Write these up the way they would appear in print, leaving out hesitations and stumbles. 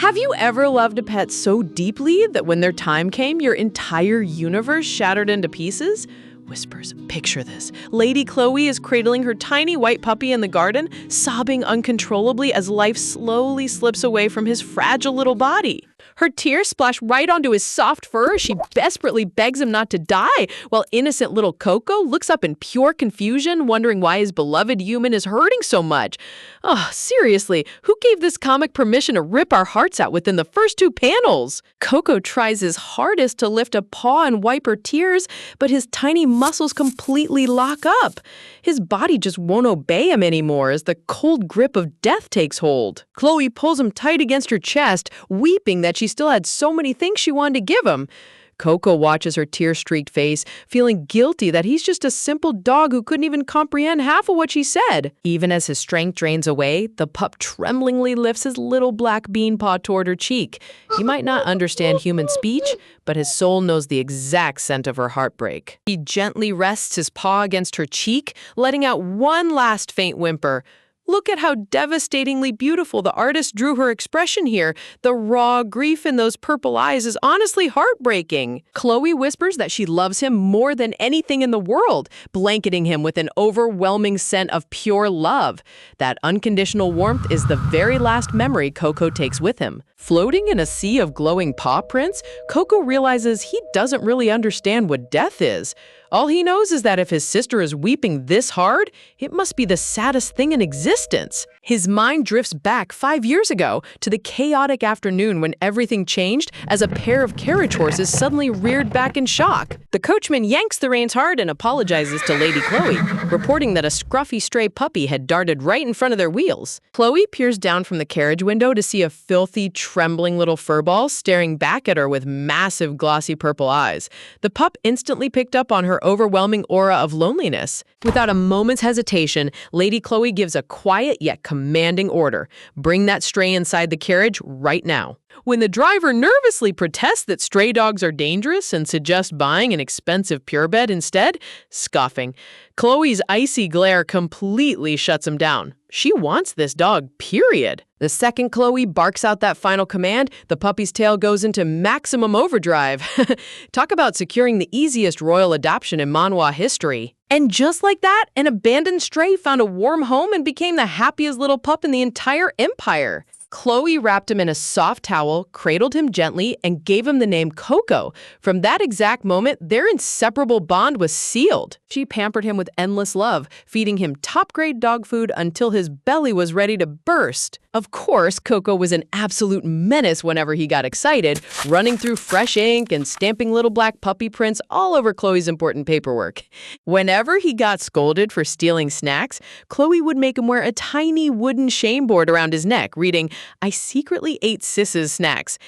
Have you ever loved a pet so deeply that when their time came, your entire universe shattered into pieces? Whispers, picture this. Lady Chloe is cradling her tiny white puppy in the garden, sobbing uncontrollably as life slowly slips away from his fragile little body. Her tears splash right onto his soft fur as she desperately begs him not to die, while innocent little Coco looks up in pure confusion, wondering why his beloved human is hurting so much. Oh, seriously, who gave this comic permission to rip our hearts out within the first two panels? Coco tries his hardest to lift a paw and wipe her tears, but his tiny muscles completely lock up. His body just won't obey him anymore as the cold grip of death takes hold. Chloe pulls him tight against her chest, weeping that she still had so many things she wanted to give him. Coco watches her tear-streaked face, feeling guilty that he's just a simple dog who couldn't even comprehend half of what she said. Even as his strength drains away, the pup tremblingly lifts his little black bean paw toward her cheek. He might not understand human speech, but his soul knows the exact scent of her heartbreak. He gently rests his paw against her cheek, letting out one last faint whimper. Look at how devastatingly beautiful the artist drew her expression here. The raw grief in those purple eyes is honestly heartbreaking. Chloe whispers that she loves him more than anything in the world, blanketing him with an overwhelming scent of pure love. That unconditional warmth is the very last memory Coco takes with him. Floating in a sea of glowing paw prints, Coco realizes he doesn't really understand what death is. All he knows is that if his sister is weeping this hard, it must be the saddest thing in existence. His mind drifts back 5 years ago to the chaotic afternoon when everything changed as a pair of carriage horses suddenly reared back in shock. The coachman yanks the reins hard and apologizes to Lady Chloe, reporting that a scruffy stray puppy had darted right in front of their wheels. Chloe peers down from the carriage window to see a filthy, trembling little furball staring back at her with massive, glossy purple eyes. The pup instantly picked up on her overwhelming aura of loneliness. Without a moment's hesitation, Lady Chloe gives a quiet yet commanding order. Bring that stray inside the carriage right now. When the driver nervously protests that stray dogs are dangerous and suggests buying an expensive purebred instead, scoffing, Chloe's icy glare completely shuts him down. She wants this dog, period. The second Chloe barks out that final command, the puppy's tail goes into maximum overdrive. Talk about securing the easiest royal adoption in manhwa history. And just like that, an abandoned stray found a warm home and became the happiest little pup in the entire empire. Chloe wrapped him in a soft towel, cradled him gently, and gave him the name Coco. From that exact moment, their inseparable bond was sealed. She pampered him with endless love, feeding him top-grade dog food until his belly was ready to burst. Of course, Coco was an absolute menace whenever he got excited, running through fresh ink and stamping little black puppy prints all over Chloe's important paperwork. Whenever he got scolded for stealing snacks, Chloe would make him wear a tiny wooden shame board around his neck, reading, "I secretly ate Sis's snacks."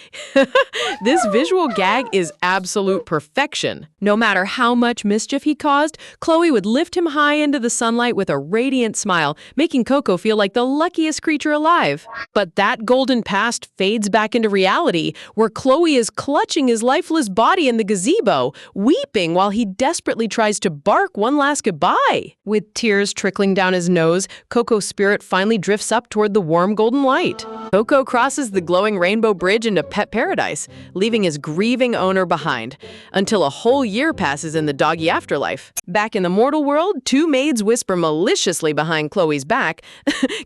This visual gag is absolute perfection. No matter how much mischief he caused, Chloe would lift him high into the sunlight with a radiant smile, making Coco feel like the luckiest creature alive. But that golden past fades back into reality, where Chloe is clutching his lifeless body in the gazebo, weeping while he desperately tries to bark one last goodbye. With tears trickling down his nose, Coco's spirit finally drifts up toward the warm golden light. Coco crosses the glowing rainbow bridge into pet paradise, leaving his grieving owner behind, until a whole year passes in the doggy afterlife. Back in the mortal world, two maids whisper maliciously behind Chloe's back,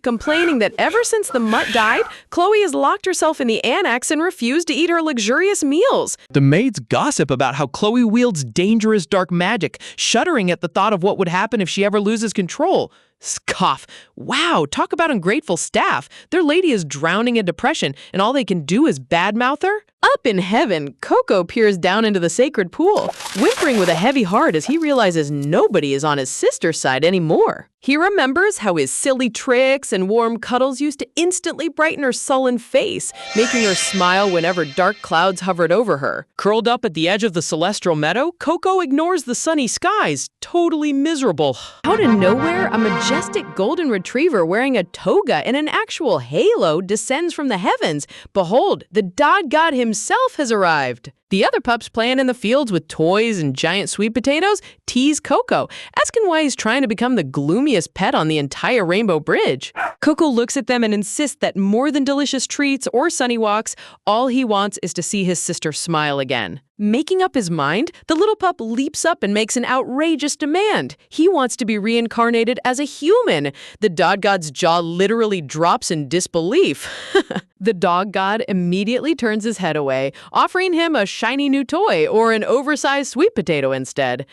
complaining that ever since the mutt died, Chloe has locked herself in the annex and refused to eat her luxurious meals. The maids gossip about how Chloe wields dangerous dark magic, shuddering at the thought of what would happen if she ever loses control. Scoff. Wow, talk about ungrateful staff. Their lady is drowning in depression, and all they can do is badmouth her? Up in heaven, Coco peers down into the sacred pool, whimpering with a heavy heart as he realizes nobody is on his sister's side anymore. He remembers how his silly tricks and warm cuddles used to instantly brighten her sullen face, making her smile whenever dark clouds hovered over her. Curled up at the edge of the celestial meadow, Coco ignores the sunny skies, totally miserable. Out of nowhere, a majestic golden retriever wearing a toga and an actual halo descends from the heavens. Behold, the dog god himself has arrived. The other pups playing in the fields with toys and giant sweet potatoes tease Coco, asking why he's trying to become the gloomiest pet on the entire Rainbow Bridge. Coco looks at them and insists that more than delicious treats or sunny walks, all he wants is to see his sister smile again. Making up his mind, the little pup leaps up and makes an outrageous demand. He wants to be reincarnated as a human. The dog god's jaw literally drops in disbelief. The dog god immediately turns his head away, offering him a shiny new toy or an oversized sweet potato instead.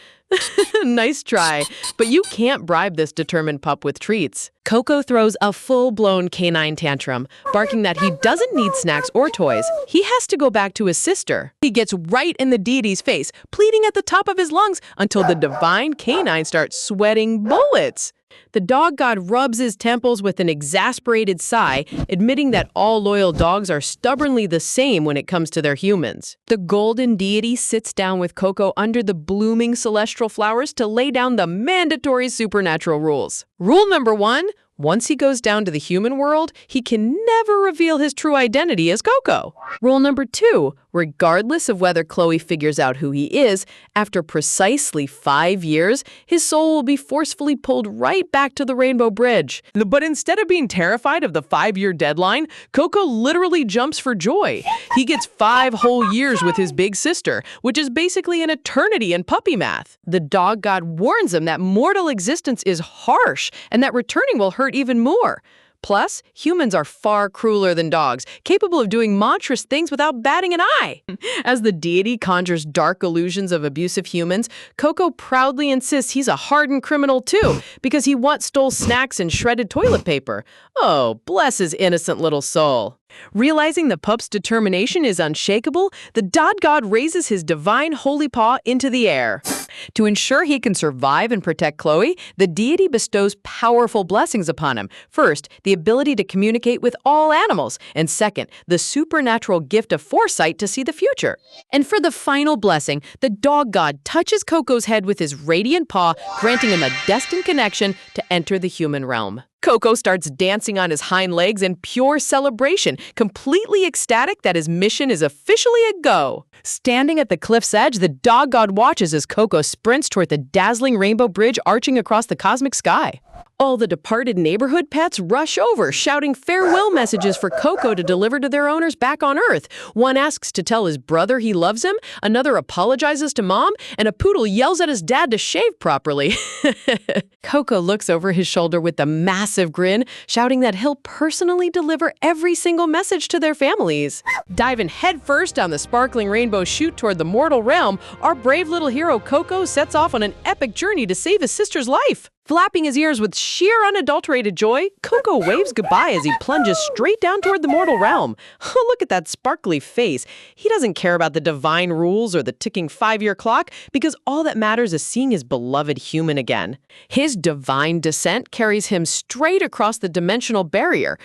Nice try, but you can't bribe this determined pup with treats. Coco throws a full-blown canine tantrum, barking that he doesn't need snacks or toys. He has to go back to his sister. He gets right in the deity's face, pleading at the top of his lungs until the divine canine starts sweating bullets. The dog god rubs his temples with an exasperated sigh, admitting that all loyal dogs are stubbornly the same when it comes to their humans. The golden deity sits down with Coco under the blooming celestial flowers to lay down the mandatory supernatural rules. Rule number 1, once he goes down to the human world, he can never reveal his true identity as Coco. Rule number 2, regardless of whether Chloe figures out who he is, after precisely 5 years, his soul will be forcefully pulled right back to the Rainbow Bridge. But instead of being terrified of the 5-year deadline, Coco literally jumps for joy. He gets 5 whole years with his big sister, which is basically an eternity in puppy math. The dog god warns him that mortal existence is harsh and that returning will hurt even more. Plus, humans are far crueler than dogs, capable of doing monstrous things without batting an eye. As the deity conjures dark illusions of abusive humans, Coco proudly insists he's a hardened criminal too, because he once stole snacks and shredded toilet paper. Oh, bless his innocent little soul. Realizing the pup's determination is unshakable, the dog god raises his divine holy paw into the air. To ensure he can survive and protect Chloe, the deity bestows powerful blessings upon him. First, the ability to communicate with all animals, and second, the supernatural gift of foresight to see the future. And for the final blessing, the dog god touches Coco's head with his radiant paw, granting him a destined connection to enter the human realm. Coco starts dancing on his hind legs in pure celebration, completely ecstatic that his mission is officially a go. Standing at the cliff's edge, the dog god watches as Coco sprints toward the dazzling Rainbow Bridge arching across the cosmic sky. All the departed neighborhood pets rush over, shouting farewell messages for Coco to deliver to their owners back on Earth. One asks to tell his brother he loves him, another apologizes to mom, and a poodle yells at his dad to shave properly. Coco looks over his shoulder with a massive grin, shouting that he'll personally deliver every single message to their families. Diving headfirst down the sparkling rainbow chute toward the mortal realm, our brave little hero Coco sets off on an epic journey to save his sister's life. Flapping his ears with sheer unadulterated joy, Coco waves goodbye as he plunges straight down toward the mortal realm. Oh, look at that sparkly face. He doesn't care about the divine rules or the ticking 5-year clock because all that matters is seeing his beloved human again. His divine descent carries him straight across the dimensional barrier.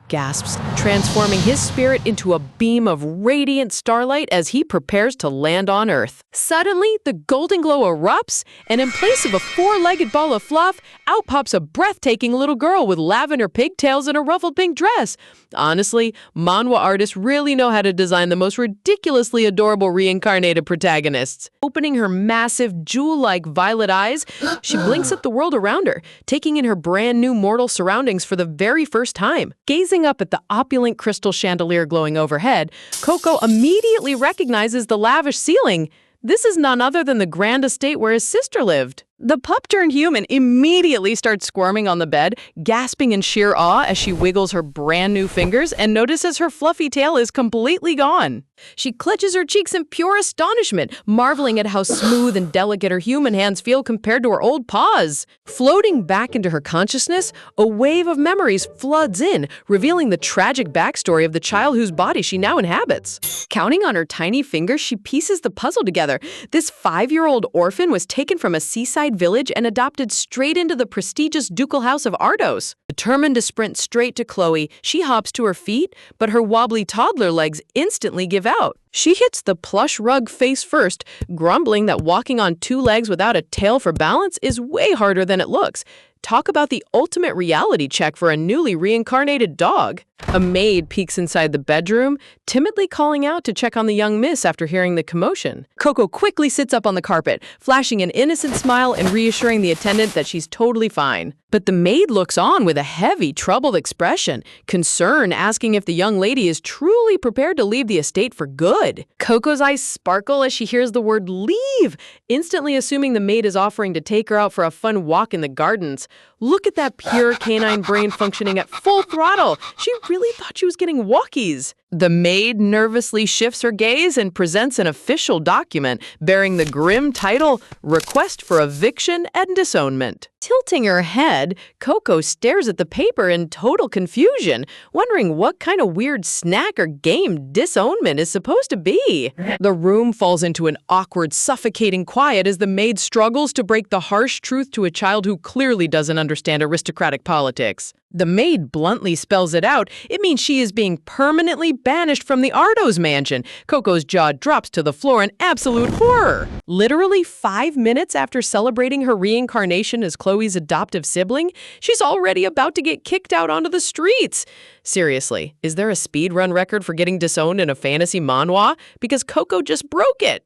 Gasps, transforming his spirit into a beam of radiant starlight as he prepares to land on Earth. Suddenly, the golden glow erupts, and in place of a 4-legged ball of fluff, out pops a breathtaking little girl with lavender pigtails and a ruffled pink dress. Honestly, manhwa artists really know how to design the most ridiculously adorable reincarnated protagonists. Opening her massive, jewel-like violet eyes, she blinks at the world around her, taking in her brand new mortal surroundings for the very first time. Gazing up at the opulent crystal chandelier glowing overhead, Coco immediately recognizes the lavish ceiling. This is none other than the grand estate where his sister lived. The pup-turned human immediately starts squirming on the bed, gasping in sheer awe as she wiggles her brand new fingers and notices her fluffy tail is completely gone. She clutches her cheeks in pure astonishment, marveling at how smooth and delicate her human hands feel compared to her old paws. Floating back into her consciousness, a wave of memories floods in, revealing the tragic backstory of the child whose body she now inhabits. Counting on her tiny fingers, she pieces the puzzle together. This 5-year-old orphan was taken from a seaside village and adopted straight into the prestigious ducal house of Ardos. Determined to sprint straight to Chloe, she hops to her feet, but her wobbly toddler legs instantly give out. She hits the plush rug face first, grumbling that walking on 2 legs without a tail for balance is way harder than it looks. Talk about the ultimate reality check for a newly reincarnated dog. A maid peeks inside the bedroom, timidly calling out to check on the young miss after hearing the commotion. Coco quickly sits up on the carpet, flashing an innocent smile and reassuring the attendant that she's totally fine. But the maid looks on with a heavy, troubled expression, concern asking if the young lady is truly prepared to leave the estate for good. Coco's eyes sparkle as she hears the word leave, instantly assuming the maid is offering to take her out for a fun walk in the gardens. Look at that pure canine brain functioning at full throttle. She really thought she was getting walkies. The maid nervously shifts her gaze and presents an official document bearing the grim title, Request for Eviction and Disownment. Tilting her head, Coco stares at the paper in total confusion, wondering what kind of weird snack or game disownment is supposed to be. The room falls into an awkward, suffocating quiet as the maid struggles to break the harsh truth to a child who clearly doesn't understand aristocratic politics. The maid bluntly spells it out. It means she is being permanently banished from the Ardo's mansion. Coco's jaw drops to the floor in absolute horror. Literally 5 minutes after celebrating her reincarnation as Chloe's adoptive sibling, she's already about to get kicked out onto the streets. Seriously, is there a speedrun record for getting disowned in a fantasy manhwa? Because Coco just broke it.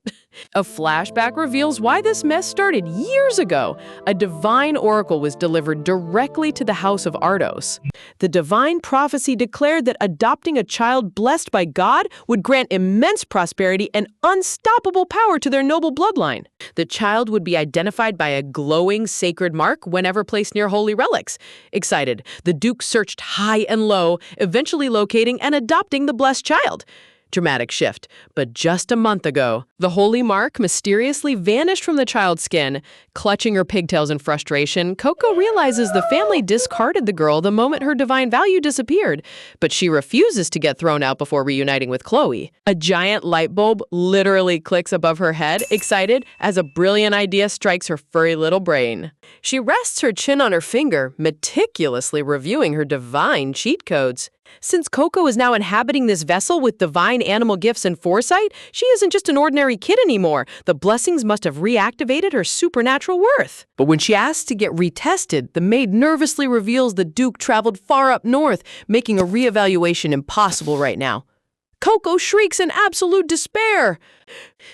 A flashback reveals why this mess started years ago. A divine oracle was delivered directly to the House of Ardos. The divine prophecy declared that adopting a child blessed by God would grant immense prosperity and unstoppable power to their noble bloodline. The child would be identified by a glowing sacred mark whenever placed near holy relics. Excited, the Duke searched high and low, eventually locating and adopting the blessed child. Dramatic shift, but just a month ago, the holy mark mysteriously vanished from the child's skin. Clutching her pigtails in frustration, Coco realizes the family discarded the girl the moment her divine value disappeared, but she refuses to get thrown out before reuniting with Chloe. A giant light bulb literally clicks above her head, excited as a brilliant idea strikes her furry little brain. She rests her chin on her finger, meticulously reviewing her divine cheat codes. Since Coco is now inhabiting this vessel with divine animal gifts and foresight, she isn't just an ordinary kid anymore. The blessings must have reactivated her supernatural worth. But when she asks to get retested, the maid nervously reveals the Duke traveled far up north, making a reevaluation impossible right now. Coco shrieks in absolute despair.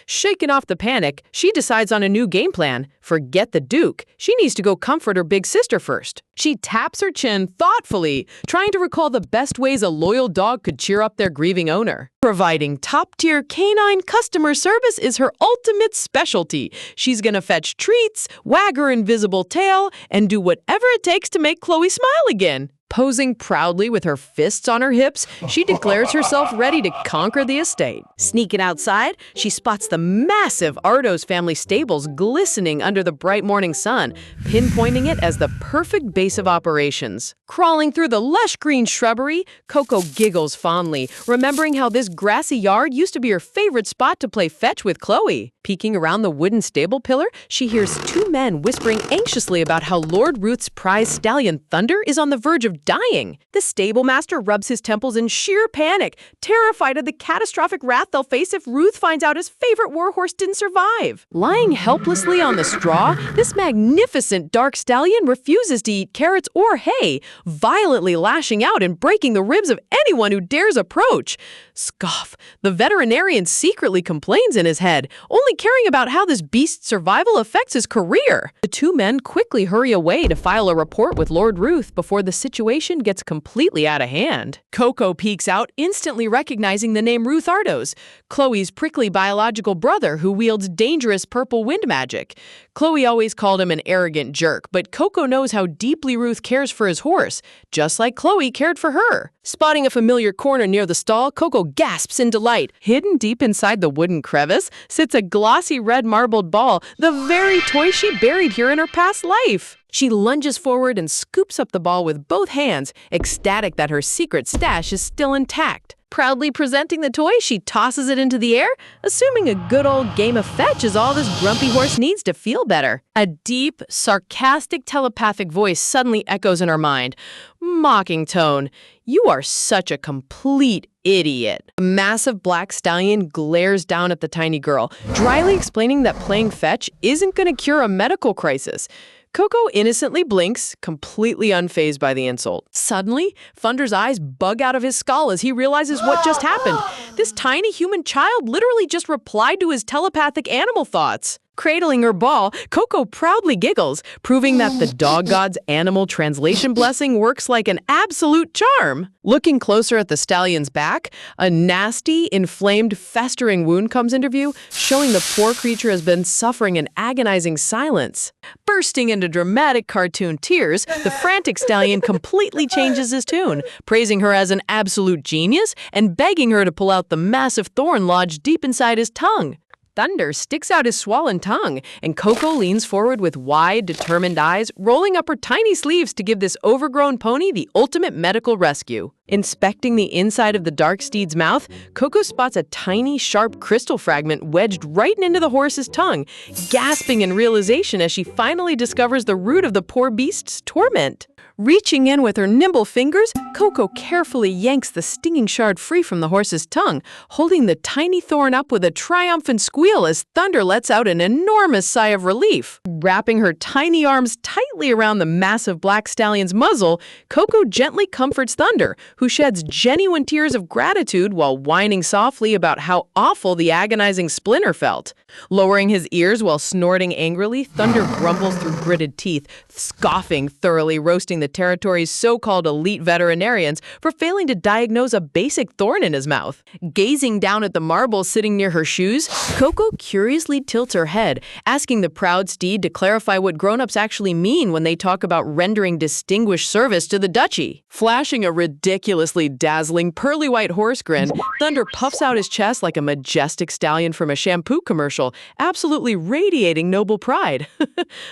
Shaken off the panic, she decides on a new game plan. Forget the Duke. She needs to go comfort her big sister first. She taps her chin thoughtfully, trying to recall the best ways a loyal dog could cheer up their grieving owner. Providing top-tier canine customer service is her ultimate specialty. She's gonna fetch treats, wag her invisible tail, and do whatever it takes to make Chloe smile again. Posing proudly with her fists on her hips, she declares herself ready to conquer the estate. Sneaking outside, she spots the massive Ardos family stables glistening under the bright morning sun, pinpointing it as the perfect base of operations. Crawling through the lush green shrubbery, Coco giggles fondly, remembering how this grassy yard used to be her favorite spot to play fetch with Chloe. Peeking around the wooden stable pillar, she hears two men whispering anxiously about how Lord Ruth's prize stallion Thunder is on the verge of dying. The stable master rubs his temples in sheer panic, terrified of the catastrophic wrath they'll face if Ruth finds out his favorite warhorse didn't survive. Lying helplessly on the straw, this magnificent dark stallion refuses to eat carrots or hay, violently lashing out and breaking the ribs of anyone who dares approach. Scoff, the veterinarian secretly complains in his head, only caring about how this beast's survival affects his career. The two men quickly hurry away to file a report with Lord Ruth before the situation gets completely out of hand. Coco peeks out, instantly recognizing the name Ruth Ardos, Chloe's prickly biological brother who wields dangerous purple wind magic. Chloe always called him an arrogant jerk, but Coco knows how deeply Ruth cares for his horse, just like Chloe cared for her. Spotting a familiar corner near the stall, Coco gasps in delight. Hidden deep inside the wooden crevice sits a glossy red marbled ball, the very toy she buried here in her past life. She lunges forward and scoops up the ball with both hands, ecstatic that her secret stash is still intact. Proudly presenting the toy, she tosses it into the air, assuming a good old game of fetch is all this grumpy horse needs to feel better. A deep, sarcastic telepathic voice suddenly echoes in her mind. Mocking tone. You are such a complete idiot. A massive black stallion glares down at the tiny girl, dryly explaining that playing fetch isn't going to cure a medical crisis. Coco innocently blinks, completely unfazed by the insult. Suddenly, Thunder's eyes bug out of his skull as he realizes what just happened. This tiny human child literally just replied to his telepathic animal thoughts. Cradling her ball, Coco proudly giggles, proving that the dog god's animal translation blessing works like an absolute charm. Looking closer at the stallion's back, a nasty, inflamed, festering wound comes into view, showing the poor creature has been suffering in agonizing silence. Bursting into dramatic cartoon tears, the frantic stallion completely changes his tune, praising her as an absolute genius and begging her to pull out the massive thorn lodged deep inside his tongue. Thunder sticks out his swollen tongue, and Coco leans forward with wide, determined eyes, rolling up her tiny sleeves to give this overgrown pony the ultimate medical rescue. Inspecting the inside of the dark steed's mouth, Coco spots a tiny, sharp crystal fragment wedged right into the horse's tongue, gasping in realization as she finally discovers the root of the poor beast's torment. Reaching in with her nimble fingers, Coco carefully yanks the stinging shard free from the horse's tongue, holding the tiny thorn up with a triumphant squeal as Thunder lets out an enormous sigh of relief. Wrapping her tiny arms tightly around the massive black stallion's muzzle, Coco gently comforts Thunder, who sheds genuine tears of gratitude while whining softly about how awful the agonizing splinter felt. Lowering his ears while snorting angrily, Thunder grumbles through gritted teeth, scoffing, thoroughly roasting the territory's so-called elite veterinarians for failing to diagnose a basic thorn in his mouth. Gazing down at the marble sitting near her shoes, Coco curiously tilts her head, asking the proud steed to clarify what grown-ups actually mean when they talk about rendering distinguished service to the duchy. Flashing a ridiculously dazzling pearly white horse grin, Thunder puffs out his chest like a majestic stallion from a shampoo commercial, absolutely radiating noble pride.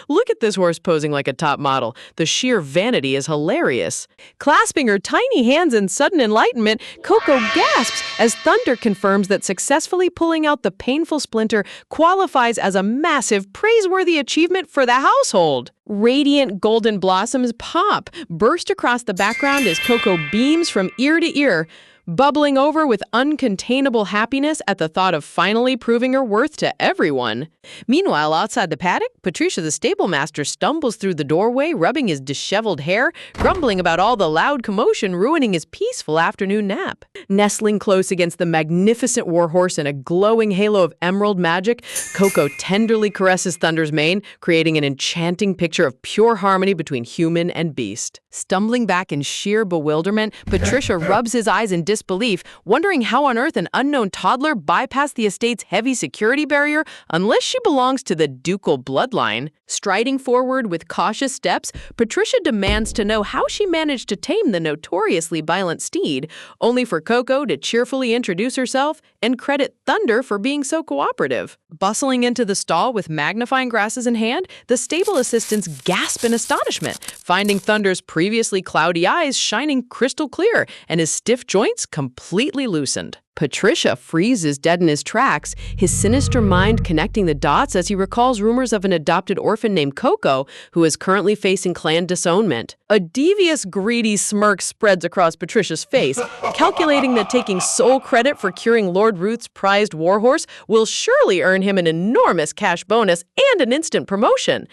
Look at this horse posing like a top model. The sheer vanity is hilarious. Clasping her tiny hands in sudden enlightenment, Coco gasps as Thunder confirms that successfully pulling out the painful splinter qualifies as a massive, praiseworthy achievement for the household. Radiant golden blossoms pop, burst across the background as Coco beams from ear to ear, bubbling over with uncontainable happiness at the thought of finally proving her worth to everyone. Meanwhile, outside the paddock, Patricia the stable master stumbles through the doorway, rubbing his disheveled hair, grumbling about all the loud commotion ruining his peaceful afternoon nap. Nestling close against the magnificent warhorse in a glowing halo of emerald magic, Coco tenderly caresses Thunder's mane, creating an enchanting picture of pure harmony between human and beast. Stumbling back in sheer bewilderment, Patricia rubs his eyes in disbelief, wondering how on earth an unknown toddler bypassed the estate's heavy security barrier unless she belongs to the ducal bloodline. Striding forward with cautious steps, Patricia demands to know how she managed to tame the notoriously violent steed, only for Coco to cheerfully introduce herself and credit Thunder for being so cooperative. Bustling into the stall with magnifying glasses in hand, the stable assistants gasp in astonishment, finding Thunder's previously cloudy eyes shining crystal clear and his stiff joints completely loosened. Patricia freezes dead in his tracks, his sinister mind connecting the dots as he recalls rumors of an adopted orphan named Coco who is currently facing clan disownment. A devious, greedy smirk spreads across Patricia's face, calculating that taking sole credit for curing Lord Ruth's prized warhorse will surely earn him an enormous cash bonus and an instant promotion.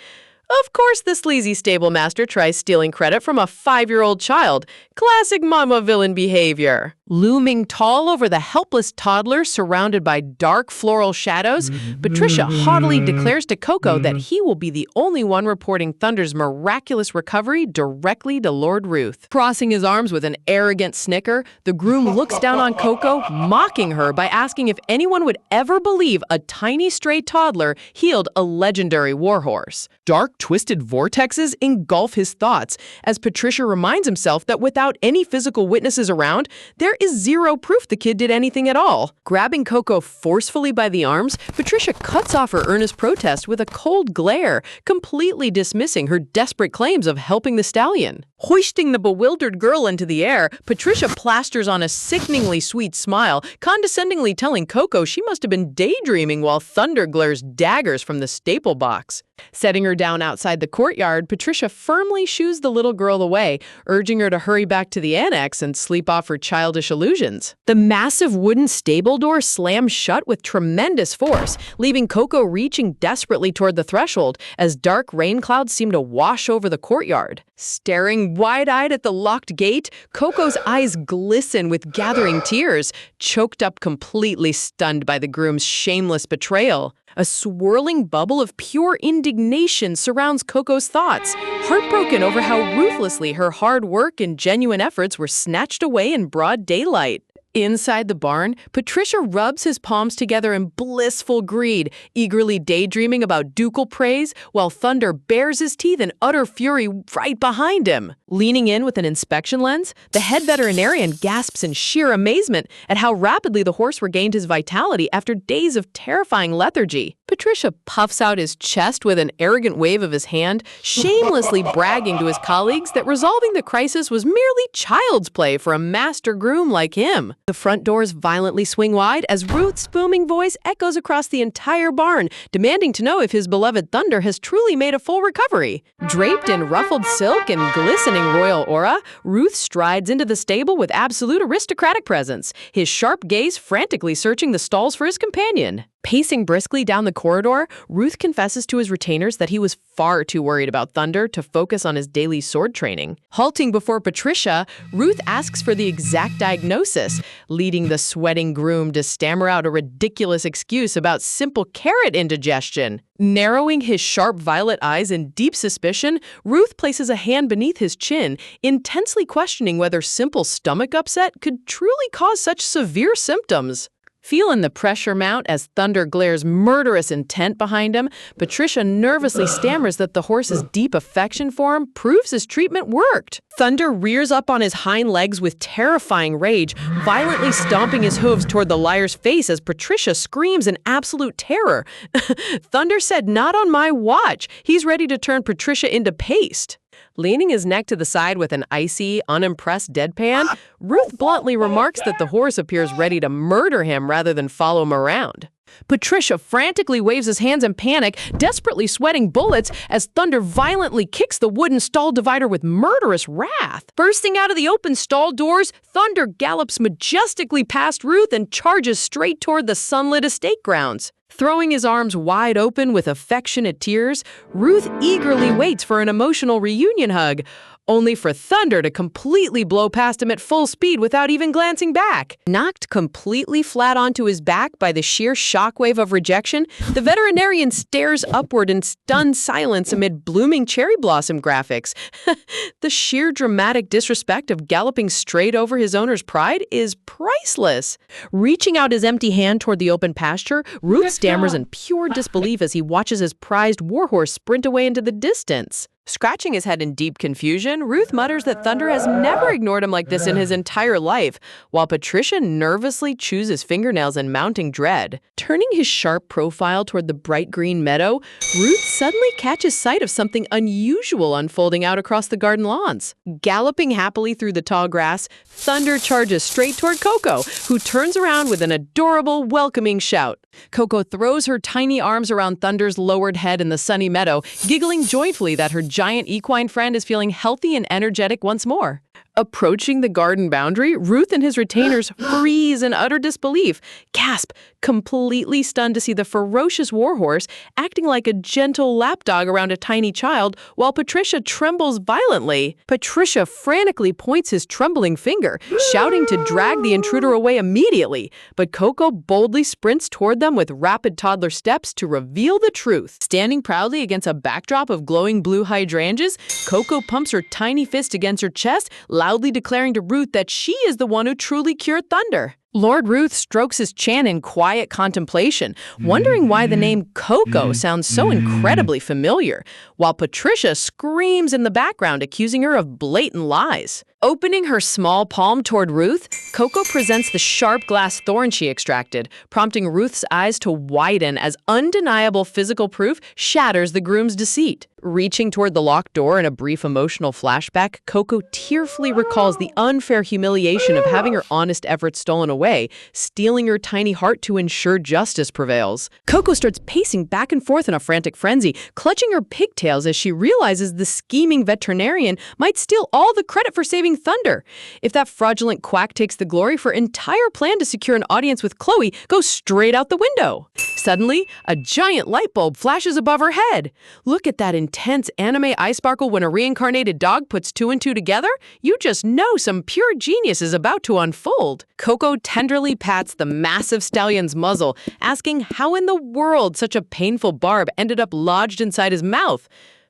Of course, the sleazy stable master tries stealing credit from a 5-year-old child. Classic mama villain behavior. Looming tall over the helpless toddler surrounded by dark floral shadows, Patricia haughtily declares to Coco that he will be the only one reporting Thunder's miraculous recovery directly to Lord Ruth. Crossing his arms with an arrogant snicker, the groom looks down on Coco, mocking her by asking if anyone would ever believe a tiny stray toddler healed a legendary warhorse. Dark, twisted vortexes engulf his thoughts as Patricia reminds himself that without any physical witnesses around, there is zero proof the kid did anything at all. Grabbing Coco forcefully by the arms, Patricia cuts off her earnest protest with a cold glare, completely dismissing her desperate claims of helping the stallion. Hoisting the bewildered girl into the air, Patricia plasters on a sickeningly sweet smile, condescendingly telling Coco she must have been daydreaming while Thunder glares daggers from the staple box. Setting her down outside the courtyard, Patricia firmly shoos the little girl away, urging her to hurry back to the annex and sleep off her childish illusions. The massive wooden stable door slams shut with tremendous force, leaving Coco reaching desperately toward the threshold as dark rain clouds seem to wash over the courtyard. Staring wide-eyed at the locked gate, Coco's eyes glisten with gathering tears, choked up completely stunned by the groom's shameless betrayal. A swirling bubble of pure indignation surrounds Coco's thoughts, heartbroken over how ruthlessly her hard work and genuine efforts were snatched away in broad daylight. Inside the barn, Patricia rubs his palms together in blissful greed, eagerly daydreaming about ducal praise, while Thunder bares his teeth in utter fury right behind him. Leaning in with an inspection lens, the head veterinarian gasps in sheer amazement at how rapidly the horse regained his vitality after days of terrifying lethargy. Patricia puffs out his chest with an arrogant wave of his hand, shamelessly bragging to his colleagues that resolving the crisis was merely child's play for a master groom like him. The front doors violently swing wide as Ruth's booming voice echoes across the entire barn, demanding to know if his beloved Thunder has truly made a full recovery. Draped in ruffled silk and glistening royal aura, Ruth strides into the stable with absolute aristocratic presence, his sharp gaze frantically searching the stalls for his companion. Pacing briskly down the corridor, Ruth confesses to his retainers that he was far too worried about Thunder to focus on his daily sword training. Halting before Patricia, Ruth asks for the exact diagnosis, leading the sweating groom to stammer out a ridiculous excuse about simple carrot indigestion. Narrowing his sharp violet eyes in deep suspicion, Ruth places a hand beneath his chin, intensely questioning whether simple stomach upset could truly cause such severe symptoms. Feeling the pressure mount as Thunder glares murderous intent behind him, Patricia nervously stammers that the horse's deep affection for him proves his treatment worked. Thunder rears up on his hind legs with terrifying rage, violently stomping his hooves toward the liar's face as Patricia screams in absolute terror. Thunder said, "Not on my watch." He's ready to turn Patricia into paste. Leaning his neck to the side with an icy, unimpressed deadpan, Ruth bluntly remarks that the horse appears ready to murder him rather than follow him around. Patricia frantically waves his hands in panic, desperately sweating bullets as Thunder violently kicks the wooden stall divider with murderous wrath. Bursting out of the open stall doors, Thunder gallops majestically past Ruth and charges straight toward the sunlit estate grounds. Throwing his arms wide open with affectionate tears, Ruth eagerly waits for an emotional reunion hug, only for Thunder to completely blow past him at full speed without even glancing back. Knocked completely flat onto his back by the sheer shockwave of rejection, the veterinarian stares upward in stunned silence amid blooming cherry blossom graphics. The sheer dramatic disrespect of galloping straight over his owner's pride is priceless. Reaching out his empty hand toward the open pasture, Ruth stammers in pure disbelief as he watches his prized warhorse sprint away into the distance. Scratching his head in deep confusion, Ruth mutters that Thunder has never ignored him like this in his entire life, while Patricia nervously chews his fingernails in mounting dread. Turning his sharp profile toward the bright green meadow, Ruth suddenly catches sight of something unusual unfolding out across the garden lawns. Galloping happily through the tall grass, Thunder charges straight toward Coco, who turns around with an adorable, welcoming shout. Coco throws her tiny arms around Thunder's lowered head in the sunny meadow, giggling joyfully that her giant equine friend is feeling healthy and energetic once more. Approaching the garden boundary, Ruth and his retainers freeze in utter disbelief, gasp, completely stunned to see the ferocious warhorse acting like a gentle lapdog around a tiny child, while Patricia trembles violently. Patricia frantically points his trembling finger, shouting to drag the intruder away immediately, but Coco boldly sprints toward them with rapid toddler steps to reveal the truth. Standing proudly against a backdrop of glowing blue hydrangeas, Coco pumps her tiny fist against her chest, loudly declaring to Ruth that she is the one who truly cured Thunder. Lord Ruth strokes his chin in quiet contemplation, wondering why the name Coco sounds so incredibly familiar, while Patricia screams in the background, accusing her of blatant lies. Opening her small palm toward Ruth, Coco presents the sharp glass thorn she extracted, prompting Ruth's eyes to widen as undeniable physical proof shatters the groom's deceit. Reaching toward the locked door in a brief emotional flashback, Coco tearfully recalls the unfair humiliation of having her honest efforts stolen away, stealing her tiny heart to ensure justice prevails. Coco starts pacing back and forth in a frantic frenzy, clutching her pigtails as she realizes the scheming veterinarian might steal all the credit for saving Thunder. If that fraudulent quack takes the glory, her entire plan to secure an audience with Chloe goes straight out the window. Suddenly, a giant light bulb flashes above her head. Look at that intense anime eye sparkle when a reincarnated dog puts two and two together. You just know some pure genius is about to unfold. Coco tenderly pats the massive stallion's muzzle, asking how in the world such a painful barb ended up lodged inside his mouth.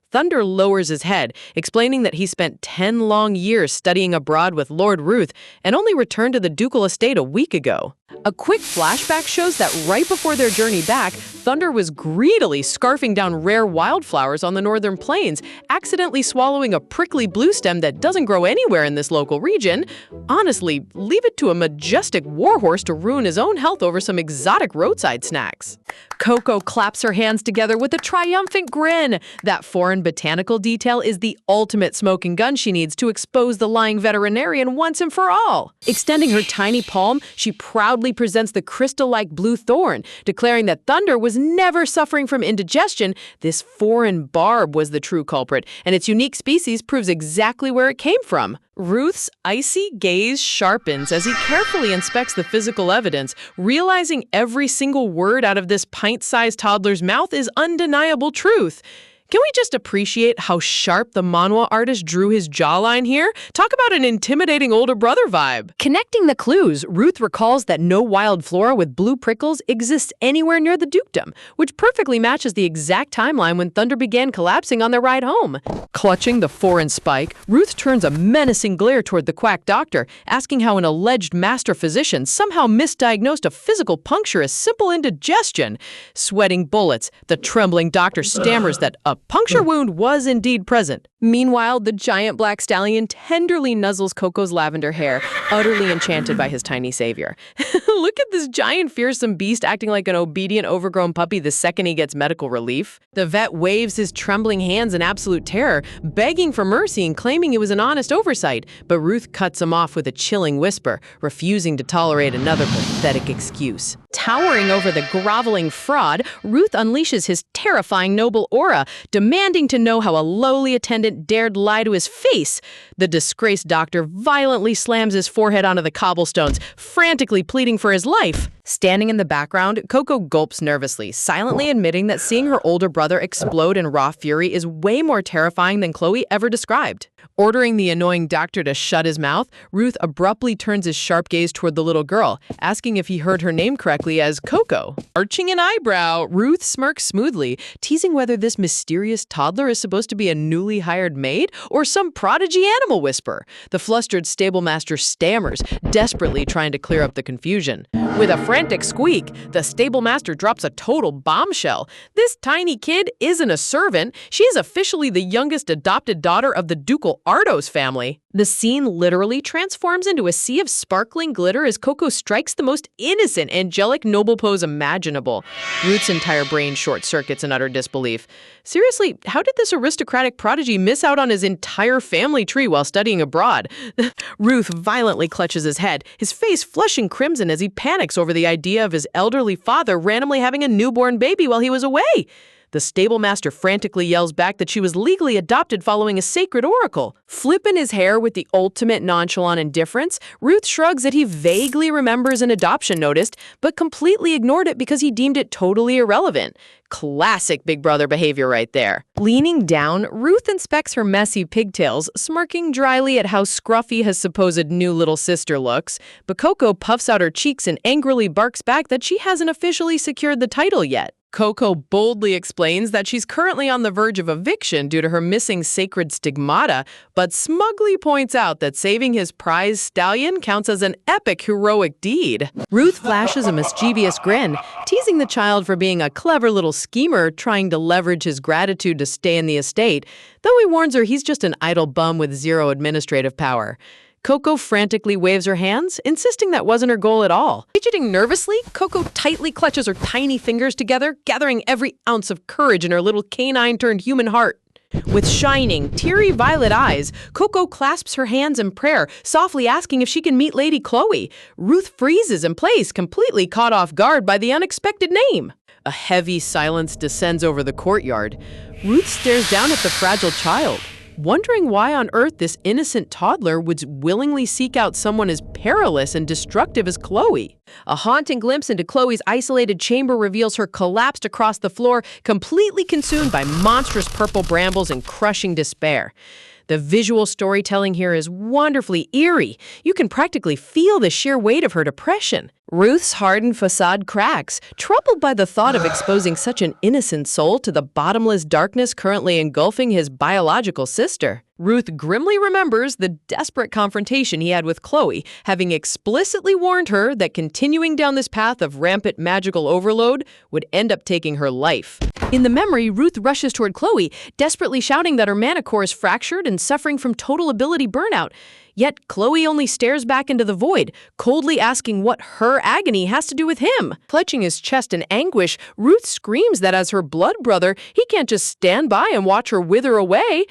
Thunder lowers his head, explaining that he spent 10 long years studying abroad with Lord Ruth and only returned to the ducal estate a week ago. A quick flashback shows that right before their journey back, Thunder was greedily scarfing down rare wildflowers on the northern plains, accidentally swallowing a prickly blue stem that doesn't grow anywhere in this local region. Honestly, leave it to a majestic warhorse to ruin his own health over some exotic roadside snacks. Coco claps her hands together with a triumphant grin. That foreign botanical detail is the ultimate smoking gun she needs to expose the lying veterinarian once and for all. Extending her tiny palm, she proudly presents the crystal-like blue thorn, declaring that Thunder was never suffering from indigestion. This foreign barb was the true culprit, and its unique species proves exactly where it came from. Ruth's icy gaze sharpens as he carefully inspects the physical evidence, realizing every single word out of this pint-sized toddler's mouth is undeniable truth. Can we just appreciate how sharp the manhwa artist drew his jawline here? Talk about an intimidating older brother vibe. Connecting the clues, Ruth recalls that no wild flora with blue prickles exists anywhere near the dukedom, which perfectly matches the exact timeline when Thunder began collapsing on their ride home. Clutching the foreign spike, Ruth turns a menacing glare toward the quack doctor, asking how an alleged master physician somehow misdiagnosed a physical puncture as simple indigestion. Sweating bullets, the trembling doctor stammers that a puncture wound was indeed present. Meanwhile, the giant black stallion tenderly nuzzles Coco's lavender hair, utterly enchanted by his tiny savior. Look at this giant fearsome beast acting like an obedient overgrown puppy the second he gets medical relief. The vet waves his trembling hands in absolute terror, begging for mercy and claiming it was an honest oversight, but Ruth cuts him off with a chilling whisper, refusing to tolerate another pathetic excuse. Towering over the groveling fraud, Ruth unleashes his terrifying noble aura, demanding to know how a lowly attendant dared lie to his face. The disgraced doctor violently slams his forehead onto the cobblestones, frantically pleading for his life. Standing in the background, Coco gulps nervously, silently admitting that seeing her older brother explode in raw fury is way more terrifying than Chloe ever described. Ordering the annoying doctor to shut his mouth, Ruth abruptly turns his sharp gaze toward the little girl, asking if he heard her name correctly as Coco. Arching an eyebrow, Ruth smirks smoothly, teasing whether this mysterious toddler is supposed to be a newly hired maid or some prodigy animal whisperer. The flustered stablemaster stammers, desperately trying to clear up the confusion. With a frantic squeak, the stablemaster drops a total bombshell. This tiny kid isn't a servant. She is officially the youngest adopted daughter of the ducal Ardos family. The scene literally transforms into a sea of sparkling glitter as Coco strikes the most innocent, angelic, noble pose imaginable. Ruth's entire brain short-circuits in utter disbelief. Seriously, how did this aristocratic prodigy miss out on his entire family tree while studying abroad? Ruth violently clutches his head, his face flushing crimson as he panics over the idea of his elderly father randomly having a newborn baby while he was away. The stablemaster frantically yells back that she was legally adopted following a sacred oracle. Flipping his hair with the ultimate nonchalant indifference, Ruth shrugs that he vaguely remembers an adoption notice, but completely ignored it because he deemed it totally irrelevant. Classic big brother behavior right there. Leaning down, Ruth inspects her messy pigtails, smirking dryly at how scruffy his supposed new little sister looks, but Coco puffs out her cheeks and angrily barks back that she hasn't officially secured the title yet. Coco boldly explains that she's currently on the verge of eviction due to her missing sacred stigmata, but smugly points out that saving his prize stallion counts as an epic heroic deed. Ruth flashes a mischievous grin, teasing the child for being a clever little schemer trying to leverage his gratitude to stay in the estate, though he warns her he's just an idle bum with zero administrative power. Coco frantically waves her hands, insisting that wasn't her goal at all. Fidgeting nervously, Coco tightly clutches her tiny fingers together, gathering every ounce of courage in her little canine-turned-human heart. With shining, teary violet eyes, Coco clasps her hands in prayer, softly asking if she can meet Lady Chloe. Ruth freezes in place, completely caught off guard by the unexpected name. A heavy silence descends over the courtyard. Ruth stares down at the fragile child, wondering why on earth this innocent toddler would willingly seek out someone as perilous and destructive as Chloe. A haunting glimpse into Chloe's isolated chamber reveals her collapsed across the floor, completely consumed by monstrous purple brambles and crushing despair. The visual storytelling here is wonderfully eerie. You can practically feel the sheer weight of her depression. Ruth's hardened facade cracks, troubled by the thought of exposing such an innocent soul to the bottomless darkness currently engulfing his biological sister. Ruth grimly remembers the desperate confrontation he had with Chloe, having explicitly warned her that continuing down this path of rampant magical overload would end up taking her life. In the memory, Ruth rushes toward Chloe, desperately shouting that her mana core is fractured and suffering from total ability burnout. Yet Chloe only stares back into the void, coldly asking what her agony has to do with him. Clutching his chest in anguish, Ruth screams that as her blood brother, he can't just stand by and watch her wither away.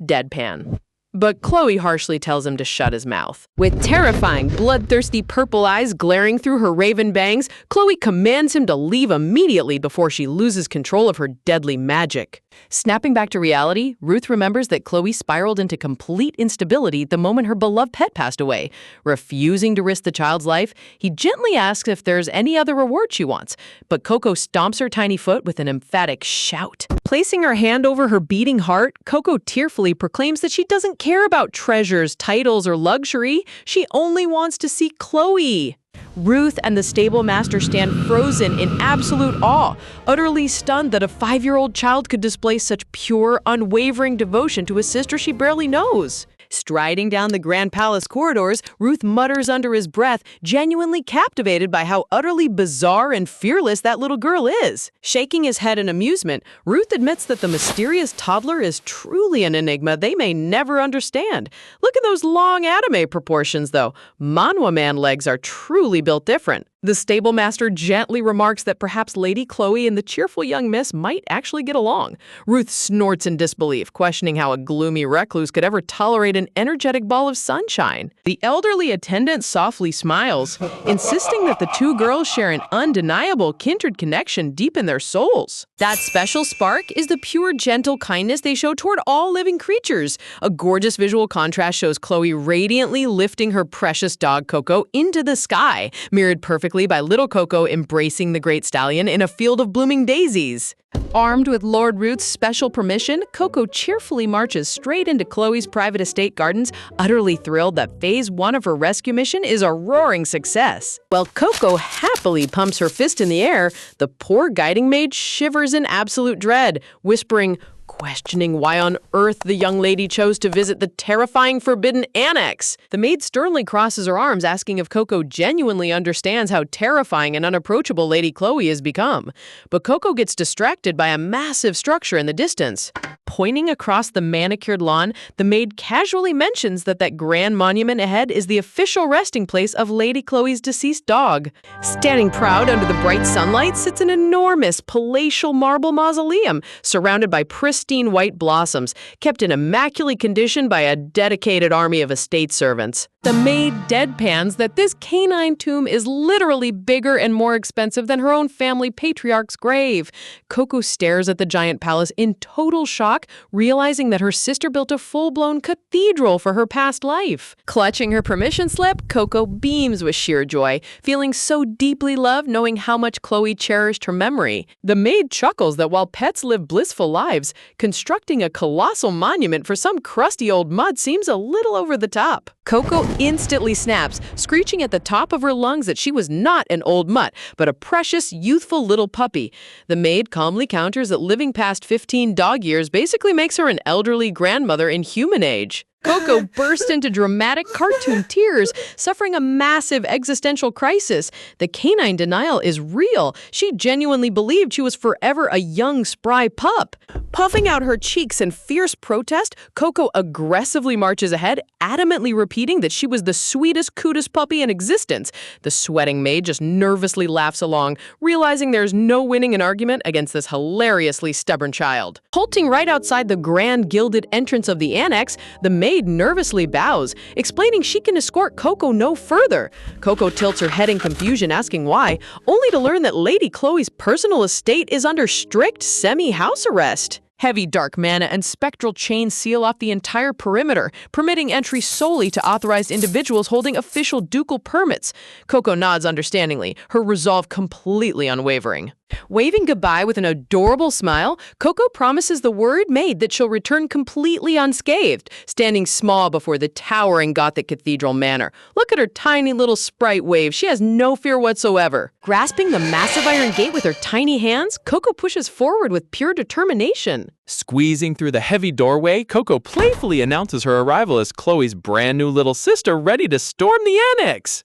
Deadpan. But Chloe harshly tells him to shut his mouth. With terrifying, bloodthirsty purple eyes glaring through her raven bangs, Chloe commands him to leave immediately before she loses control of her deadly magic. Snapping back to reality, Ruth remembers that Chloe spiraled into complete instability the moment her beloved pet passed away. Refusing to risk the child's life, he gently asks if there's any other reward she wants, but Coco stomps her tiny foot with an emphatic shout. Placing her hand over her beating heart, Coco tearfully proclaims that she doesn't care about treasures, titles, or luxury. She only wants to see Chloe. Ruth and the stable master stand frozen in absolute awe, utterly stunned that a 5-year-old child could display such pure, unwavering devotion to a sister she barely knows. Striding down the Grand Palace corridors, Ruth mutters under his breath, genuinely captivated by how utterly bizarre and fearless that little girl is. Shaking his head in amusement, Ruth admits that the mysterious toddler is truly an enigma they may never understand. Look at those long anime proportions, though. Manhwa man legs are truly built different. The stable master gently remarks that perhaps Lady Chloe and the cheerful young miss might actually get along. Ruth snorts in disbelief, questioning how a gloomy recluse could ever tolerate an energetic ball of sunshine. The elderly attendant softly smiles, insisting that the two girls share an undeniable kindred connection deep in their souls. That special spark is the pure, gentle kindness they show toward all living creatures. A gorgeous visual contrast shows Chloe radiantly lifting her precious dog Coco into the sky, mirrored perfectly by little Coco embracing the great stallion in a field of blooming daisies. Armed with Lord Ruth's special permission, Coco cheerfully marches straight into Chloe's private estate gardens, utterly thrilled that Phase 1 of her rescue mission is a roaring success. While Coco happily pumps her fist in the air, the poor guiding maid shivers in absolute dread, whispering, questioning why on earth the young lady chose to visit the terrifying Forbidden Annex. The maid sternly crosses her arms, asking if Coco genuinely understands how terrifying and unapproachable Lady Chloe has become. But Coco gets distracted by a massive structure in the distance. Pointing across the manicured lawn, the maid casually mentions that grand monument ahead is the official resting place of Lady Chloe's deceased dog. Standing proud under the bright sunlight sits an enormous palatial marble mausoleum surrounded by pristine white blossoms, kept in immaculate condition by a dedicated army of estate servants. The maid deadpans that this canine tomb is literally bigger and more expensive than her own family patriarch's grave. Coco stares at the giant palace in total shock, realizing that her sister built a full-blown cathedral for her past life. Clutching her permission slip, Coco beams with sheer joy, feeling so deeply loved knowing how much Chloe cherished her memory. The maid chuckles that while pets live blissful lives, constructing a colossal monument for some crusty old mud seems a little over the top. Coco instantly snaps, screeching at the top of her lungs that she was not an old mutt, but a precious, youthful little puppy. The maid calmly counters that living past 15 dog years basically makes her an elderly grandmother in human age. Coco burst into dramatic cartoon tears, suffering a massive existential crisis. The canine denial is real. She genuinely believed she was forever a young, spry pup. Puffing out her cheeks in fierce protest, Coco aggressively marches ahead, adamantly repeating that she was the sweetest, cutest puppy in existence. The sweating maid just nervously laughs along, realizing there's no winning an argument against this hilariously stubborn child. Halting right outside the grand gilded entrance of the annex, the maid nervously bows, explaining she can escort Coco no further. Coco tilts her head in confusion, asking why, only to learn that Lady Chloe's personal estate is under strict semi-house arrest. Heavy dark mana and spectral chains seal off the entire perimeter, permitting entry solely to authorized individuals holding official ducal permits. Coco nods understandingly, her resolve completely unwavering. Waving goodbye with an adorable smile, Coco promises the word maid that she'll return completely unscathed, standing small before the towering Gothic cathedral manor. Look at her tiny little sprite wave. She has no fear whatsoever. Grasping the massive iron gate with her tiny hands, Coco pushes forward with pure determination. Squeezing through the heavy doorway, Coco playfully announces her arrival as Chloe's brand new little sister ready to storm the annex.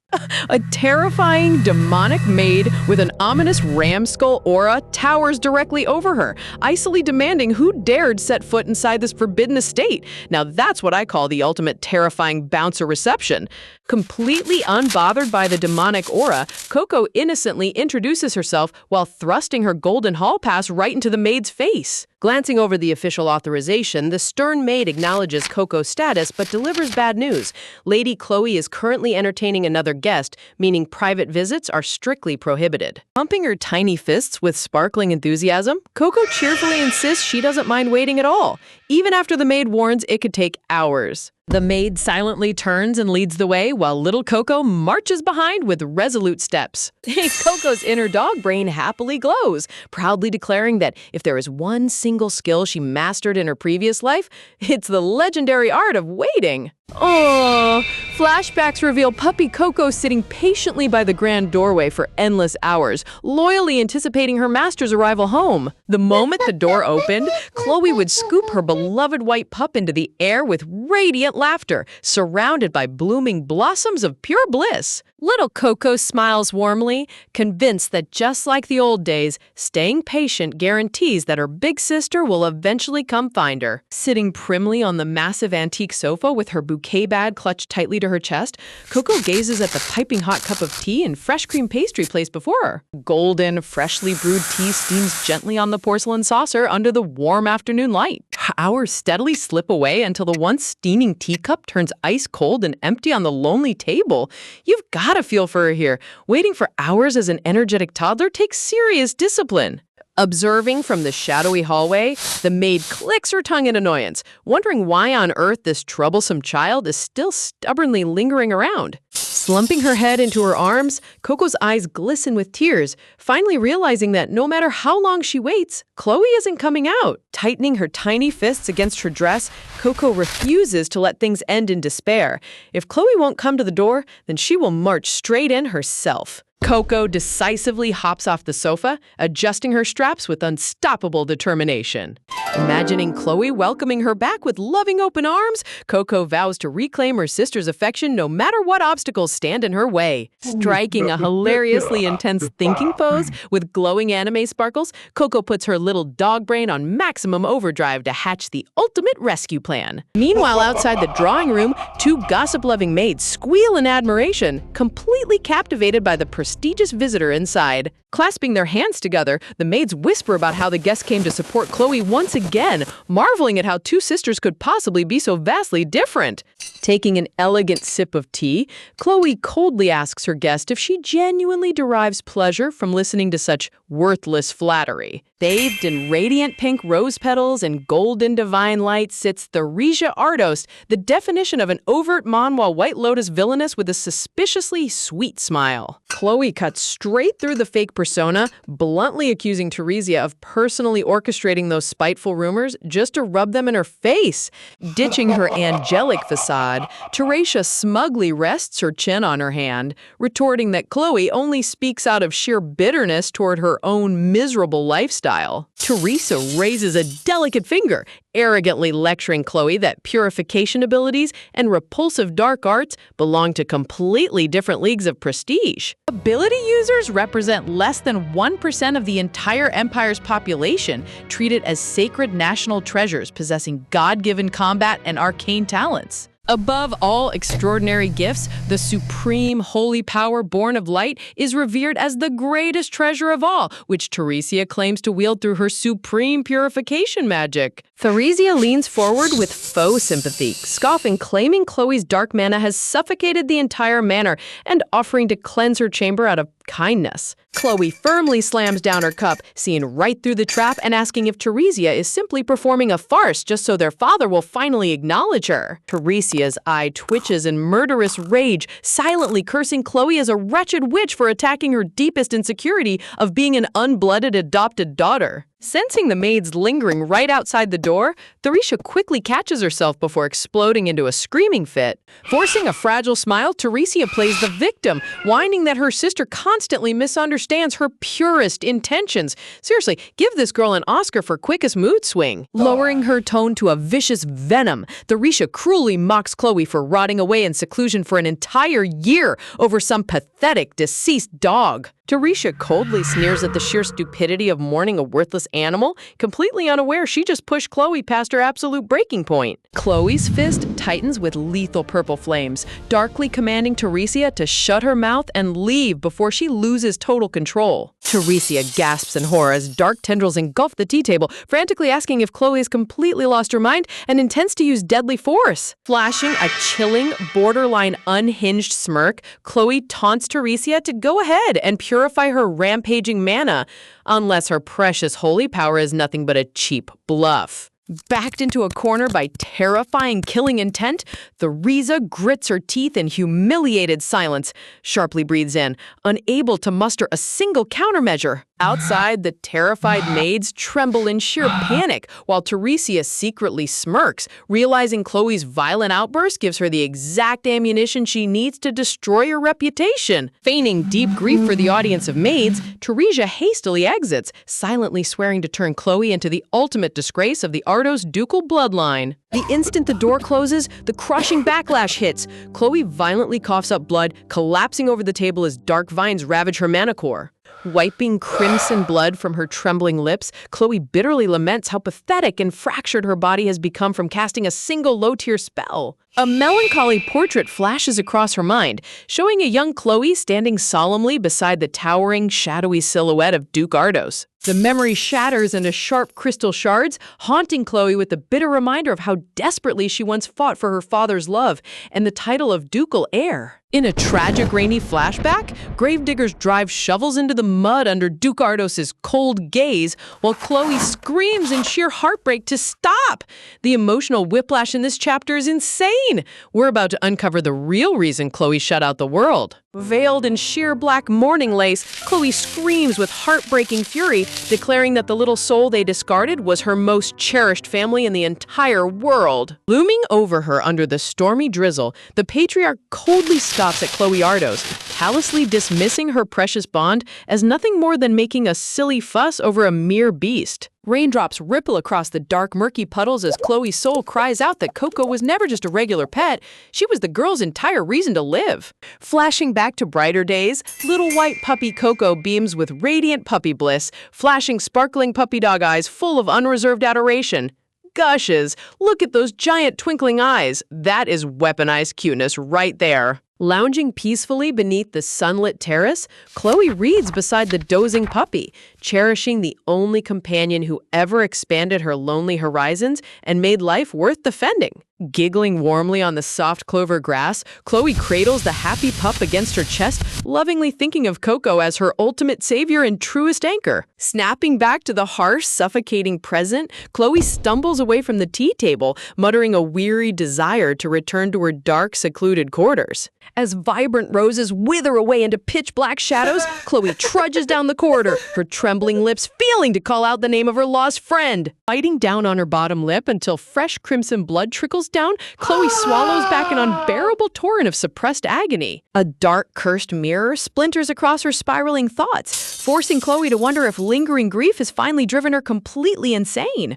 A terrifying, demonic maid with an ominous ram skull aura towers directly over her, icily demanding who dared set foot inside this forbidden estate. Now that's what I call the ultimate terrifying bouncer reception. Completely unbothered by the demonic aura, Coco innocently introduces herself while thrusting her golden hall pass right into the maid's face. Glancing over the official authorization, the stern maid acknowledges Coco's status but delivers bad news. Lady Chloe is currently entertaining another guest, meaning private visits are strictly prohibited. Pumping her tiny fists with sparkling enthusiasm, Coco cheerfully insists she doesn't mind waiting at all, even after the maid warns it could take hours. The maid silently turns and leads the way while little Coco marches behind with resolute steps. Coco's inner dog brain happily glows, proudly declaring that if there is one single skill she mastered in her previous life, it's the legendary art of waiting. Oh, flashbacks reveal puppy Coco sitting patiently by the grand doorway for endless hours, loyally anticipating her master's arrival home. The moment the door opened, Chloe would scoop her beloved white pup into the air with radiant laughter, surrounded by blooming blossoms of pure bliss. Little Coco smiles warmly, convinced that just like the old days, staying patient guarantees that her big sister will eventually come find her. Sitting primly on the massive antique sofa with her bouquet bag clutched tightly to her chest, Coco gazes at the piping hot cup of tea and fresh cream pastry placed before her. Golden, freshly brewed tea steams gently on the porcelain saucer under the warm afternoon light. Hours steadily slip away until the once steaming teacup turns ice cold and empty on the lonely table. You've got to feel for her here. Waiting for hours as an energetic toddler takes serious discipline. Observing from the shadowy hallway, the maid clicks her tongue in annoyance, wondering why on earth this troublesome child is still stubbornly lingering around. Slumping her head into her arms, Coco's eyes glisten with tears, finally realizing that no matter how long she waits, Chloe isn't coming out. Tightening her tiny fists against her dress, Coco refuses to let things end in despair. If Chloe won't come to the door, then she will march straight in herself. Coco decisively hops off the sofa, adjusting her straps with unstoppable determination. Imagining Chloe welcoming her back with loving open arms, Coco vows to reclaim her sister's affection no matter what obstacles stand in her way. Striking a hilariously intense thinking pose with glowing anime sparkles, Coco puts her little dog brain on maximum overdrive to hatch the ultimate rescue plan. Meanwhile, outside the drawing room, two gossip-loving maids squeal in admiration, completely captivated by the prestigious visitor inside. Clasping their hands together, the maids whisper about how the guest came to support Chloe once again, marveling at how two sisters could possibly be so vastly different. Taking an elegant sip of tea, Chloe coldly asks her guest if she genuinely derives pleasure from listening to such worthless flattery. Bathed in radiant pink rose petals and golden divine light sits Theresia Ardost, the definition of an overt manhwa white lotus villainess with a suspiciously sweet smile. Chloe cuts straight through the fake persona, bluntly accusing Teresia of personally orchestrating those spiteful rumors just to rub them in her face. Ditching her angelic facade, Teresia smugly rests her chin on her hand, retorting that Chloe only speaks out of sheer bitterness toward her own miserable lifestyle. Teresa raises a delicate finger, arrogantly lecturing Chloe that purification abilities and repulsive dark arts belong to completely different leagues of prestige. Ability users represent less than 1% of the entire Empire's population, treated as sacred national treasures possessing God-given combat and arcane talents. Above all extraordinary gifts, the supreme holy power born of light is revered as the greatest treasure of all, which Teresia claims to wield through her supreme purification magic. Teresia leans forward with faux sympathy, scoffing, claiming Chloe's dark mana has suffocated the entire manor and offering to cleanse her chamber out of kindness. Chloe firmly slams down her cup, seeing right through the trap and asking if Teresia is simply performing a farce just so their father will finally acknowledge her. Teresia's eye twitches in murderous rage, silently cursing Chloe as a wretched witch for attacking her deepest insecurity of being an unblooded adopted daughter. Sensing the maids lingering right outside the door, Teresia quickly catches herself before exploding into a screaming fit. Forcing a fragile smile, Teresia plays the victim, whining that her sister constantly misunderstands her purest intentions. Seriously, give this girl an Oscar for quickest mood swing. Lowering her tone to a vicious venom, Teresia cruelly mocks Chloe for rotting away in seclusion for an entire year over some pathetic deceased dog. Teresia coldly sneers at the sheer stupidity of mourning a worthless animal, completely unaware she just pushed Chloe past her absolute breaking point. Chloe's fist tightens with lethal purple flames, darkly commanding Teresia to shut her mouth and leave before she loses total control. Teresia gasps in horror as dark tendrils engulf the tea table, frantically asking if Chloe has completely lost her mind and intends to use deadly force. Flashing a chilling, borderline unhinged smirk, Chloe taunts Teresia to go ahead and purify her rampaging mana, unless her precious holy power is nothing but a cheap bluff. Backed into a corner by terrifying killing intent, Teresia grits her teeth in humiliated silence, sharply breathes in, unable to muster a single countermeasure. Outside, the terrified maids tremble in sheer panic, while Teresia secretly smirks, realizing Chloe's violent outburst gives her the exact ammunition she needs to destroy her reputation. Feigning deep grief for the audience of maids, Teresia hastily exits, silently swearing to turn Chloe into the ultimate disgrace of the Ardos ducal bloodline. The instant the door closes, the crushing backlash hits. Chloe violently coughs up blood, collapsing over the table as dark vines ravage her mana core. Wiping crimson blood from her trembling lips, Chloe bitterly laments how pathetic and fractured her body has become from casting a single low-tier spell. A melancholy portrait flashes across her mind, showing a young Chloe standing solemnly beside the towering, shadowy silhouette of Duke Ardos. The memory shatters into sharp crystal shards, haunting Chloe with the bitter reminder of how desperately she once fought for her father's love and the title of ducal heir. In a tragic, rainy flashback, gravediggers drive shovels into the mud under Duke Ardos' cold gaze, while Chloe screams in sheer heartbreak to stop. The emotional whiplash in this chapter is insane. We're about to uncover the real reason Chloe shut out the world. Veiled in sheer black mourning lace, Chloe screams with heartbreaking fury, declaring that the little soul they discarded was her most cherished family in the entire world. Looming over her under the stormy drizzle, the patriarch coldly scoffs at Chloe Ardos, callously dismissing her precious bond as nothing more than making a silly fuss over a mere beast. Raindrops ripple across the dark, murky puddles as Chloe's soul cries out that Coco was never just a regular pet, she was the girl's entire reason to live. Flashing back to brighter days, little white puppy Coco beams with radiant puppy bliss, flashing sparkling puppy dog eyes full of unreserved adoration. Gushes, look at those giant twinkling eyes. That is weaponized cuteness right there. Lounging peacefully beneath the sunlit terrace, Chloe reads beside the dozing puppy, cherishing the only companion who ever expanded her lonely horizons and made life worth defending. Giggling warmly on the soft clover grass, Chloe cradles the happy pup against her chest, lovingly thinking of Coco as her ultimate savior and truest anchor. Snapping back to the harsh, suffocating present, Chloe stumbles away from the tea table, muttering a weary desire to return to her dark, secluded quarters. As vibrant roses wither away into pitch-black shadows, Chloe trudges down the corridor, her trembling lips failing to call out the name of her lost friend. Biting down on her bottom lip until fresh crimson blood trickles down, Chloe swallows back an unbearable torrent of suppressed agony. A dark, cursed mirror splinters across her spiraling thoughts, forcing Chloe to wonder if lingering grief has finally driven her completely insane.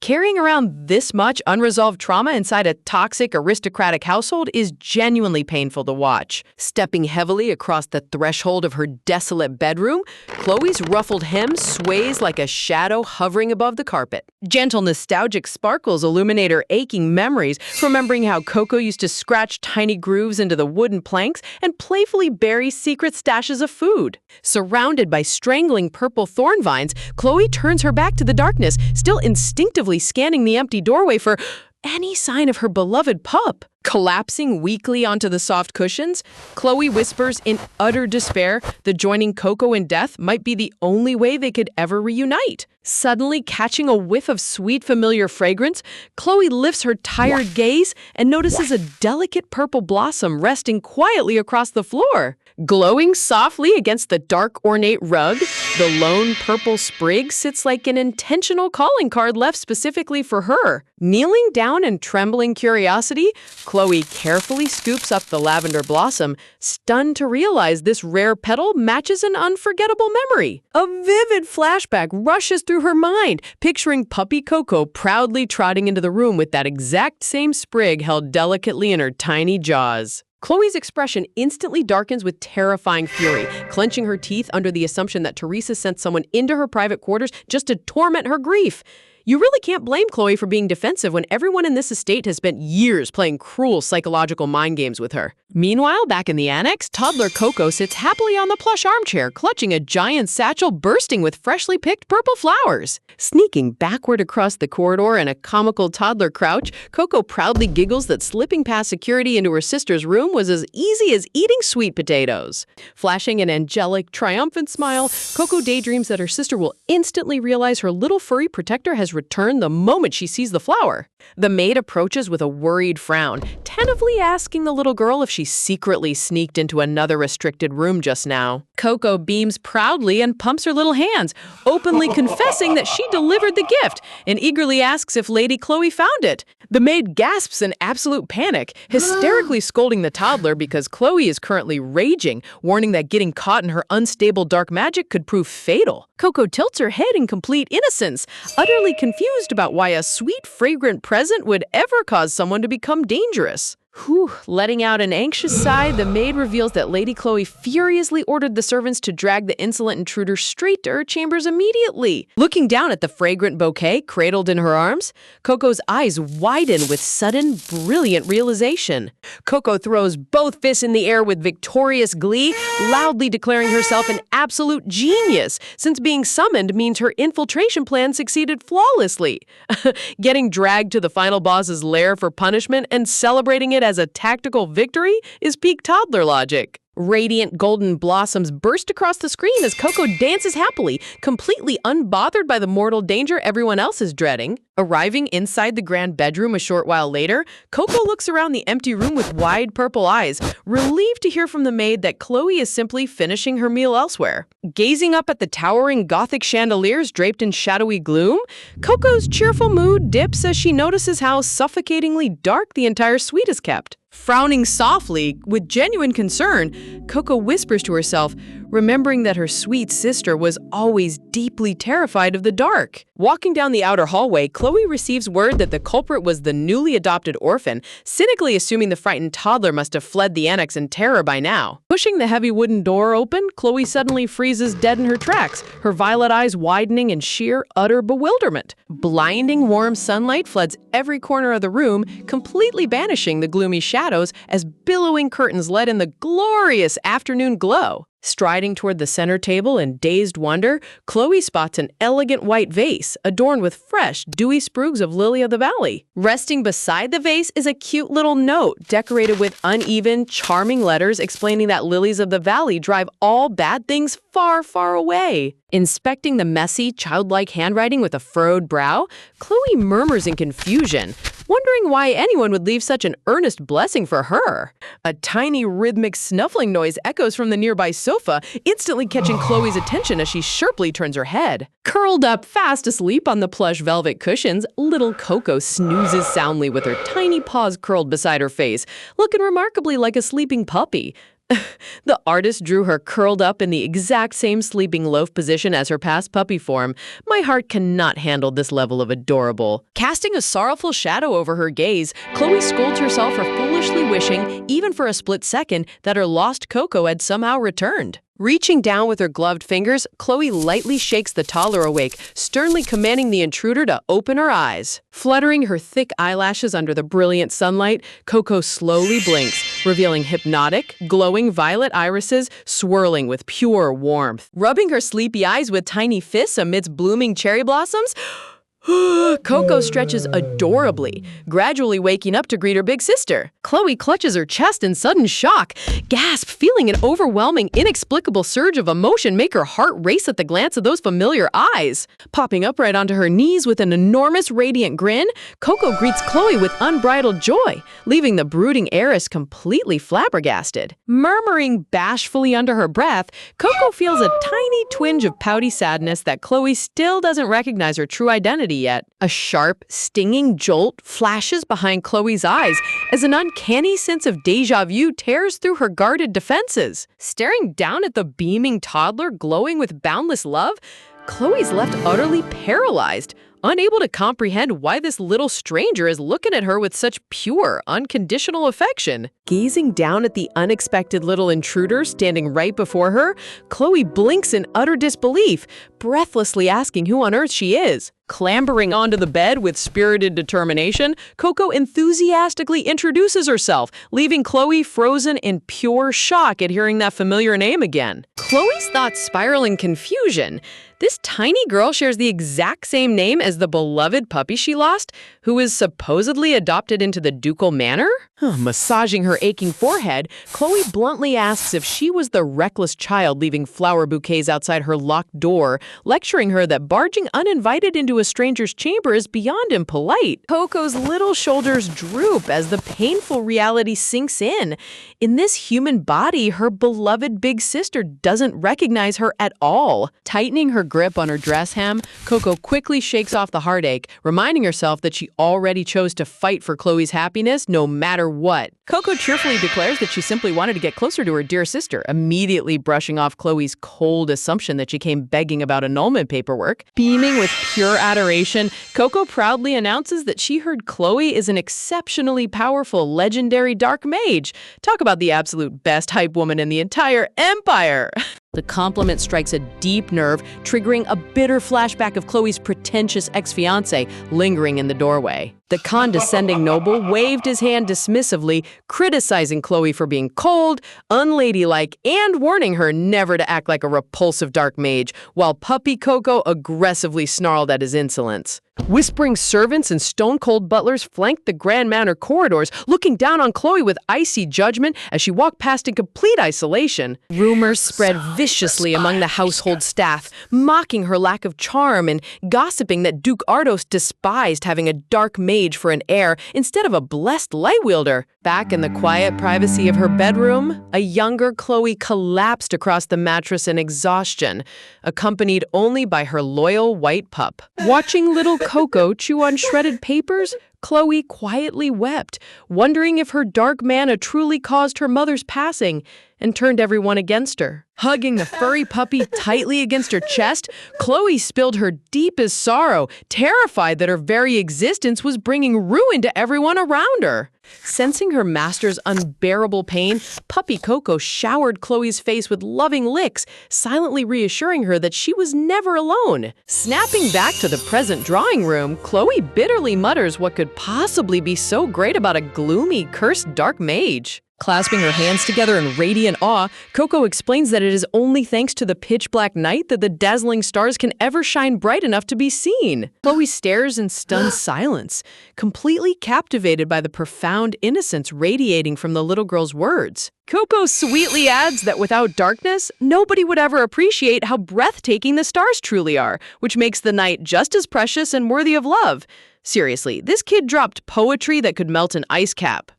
Carrying around this much unresolved trauma inside a toxic, aristocratic household is genuinely painful to watch. Stepping heavily across the threshold of her desolate bedroom, Chloe's ruffled hem sways like a shadow hovering above the carpet. Gentle, nostalgic sparkles illuminate her aching memories, remembering how Coco used to scratch tiny grooves into the wooden planks and playfully bury secret stashes of food. Surrounded by strangling purple thorn vines, Chloe turns her back to the darkness, still instinctively scanning the empty doorway for any sign of her beloved pup. Collapsing weakly onto the soft cushions, Chloe whispers in utter despair that joining Coco in death might be the only way they could ever reunite. Suddenly catching a whiff of sweet, familiar fragrance, Chloe lifts her tired gaze and notices a delicate purple blossom resting quietly across the floor. Glowing softly against the dark, ornate rug, the lone purple sprig sits like an intentional calling card left specifically for her. Kneeling down in trembling curiosity, Chloe carefully scoops up the lavender blossom, stunned to realize this rare petal matches an unforgettable memory. A vivid flashback rushes through her mind, picturing puppy Coco proudly trotting into the room with that exact same sprig held delicately in her tiny jaws. Chloe's expression instantly darkens with terrifying fury, clenching her teeth under the assumption that Teresa sent someone into her private quarters just to torment her grief. You really can't blame Chloe for being defensive when everyone in this estate has spent years playing cruel psychological mind games with her. Meanwhile, back in the annex, toddler Coco sits happily on the plush armchair, clutching a giant satchel bursting with freshly picked purple flowers. Sneaking backward across the corridor in a comical toddler crouch, Coco proudly giggles that slipping past security into her sister's room was as easy as eating sweet potatoes. Flashing an angelic, triumphant smile, Coco daydreams that her sister will instantly realize her little furry protector has returned the moment she sees the flower. The maid approaches with a worried frown, tentatively asking the little girl if she secretly sneaked into another restricted room just now. Coco beams proudly and pumps her little hands, openly confessing that she delivered the gift, and eagerly asks if Lady Chloe found it. The maid gasps in absolute panic, hysterically scolding the toddler because Chloe is currently raging, warning that getting caught in her unstable dark magic could prove fatal. Coco tilts her head in complete innocence, utterly confused about why a sweet, fragrant present would ever cause someone to become dangerous. Letting out an anxious sigh, the maid reveals that Lady Chloe furiously ordered the servants to drag the insolent intruder straight to her chambers immediately. Looking down at the fragrant bouquet cradled in her arms, Coco's eyes widen with sudden, brilliant realization. Coco throws both fists in the air with victorious glee, loudly declaring herself an absolute genius, since being summoned means her infiltration plan succeeded flawlessly. Getting dragged to the final boss's lair for punishment and celebrating it as a tactical victory is peak toddler logic. Radiant golden blossoms burst across the screen as Coco dances happily, completely unbothered by the mortal danger everyone else is dreading. Arriving inside the grand bedroom a short while later, Coco looks around the empty room with wide purple eyes, relieved to hear from the maid that Chloe is simply finishing her meal elsewhere. Gazing up at the towering Gothic chandeliers draped in shadowy gloom, Coco's cheerful mood dips as she notices how suffocatingly dark the entire suite is kept. Frowning softly, with genuine concern, Coco whispers to herself, remembering that her sweet sister was always deeply terrified of the dark. Walking down the outer hallway, Chloe receives word that the culprit was the newly adopted orphan, cynically assuming the frightened toddler must have fled the annex in terror by now. Pushing the heavy wooden door open, Chloe suddenly freezes dead in her tracks, her violet eyes widening in sheer, utter bewilderment. Blinding warm sunlight floods every corner of the room, completely banishing the gloomy shadows as billowing curtains let in the glorious afternoon glow. Striding toward the center table in dazed wonder, Chloe spots an elegant white vase adorned with fresh, dewy sprugs of lily of the valley. Resting beside the vase is a cute little note decorated with uneven, charming letters explaining that lilies of the valley drive all bad things far, far away. Inspecting the messy, childlike handwriting with a furrowed brow, Chloe murmurs in confusion, wondering why anyone would leave such an earnest blessing for her. A tiny rhythmic snuffling noise echoes from the nearby sofa, instantly catching Chloe's attention as she sharply turns her head. Curled up fast asleep on the plush velvet cushions, little Coco snoozes soundly with her tiny paws curled beside her face, looking remarkably like a sleeping puppy. The artist drew her curled up in the exact same sleeping loaf position as her past puppy form. My heart cannot handle this level of adorable. Casting a sorrowful shadow over her gaze, Chloe scolds herself for foolishly wishing, even for a split second, that her lost Coco had somehow returned. Reaching down with her gloved fingers, Chloe lightly shakes the toddler awake, sternly commanding the intruder to open her eyes. Fluttering her thick eyelashes under the brilliant sunlight, Coco slowly blinks, revealing hypnotic, glowing violet irises swirling with pure warmth. Rubbing her sleepy eyes with tiny fists amidst blooming cherry blossoms, Coco stretches adorably, gradually waking up to greet her big sister. Chloe clutches her chest in sudden shock, gasp, feeling an overwhelming, inexplicable surge of emotion make her heart race at the glance of those familiar eyes. Popping upright onto her knees with an enormous radiant grin, Coco greets Chloe with unbridled joy, leaving the brooding heiress completely flabbergasted. Murmuring bashfully under her breath, Coco feels a tiny twinge of pouty sadness that Chloe still doesn't recognize her true identity yet. A sharp, stinging jolt flashes behind Chloe's eyes as an uncanny sense of déjà vu tears through her guarded defenses. Staring down at the beaming toddler glowing with boundless love, Chloe's left utterly paralyzed, unable to comprehend why this little stranger is looking at her with such pure, unconditional affection. Gazing down at the unexpected little intruder standing right before her, Chloe blinks in utter disbelief, breathlessly asking who on earth she is. Clambering onto the bed with spirited determination, Coco enthusiastically introduces herself, leaving Chloe frozen in pure shock at hearing that familiar name again. Chloe's thoughts spiral in confusion. This tiny girl shares the exact same name as the beloved puppy she lost, who is supposedly adopted into the ducal manor? Massaging her aching forehead, Chloe bluntly asks if she was the reckless child leaving flower bouquets outside her locked door, lecturing her that barging uninvited into a stranger's chamber is beyond impolite. Coco's little shoulders droop as the painful reality sinks in. In this human body, her beloved big sister doesn't recognize her at all. Tightening her grip on her dress hem, Coco quickly shakes off the heartache, reminding herself that she already chose to fight for Chloe's happiness no matter what. Coco cheerfully declares that she simply wanted to get closer to her dear sister, immediately brushing off Chloe's cold assumption that she came begging about annulment paperwork. Beaming with pure adoration, Coco proudly announces that she heard Chloe is an exceptionally powerful, legendary dark mage. Talk about the absolute best hype woman in the entire empire! The compliment strikes a deep nerve, triggering a bitter flashback of Chloe's pretentious ex-fiancé lingering in the doorway. The condescending noble waved his hand dismissively, criticizing Chloe for being cold, unladylike, and warning her never to act like a repulsive dark mage, while puppy Coco aggressively snarled at his insolence. Whispering servants and stone-cold butlers flanked the Grand Manor corridors, looking down on Chloe with icy judgment as she walked past in complete isolation. Rumors spread viciously among the household staff, mocking her lack of charm and gossiping that Duke Ardos despised having a dark mage for an heir instead of a blessed light wielder. Back in the quiet privacy of her bedroom, a younger Chloe collapsed across the mattress in exhaustion, accompanied only by her loyal white pup. Watching little Coco chew on shredded papers, Chloe quietly wept, wondering if her dark mana truly caused her mother's passing and turned everyone against her. Hugging the furry puppy tightly against her chest, Chloe spilled her deepest sorrow, terrified that her very existence was bringing ruin to everyone around her. Sensing her master's unbearable pain, puppy Coco showered Chloe's face with loving licks, silently reassuring her that she was never alone. Snapping back to the present drawing room, Chloe bitterly mutters what could possibly be so great about a gloomy, cursed dark mage. Clasping her hands together in radiant awe, Coco explains that it is only thanks to the pitch-black night that the dazzling stars can ever shine bright enough to be seen. Chloe stares in stunned silence, completely captivated by the profound innocence radiating from the little girl's words. Coco sweetly adds that without darkness, nobody would ever appreciate how breathtaking the stars truly are, which makes the night just as precious and worthy of love. Seriously, this kid dropped poetry that could melt an ice cap.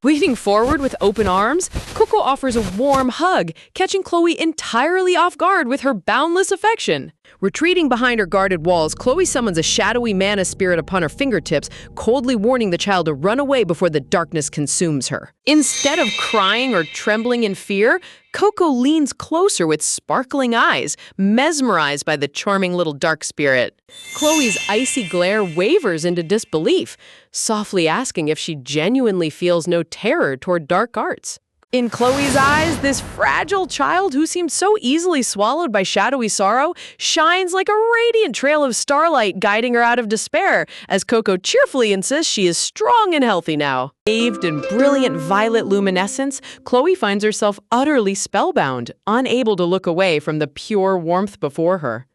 Leaning forward with open arms, Coco offers a warm hug, catching Chloe entirely off guard with her boundless affection. Retreating behind her guarded walls, Chloe summons a shadowy mana spirit upon her fingertips, coldly warning the child to run away before the darkness consumes her. Instead of crying or trembling in fear, Coco leans closer with sparkling eyes, mesmerized by the charming little dark spirit. Chloe's icy glare wavers into disbelief, softly asking if she genuinely feels no terror toward dark arts. In Chloe's eyes, this fragile child who seemed so easily swallowed by shadowy sorrow shines like a radiant trail of starlight guiding her out of despair, as Coco cheerfully insists she is strong and healthy now. Bathed in brilliant violet luminescence, Chloe finds herself utterly spellbound, unable to look away from the pure warmth before her.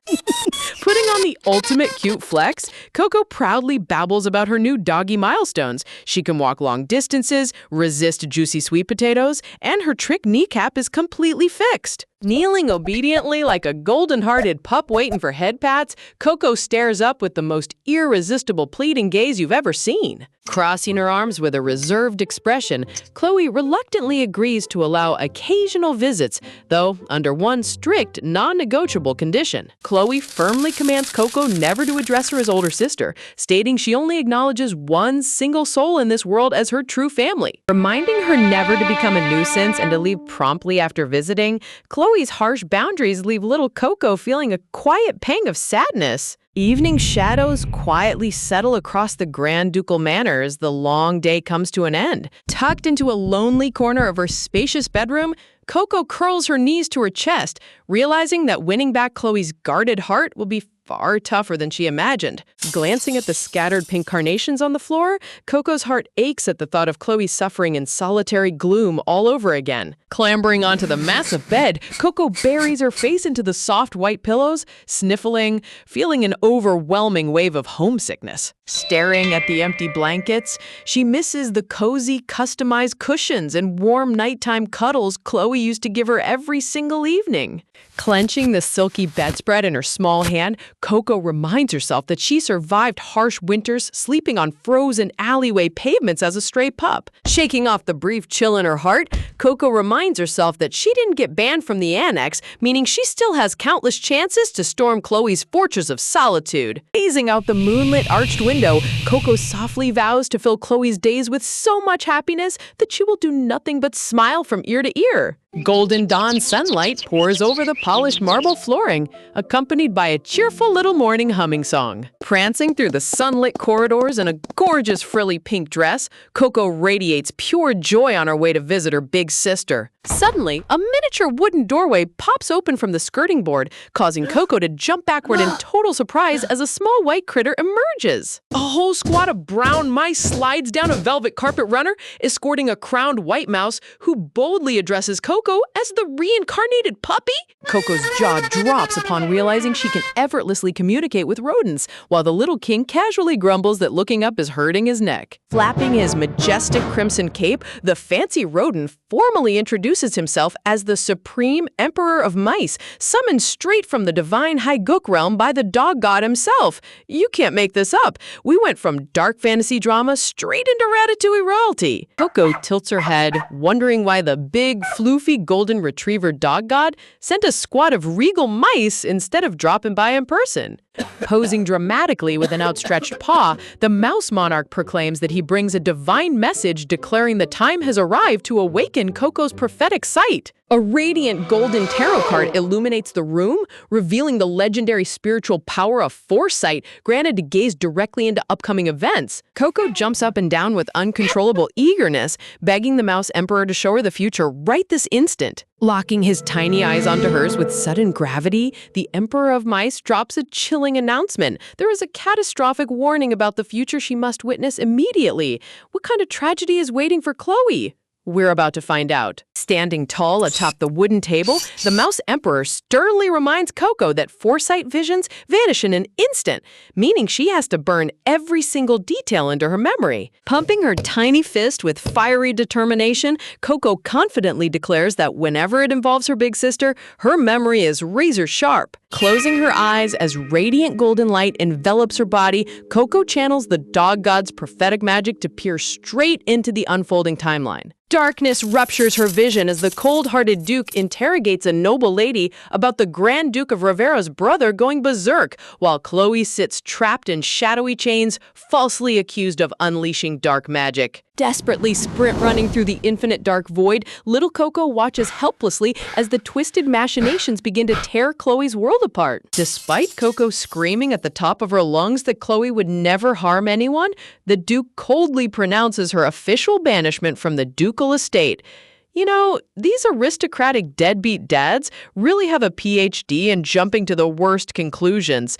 Putting on the ultimate cute flex, Coco proudly babbles about her new doggy milestones. She can walk long distances, resist juicy sweet potatoes, and her trick kneecap is completely fixed. Kneeling obediently like a golden-hearted pup waiting for head pats, Coco stares up with the most irresistible pleading gaze you've ever seen. Crossing her arms with a reserved expression, Chloe reluctantly agrees to allow occasional visits, though under one strict, non-negotiable condition. Chloe firmly commands Coco never to address her as older sister, stating she only acknowledges one single soul in this world as her true family. Reminding her never to become a nuisance and to leave promptly after visiting, Chloe's harsh boundaries leave little Coco feeling a quiet pang of sadness. Evening shadows quietly settle across the Grand Ducal Manor as the long day comes to an end. Tucked into a lonely corner of her spacious bedroom, Coco curls her knees to her chest, realizing that winning back Chloe's guarded heart will be far tougher than she imagined. Glancing at the scattered pink carnations on the floor, Coco's heart aches at the thought of Chloe suffering in solitary gloom all over again. Clambering onto the massive bed, Coco buries her face into the soft white pillows, sniffling, feeling an overwhelming wave of homesickness. Staring at the empty blankets, she misses the cozy, customized cushions and warm nighttime cuddles Chloe used to give her every single evening. Clenching the silky bedspread in her small hand, Coco reminds herself that she survived harsh winters sleeping on frozen alleyway pavements as a stray pup. Shaking off the brief chill in her heart, Coco reminds herself that she didn't get banned from the annex, meaning she still has countless chances to storm Chloe's fortress of solitude. Gazing out the moonlit arched window, Coco softly vows to fill Chloe's days with so much happiness that she will do nothing but smile from ear to ear. Golden dawn sunlight pours over the polished marble flooring, accompanied by a cheerful little morning humming song. Prancing through the sunlit corridors in a gorgeous frilly pink dress, Coco radiates pure joy on her way to visit her big sister. Suddenly, a miniature wooden doorway pops open from the skirting board, causing Coco to jump backward in total surprise as a small white critter emerges. A whole squad of brown mice slides down a velvet carpet runner, escorting a crowned white mouse who boldly addresses Coco as the reincarnated puppy. Coco's jaw drops upon realizing she can effortlessly communicate with rodents, while the little king casually grumbles that looking up is hurting his neck. Flapping his majestic crimson cape, the fancy rodent formally introduces himself as the supreme emperor of mice, summoned straight from the divine Haiguk realm by the dog god himself. You can't make this up. We went from dark fantasy drama straight into Ratatouille royalty. Coco tilts her head, wondering why the big, floofy golden retriever dog god sent a squad of regal mice instead of dropping by in person. Posing dramatically with an outstretched paw, the mouse monarch proclaims that he brings a divine message declaring the time has arrived to awaken Coco's prophetic sight. A radiant golden tarot card illuminates the room, revealing the legendary spiritual power of foresight granted to gaze directly into upcoming events. Coco jumps up and down with uncontrollable eagerness, begging the mouse emperor to show her the future right this instant. Locking his tiny eyes onto hers with sudden gravity, the Emperor of Mice drops a chilling announcement. There is a catastrophic warning about the future she must witness immediately. What kind of tragedy is waiting for Chloe? We're about to find out. Standing tall atop the wooden table, the Mouse Emperor sternly reminds Coco that foresight visions vanish in an instant, meaning she has to burn every single detail into her memory. Pumping her tiny fist with fiery determination, Coco confidently declares that whenever it involves her big sister, her memory is razor sharp. Closing her eyes as radiant golden light envelops her body, Coco channels the dog god's prophetic magic to peer straight into the unfolding timeline. Darkness ruptures her vision as the cold-hearted Duke interrogates a noble lady about the Grand Duke of Rivera's brother going berserk, while Chloe sits trapped in shadowy chains, falsely accused of unleashing dark magic. Desperately sprint-running through the infinite dark void, little Coco watches helplessly as the twisted machinations begin to tear Chloe's world apart. Despite Coco screaming at the top of her lungs that Chloe would never harm anyone, the Duke coldly pronounces her official banishment from the ducal estate. You know, these aristocratic deadbeat dads really have a PhD in jumping to the worst conclusions.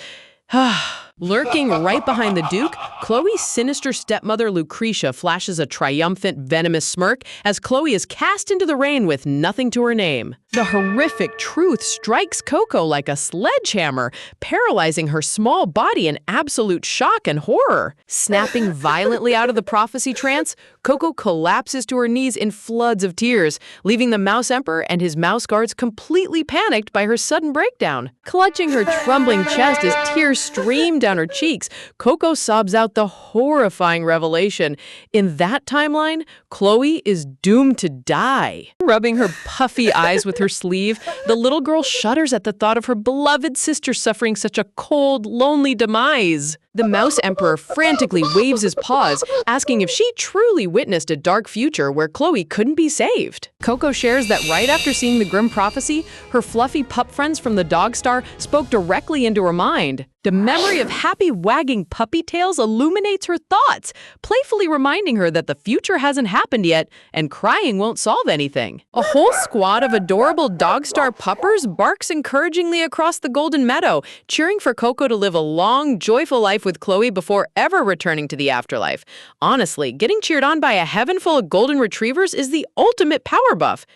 Lurking right behind the Duke, Chloe's sinister stepmother Lucretia flashes a triumphant, venomous smirk as Chloe is cast into the rain with nothing to her name. The horrific truth strikes Coco like a sledgehammer, paralyzing her small body in absolute shock and horror. Snapping violently out of the prophecy trance, Coco collapses to her knees in floods of tears, leaving the Mouse Emperor and his mouse guards completely panicked by her sudden breakdown. Clutching her trembling chest as tears stream down her cheeks, Coco sobs out the horrifying revelation. In that timeline, Chloe is doomed to die. Rubbing her puffy eyes with her sleeve, the little girl shudders at the thought of her beloved sister suffering such a cold, lonely demise. The Mouse Emperor frantically waves his paws, asking if she truly witnessed a dark future where Chloe couldn't be saved. Coco shares that right after seeing the grim prophecy, her fluffy pup friends from the Dog Star spoke directly into her mind. The memory of happy wagging puppy tails illuminates her thoughts, playfully reminding her that the future hasn't happened yet and crying won't solve anything. A whole squad of adorable Dog Star puppers barks encouragingly across the Golden Meadow, cheering for Coco to live a long, joyful life with Chloe before ever returning to the afterlife. Honestly, getting cheered on by a heaven full of golden retrievers is the ultimate power buff.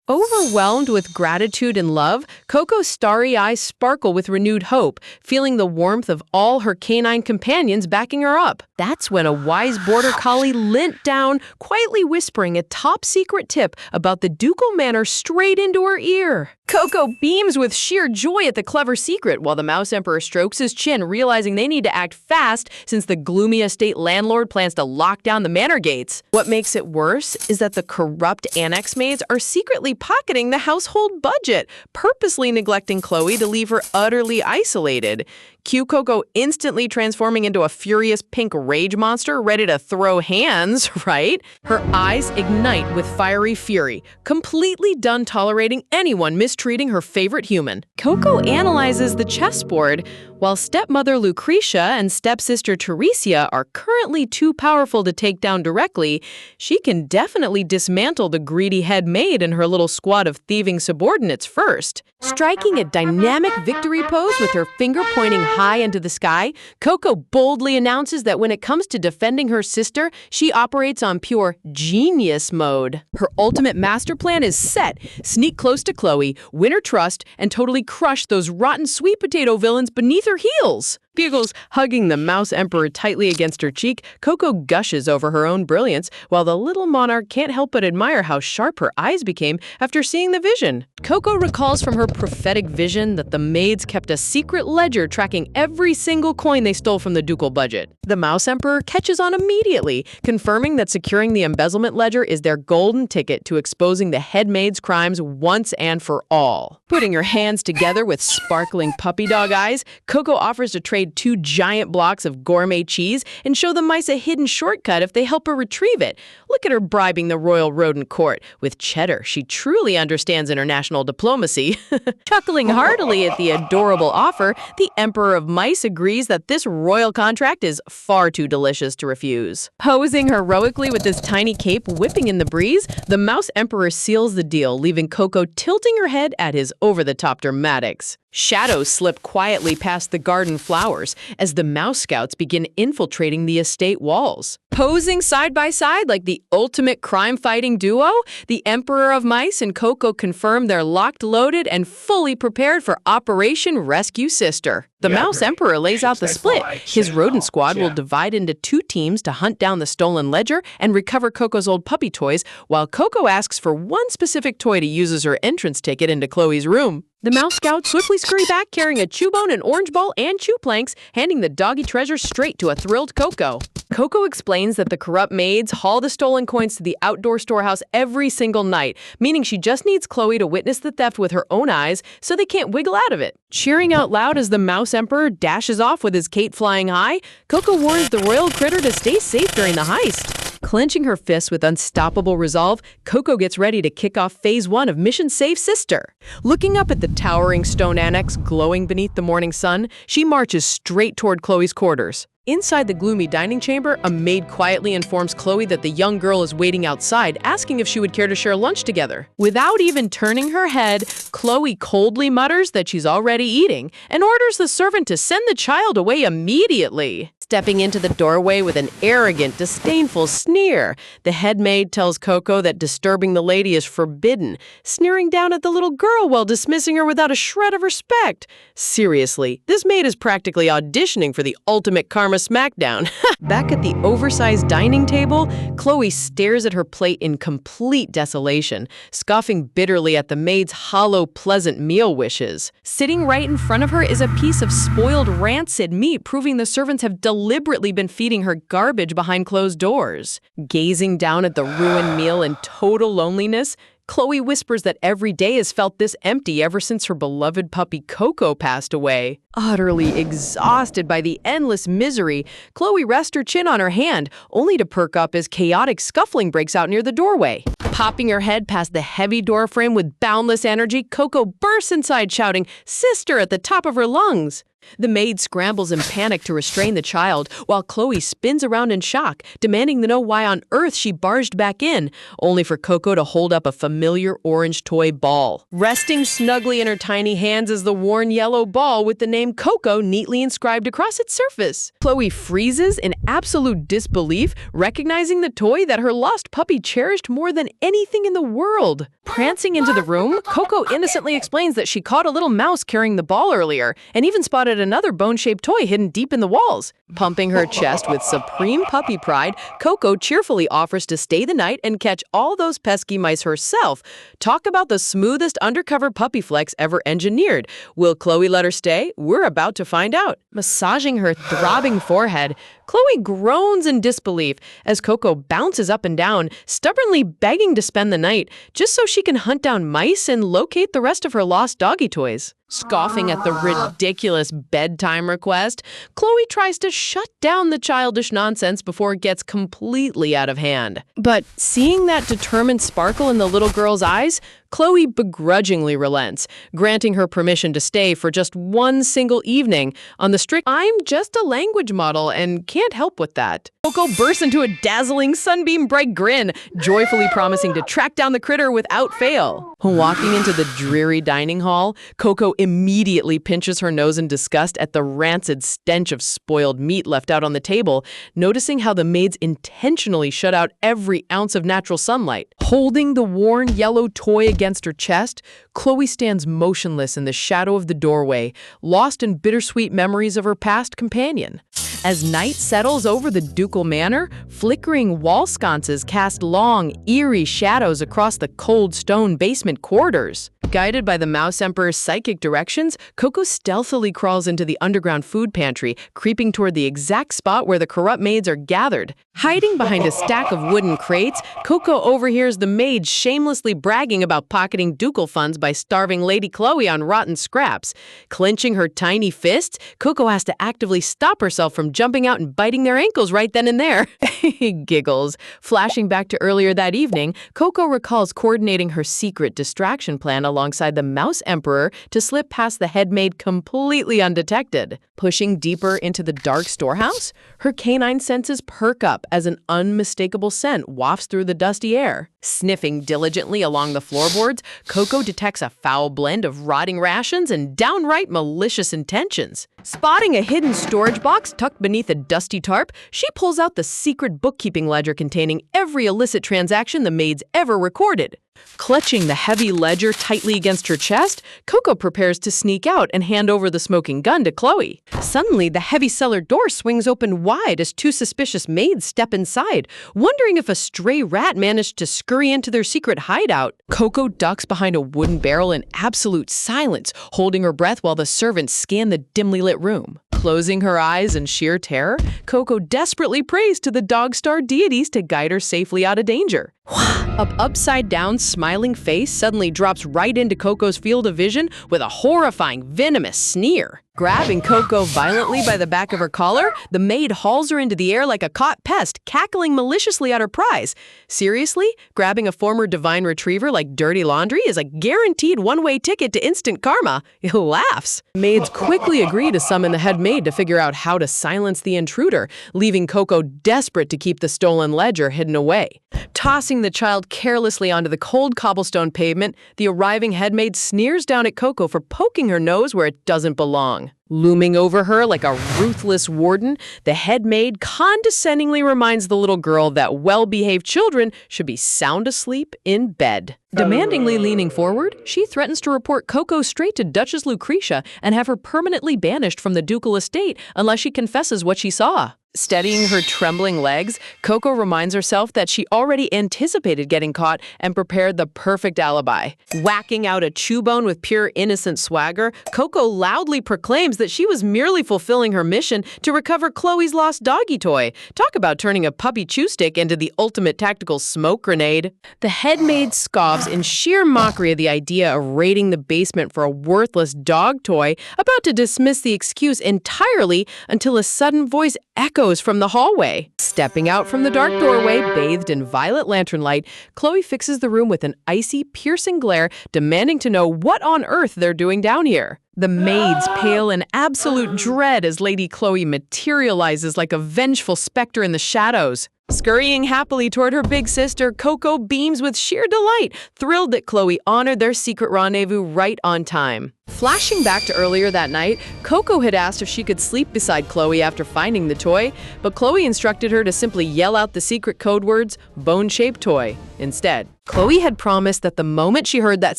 Overwhelmed with gratitude and love, Coco's starry eyes sparkle with renewed hope, feeling the warmth of all her canine companions backing her up. That's when a wise border collie leant down, quietly whispering a top-secret tip about the ducal manor straight into her ear. Coco beams with sheer joy at the clever secret, while the Mouse Emperor strokes his chin, realizing they need to act fast since the gloomy estate landlord plans to lock down the manor gates. What makes it worse is that the corrupt annex maids are secretly pocketing the household budget, purposely neglecting Chloe to leave her utterly isolated. Cue Coco instantly transforming into a furious pink rage monster ready to throw hands, right? Her eyes ignite with fiery fury, completely done tolerating anyone mistreating her favorite human. Coco analyzes the chessboard. While stepmother Lucretia and stepsister Teresia are currently too powerful to take down directly, she can definitely dismantle the greedy head maid and her little squad of thieving subordinates first. Striking a dynamic victory pose with her finger pointing high into the sky, Coco boldly announces that when it comes to defending her sister, she operates on pure genius mode. Her ultimate master plan is set: sneak close to Chloe, win her trust, and totally crush those rotten sweet potato villains beneath her heels. Bugles hugging the Mouse Emperor tightly against her cheek, Coco gushes over her own brilliance, while the little monarch can't help but admire how sharp her eyes became after seeing the vision. Coco recalls from her prophetic vision that the maids kept a secret ledger tracking every single coin they stole from the ducal budget. The Mouse Emperor catches on immediately, confirming that securing the embezzlement ledger is their golden ticket to exposing the head maid's crimes once and for all. Putting her hands together with sparkling puppy dog eyes, Coco offers to trade 2 giant blocks of gourmet cheese and show the mice a hidden shortcut if they help her retrieve it. Look at her bribing the royal rodent court. With cheddar, she truly understands international diplomacy. Chuckling heartily at the adorable offer, the Emperor of Mice agrees that this royal contract is far too delicious to refuse. Posing heroically with this tiny cape whipping in the breeze, the Mouse Emperor seals the deal, leaving Coco tilting her head at his over-the-top dramatics. Shadows slip quietly past the garden flowers as the Mouse Scouts begin infiltrating the estate walls. Posing side by side like the ultimate crime-fighting duo, the Emperor of Mice and Coco confirm they're locked, loaded, and fully prepared for Operation Rescue Sister. The Mouse Emperor lays out the split. His rodent squad will divide into 2 teams to hunt down the stolen ledger and recover Coco's old puppy toys, while Coco asks for one specific toy to use as her entrance ticket into Chloe's room. The Mouse Scouts swiftly scurry back, carrying a chew bone, an orange ball, and chew planks, handing the doggy treasure straight to a thrilled Coco. Coco explains that the corrupt maids haul the stolen coins to the outdoor storehouse every single night, meaning she just needs Chloe to witness the theft with her own eyes so they can't wiggle out of it. Cheering out loud as the Mouse Emperor dashes off with his cape flying high, Coco warns the royal critter to stay safe during the heist. Clenching her fists with unstoppable resolve, Coco gets ready to kick off Phase 1 of Mission Save Sister. Looking up at the towering stone annex glowing beneath the morning sun, she marches straight toward Chloe's quarters. Inside the gloomy dining chamber, a maid quietly informs Chloe that the young girl is waiting outside, asking if she would care to share lunch together. Without even turning her head, Chloe coldly mutters that she's already eating and orders the servant to send the child away immediately. Stepping into the doorway with an arrogant, disdainful sneer, the head maid tells Coco that disturbing the lady is forbidden, sneering down at the little girl while dismissing her without a shred of respect. Seriously, this maid is practically auditioning for the ultimate karma smackdown. Back at the oversized dining table, Chloe stares at her plate in complete desolation, scoffing bitterly at the maid's hollow, pleasant meal wishes. Sitting right in front of her is a piece of spoiled, rancid meat, proving the servants have deliberately been feeding her garbage behind closed doors. Gazing down at the ruined meal in total loneliness, Chloe whispers that every day has felt this empty ever since her beloved puppy Coco passed away. Utterly exhausted by the endless misery, Chloe rests her chin on her hand, only to perk up as chaotic scuffling breaks out near the doorway. Popping her head past the heavy doorframe with boundless energy, Coco bursts inside shouting, "Sister!" at the top of her lungs. The maid scrambles in panic to restrain the child, while Chloe spins around in shock, demanding to know why on earth she barged back in, only for Coco to hold up a familiar orange toy ball. Resting snugly in her tiny hands is the worn yellow ball with the name Coco neatly inscribed across its surface. Chloe freezes in absolute disbelief, recognizing the toy that her lost puppy cherished more than anything in the world. Prancing into the room, Coco innocently explains that she caught a little mouse carrying the ball earlier, and even spotted another bone-shaped toy hidden deep in the walls. Pumping her chest with supreme puppy pride, Coco cheerfully offers to stay the night and catch all those pesky mice herself. Talk about the smoothest undercover puppy flex ever engineered. Will Chloe let her stay? We're about to find out. Massaging her throbbing forehead, Chloe groans in disbelief as Coco bounces up and down, stubbornly begging to spend the night, just so she can hunt down mice and locate the rest of her lost doggy toys. Scoffing at the ridiculous bedtime request, Chloe tries to shut down the childish nonsense before it gets completely out of hand. But seeing that determined sparkle in the little girl's eyes, Chloe begrudgingly relents, granting her permission to stay for just one single evening on the strict "I'm just a language model and can't help with that." Coco bursts into a dazzling sunbeam-bright grin, joyfully promising to track down the critter without fail. Walking into the dreary dining hall, Coco immediately pinches her nose in disgust at the rancid stench of spoiled meat left out on the table, noticing how the maids intentionally shut out every ounce of natural sunlight. Holding the worn yellow toy against her chest, Chloe stands motionless in the shadow of the doorway, lost in bittersweet memories of her past companion. As night settles over the ducal manor, flickering wall sconces cast long, eerie shadows across the cold stone basement quarters. Guided by the Mouse Emperor's psychic directions, Coco stealthily crawls into the underground food pantry, creeping toward the exact spot where the corrupt maids are gathered. Hiding behind a stack of wooden crates, Coco overhears the maids shamelessly bragging about pocketing ducal funds by starving Lady Chloe on rotten scraps. Clenching her tiny fists, Coco has to actively stop herself from jumping out and biting their ankles right then and there. He giggles. Flashing back to earlier that evening, Coco recalls coordinating her secret distraction plan alongside the Mouse Emperor to slip past the head maid completely undetected. Pushing deeper into the dark storehouse, her canine senses perk up as an unmistakable scent wafts through the dusty air. Sniffing diligently along the floorboards, Coco detects a foul blend of rotting rations and downright malicious intentions. Spotting a hidden storage box tucked beneath a dusty tarp, she pulls out the secret bookkeeping ledger containing every illicit transaction the maids ever recorded. Clutching the heavy ledger tightly against her chest, Coco prepares to sneak out and hand over the smoking gun to Chloe. Suddenly, the heavy cellar door swings open wide as two suspicious maids step inside, wondering if a stray rat managed to scurry into their secret hideout. Coco ducks behind a wooden barrel in absolute silence, holding her breath while the servants scan the dimly lit room. Closing her eyes in sheer terror, Coco desperately prays to the dog-star deities to guide her safely out of danger. An upside-down, smiling face suddenly drops right into Coco's field of vision with a horrifying, venomous sneer. Grabbing Coco violently by the back of her collar, the maid hauls her into the air like a caught pest, cackling maliciously at her prize. Seriously? Grabbing a former divine retriever like dirty laundry is a guaranteed one-way ticket to instant karma. He laughs. Maids quickly agree to summon the head maid to figure out how to silence the intruder, leaving Coco desperate to keep the stolen ledger hidden away. Tossing the child carelessly onto the cold cobblestone pavement, the arriving head maid sneers down at Coco for poking her nose where it doesn't belong. Looming over her like a ruthless warden, the head maid condescendingly reminds the little girl that well-behaved children should be sound asleep in bed. Demandingly leaning forward, she threatens to report Coco straight to Duchess Lucretia and have her permanently banished from the ducal estate unless she confesses what she saw. Steadying her trembling legs, Coco reminds herself that she already anticipated getting caught and prepared the perfect alibi. Whacking out a chew bone with pure innocent swagger, Coco loudly proclaims that she was merely fulfilling her mission to recover Chloe's lost doggy toy. Talk about turning a puppy chew stick into the ultimate tactical smoke grenade. The head maid scoffs in sheer mockery of the idea of raiding the basement for a worthless dog toy, about to dismiss the excuse entirely until a sudden voice echoes from the hallway. Stepping out from the dark doorway, bathed in violet lantern light, Chloe fixes the room with an icy, piercing glare, demanding to know what on earth they're doing down here. The maids pale in absolute dread as Lady Chloe materializes like a vengeful specter in the shadows. Scurrying happily toward her big sister, Coco beams with sheer delight, thrilled that Chloe honored their secret rendezvous right on time. Flashing back to earlier that night, Coco had asked if she could sleep beside Chloe after finding the toy, but Chloe instructed her to simply yell out the secret code words, "bone-shaped toy," instead. Chloe had promised that the moment she heard that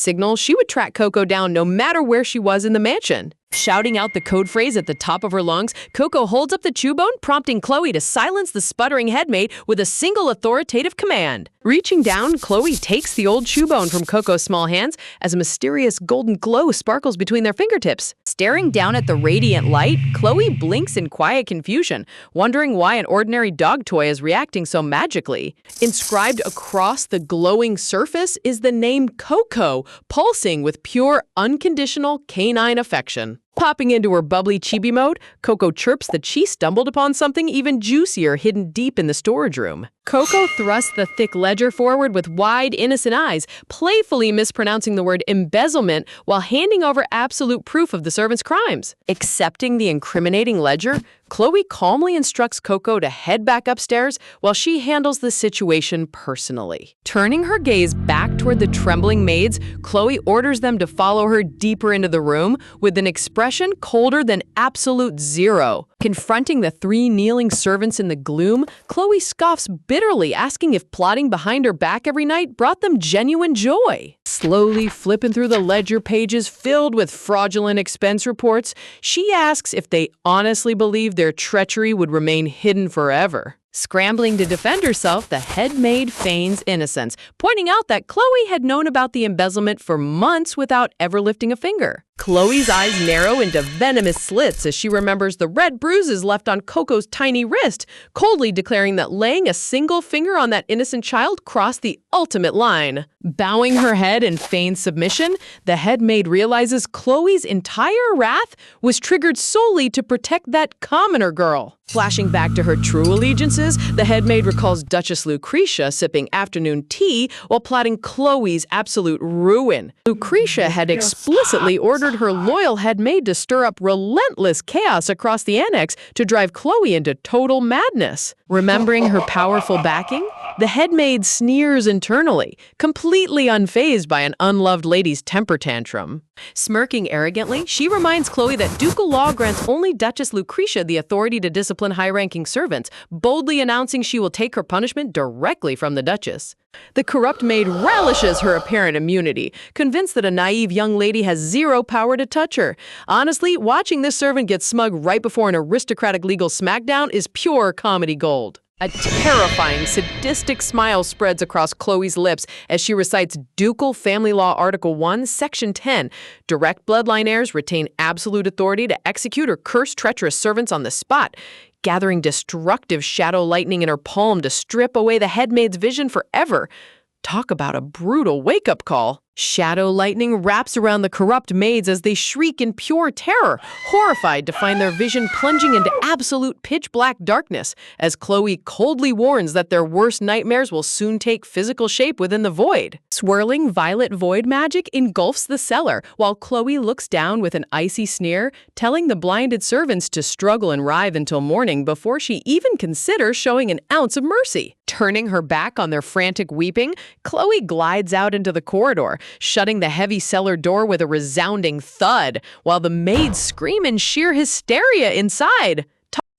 signal, she would track Coco down no matter where she was in the mansion. Shouting out the code phrase at the top of her lungs, Coco holds up the chew bone, prompting Chloe to silence the sputtering head maid with a single authoritative command. Reaching down, Chloe takes the old chew bone from Coco's small hands as a mysterious golden glow sparkles between their fingertips. Staring down at the radiant light, Chloe blinks in quiet confusion, wondering why an ordinary dog toy is reacting so magically. Inscribed across the glowing surface is the name Coco, pulsing with pure, unconditional canine affection. Popping into her bubbly chibi mode, Coco chirps that she stumbled upon something even juicier hidden deep in the storage room. Coco thrusts the thick ledger forward with wide, innocent eyes, playfully mispronouncing the word embezzlement while handing over absolute proof of the servant's crimes. Accepting the incriminating ledger, Chloe calmly instructs Coco to head back upstairs while she handles the situation personally. Turning her gaze back toward the trembling maids, Chloe orders them to follow her deeper into the room with an expression colder than absolute zero. Confronting the three kneeling servants in the gloom, Chloe scoffs bitterly, asking if plotting behind her back every night brought them genuine joy. Slowly flipping through the ledger pages filled with fraudulent expense reports, she asks if they honestly believe their treachery would remain hidden forever. Scrambling to defend herself, the head maid feigns innocence, pointing out that Chloe had known about the embezzlement for months without ever lifting a finger. Chloe's eyes narrow into venomous slits as she remembers the red bruises left on Coco's tiny wrist, coldly declaring that laying a single finger on that innocent child crossed the ultimate line. Bowing her head in feigned submission, the head maid realizes Chloe's entire wrath was triggered solely to protect that commoner girl. Flashing back to her true allegiances, the head maid recalls Duchess Lucretia sipping afternoon tea while plotting Chloe's absolute ruin. Lucretia had explicitly ordered her loyal head maid to stir up relentless chaos across the annex to drive Chloe into total madness. Remembering her powerful backing, The headmaid sneers internally, completely unfazed by an unloved lady's temper tantrum. Smirking arrogantly, she reminds Chloe that ducal law grants only Duchess Lucretia the authority to discipline high-ranking servants, boldly announcing she will take her punishment directly from the Duchess. The corrupt maid relishes her apparent immunity, convinced that a naive young lady has zero power to touch her. Honestly, watching this servant get smug right before an aristocratic legal smackdown is pure comedy gold. A terrifying, sadistic smile spreads across Chloe's lips as she recites Ducal Family Law Article 1, Section 10. Direct bloodline heirs retain absolute authority to execute or curse treacherous servants on the spot, gathering destructive shadow lightning in her palm to strip away the headmaid's vision forever. Talk about a brutal wake-up call. Shadow lightning wraps around the corrupt maids as they shriek in pure terror, horrified to find their vision plunging into absolute pitch-black darkness, as Chloe coldly warns that their worst nightmares will soon take physical shape within the void. Swirling violet void magic engulfs the cellar, while Chloe looks down with an icy sneer, telling the blinded servants to struggle and writhe until morning before she even considers showing an ounce of mercy. Turning her back on their frantic weeping, Chloe glides out into the corridor, shutting the heavy cellar door with a resounding thud, while the maids scream in sheer hysteria inside.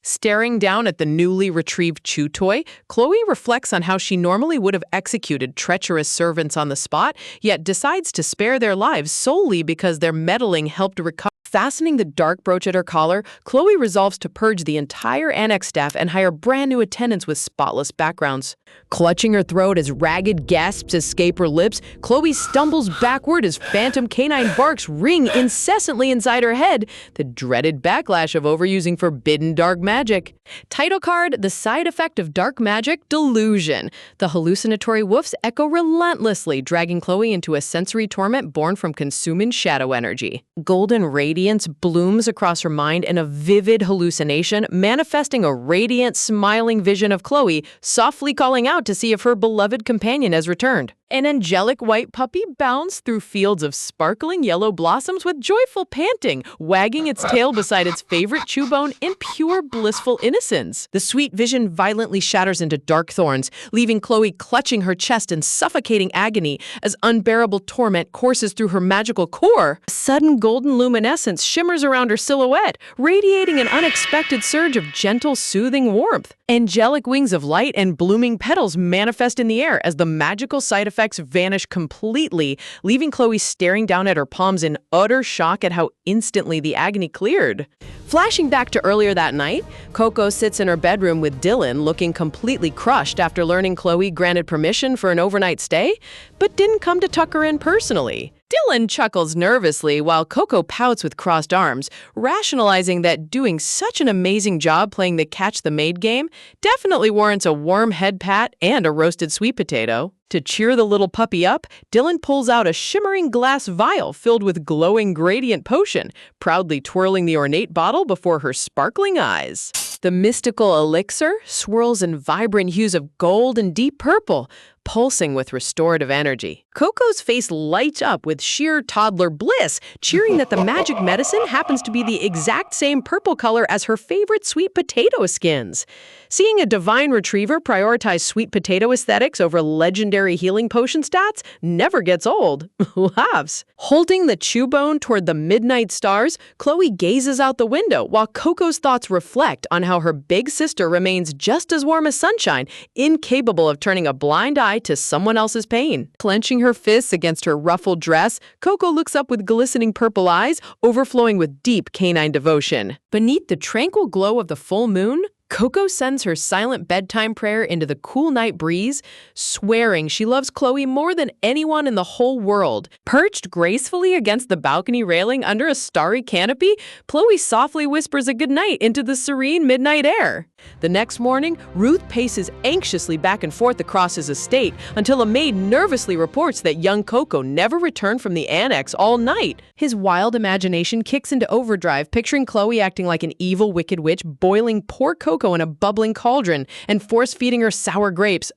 Staring down at the newly retrieved chew toy, Chloe reflects on how she normally would have executed treacherous servants on the spot, yet decides to spare their lives solely because their meddling helped recover. Fastening the dark brooch at her collar, Chloe resolves to purge the entire annex staff and hire brand new attendants with spotless backgrounds. Clutching her throat as ragged gasps escape her lips, Chloe stumbles backward as phantom canine barks ring incessantly inside her head, the dreaded backlash of overusing forbidden dark magic. Title card, the side effect of dark magic, delusion. The hallucinatory woofs echo relentlessly, dragging Chloe into a sensory torment born from consuming shadow energy. Golden radiance blooms across her mind in a vivid hallucination, manifesting a radiant, smiling vision of Chloe, softly calling out to see if her beloved companion has returned. An angelic white puppy bounds through fields of sparkling yellow blossoms with joyful panting, wagging its tail beside its favorite chew bone in pure blissful innocence. The sweet vision violently shatters into dark thorns, leaving Chloe clutching her chest in suffocating agony as unbearable torment courses through her magical core. A sudden golden luminescence shimmers around her silhouette, radiating an unexpected surge of gentle, soothing warmth. Angelic wings of light and blooming petals manifest in the air as the magical side effects vanish completely, leaving Chloe staring down at her palms in utter shock at how instantly the agony cleared. Flashing back to earlier that night, Coco sits in her bedroom with Dylan, looking completely crushed after learning Chloe granted permission for an overnight stay, but didn't come to tuck her in personally. Dylan chuckles nervously while Coco pouts with crossed arms, rationalizing that doing such an amazing job playing the catch the maid game definitely warrants a warm head pat and a roasted sweet potato. To cheer the little puppy up, Dylan pulls out a shimmering glass vial filled with glowing gradient potion, proudly twirling the ornate bottle before her sparkling eyes. The mystical elixir swirls in vibrant hues of gold and deep purple, pulsing with restorative energy. Coco's face lights up with sheer toddler bliss, cheering that the magic medicine happens to be the exact same purple color as her favorite sweet potato skins. Seeing a divine retriever prioritize sweet potato aesthetics over legendary healing potion stats never gets old. Laughs. Holding the chew bone toward the midnight stars, Chloe gazes out the window while Coco's thoughts reflect on how her big sister remains just as warm as sunshine, incapable of turning a blind eye to someone else's pain. Clenching her fists against her ruffled dress, Coco looks up with glistening purple eyes, overflowing with deep canine devotion. Beneath the tranquil glow of the full moon, Coco sends her silent bedtime prayer into the cool night breeze, swearing she loves Chloe more than anyone in the whole world. Perched gracefully against the balcony railing under a starry canopy, Chloe softly whispers a goodnight into the serene midnight air. The next morning, Ruth paces anxiously back and forth across his estate until a maid nervously reports that young Coco never returned from the annex all night. His wild imagination kicks into overdrive, picturing Chloe acting like an evil, wicked witch, boiling poor Coco in a bubbling cauldron and force-feeding her sour grapes.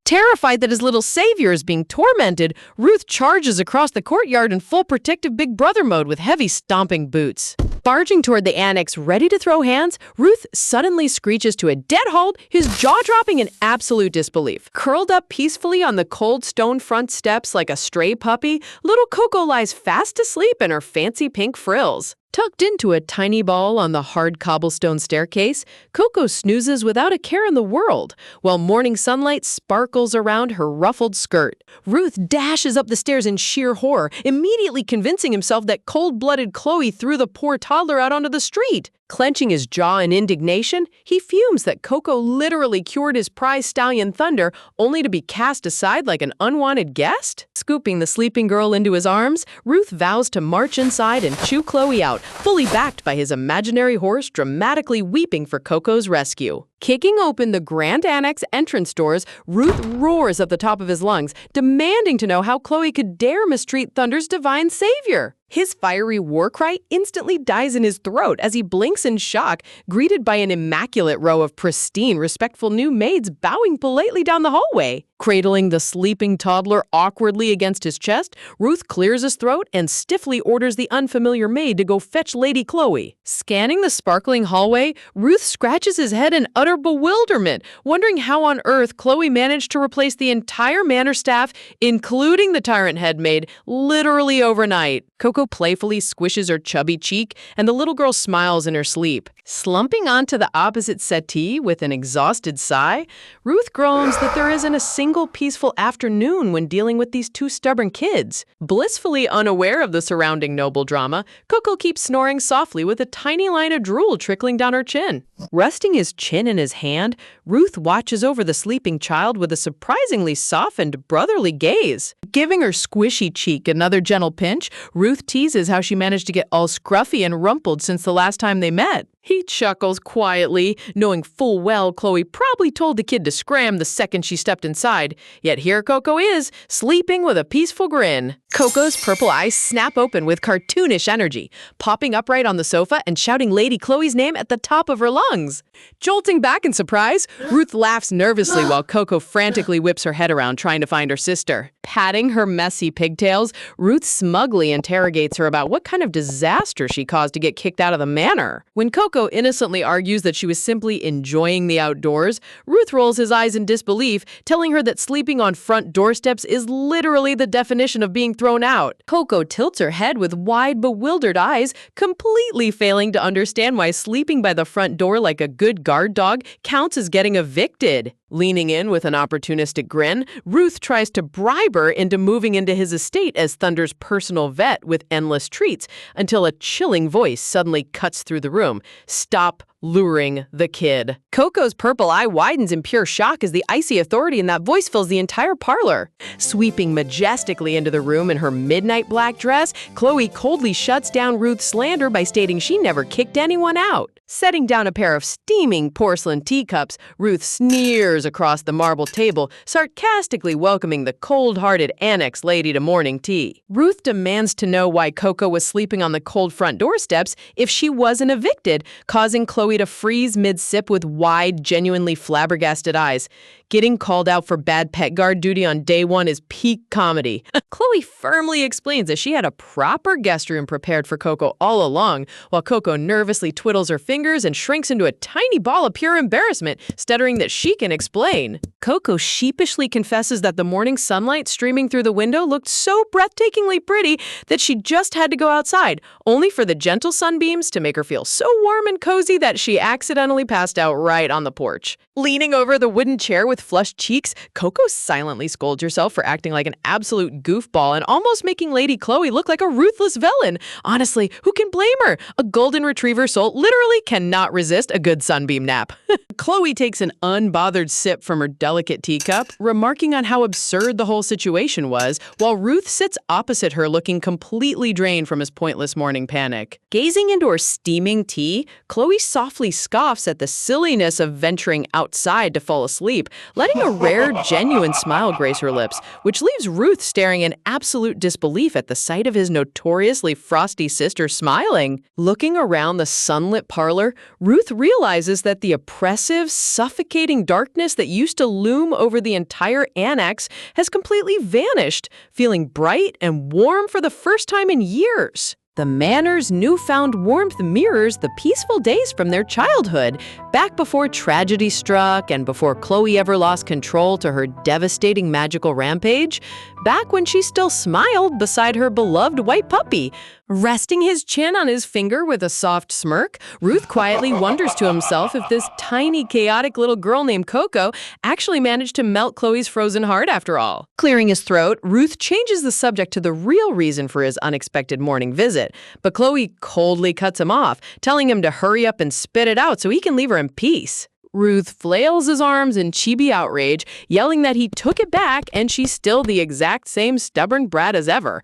Terrified that his little savior is being tormented, Ruth charges across the courtyard in full protective Big Brother mode with heavy stomping boots. Barging toward the annex, ready to throw hands, Ruth suddenly screeches to a dead halt, his jaw dropping in absolute disbelief. Curled up peacefully on the cold stone front steps like a stray puppy, little Coco lies fast asleep in her fancy pink frills. Tucked into a tiny ball on the hard cobblestone staircase, Coco snoozes without a care in the world, while morning sunlight sparkles around her ruffled skirt. Ruth dashes up the stairs in sheer horror, immediately convincing himself that cold-blooded Chloe threw the poor toddler out onto the street. Clenching his jaw in indignation, he fumes that Coco literally cured his prize stallion Thunder only to be cast aside like an unwanted guest. Scooping the sleeping girl into his arms, Ruth vows to march inside and chew Chloe out, fully backed by his imaginary horse dramatically weeping for Coco's rescue. Kicking open the Grand Annex entrance doors, Ruth roars at the top of his lungs, demanding to know how Chloe could dare mistreat Thunder's divine savior. His fiery war cry instantly dies in his throat as he blinks in shock, greeted by an immaculate row of pristine, respectful new maids bowing politely down the hallway. Cradling the sleeping toddler awkwardly against his chest, Ruth clears his throat and stiffly orders the unfamiliar maid to go fetch Lady Chloe. Scanning the sparkling hallway, Ruth scratches his head in utter bewilderment, wondering how on earth Chloe managed to replace the entire manor staff, including the tyrant head maid, literally overnight. Coco playfully squishes her chubby cheek, and the little girl smiles in her sleep. Slumping onto the opposite settee with an exhausted sigh, Ruth groans that there isn't a single peaceful afternoon when dealing with these two stubborn kids. Blissfully unaware of the surrounding noble drama, Coco keeps snoring softly with a tiny line of drool trickling down her chin. Resting his chin in his hand, Ruth watches over the sleeping child with a surprisingly softened, brotherly gaze. Giving her squishy cheek another gentle pinch, Ruth teases how she managed to get all scruffy and rumpled since the last time they met. He chuckles quietly, knowing full well Chloe probably told the kid to scram the second she stepped inside. Yet here Coco is, sleeping with a peaceful grin. Coco's purple eyes snap open with cartoonish energy, popping upright on the sofa and shouting Lady Chloe's name at the top of her lungs. Jolting back in surprise, Ruth laughs nervously while Coco frantically whips her head around trying to find her sister. Patting her messy pigtails, Ruth smugly interrogates her about what kind of disaster she caused to get kicked out of the manor. When Coco innocently argues that she was simply enjoying the outdoors, Ruth rolls his eyes in disbelief, telling her that sleeping on front doorsteps is literally the definition of being thrown out. Coco tilts her head with wide, bewildered eyes, completely failing to understand why sleeping by the front door like a good guard dog counts as getting evicted. Leaning in with an opportunistic grin, Ruth tries to bribe her into moving into his estate as Thunder's personal vet with endless treats, until a chilling voice suddenly cuts through the room. Stop luring the kid. Coco's purple eye widens in pure shock as the icy authority in that voice fills the entire parlor. Sweeping majestically into the room in her midnight black dress, Chloe coldly shuts down Ruth's slander by stating she never kicked anyone out. Setting down a pair of steaming porcelain teacups, Ruth sneers across the marble table, sarcastically welcoming the cold-hearted annex lady to morning tea. Ruth demands to know why Coco was sleeping on the cold front doorsteps if she wasn't evicted, causing Chloe to freeze mid-sip with wide, genuinely flabbergasted eyes. Getting called out for bad pet guard duty on day one is peak comedy. Chloe firmly explains that she had a proper guest room prepared for Coco all along, while Coco nervously twiddles her fingers and shrinks into a tiny ball of pure embarrassment, stuttering that she can explain. Coco sheepishly confesses that the morning sunlight streaming through the window looked so breathtakingly pretty that she just had to go outside, only for the gentle sunbeams to make her feel so warm and cozy that she accidentally passed out right on the porch. Leaning over the wooden chair with flushed cheeks, Coco silently scolds herself for acting like an absolute goofball and almost making Lady Chloe look like a ruthless villain. Honestly, who can blame her? A golden retriever soul literally cannot resist a good sunbeam nap. Chloe takes an unbothered sip from her delicate teacup, remarking on how absurd the whole situation was, while Ruth sits opposite her looking completely drained from his pointless morning panic. Gazing into her steaming tea, Chloe softly scoffs at the silliness of venturing outside to fall asleep, letting a rare, genuine smile grace her lips, which leaves Ruth staring in absolute disbelief at the sight of his notoriously frosty sister smiling. Looking around the sunlit parlor, Ruth realizes that the oppressive, suffocating darkness that used to loom over the entire annex has completely vanished, feeling bright and warm for the first time in years. The manor's newfound warmth mirrors the peaceful days from their childhood, back before tragedy struck and before Chloe ever lost control to her devastating magical rampage, back when she still smiled beside her beloved white puppy. Resting his chin on his finger with a soft smirk, Ruth quietly wonders to himself if this tiny, chaotic little girl named Coco actually managed to melt Chloe's frozen heart after all. Clearing his throat, Ruth changes the subject to the real reason for his unexpected morning visit, but Chloe coldly cuts him off, telling him to hurry up and spit it out so he can leave her in peace. Ruth flails his arms in chibi outrage, yelling that he took it back and she's still the exact same stubborn brat as ever.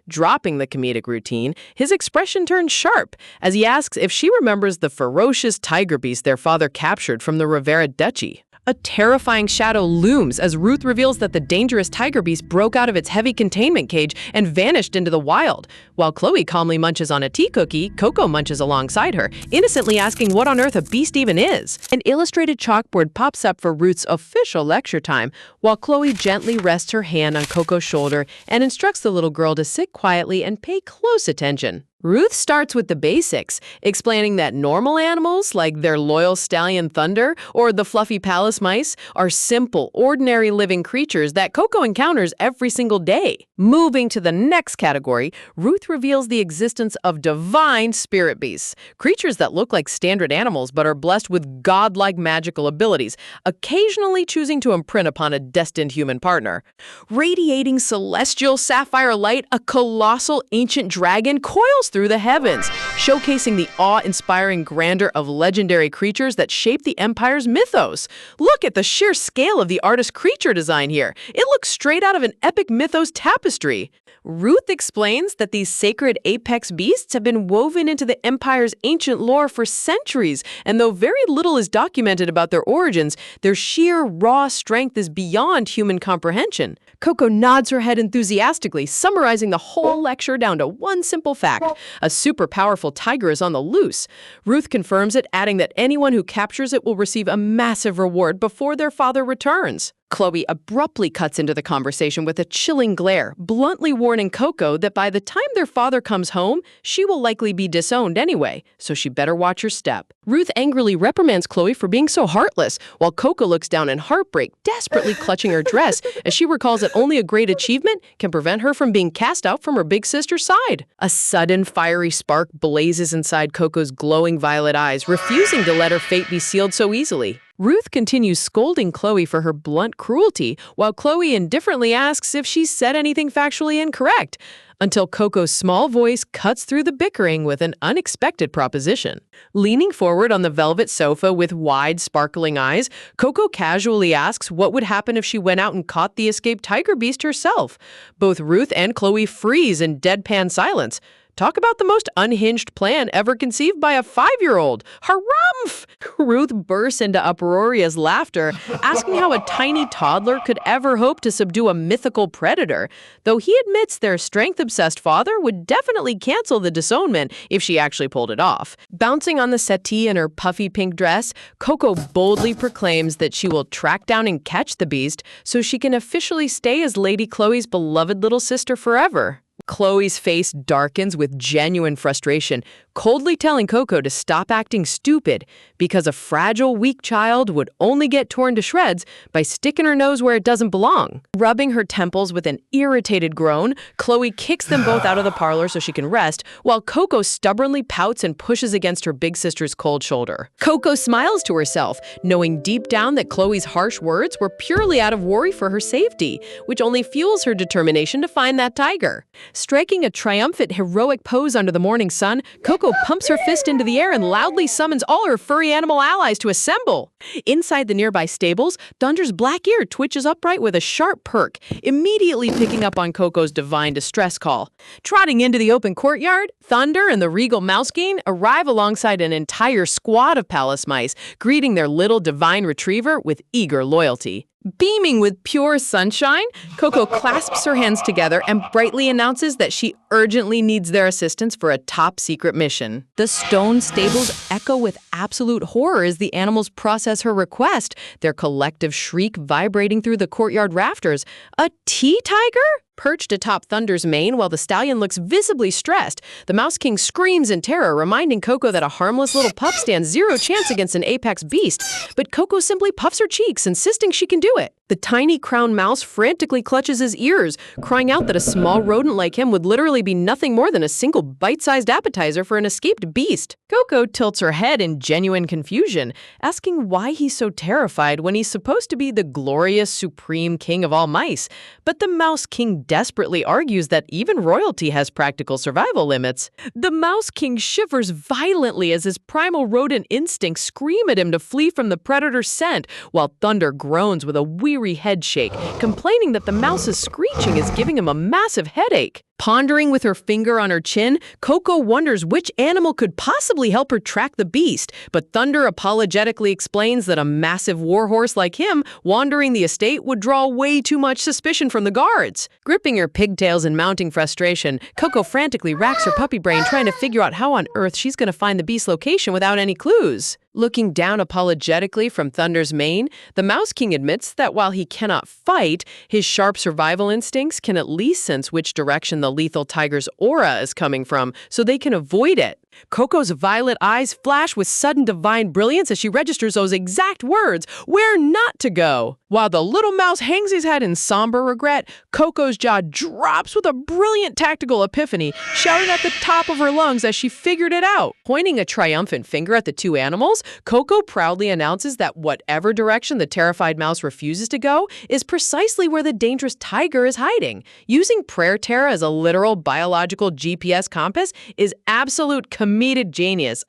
Dropping the comedic routine, his expression turns sharp as he asks if she remembers the ferocious tiger beast their father captured from the Rivera Duchy. A terrifying shadow looms as Ruth reveals that the dangerous tiger beast broke out of its heavy containment cage and vanished into the wild. While Chloe calmly munches on a tea cookie, Coco munches alongside her, innocently asking what on earth a beast even is. An illustrated chalkboard pops up for Ruth's official lecture time, while Chloe gently rests her hand on Coco's shoulder and instructs the little girl to sit quietly and pay close attention. Ruth starts with the basics, explaining that normal animals, like their loyal stallion Thunder or the fluffy palace mice, are simple, ordinary living creatures that Coco encounters every single day. Moving to the next category, Ruth reveals the existence of divine spirit beasts, creatures that look like standard animals but are blessed with godlike magical abilities, occasionally choosing to imprint upon a destined human partner. Radiating celestial sapphire light, a colossal ancient dragon coils through the heavens, showcasing the awe-inspiring grandeur of legendary creatures that shape the Empire's mythos. Look at the sheer scale of the artist's creature design here. It looks straight out of an epic mythos tapestry. Ruth explains that these sacred apex beasts have been woven into the Empire's ancient lore for centuries, and though very little is documented about their origins, their sheer raw strength is beyond human comprehension. Coco nods her head enthusiastically, summarizing the whole lecture down to one simple fact: a super powerful tiger is on the loose. Ruth confirms it, adding that anyone who captures it will receive a massive reward before their father returns. Chloe abruptly cuts into the conversation with a chilling glare, bluntly warning Coco that by the time their father comes home, she will likely be disowned anyway, so she better watch her step. Ruth angrily reprimands Chloe for being so heartless, while Coco looks down in heartbreak, desperately clutching her dress, as she recalls that only a great achievement can prevent her from being cast out from her big sister's side. A sudden fiery spark blazes inside Coco's glowing violet eyes, refusing to let her fate be sealed so easily. Ruth continues scolding Chloe for her blunt cruelty, while Chloe indifferently asks if she said anything factually incorrect, until Coco's small voice cuts through the bickering with an unexpected proposition. Leaning forward on the velvet sofa with wide, sparkling eyes, Coco casually asks what would happen if she went out and caught the escaped tiger beast herself. Both Ruth and Chloe freeze in deadpan silence. Talk about the most unhinged plan ever conceived by a 5-year-old. Harumph! Ruth bursts into uproarious laughter, asking how a tiny toddler could ever hope to subdue a mythical predator, though he admits their strength-obsessed father would definitely cancel the disownment if she actually pulled it off. Bouncing on the settee in her puffy pink dress, Coco boldly proclaims that she will track down and catch the beast so she can officially stay as Lady Chloe's beloved little sister forever. Chloe's face darkens with genuine frustration, coldly telling Coco to stop acting stupid because a fragile, weak child would only get torn to shreds by sticking her nose where it doesn't belong. Rubbing her temples with an irritated groan, Chloe kicks them both out of the parlor so she can rest, while Coco stubbornly pouts and pushes against her big sister's cold shoulder. Coco smiles to herself, knowing deep down that Chloe's harsh words were purely out of worry for her safety, which only fuels her determination to find that tiger. Striking a triumphant, heroic pose under the morning sun, Coco pumps her fist into the air and loudly summons all her furry animal allies to assemble. Inside the nearby stables, Thunder's black ear twitches upright with a sharp perk, immediately picking up on Coco's divine distress call. Trotting into the open courtyard, Thunder and the regal Mousekin arrive alongside an entire squad of palace mice, greeting their little divine retriever with eager loyalty. Beaming with pure sunshine, Coco clasps her hands together and brightly announces that she urgently needs their assistance for a top-secret mission. The stone stables echo with absolute horror as the animals process her request, their collective shriek vibrating through the courtyard rafters. A tea tiger? Perched atop Thunder's mane while the stallion looks visibly stressed, the Mouse King screams in terror, reminding Coco that a harmless little pup stands zero chance against an apex beast. But Coco simply puffs her cheeks, insisting she can do it. The tiny crowned mouse frantically clutches his ears, crying out that a small rodent like him would literally be nothing more than a single bite-sized appetizer for an escaped beast. Coco tilts her head in genuine confusion, asking why he's so terrified when he's supposed to be the glorious, supreme king of all mice. But the Mouse King desperately argues that even royalty has practical survival limits. The Mouse King shivers violently as his primal rodent instincts scream at him to flee from the predator's scent, while Thunder groans with a weary head shake, complaining that the mouse's screeching is giving him a massive headache. Pondering with her finger on her chin, Coco wonders which animal could possibly help her track the beast, but Thunder apologetically explains that a massive warhorse like him wandering the estate would draw way too much suspicion from the guards. Gripping her pigtails in mounting frustration, Coco frantically racks her puppy brain trying to figure out how on earth she's going to find the beast's location without any clues. Looking down apologetically from Thunder's mane, the Mouse King admits that while he cannot fight, his sharp survival instincts can at least sense which direction the lethal tiger's aura is coming from, so they can avoid it. Coco's violet eyes flash with sudden divine brilliance as she registers those exact words, "where not to go." While the little mouse hangs his head in somber regret, Coco's jaw drops with a brilliant tactical epiphany, shouting at the top of her lungs as she figured it out. Pointing a triumphant finger at the two animals, Coco proudly announces that whatever direction the terrified mouse refuses to go is precisely where the dangerous tiger is hiding. Using Prayer Terror as a literal biological GPS compass is absolute comedic genius.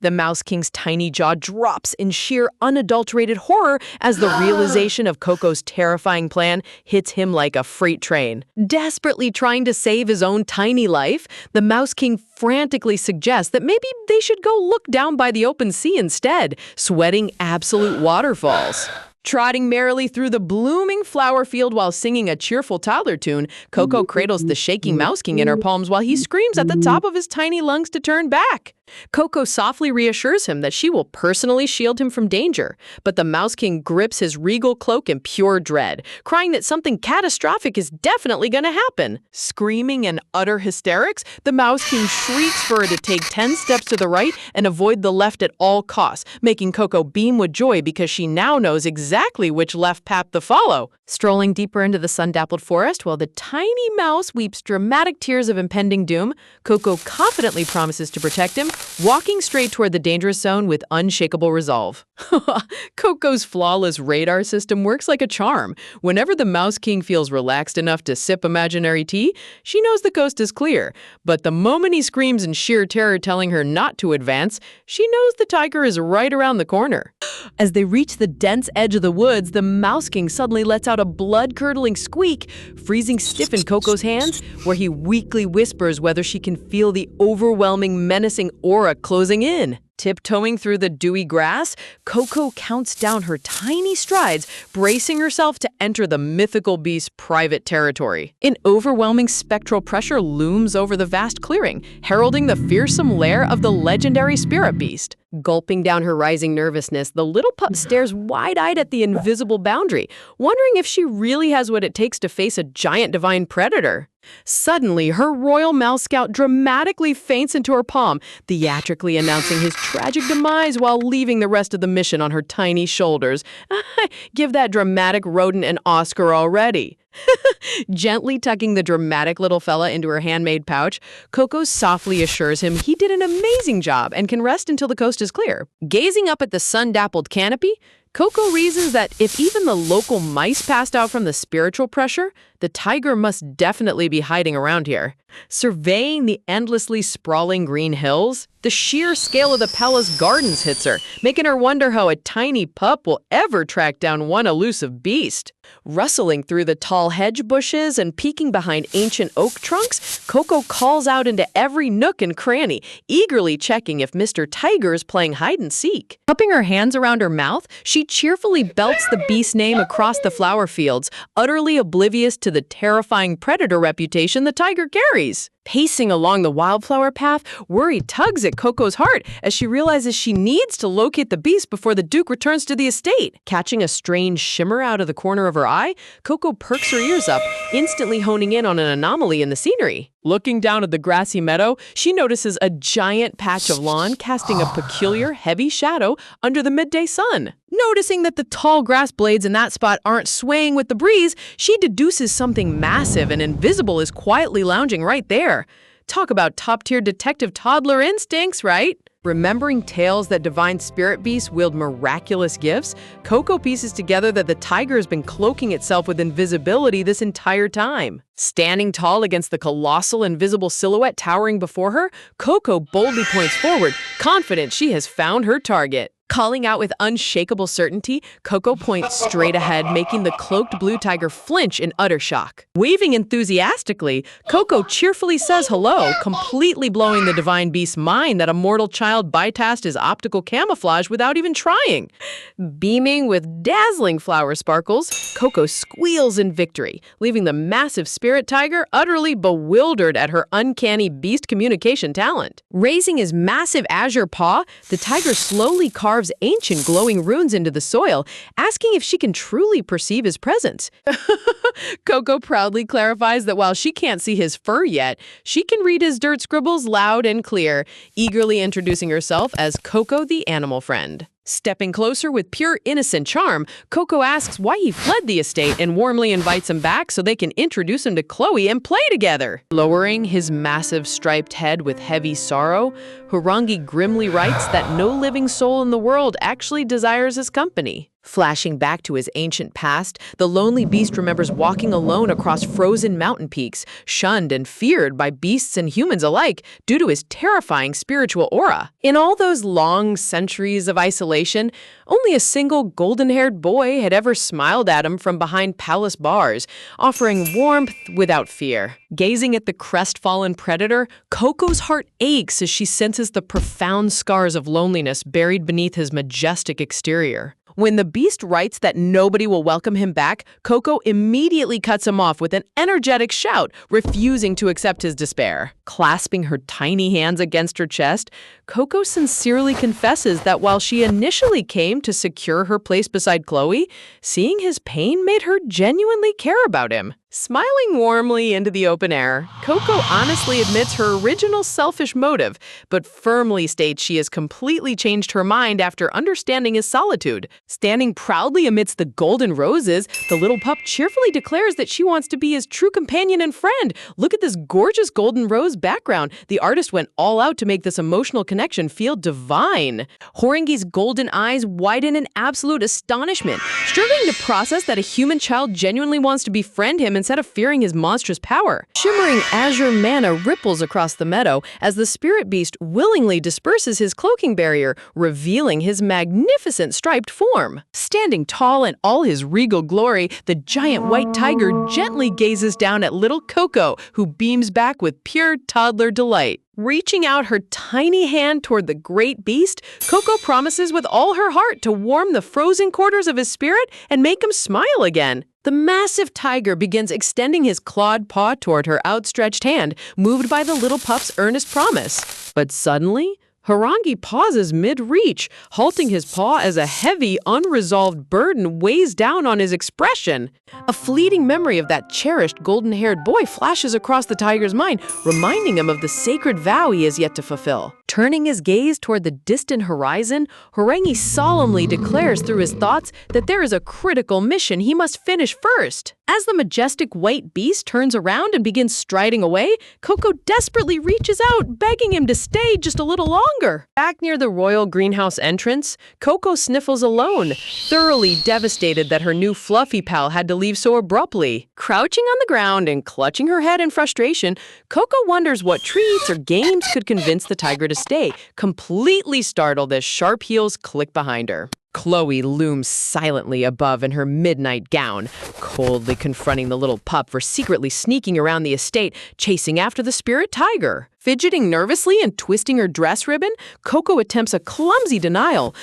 The Mouse King's tiny jaw drops in sheer unadulterated horror as the realization of Coco's terrifying plan hits him like a freight train. Desperately trying to save his own tiny life, the Mouse King frantically suggests that maybe they should go look down by the open sea instead, sweating absolute waterfalls. Trotting merrily through the blooming flower field while singing a cheerful toddler tune, Coco cradles the shaking Mouse King in her palms while he screams at the top of his tiny lungs to turn back. Coco softly reassures him that she will personally shield him from danger, but the Mouse King grips his regal cloak in pure dread, crying that something catastrophic is definitely going to happen. Screaming in utter hysterics, the Mouse King shrieks for her to take 10 steps to the right and avoid the left at all costs, making Coco beam with joy because she now knows exactly which left path to follow. Strolling deeper into the sun-dappled forest while the tiny mouse weeps dramatic tears of impending doom, Coco confidently promises to protect him, walking straight toward the dangerous zone with unshakable resolve. Coco's flawless radar system works like a charm. Whenever the Mouse King feels relaxed enough to sip imaginary tea, she knows the coast is clear. But the moment he screams in sheer terror telling her not to advance, she knows the tiger is right around the corner. As they reach the dense edge of the woods, the Mouse King suddenly lets out a blood-curdling squeak, freezing stiff in Coco's hands, where he weakly whispers whether she can feel the overwhelming, menacing aura closing in. Tiptoeing through the dewy grass, Coco counts down her tiny strides, bracing herself to enter the mythical beast's private territory. An overwhelming spectral pressure looms over the vast clearing, heralding the fearsome lair of the legendary spirit beast. Gulping down her rising nervousness, the little pup stares wide-eyed at the invisible boundary, wondering if she really has what it takes to face a giant divine predator. Suddenly, her royal mouse scout dramatically faints into her palm, theatrically announcing his tragic demise while leaving the rest of the mission on her tiny shoulders. Give that dramatic rodent an Oscar already. Gently tucking the dramatic little fella into her handmade pouch, Coco softly assures him he did an amazing job and can rest until the coast is clear. Gazing up at the sun-dappled canopy, Coco reasons that if even the local mice passed out from the spiritual pressure, the tiger must definitely be hiding around here. Surveying the endlessly sprawling green hills, the sheer scale of the palace gardens hits her, making her wonder how a tiny pup will ever track down one elusive beast. Rustling through the tall hedge bushes and peeking behind ancient oak trunks, Coco calls out into every nook and cranny, eagerly checking if Mr. Tiger is playing hide-and-seek. Cupping her hands around her mouth, she She cheerfully belts the beast's name across the flower fields, utterly oblivious to the terrifying predator reputation the tiger carries. Pacing along the wildflower path, worry tugs at Coco's heart as she realizes she needs to locate the beast before the Duke returns to the estate. Catching a strange shimmer out of the corner of her eye, Coco perks her ears up, instantly honing in on an anomaly in the scenery. Looking down at the grassy meadow, she notices a giant patch of lawn casting a peculiar, heavy shadow under the midday sun. Noticing that the tall grass blades in that spot aren't swaying with the breeze, she deduces something massive and invisible is quietly lounging right there. Talk about top-tier detective toddler instincts, right? Remembering tales that divine spirit beasts wield miraculous gifts, Coco pieces together that the tiger has been cloaking itself with invisibility this entire time. Standing tall against the colossal invisible silhouette towering before her, Coco boldly points forward, confident she has found her target. Calling out with unshakable certainty, Coco points straight ahead, making the cloaked blue tiger flinch in utter shock. Waving enthusiastically, Coco cheerfully says hello, completely blowing the divine beast's mind that a mortal child bypassed his optical camouflage without even trying. Beaming with dazzling flower sparkles, Coco squeals in victory, leaving the massive spirit tiger utterly bewildered at her uncanny beast communication talent. Raising his massive azure paw, the tiger slowly carves ancient glowing runes into the soil, asking if she can truly perceive his presence. Coco proudly clarifies that while she can't see his fur yet, she can read his dirt scribbles loud and clear, eagerly introducing herself as Coco the animal friend. Stepping closer with pure innocent charm, Coco asks why he fled the estate and warmly invites him back so they can introduce him to Chloe and play together. Lowering his massive striped head with heavy sorrow, Harangi grimly writes that no living soul in the world actually desires his company. Flashing back to his ancient past, the lonely beast remembers walking alone across frozen mountain peaks, shunned and feared by beasts and humans alike due to his terrifying spiritual aura. In all those long centuries of isolation, only a single golden-haired boy had ever smiled at him from behind palace bars, offering warmth without fear. Gazing at the crestfallen predator, Coco's heart aches as she senses the profound scars of loneliness buried beneath his majestic exterior. When the beast writes that nobody will welcome him back, Coco immediately cuts him off with an energetic shout, refusing to accept his despair. Clasping her tiny hands against her chest, Coco sincerely confesses that while she initially came to secure her place beside Chloe, seeing his pain made her genuinely care about him. Smiling warmly into the open air, Coco honestly admits her original selfish motive, but firmly states she has completely changed her mind after understanding his solitude. Standing proudly amidst the golden roses, the little pup cheerfully declares that she wants to be his true companion and friend. Look at this gorgeous golden rose background. The artist went all out to make this emotional connection feel divine. Harangi's golden eyes widen in absolute astonishment, struggling to process that a human child genuinely wants to befriend him instead of fearing his monstrous power. Shimmering azure mana ripples across the meadow as the spirit beast willingly disperses his cloaking barrier, revealing his magnificent striped form. Standing tall in all his regal glory, the giant white tiger gently gazes down at little Coco, who beams back with pure toddler delight. Reaching out her tiny hand toward the great beast, Coco promises with all her heart to warm the frozen quarters of his spirit and make him smile again. The massive tiger begins extending his clawed paw toward her outstretched hand, moved by the little pup's earnest promise. But suddenly, Harangi pauses mid-reach, halting his paw as a heavy, unresolved burden weighs down on his expression. A fleeting memory of that cherished golden-haired boy flashes across the tiger's mind, reminding him of the sacred vow he has yet to fulfill. Turning his gaze toward the distant horizon, Harangi solemnly declares through his thoughts that there is a critical mission he must finish first. As the majestic white beast turns around and begins striding away, Coco desperately reaches out, begging him to stay just a little longer. Back near the royal greenhouse entrance, Coco sniffles alone, thoroughly devastated that her new fluffy pal had to leave so abruptly. Crouching on the ground and clutching her head in frustration, Coco wonders what treats or games could convince the tiger to stay, completely startled as sharp heels click behind her. Chloe looms silently above in her midnight gown, coldly confronting the little pup for secretly sneaking around the estate, chasing after the spirit tiger. Fidgeting nervously and twisting her dress ribbon, Coco attempts a clumsy denial,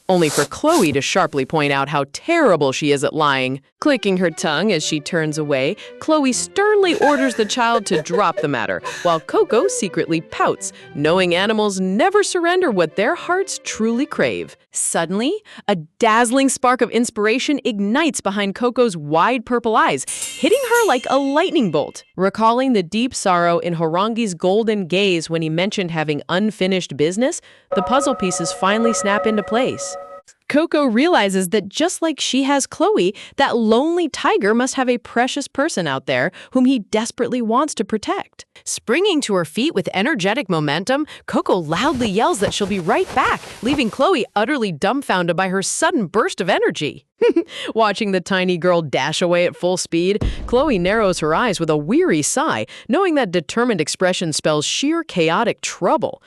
only for Chloe to sharply point out how terrible she is at lying. Clicking her tongue as she turns away, Chloe sternly orders the child to drop the matter, while Coco secretly pouts, knowing animals never surrender what their hearts truly crave. Suddenly, a dazzling spark of inspiration ignites behind Coco's wide purple eyes, hitting her like a lightning bolt. Recalling the deep sorrow in Horangi's golden gaze when he mentioned having unfinished business, the puzzle pieces finally snap into place. Coco realizes that just like she has Chloe, that lonely tiger must have a precious person out there whom he desperately wants to protect. Springing to her feet with energetic momentum, Coco loudly yells that she'll be right back, leaving Chloe utterly dumbfounded by her sudden burst of energy. Watching the tiny girl dash away at full speed, Chloe narrows her eyes with a weary sigh, knowing that determined expression spells sheer chaotic trouble.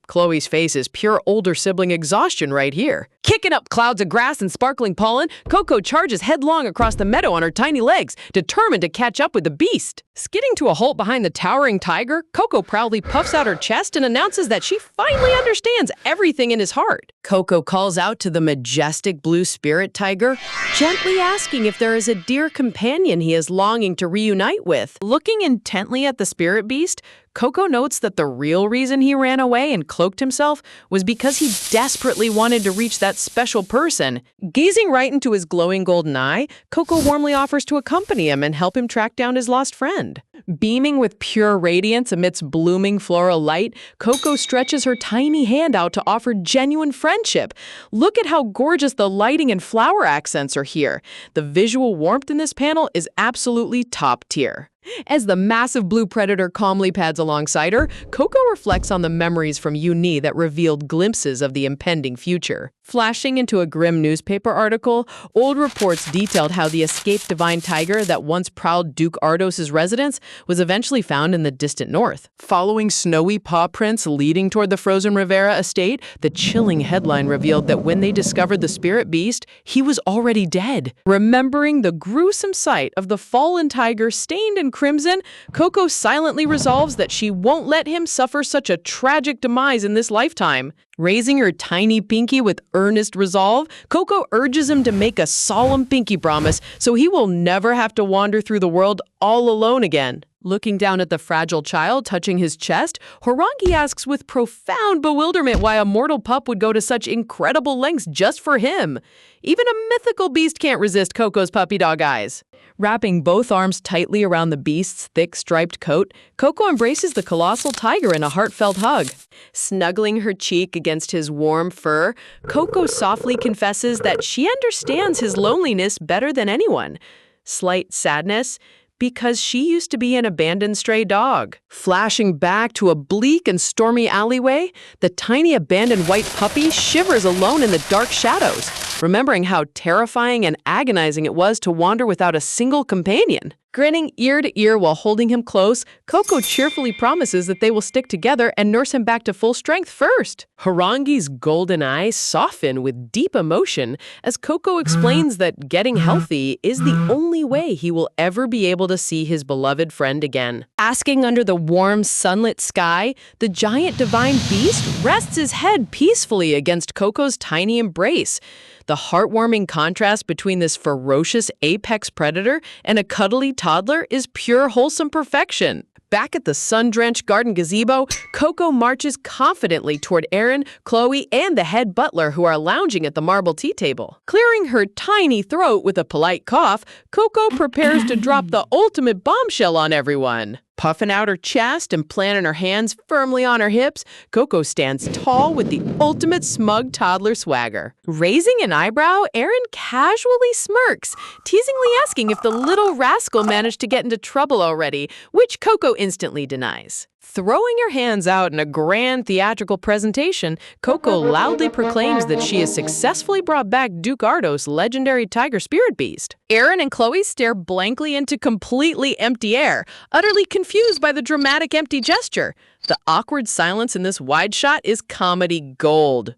Chloe's face is pure older sibling exhaustion right here. Kicking up clouds of grass and sparkling pollen, Coco charges headlong across the meadow on her tiny legs, determined to catch up with the beast. Skidding to a halt behind the towering tiger, Coco proudly puffs out her chest and announces that she finally understands everything in his heart. Coco calls out to the majestic blue spirit tiger, gently asking if there is a dear companion he is longing to reunite with. Looking intently at the spirit beast, Coco notes that the real reason he ran away and cloaked himself was because he desperately wanted to reach that special person. Gazing right into his glowing golden eye, Coco warmly offers to accompany him and help him track down his lost friend. Beaming with pure radiance amidst blooming floral light, Coco stretches her tiny hand out to offer genuine friendship. Look at how gorgeous the lighting and flower accents are here. The visual warmth in this panel is absolutely top tier. As the massive blue predator calmly pads alongside her, Coco reflects on the memories from Uni that revealed glimpses of the impending future. Flashing into a grim newspaper article, old reports detailed how the escaped divine tiger that once prowled Duke Ardos's residence was eventually found in the distant north. Following snowy paw prints leading toward the frozen Rivera estate, the chilling headline revealed that when they discovered the spirit beast, he was already dead. Remembering the gruesome sight of the fallen tiger stained in crimson, Coco silently resolves that she won't let him suffer such a tragic demise in this lifetime. Raising her tiny pinky with earnest resolve, Coco urges him to make a solemn pinky promise so he will never have to wander through the world all alone again. Looking down at the fragile child touching his chest, Horangi asks with profound bewilderment why a mortal pup would go to such incredible lengths just for him. Even a mythical beast can't resist Coco's puppy dog eyes. Wrapping both arms tightly around the beast's thick striped coat, Coco embraces the colossal tiger in a heartfelt hug. Snuggling her cheek against his warm fur, Coco softly confesses that she understands his loneliness better than anyone. Slight sadness, because she used to be an abandoned stray dog. Flashing back to a bleak and stormy alleyway, the tiny abandoned white puppy shivers alone in the dark shadows, remembering how terrifying and agonizing it was to wander without a single companion. Grinning ear to ear while holding him close, Coco cheerfully promises that they will stick together and nurse him back to full strength first. Horangi's golden eyes soften with deep emotion as Coco explains that getting healthy is the only way he will ever be able to see his beloved friend again. Asking under the warm, sunlit sky, the giant divine beast rests his head peacefully against Coco's tiny embrace. The heartwarming contrast between this ferocious apex predator and a cuddly toddler is pure wholesome perfection. Back at the sun-drenched garden gazebo, Coco marches confidently toward Aaron, Chloe, and the head butler who are lounging at the marble tea table. Clearing her tiny throat with a polite cough, Coco prepares to drop the ultimate bombshell on everyone. Puffing out her chest and planting her hands firmly on her hips, Coco stands tall with the ultimate smug toddler swagger. Raising an eyebrow, Aaron casually smirks, teasingly asking if the little rascal managed to get into trouble already, which Coco instantly denies. Throwing her hands out in a grand theatrical presentation, Coco loudly proclaims that she has successfully brought back Duke Ardos' legendary tiger spirit beast. Aaron and Chloe stare blankly into completely empty air, utterly confused by the dramatic empty gesture. The awkward silence in this wide shot is comedy gold.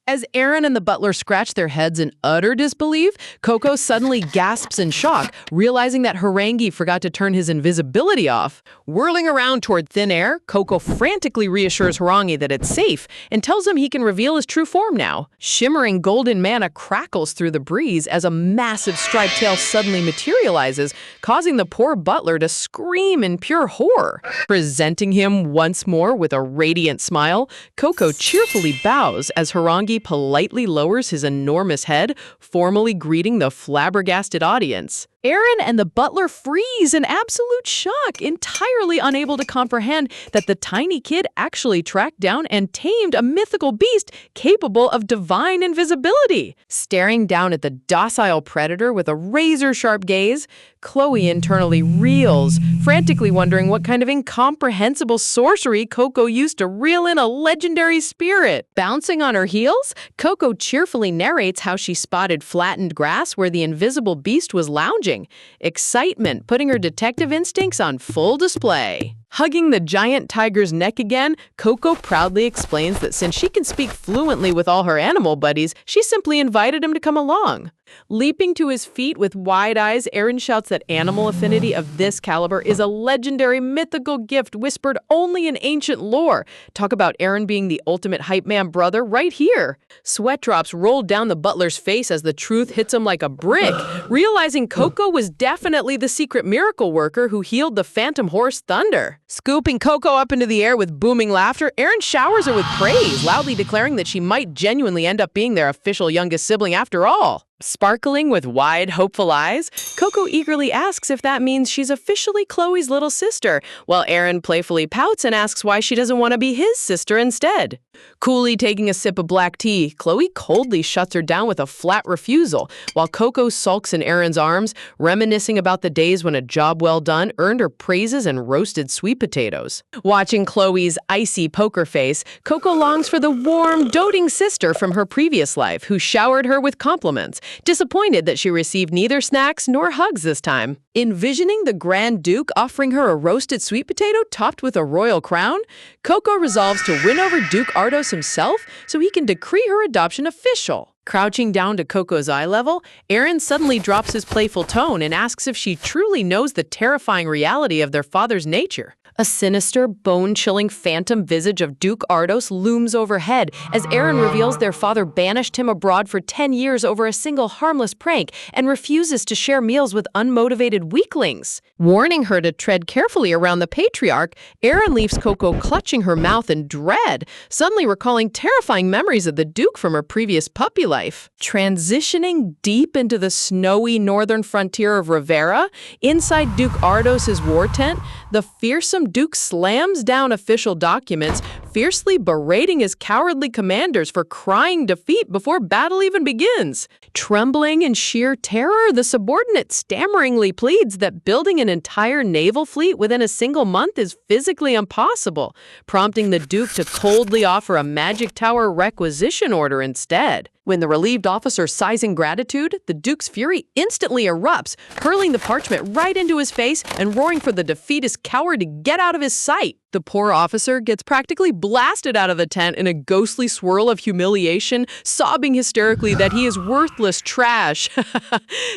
As Aaron and the butler scratch their heads in utter disbelief, Coco suddenly gasps in shock, realizing that Harangi forgot to turn his invisibility off. Whirling around toward thin air, Coco frantically reassures Harangi that it's safe and tells him he can reveal his true form now. Shimmering golden mana crackles through the breeze as a massive striped tail suddenly materializes, causing the poor butler to scream in pure horror. Presenting him once more with a radiant smile, Coco cheerfully bows as Harangi politely lowers his enormous head, formally greeting the flabbergasted audience. Aaron and the butler freeze in absolute shock, entirely unable to comprehend that the tiny kid actually tracked down and tamed a mythical beast capable of divine invisibility. Staring down at the docile predator with a razor-sharp gaze, Chloe internally reels, frantically wondering what kind of incomprehensible sorcery Coco used to reel in a legendary spirit. Bouncing on her heels, Coco cheerfully narrates how she spotted flattened grass where the invisible beast was lounging. Excitement putting her detective instincts on full display. Hugging the giant tiger's neck again, Coco proudly explains that since she can speak fluently with all her animal buddies, she simply invited him to come along. Leaping to his feet with wide eyes, Aaron shouts that animal affinity of this caliber is a legendary mythical gift whispered only in ancient lore. Talk about Aaron being the ultimate hype man brother right here. Sweat drops roll down the butler's face as the truth hits him like a brick, realizing Coco was definitely the secret miracle worker who healed the phantom horse Thunder. Scooping Coco up into the air with booming laughter, Aaron showers her with praise, loudly declaring that she might genuinely end up being their official youngest sibling after all. Sparkling with wide, hopeful eyes, Coco eagerly asks if that means she's officially Chloe's little sister, while Aaron playfully pouts and asks why she doesn't want to be his sister instead. Coolly taking a sip of black tea, Chloe coldly shuts her down with a flat refusal, while Coco sulks in Aaron's arms, reminiscing about the days when a job well done earned her praises and roasted sweet potatoes. Watching Chloe's icy poker face, Coco longs for the warm, doting sister from her previous life who showered her with compliments, disappointed that she received neither snacks nor hugs this time. Envisioning the Grand Duke offering her a roasted sweet potato topped with a royal crown, Coco resolves to win over Duke Ardos himself so he can decree her adoption official. Crouching down to Coco's eye level, Aaron suddenly drops his playful tone and asks if she truly knows the terrifying reality of their father's nature. A sinister, bone-chilling phantom visage of Duke Ardos looms overhead as Aaron reveals their father banished him abroad for 10 years over a single harmless prank and refuses to share meals with unmotivated weaklings. Warning her to tread carefully around the patriarch, Aaron leaves Coco clutching her mouth in dread, suddenly recalling terrifying memories of the Duke from her previous puppy life. Transitioning deep into the snowy northern frontier of Rivera, inside Duke Ardos' war tent, the fearsome Duke slams down official documents, fiercely berating his cowardly commanders for crying defeat before battle even begins. Trembling in sheer terror, the subordinate stammeringly pleads that building an entire naval fleet within a single month is physically impossible, prompting the Duke to coldly offer a magic tower requisition order instead. When the relieved officer sighs in gratitude, the Duke's fury instantly erupts, hurling the parchment right into his face and roaring for the defeatist coward to get out of his sight. The poor officer gets practically blasted out of the tent in a ghostly swirl of humiliation, sobbing hysterically that he is worthless trash.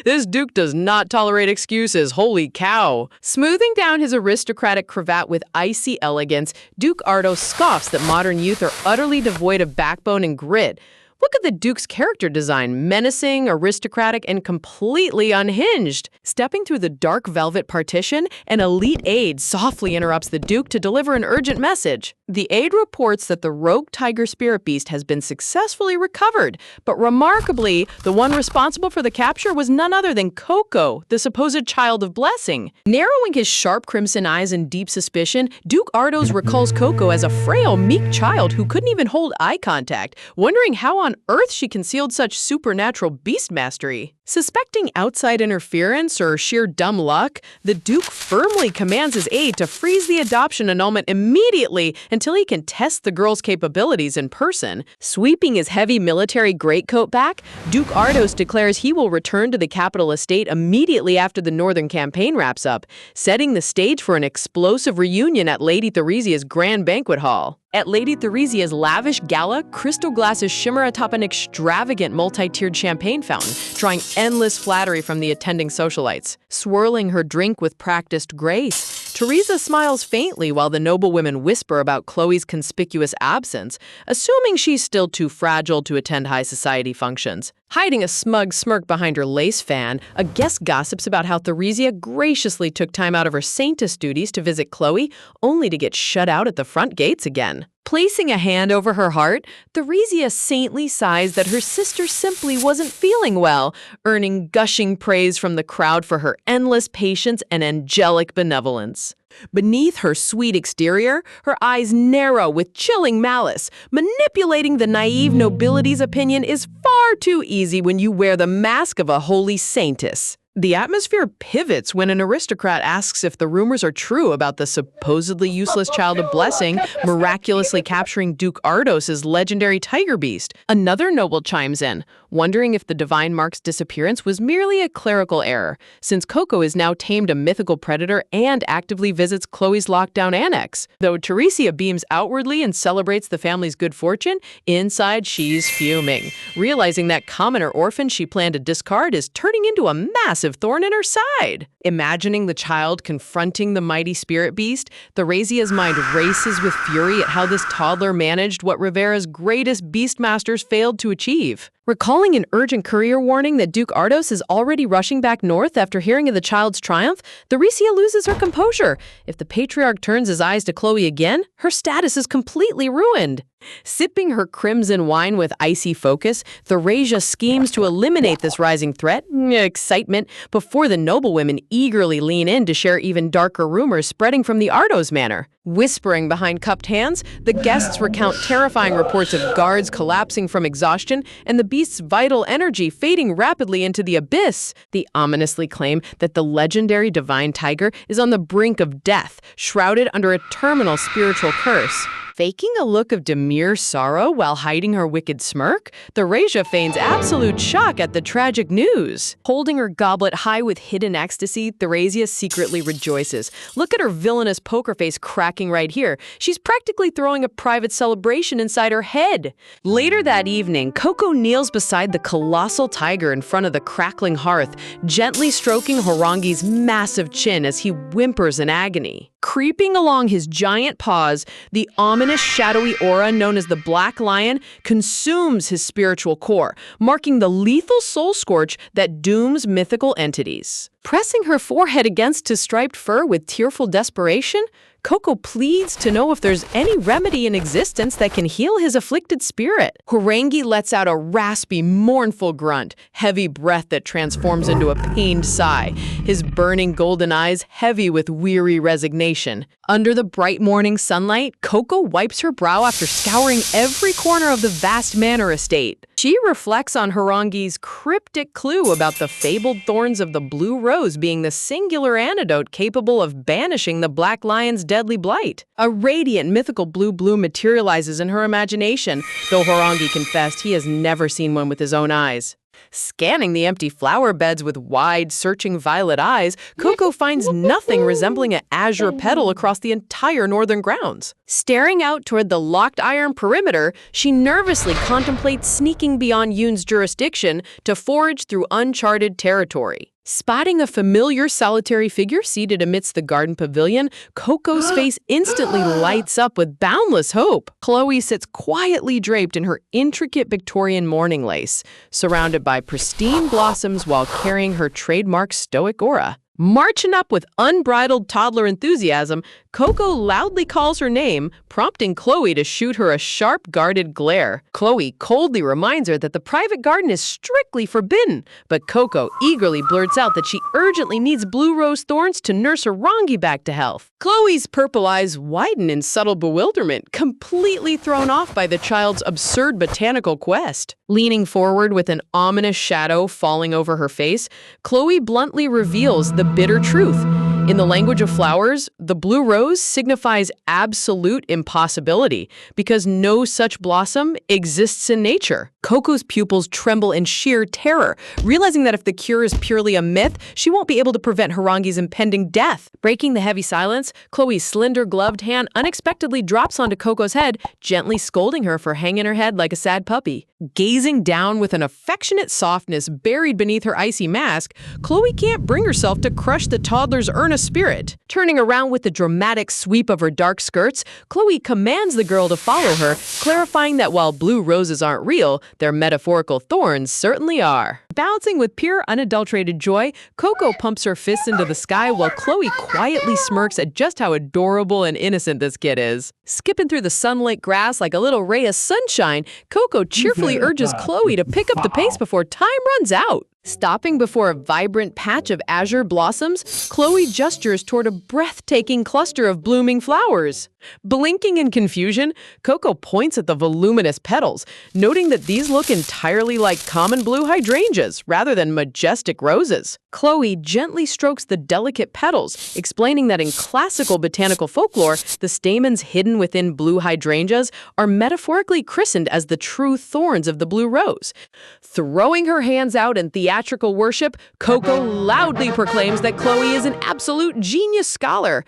This Duke does not tolerate excuses, holy cow. Smoothing down his aristocratic cravat with icy elegance, Duke Ardos scoffs that modern youth are utterly devoid of backbone and grit. Look at the Duke's character design, menacing, aristocratic, and completely unhinged. Stepping through the dark velvet partition, an elite aide softly interrupts the Duke to deliver an urgent message. The aide reports that the rogue tiger spirit beast has been successfully recovered, but remarkably, the one responsible for the capture was none other than Coco, the supposed child of blessing. Narrowing his sharp crimson eyes in deep suspicion, Duke Ardos recalls Coco as a frail, meek child who couldn't even hold eye contact, wondering how on earth she concealed such supernatural beast mastery. Suspecting outside interference or sheer dumb luck, the Duke firmly commands his aide to freeze the adoption annulment immediately until he can test the girl's capabilities in person. Sweeping his heavy military greatcoat back, Duke Ardos declares he will return to the capital estate immediately after the Northern campaign wraps up, setting the stage for an explosive reunion at Lady Theresia's grand banquet hall. At Lady Theresia's lavish gala, crystal glasses shimmer atop an extravagant multi-tiered champagne fountain, drawing endless flattery from the attending socialites. Swirling her drink with practiced grace, Theresa smiles faintly while the noblewomen whisper about Chloe's conspicuous absence, assuming she's still too fragile to attend high society functions. Hiding a smug smirk behind her lace fan, a guest gossips about how Theresia graciously took time out of her saintess duties to visit Chloe, only to get shut out at the front gates again. Placing a hand over her heart, Theresia saintly sighs that her sister simply wasn't feeling well, earning gushing praise from the crowd for her endless patience and angelic benevolence. Beneath her sweet exterior, her eyes narrow with chilling malice. Manipulating the naive nobility's opinion is far too easy when you wear the mask of a holy saintess. The atmosphere pivots when an aristocrat asks if the rumors are true about the supposedly useless child of blessing miraculously capturing Duke Ardos's legendary tiger beast. Another noble chimes in, wondering if the divine mark's disappearance was merely a clerical error, since Coco is now tamed a mythical predator and actively visits Chloe's lockdown annex. Though Theresia beams outwardly and celebrates the family's good fortune, inside she's fuming, realizing that commoner orphan she planned to discard is turning into a massive thorn in her side. Imagining the child confronting the mighty spirit beast, Theresia's mind races with fury at how this toddler managed what Rivera's greatest beastmasters failed to achieve. Recalling an urgent courier warning that Duke Ardos is already rushing back north after hearing of the child's triumph, Theresia loses her composure. If the patriarch turns his eyes to Chloe again, her status is completely ruined. Sipping her crimson wine with icy focus, Theresia schemes to eliminate this rising threat, excitement, before the noblewomen eagerly lean in to share even darker rumors spreading from the Ardos manor. Whispering behind cupped hands, the guests recount terrifying reports of guards collapsing from exhaustion and the beast's vital energy fading rapidly into the abyss. They ominously claim that the legendary divine tiger is on the brink of death, shrouded under a terminal spiritual curse. Faking a look of demure sorrow while hiding her wicked smirk, Theresia feigns absolute shock at the tragic news. Holding her goblet high with hidden ecstasy, Theresia secretly rejoices. Look at her villainous poker face cracking right here. She's practically throwing a private celebration inside her head. Later that evening, Coco kneels beside the colossal tiger in front of the crackling hearth, gently stroking Horangi's massive chin as he whimpers in agony. Creeping along his giant paws, the ominous shadowy aura known as the Black Lion consumes his spiritual core, marking the lethal soul scorch that dooms mythical entities. Pressing her forehead against his striped fur with tearful desperation, Coco pleads to know if there's any remedy in existence that can heal his afflicted spirit. Horangi lets out a raspy, mournful grunt, heavy breath that transforms into a pained sigh, his burning golden eyes heavy with weary resignation. Under the bright morning sunlight, Coco wipes her brow after scouring every corner of the vast manor estate. She reflects on Horangi's cryptic clue about the fabled thorns of the blue rose being the singular antidote capable of banishing the Black Lion's deadly blight. A radiant mythical blue bloom materializes in her imagination, though Horangi confessed he has never seen one with his own eyes. Scanning the empty flower beds with wide, searching violet eyes, Coco finds nothing resembling an azure petal across the entire northern grounds. Staring out toward the locked iron perimeter, she nervously contemplates sneaking beyond Yoon's jurisdiction to forage through uncharted territory. Spotting a familiar solitary figure seated amidst the garden pavilion, Coco's face instantly lights up with boundless hope. Chloe sits quietly draped in her intricate Victorian mourning lace, surrounded by pristine blossoms while carrying her trademark stoic aura. Marching up with unbridled toddler enthusiasm, Coco loudly calls her name, prompting Chloe to shoot her a sharp, guarded glare. Chloe coldly reminds her that the private garden is strictly forbidden, but Coco eagerly blurts out that she urgently needs blue rose thorns to nurse her Rangi back to health. Chloe's purple eyes widen in subtle bewilderment, completely thrown off by the child's absurd botanical quest. Leaning forward with an ominous shadow falling over her face, Chloe bluntly reveals the bitter truth. In the language of flowers, the blue rose signifies absolute impossibility because no such blossom exists in nature. Coco's pupils tremble in sheer terror, realizing that if the cure is purely a myth, she won't be able to prevent Harangi's impending death. Breaking the heavy silence, Chloe's slender gloved hand unexpectedly drops onto Coco's head, gently scolding her for hanging her head like a sad puppy. Gazing down with an affectionate softness buried beneath her icy mask, Chloe can't bring herself to crush the toddler's earnest spirit. Turning around with the dramatic sweep of her dark skirts, Chloe commands the girl to follow her, clarifying that while blue roses aren't real, their metaphorical thorns certainly are. Bouncing with pure, unadulterated joy, Coco pumps her fists into the sky while Chloe quietly smirks at just how adorable and innocent this kid is. Skipping through the sunlit grass like a little ray of sunshine, Coco cheerfully urges Chloe to pick up the pace before time runs out. Stopping before a vibrant patch of azure blossoms, Chloe gestures toward a breathtaking cluster of blooming flowers. Blinking in confusion, Coco points at the voluminous petals, noting that these look entirely like common blue hydrangeas rather than majestic roses. Chloe gently strokes the delicate petals, explaining that in classical botanical folklore, the stamens hidden within blue hydrangeas are metaphorically christened as the true thorns of the blue rose. Throwing her hands out in theatrical worship, Coco loudly proclaims that Chloe is an absolute genius scholar.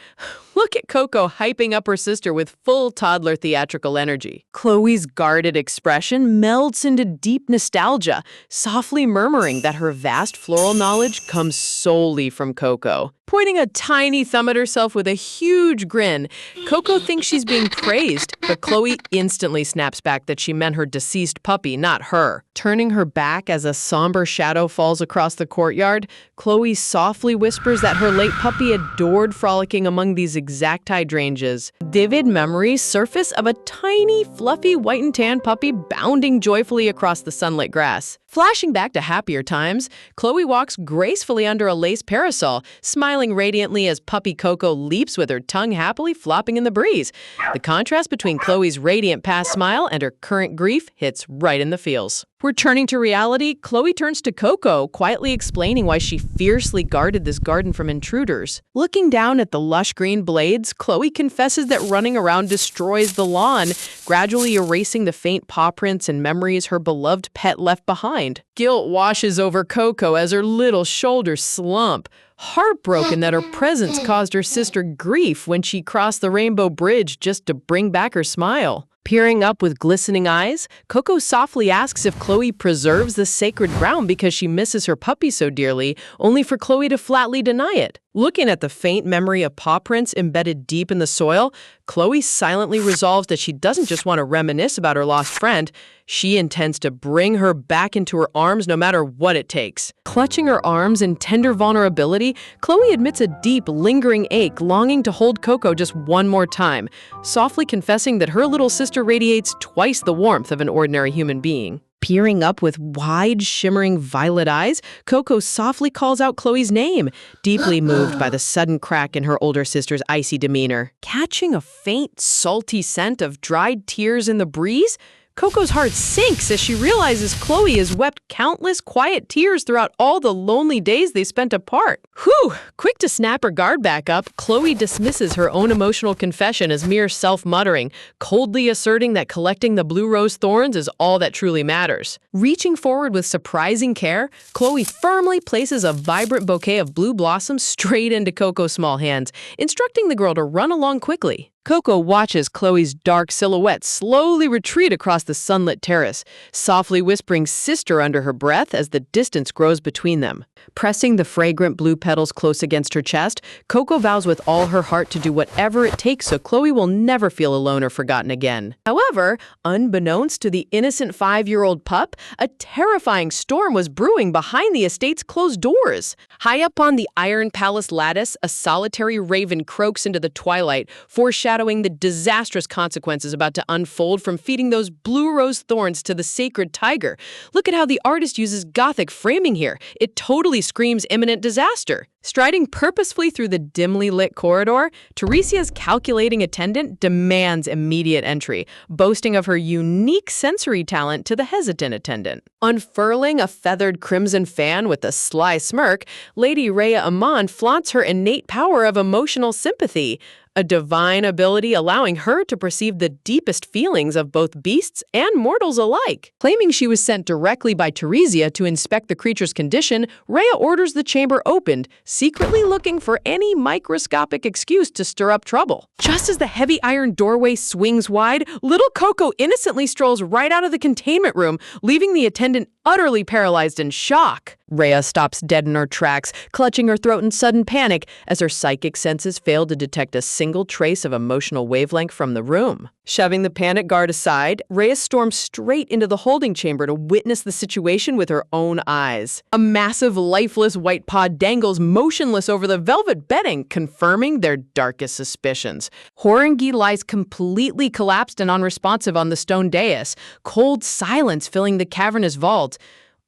Look at Coco hyping up her sister with full toddler theatrical energy. Chloe's guarded expression melts into deep nostalgia, softly murmuring that her vast floral knowledge comes solely from Coco. Pointing a tiny thumb at herself with a huge grin, Coco thinks she's being praised, but Chloe instantly snaps back that she meant her deceased puppy, not her. Turning her back as a somber shadow falls across the courtyard, Chloe softly whispers that her late puppy adored frolicking among these exact hydrangeas. Vivid memories surface of a tiny, fluffy white and tan puppy bounding joyfully across the sunlit grass. Flashing back to happier times, Chloe walks gracefully under a lace parasol, smiling radiantly as puppy Coco leaps with her tongue happily flopping in the breeze. The contrast between Chloe's radiant past smile and her current grief hits right in the feels. Returning to reality, Chloe turns to Coco, quietly explaining why she fiercely guarded this garden from intruders. Looking down at the lush green blades, Chloe confesses that running around destroys the lawn, gradually erasing the faint paw prints and memories her beloved pet left behind. Guilt washes over Coco as her little shoulders slump. Heartbroken that her presence caused her sister grief when she crossed the rainbow bridge just to bring back her smile. Peering up with glistening eyes, Coco softly asks if Chloe preserves the sacred ground because she misses her puppy so dearly, only for Chloe to flatly deny it. Looking at the faint memory of paw prints embedded deep in the soil, Chloe silently resolves that she doesn't just want to reminisce about her lost friend, she intends to bring her back into her arms no matter what it takes. Clutching her arms in tender vulnerability, Chloe admits a deep, lingering ache, longing to hold Coco just one more time, softly confessing that her little sister radiates twice the warmth of an ordinary human being. Peering up with wide, shimmering violet eyes, Coco softly calls out Chloe's name, deeply moved by the sudden crack in her older sister's icy demeanor. Catching a faint, salty scent of dried tears in the breeze, Coco's heart sinks as she realizes Chloe has wept countless quiet tears throughout all the lonely days they spent apart. Whew! Quick to snap her guard back up, Chloe dismisses her own emotional confession as mere self-muttering, coldly asserting that collecting the blue rose thorns is all that truly matters. Reaching forward with surprising care, Chloe firmly places a vibrant bouquet of blue blossoms straight into Coco's small hands, instructing the girl to run along quickly. Coco watches Chloe's dark silhouette slowly retreat across the sunlit terrace, softly whispering sister under her breath as the distance grows between them. Pressing the fragrant blue petals close against her chest, Coco vows with all her heart to do whatever it takes so Chloe will never feel alone or forgotten again. However, unbeknownst to the innocent 5-year-old pup, a terrifying storm was brewing behind the estate's closed doors. High up on the Iron Palace lattice, a solitary raven croaks into the twilight, foreshadowing the disastrous consequences about to unfold from feeding those blue rose thorns to the sacred tiger. Look at how the artist uses Gothic framing here. It totally screams imminent disaster. Striding purposefully through the dimly lit corridor, Teresia's calculating attendant demands immediate entry, boasting of her unique sensory talent to the hesitant attendant. Unfurling a feathered crimson fan with a sly smirk, Lady Rhea Amon flaunts her innate power of emotional sympathy, a divine ability allowing her to perceive the deepest feelings of both beasts and mortals alike. Claiming she was sent directly by Teresia to inspect the creature's condition, Rhea orders the chamber opened, secretly looking for any microscopic excuse to stir up trouble. Just as the heavy iron doorway swings wide, little Coco innocently strolls right out of the containment room, leaving the attendant utterly paralyzed in shock. Rhea stops dead in her tracks, clutching her throat in sudden panic as her psychic senses fail to detect a single trace of emotional wavelength from the room. Shoving the panic guard aside, Rhea storms straight into the holding chamber to witness the situation with her own eyes. A massive, lifeless white paw dangles motionless over the velvet bedding, confirming their darkest suspicions. Horangi lies completely collapsed and unresponsive on the stone dais, cold silence filling the cavernous vault.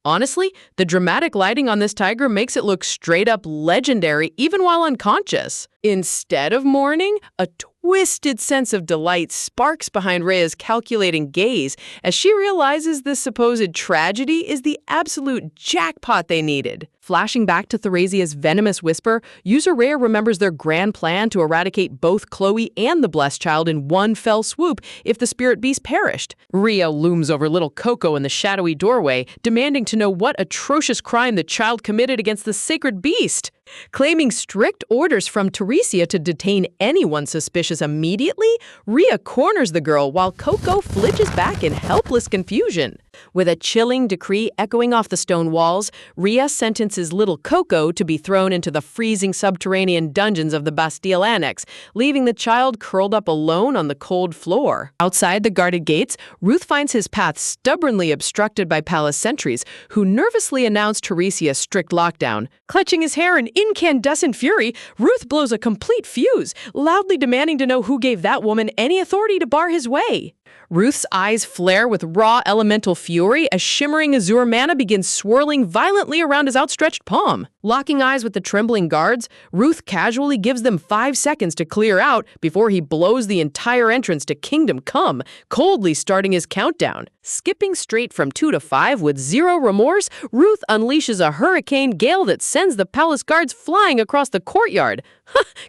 Honestly, the dramatic lighting on this tiger makes it look straight up legendary even while unconscious. Instead of mourning, a twisted sense of delight sparks behind Rhea's calculating gaze as she realizes this supposed tragedy is the absolute jackpot they needed. Flashing back to Theresia's venomous whisper, user Rhea remembers their grand plan to eradicate both Chloe and the blessed child in one fell swoop if the spirit beast perished. Rhea looms over little Coco in the shadowy doorway, demanding to know what atrocious crime the child committed against the sacred beast. Claiming strict orders from Teresia to detain anyone suspicious immediately, Rhea corners the girl while Coco flitches back in helpless confusion. With a chilling decree echoing off the stone walls, Rhea sentences little Coco to be thrown into the freezing subterranean dungeons of the Bastille Annex, leaving the child curled up alone on the cold floor. Outside the guarded gates, Ruth finds his path stubbornly obstructed by palace sentries, who nervously announce Teresia's strict lockdown. Clutching his hair in incandescent fury, Ruth blows a complete fuse, loudly demanding to know who gave that woman any authority to bar his way. Ruth's eyes flare with raw elemental fury as shimmering azure mana begins swirling violently around his outstretched palm. Locking eyes with the trembling guards, Ruth casually gives them 5 seconds to clear out before he blows the entire entrance to Kingdom Come, coldly starting his countdown. Skipping straight from 2 to 5 with zero remorse, Ruth unleashes a hurricane gale that sends the palace guards flying across the courtyard.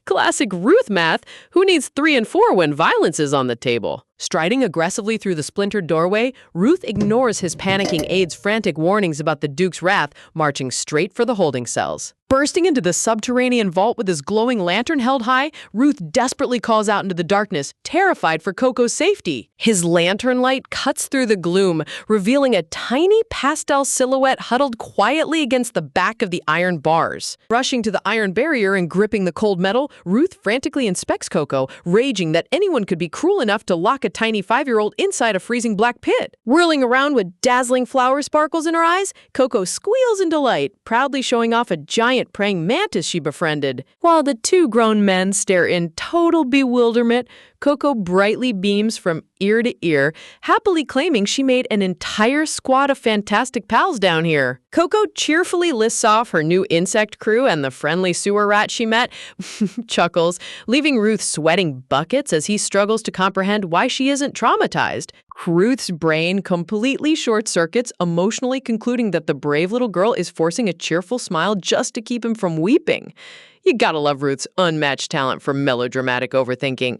Classic Ruth math. Who needs 3 and 4 when violence is on the table? Striding aggressively through the splintered doorway, Ruth ignores his panicking aide's frantic warnings about the Duke's wrath, marching straight for the holding cells. Bursting into the subterranean vault with his glowing lantern held high, Ruth desperately calls out into the darkness, terrified for Coco's safety. His lantern light cuts through the gloom, revealing a tiny pastel silhouette huddled quietly against the back of the iron bars. Rushing to the iron barrier and gripping the cold metal, Ruth frantically inspects Coco, raging that anyone could be cruel enough to lock a tiny 5-year-old inside a freezing black pit. Whirling around with dazzling flower sparkles in her eyes, Coco squeals in delight, proudly showing off a giant praying mantis she befriended. While the 2 grown men stare in total bewilderment, Coco brightly beams from ear to ear, happily claiming she made an entire squad of fantastic pals down here. Coco cheerfully lists off her new insect crew and the friendly sewer rat she met, chuckles, leaving Ruth sweating buckets as he struggles to comprehend why she isn't traumatized. Ruth's brain completely short-circuits, emotionally concluding that the brave little girl is forcing a cheerful smile just to keep him from weeping. You gotta love Ruth's unmatched talent for melodramatic overthinking.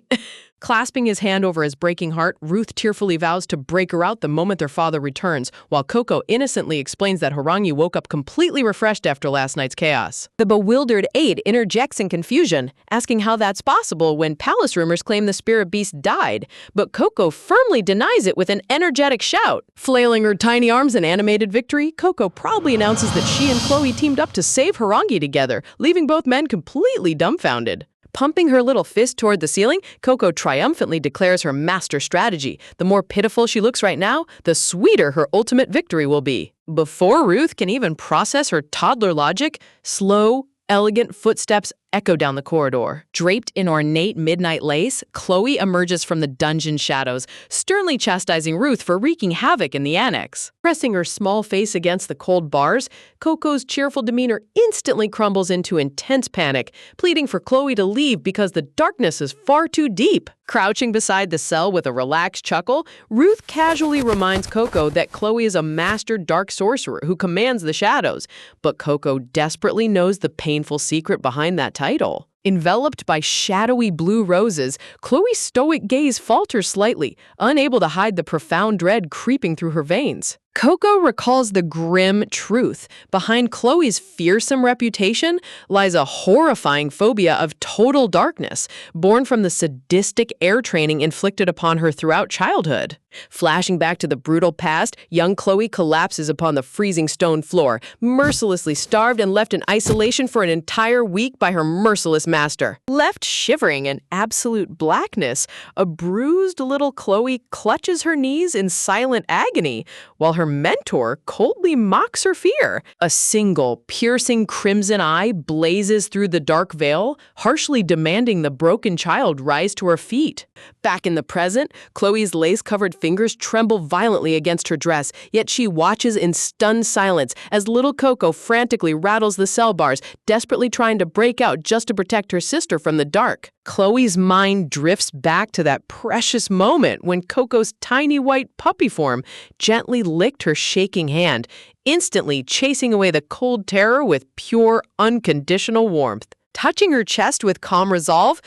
Clasping his hand over his breaking heart, Ruth tearfully vows to break her out the moment their father returns, while Coco innocently explains that Harangi woke up completely refreshed after last night's chaos. The bewildered aide interjects in confusion, asking how that's possible when palace rumors claim the spirit beast died, but Coco firmly denies it with an energetic shout. Flailing her tiny arms in animated victory, Coco proudly announces that she and Chloe teamed up to save Harangi together, leaving both men completely dumbfounded. Pumping her little fist toward the ceiling, Coco triumphantly declares her master strategy. The more pitiful she looks right now, the sweeter her ultimate victory will be. Before Ruth can even process her toddler logic, slow, elegant footsteps echo down the corridor. Draped in ornate midnight lace, Chloe emerges from the dungeon shadows, sternly chastising Ruth for wreaking havoc in the annex. Pressing her small face against the cold bars, Coco's cheerful demeanor instantly crumbles into intense panic, pleading for Chloe to leave because the darkness is far too deep. Crouching beside the cell with a relaxed chuckle, Ruth casually reminds Coco that Chloe is a master dark sorcerer who commands the shadows, but Coco desperately knows the painful secret behind that title. Enveloped by shadowy blue roses, Chloe's stoic gaze falters slightly, unable to hide the profound dread creeping through her veins. Coco recalls the grim truth. Behind Chloe's fearsome reputation lies a horrifying phobia of total darkness, born from the sadistic air training inflicted upon her throughout childhood. Flashing back to the brutal past, young Chloe collapses upon the freezing stone floor, mercilessly starved and left in isolation for an entire week by her merciless master. Left shivering in absolute blackness, a bruised little Chloe clutches her knees in silent agony, while her mentor coldly mocks her fear. A single, piercing crimson eye blazes through the dark veil, harshly demanding the broken child rise to her feet. Back in the present, Chloe's lace-covered fingers tremble violently against her dress, yet she watches in stunned silence as little Coco frantically rattles the cell bars, desperately trying to break out just to protect her sister from the dark. Chloe's mind drifts back to that precious moment when Coco's tiny white puppy form gently licked her shaking hand, instantly chasing away the cold terror with pure, unconditional warmth. Touching her chest with calm resolve,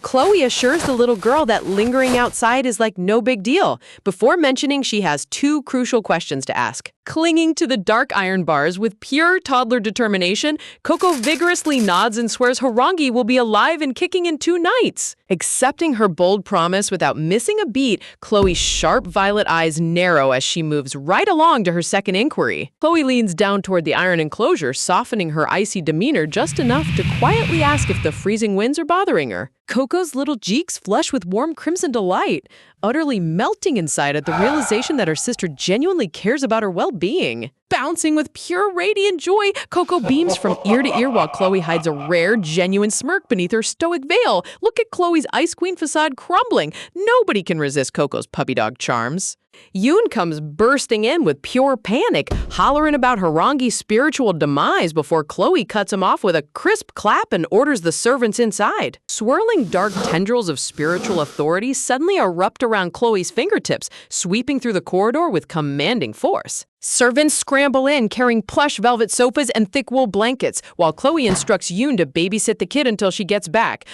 Chloe assures the little girl that lingering outside is like no big deal, before mentioning she has two crucial questions to ask. Clinging to the dark iron bars with pure toddler determination, Coco vigorously nods and swears Harangi will be alive and kicking in 2 nights. Accepting her bold promise without missing a beat, Chloe's sharp violet eyes narrow as she moves right along to her second inquiry. Chloe leans down toward the iron enclosure, softening her icy demeanor just enough to quietly ask if the freezing winds are bothering her. Coco's little cheeks flush with warm crimson delight, utterly melting inside at the realization that her sister genuinely cares about her well-being. Bouncing with pure radiant joy, Coco beams from ear to ear while Chloe hides a rare, genuine smirk beneath her stoic veil. Look at Chloe's Ice Queen facade crumbling. Nobody can resist Coco's puppy dog charms. Yoon comes bursting in with pure panic, hollering about Harangi's spiritual demise before Chloe cuts him off with a crisp clap and orders the servants inside. Swirling dark tendrils of spiritual authority suddenly erupt around Chloe's fingertips, sweeping through the corridor with commanding force. Servants scramble in, carrying plush velvet sofas and thick wool blankets, while Chloe instructs Yoon to babysit the kid until she gets back.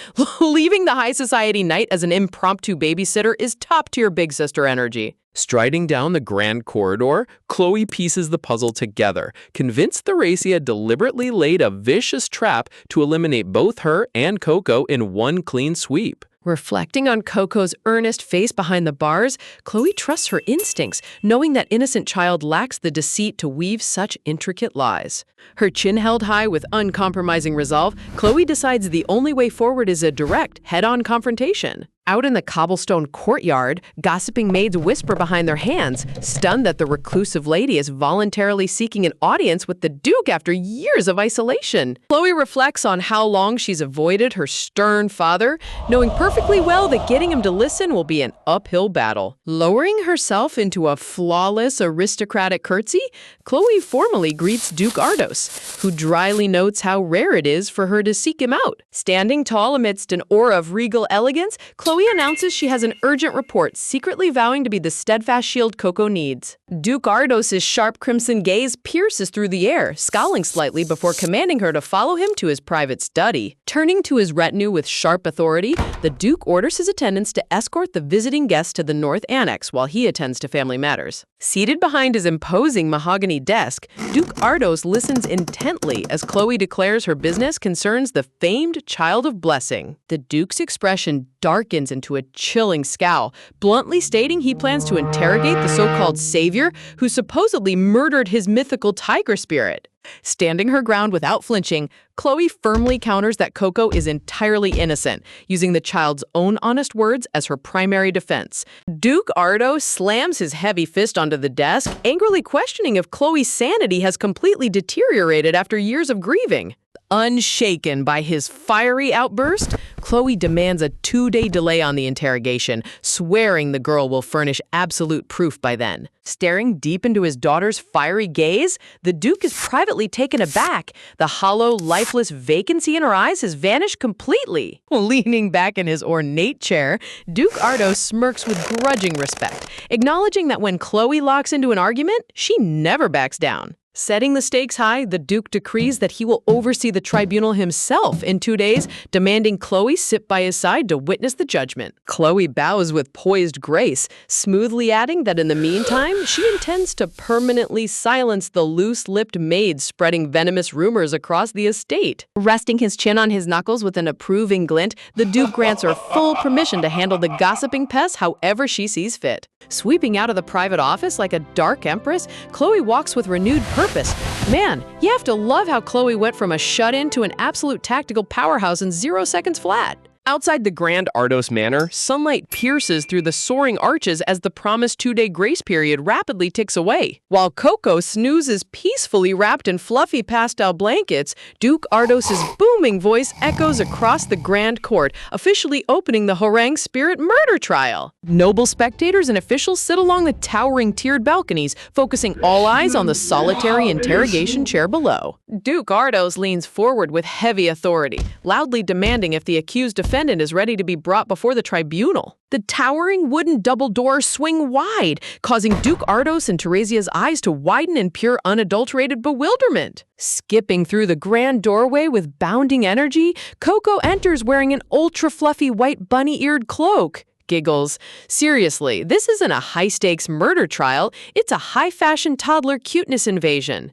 Leaving the high society night as an impromptu babysitter is top-tier big sister energy. Striding down the grand corridor, Chloe pieces the puzzle together, convinced Theracia deliberately laid a vicious trap to eliminate both her and Coco in one clean sweep. Reflecting on Coco's earnest face behind the bars, Chloe trusts her instincts, knowing that innocent child lacks the deceit to weave such intricate lies. Her chin held high with uncompromising resolve, Chloe decides the only way forward is a direct, head-on confrontation. Out in the cobblestone courtyard, gossiping maids whisper behind their hands, stunned that the reclusive lady is voluntarily seeking an audience with the Duke after years of isolation. Chloe reflects on how long she's avoided her stern father, knowing perfectly well that getting him to listen will be an uphill battle. Lowering herself into a flawless aristocratic curtsy, Chloe formally greets Duke Ardos, who dryly notes how rare it is for her to seek him out. Standing tall amidst an aura of regal elegance, Chloe Chloe announces she has an urgent report, secretly vowing to be the steadfast shield Coco needs. Duke Ardos's sharp crimson gaze pierces through the air, scowling slightly before commanding her to follow him to his private study. Turning to his retinue with sharp authority, the Duke orders his attendants to escort the visiting guests to the North Annex while he attends to family matters. Seated behind his imposing mahogany desk, Duke Ardos listens intently as Chloe declares her business concerns the famed Child of Blessing. The Duke's expression darkens into a chilling scowl, bluntly stating he plans to interrogate the so-called savior who supposedly murdered his mythical tiger spirit. Standing her ground without flinching, Chloe firmly counters that Coco is entirely innocent, using the child's own honest words as her primary defense. Duke Ardos slams his heavy fist onto the desk, angrily questioning if Chloe's sanity has completely deteriorated after years of grieving. Unshaken by his fiery outburst, Chloe demands a 2-day delay on the interrogation, swearing the girl will furnish absolute proof by then. Staring deep into his daughter's fiery gaze, the Duke is privately taken aback. The hollow, lifeless vacancy in her eyes has vanished completely. Leaning back in his ornate chair, Duke Ardos smirks with grudging respect, acknowledging that when Chloe locks into an argument, she never backs down. Setting the stakes high, the Duke decrees that he will oversee the tribunal himself in 2 days, demanding Chloe sit by his side to witness the judgment. Chloe bows with poised grace, smoothly adding that in the meantime, she intends to permanently silence the loose-lipped maid spreading venomous rumors across the estate. Resting his chin on his knuckles with an approving glint, the Duke grants her full permission to handle the gossiping pest however she sees fit. Sweeping out of the private office like a dark empress, Chloe walks with renewed purpose. Man, you have to love how Chloe went from a shut-in to an absolute tactical powerhouse in 0 seconds flat. Outside the grand Ardos Manor, sunlight pierces through the soaring arches as the promised 2-day grace period rapidly ticks away. While Coco snoozes peacefully wrapped in fluffy pastel blankets, Duke Ardos's booming voice echoes across the grand court, officially opening the harangue spirit murder trial. Noble spectators and officials sit along the towering tiered balconies, focusing all eyes on the solitary interrogation chair below. Duke Ardos leans forward with heavy authority, loudly demanding if the accused defendant is ready to be brought before the tribunal. The towering wooden double doors swing wide, causing Duke Ardos and Teresia's eyes to widen in pure unadulterated bewilderment. Skipping through the grand doorway with bounding energy, Coco enters wearing an ultra-fluffy white bunny-eared cloak. Giggles. Seriously, this isn't a high-stakes murder trial, it's a high-fashion toddler cuteness invasion.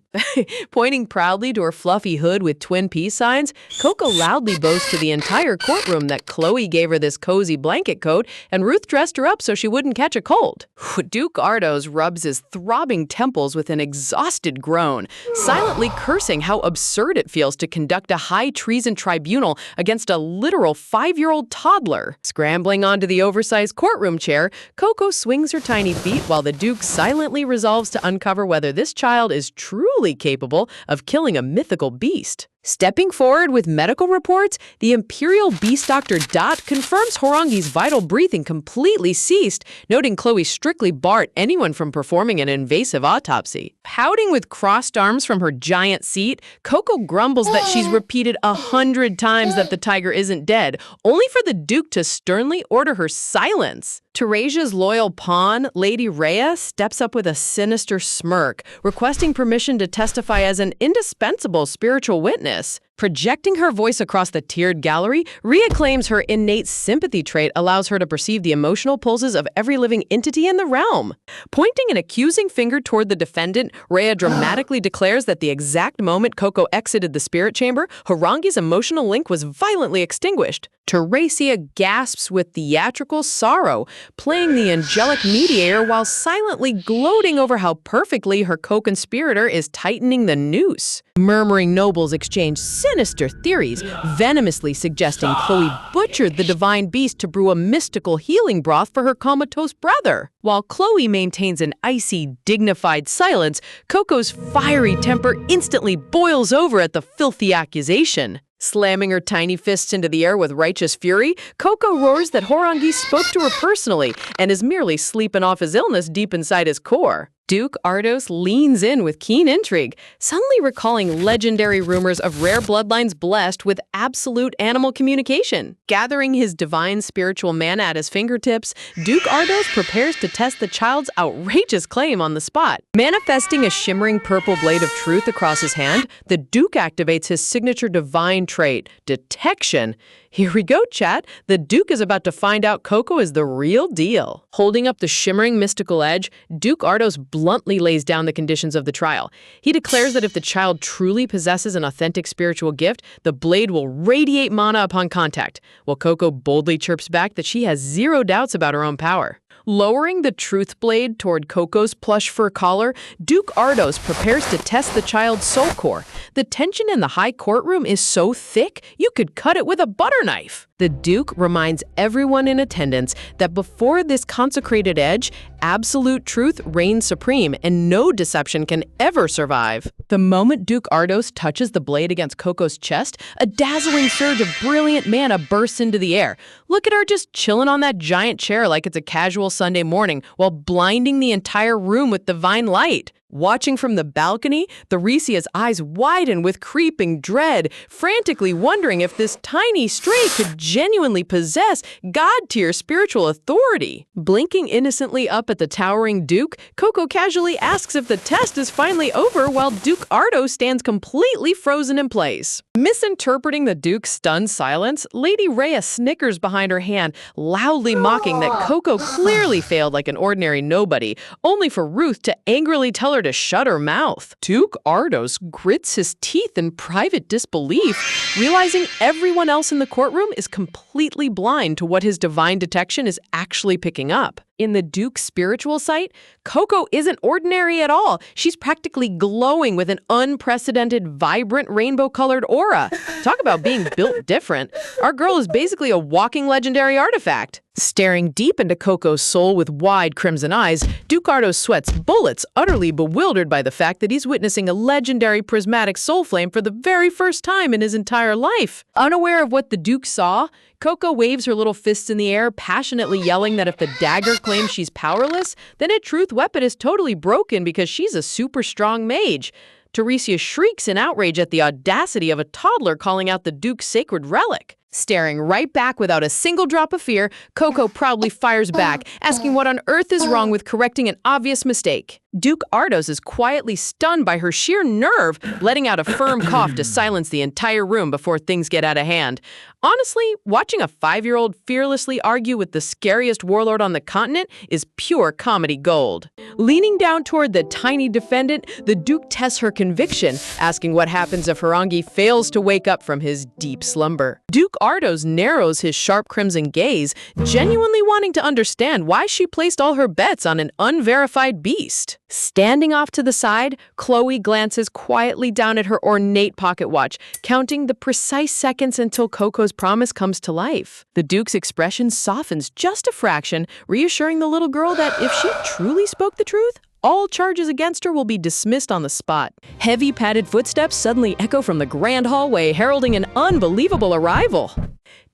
Pointing proudly to her fluffy hood with twin peace signs, Coco loudly boasts to the entire courtroom that Chloe gave her this cozy blanket coat and Ruth dressed her up so she wouldn't catch a cold. Duke Ardos rubs his throbbing temples with an exhausted groan, silently cursing how absurd it feels to conduct a high treason tribunal against a literal 5-year-old toddler. Scrambling onto the oversized courtroom chair, Coco swings her tiny feet while the Duke silently resolves to uncover whether this child is truly capable of killing a mythical beast. Stepping forward with medical reports, the Imperial Beast Doctor Dot confirms Horangi's vital breathing completely ceased, noting Chloe strictly barred anyone from performing an invasive autopsy. Pouting with crossed arms from her giant seat, Coco grumbles that she's repeated 100 times that the tiger isn't dead, only for the Duke to sternly order her silence. Teresia's loyal pawn, Lady Rhea, steps up with a sinister smirk, requesting permission to testify as an indispensable spiritual witness. Projecting her voice across the tiered gallery, Rhea claims her innate sympathy trait allows her to perceive the emotional pulses of every living entity in the realm. Pointing an accusing finger toward the defendant, Rhea dramatically declares that the exact moment Coco exited the spirit chamber, Horangi's emotional link was violently extinguished. Teresia gasps with theatrical sorrow, playing the angelic mediator while silently gloating over how perfectly her co-conspirator is tightening the noose. Murmuring nobles exchange sinister theories, venomously suggesting Chloe butchered the divine beast to brew a mystical healing broth for her comatose brother. While Chloe maintains an icy, dignified silence, Coco's fiery temper instantly boils over at the filthy accusation. Slamming her tiny fists into the air with righteous fury, Coco roars that Horangi spoke to her personally and is merely sleeping off his illness deep inside his core. Duke Ardos leans in with keen intrigue, suddenly recalling legendary rumors of rare bloodlines blessed with absolute animal communication. Gathering his divine spiritual mana at his fingertips, Duke Ardos prepares to test the child's outrageous claim on the spot. Manifesting a shimmering purple blade of truth across his hand, the Duke activates his signature divine trait, Detection. Here we go, chat. The Duke is about to find out Coco is the real deal. Holding up the shimmering mystical edge, Duke Ardos bluntly lays down the conditions of the trial. He declares that if the child truly possesses an authentic spiritual gift, the blade will radiate mana upon contact, while Coco boldly chirps back that she has zero doubts about her own power. Lowering the truth blade toward Coco's plush fur collar, Duke Ardos prepares to test the child's soul core. The tension in the high courtroom is so thick, you could cut it with a butter knife. The Duke reminds everyone in attendance that before this consecrated edge, absolute truth reigns supreme and no deception can ever survive. The moment Duke Ardos touches the blade against Coco's chest, a dazzling surge of brilliant mana bursts into the air. Look at her just chilling on that giant chair like it's a casual Sunday morning while blinding the entire room with divine light. Watching from the balcony, Theresia's eyes widen with creeping dread, frantically wondering if this tiny stray could genuinely possess god-tier spiritual authority. Blinking innocently up at the towering Duke, Coco casually asks if the test is finally over while Duke Ardos stands completely frozen in place. Misinterpreting the Duke's stunned silence, Lady Rhea snickers behind her hand, loudly mocking that Coco clearly failed like an ordinary nobody, only for Ruth to angrily tell her to shut her mouth. Duke Ardos grits his teeth in private disbelief, realizing everyone else in the courtroom is completely blind to what his divine detection is actually picking up. In the Duke's spiritual sight, Coco isn't ordinary at all. She's practically glowing with an unprecedented, vibrant, rainbow-colored aura. Talk about being built different. Our girl is basically a walking legendary artifact. Staring deep into Coco's soul with wide crimson eyes, Duke Ardos sweats bullets, utterly bewildered by the fact that he's witnessing a legendary prismatic soul flame for the very first time in his entire life. Unaware of what the Duke saw, Coco waves her little fists in the air, passionately yelling that if the dagger claims she's powerless, then a truth weapon is totally broken because she's a super strong mage. Theresia shrieks in outrage at the audacity of a toddler calling out the Duke's sacred relic. Staring right back without a single drop of fear, Coco proudly fires back, asking what on earth is wrong with correcting an obvious mistake. Duke Ardos is quietly stunned by her sheer nerve, letting out a firm cough to silence the entire room before things get out of hand. Honestly, watching a 5-year-old fearlessly argue with the scariest warlord on the continent is pure comedy gold. Leaning down toward the tiny defendant, the Duke tests her conviction, asking what happens if Harangi fails to wake up from his deep slumber. Duke Ardos narrows his sharp crimson gaze, genuinely wanting to understand why she placed all her bets on an unverified beast. Standing off to the side, Chloe glances quietly down at her ornate pocket watch, counting the precise seconds until Coco's promise comes to life. The Duke's expression softens just a fraction, reassuring the little girl that if she truly spoke the truth, all charges against her will be dismissed on the spot. Heavy padded footsteps suddenly echo from the grand hallway, heralding an unbelievable arrival.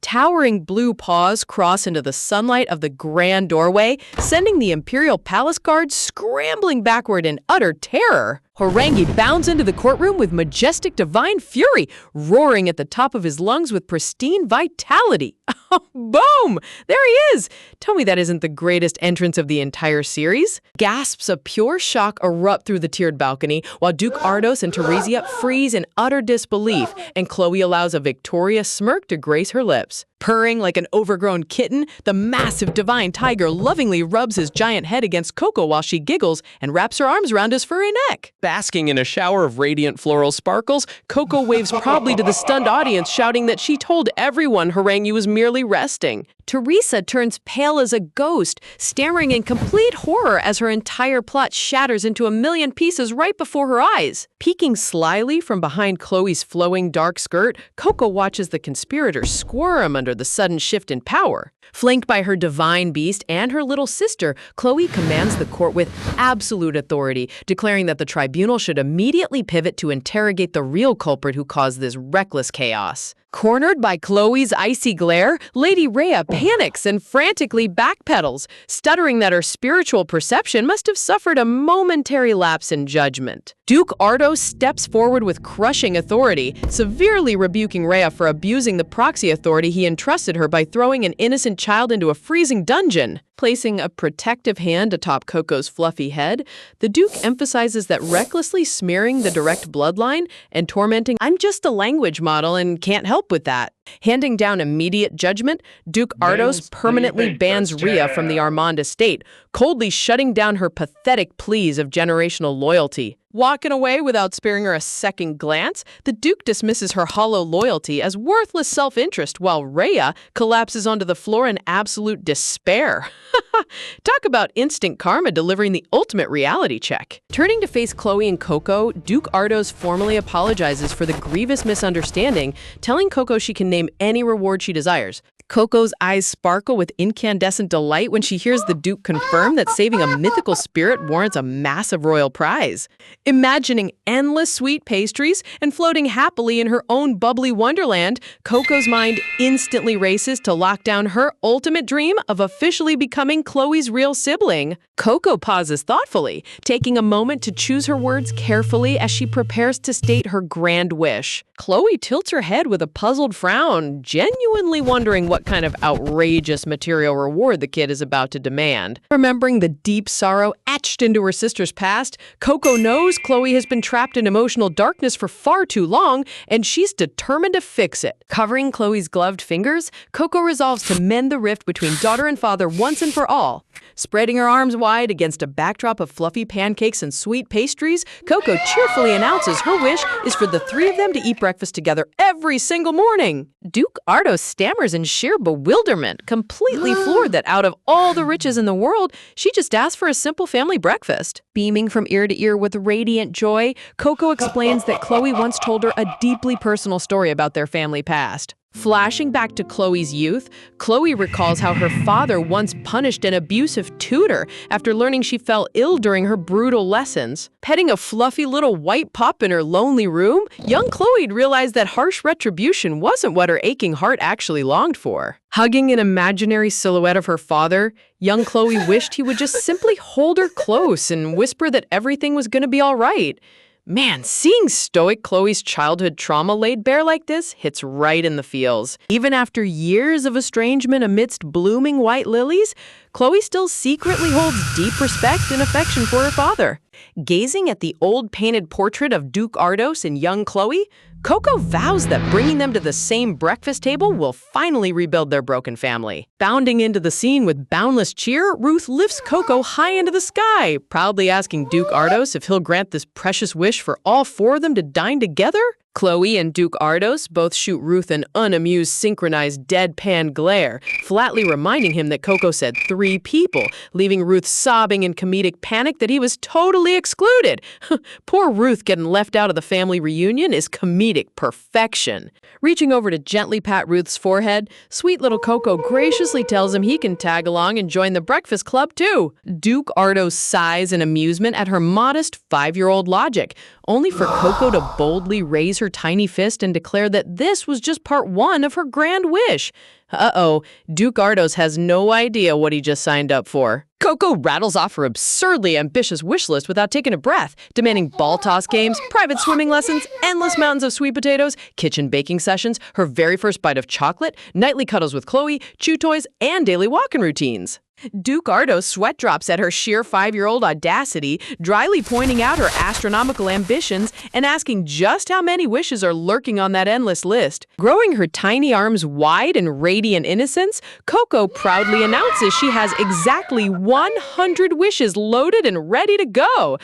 Towering blue paws cross into the sunlight of the grand doorway, sending the Imperial Palace Guard scrambling backward in utter terror. Harangi bounds into the courtroom with majestic divine fury, roaring at the top of his lungs with pristine vitality. Boom! There he is! Tell me that isn't the greatest entrance of the entire series. Gasps of pure shock erupt through the tiered balcony, while Duke Ardos and Theresia freeze in utter disbelief, and Chloe allows a victorious smirk to grace her lips. Purring like an overgrown kitten, the massive divine tiger lovingly rubs his giant head against Coco while she giggles and wraps her arms around his furry neck. Basking in a shower of radiant floral sparkles, Coco waves proudly to the stunned audience, shouting that she told everyone Harangi was merely resting. Theresia turns pale as a ghost, staring in complete horror as her entire plot shatters into a million pieces right before her eyes. Peeking slyly from behind Chloe's flowing dark skirt, Coco watches the conspirators squirm under the sudden shift in power. Flanked by her divine beast and her little sister, Chloe commands the court with absolute authority, declaring that the tribunal should immediately pivot to interrogate the real culprit who caused this reckless chaos. Cornered by Chloe's icy glare, Lady Rhea panics and frantically backpedals, stuttering that her spiritual perception must have suffered a momentary lapse in judgment. Duke Ardos steps forward with crushing authority, severely rebuking Rhea for abusing the proxy authority he entrusted her by throwing an innocent child into a freezing dungeon. Placing a protective hand atop Coco's fluffy head, the Duke emphasizes that recklessly smearing the direct bloodline and tormenting "I'm just a language model and can't help with that." Handing down immediate judgment, Duke Ardos permanently bans Rhea from the Armand estate, coldly shutting down her pathetic pleas of generational loyalty. Walking away without sparing her a second glance, the Duke dismisses her hollow loyalty as worthless self-interest while Rhea collapses onto the floor in absolute despair. Talk about instant karma delivering the ultimate reality check. Turning to face Chloe and Coco, Duke Ardos formally apologizes for the grievous misunderstanding, telling Coco she can name any reward she desires. Coco's eyes sparkle with incandescent delight when she hears the Duke confirm that saving a mythical spirit warrants a massive royal prize. Imagining endless sweet pastries and floating happily in her own bubbly wonderland, Coco's mind instantly races to lock down her ultimate dream of officially becoming Chloe's real sibling. Coco pauses thoughtfully, taking a moment to choose her words carefully as she prepares to state her grand wish. Chloe tilts her head with a puzzled frown, genuinely wondering what kind of outrageous material reward the kid is about to demand. Remembering the deep sorrow etched into her sister's past, Coco knows Chloe has been trapped in emotional darkness for far too long, and she's determined to fix it. Covering Chloe's gloved fingers, Coco resolves to mend the rift between daughter and father once and for all. Spreading her arms wide against a backdrop of fluffy pancakes and sweet pastries, Coco cheerfully announces her wish is for the three of them to eat breakfast together every single morning. Duke Ardos stammers in sheer bewilderment, completely floored that out of all the riches in the world, she just asked for a simple family breakfast. Beaming from ear to ear with radiant joy, Coco explains that Chloe once told her a deeply personal story about their family past. Flashing back to Chloe's youth, Chloe recalls how her father once punished an abusive tutor after learning she fell ill during her brutal lessons. Petting a fluffy little white pup in her lonely room, young Chloe realized that harsh retribution wasn't what her aching heart actually longed for. Hugging an imaginary silhouette of her father, young Chloe wished he would just simply hold her close and whisper that everything was going to be all right. Man, seeing stoic Chloe's childhood trauma laid bare like this hits right in the feels. Even after years of estrangement amidst blooming white lilies, Chloe still secretly holds deep respect and affection for her father. Gazing at the old painted portrait of Duke Ardos and young Chloe, Coco vows that bringing them to the same breakfast table will finally rebuild their broken family. Bounding into the scene with boundless cheer, Ruth lifts Coco high into the sky, proudly asking Duke Ardos if he'll grant this precious wish for all four of them to dine together. Chloe and Duke Ardos both shoot Ruth an unamused, synchronized deadpan glare, flatly reminding him that Coco said 3 people, leaving Ruth sobbing in comedic panic that he was totally excluded. Poor Ruth getting left out of the family reunion is comedic perfection. Reaching over to gently pat Ruth's forehead, sweet little Coco graciously tells him he can tag along and join the breakfast club too. Duke Ardos sighs in amusement at her modest 5-year-old logic, only for Coco to boldly raise her tiny fist and declare that this was just part 1 of her grand wish. Uh-oh, Duke Ardos has no idea what he just signed up for. Coco rattles off her absurdly ambitious wish list without taking a breath, demanding ball toss games, private swimming lessons, endless mountains of sweet potatoes, kitchen baking sessions, her very first bite of chocolate, nightly cuddles with Chloe, chew toys, and daily walking routines. Duke Ardos sweat drops at her sheer 5-year-old audacity, dryly pointing out her astronomical ambitions and asking just how many wishes are lurking on that endless list. Growing her tiny arms wide in radiant innocence, Coco proudly announces she has exactly 100 wishes loaded and ready to go.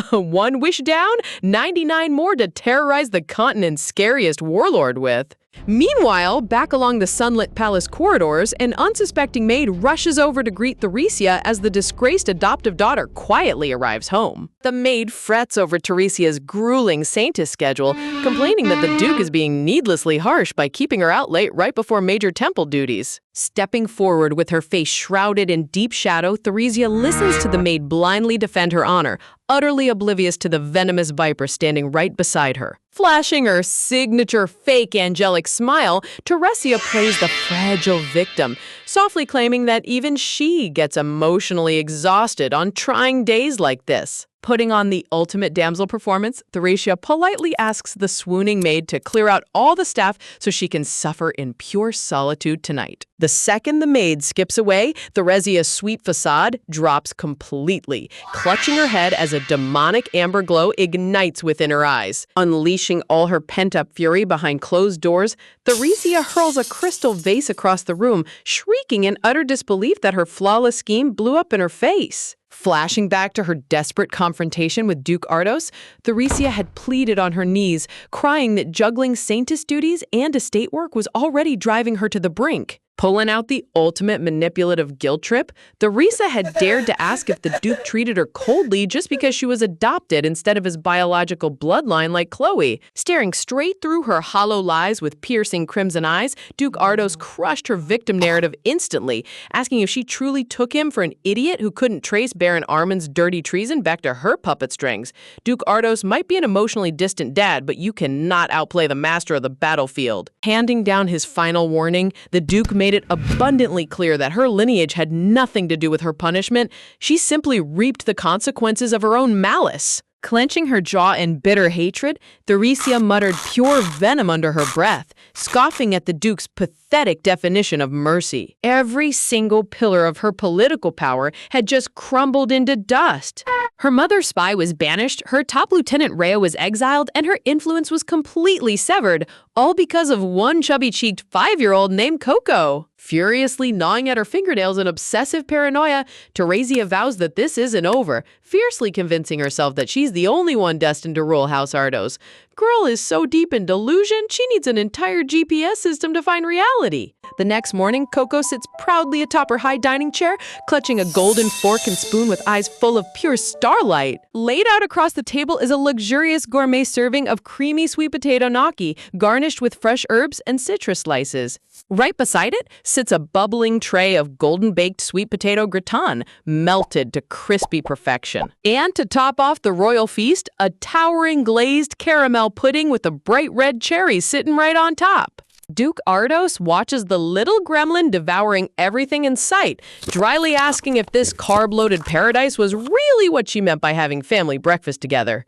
1 wish down, 99 more to terrorize the continent's scariest warlord with. Meanwhile, back along the sunlit palace corridors, an unsuspecting maid rushes over to greet Theresia as the disgraced adoptive daughter quietly arrives home. The maid frets over Teresia's grueling Saintis schedule, complaining that the Duke is being needlessly harsh by keeping her out late right before major temple duties. Stepping forward with her face shrouded in deep shadow, Theresia listens to the maid blindly defend her honor, utterly oblivious to the venomous viper standing right beside her. Flashing her signature fake angelic smile, Teresia plays the fragile victim, softly claiming that even she gets emotionally exhausted on trying days like this. Putting on the ultimate damsel performance, Theresia politely asks the swooning maid to clear out all the staff so she can suffer in pure solitude tonight. The second the maid skips away, Theresia's sweet facade drops completely, clutching her head as a demonic amber glow ignites within her eyes. Unleashing all her pent-up fury behind closed doors, Theresia hurls a crystal vase across the room, shrieking in utter disbelief that her flawless scheme blew up in her face. Flashing back to her desperate confrontation with Duke Ardos, Theresia had pleaded on her knees, crying that juggling saintess duties and estate work was already driving her to the brink. Pulling out the ultimate manipulative guilt trip, Theresia had dared to ask if the Duke treated her coldly just because she was adopted instead of his biological bloodline like Chloe. Staring straight through her hollow lies with piercing crimson eyes, Duke Ardos crushed her victim narrative instantly, asking if she truly took him for an idiot who couldn't trace Baron Armand's dirty treason back to her puppet strings. Duke Ardos might be an emotionally distant dad, but you cannot outplay the master of the battlefield. Handing down his final warning, the Duke made it abundantly clear that her lineage had nothing to do with her punishment. She simply reaped the consequences of her own malice. Clenching her jaw in bitter hatred, Theresia muttered pure venom under her breath, scoffing at the Duke's pathetic definition of mercy. Every single pillar of her political power had just crumbled into dust. Her mother's spy was banished, her top lieutenant Rhea was exiled, and her influence was completely severed, all because of one chubby-cheeked 5-year-old named Coco. Furiously gnawing at her fingernails in obsessive paranoia, Theresia vows that this isn't over, fiercely convincing herself that she's the only one destined to rule House Ardos. Girl is so deep in delusion, she needs an entire GPS system to find reality. The next morning, Coco sits proudly atop her high dining chair, clutching a golden fork and spoon with eyes full of pure starlight. Laid out across the table is a luxurious gourmet serving of creamy sweet potato gnocchi, garnished with fresh herbs and citrus slices. Right beside it sits a bubbling tray of golden-baked sweet potato gratin, melted to crispy perfection. And to top off the royal feast, a towering glazed caramel pudding with a bright red cherry sitting right on top. Duke Ardos watches the little gremlin devouring everything in sight, dryly asking if this carb-loaded paradise was really what she meant by having family breakfast together.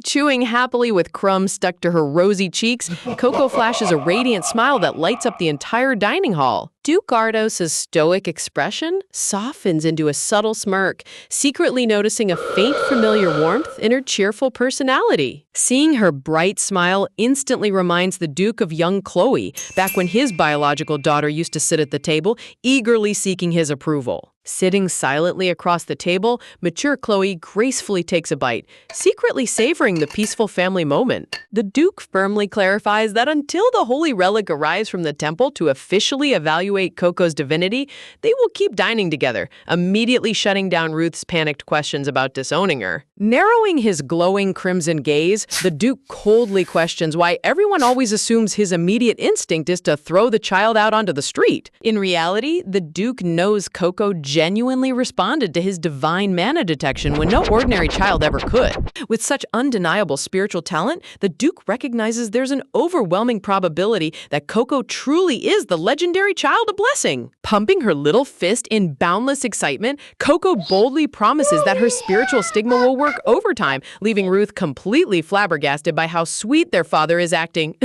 Chewing happily with crumbs stuck to her rosy cheeks, Coco flashes a radiant smile that lights up the entire dining hall. Duke Ardos' stoic expression softens into a subtle smirk, secretly noticing a faint familiar warmth in her cheerful personality. Seeing her bright smile instantly reminds the Duke of young Chloe, back when his biological daughter used to sit at the table, eagerly seeking his approval. Sitting silently across the table, mature Chloe gracefully takes a bite, secretly savoring the peaceful family moment. The Duke firmly clarifies that until the holy relic arrives from the temple to officially evaluate Coco's divinity, they will keep dining together, immediately shutting down Ruth's panicked questions about disowning her. Narrowing his glowing crimson gaze, the Duke coldly questions why everyone always assumes his immediate instinct is to throw the child out onto the street. In reality, the Duke knows Coco genuinely responded to his divine mana detection when no ordinary child ever could. With such undeniable spiritual talent, the Duke recognizes there's an overwhelming probability that Coco truly is the legendary child of blessing. Pumping her little fist in boundless excitement, Coco boldly promises that her spiritual stigma will work overtime, leaving Ruth completely flabbergasted by how sweet their father is acting.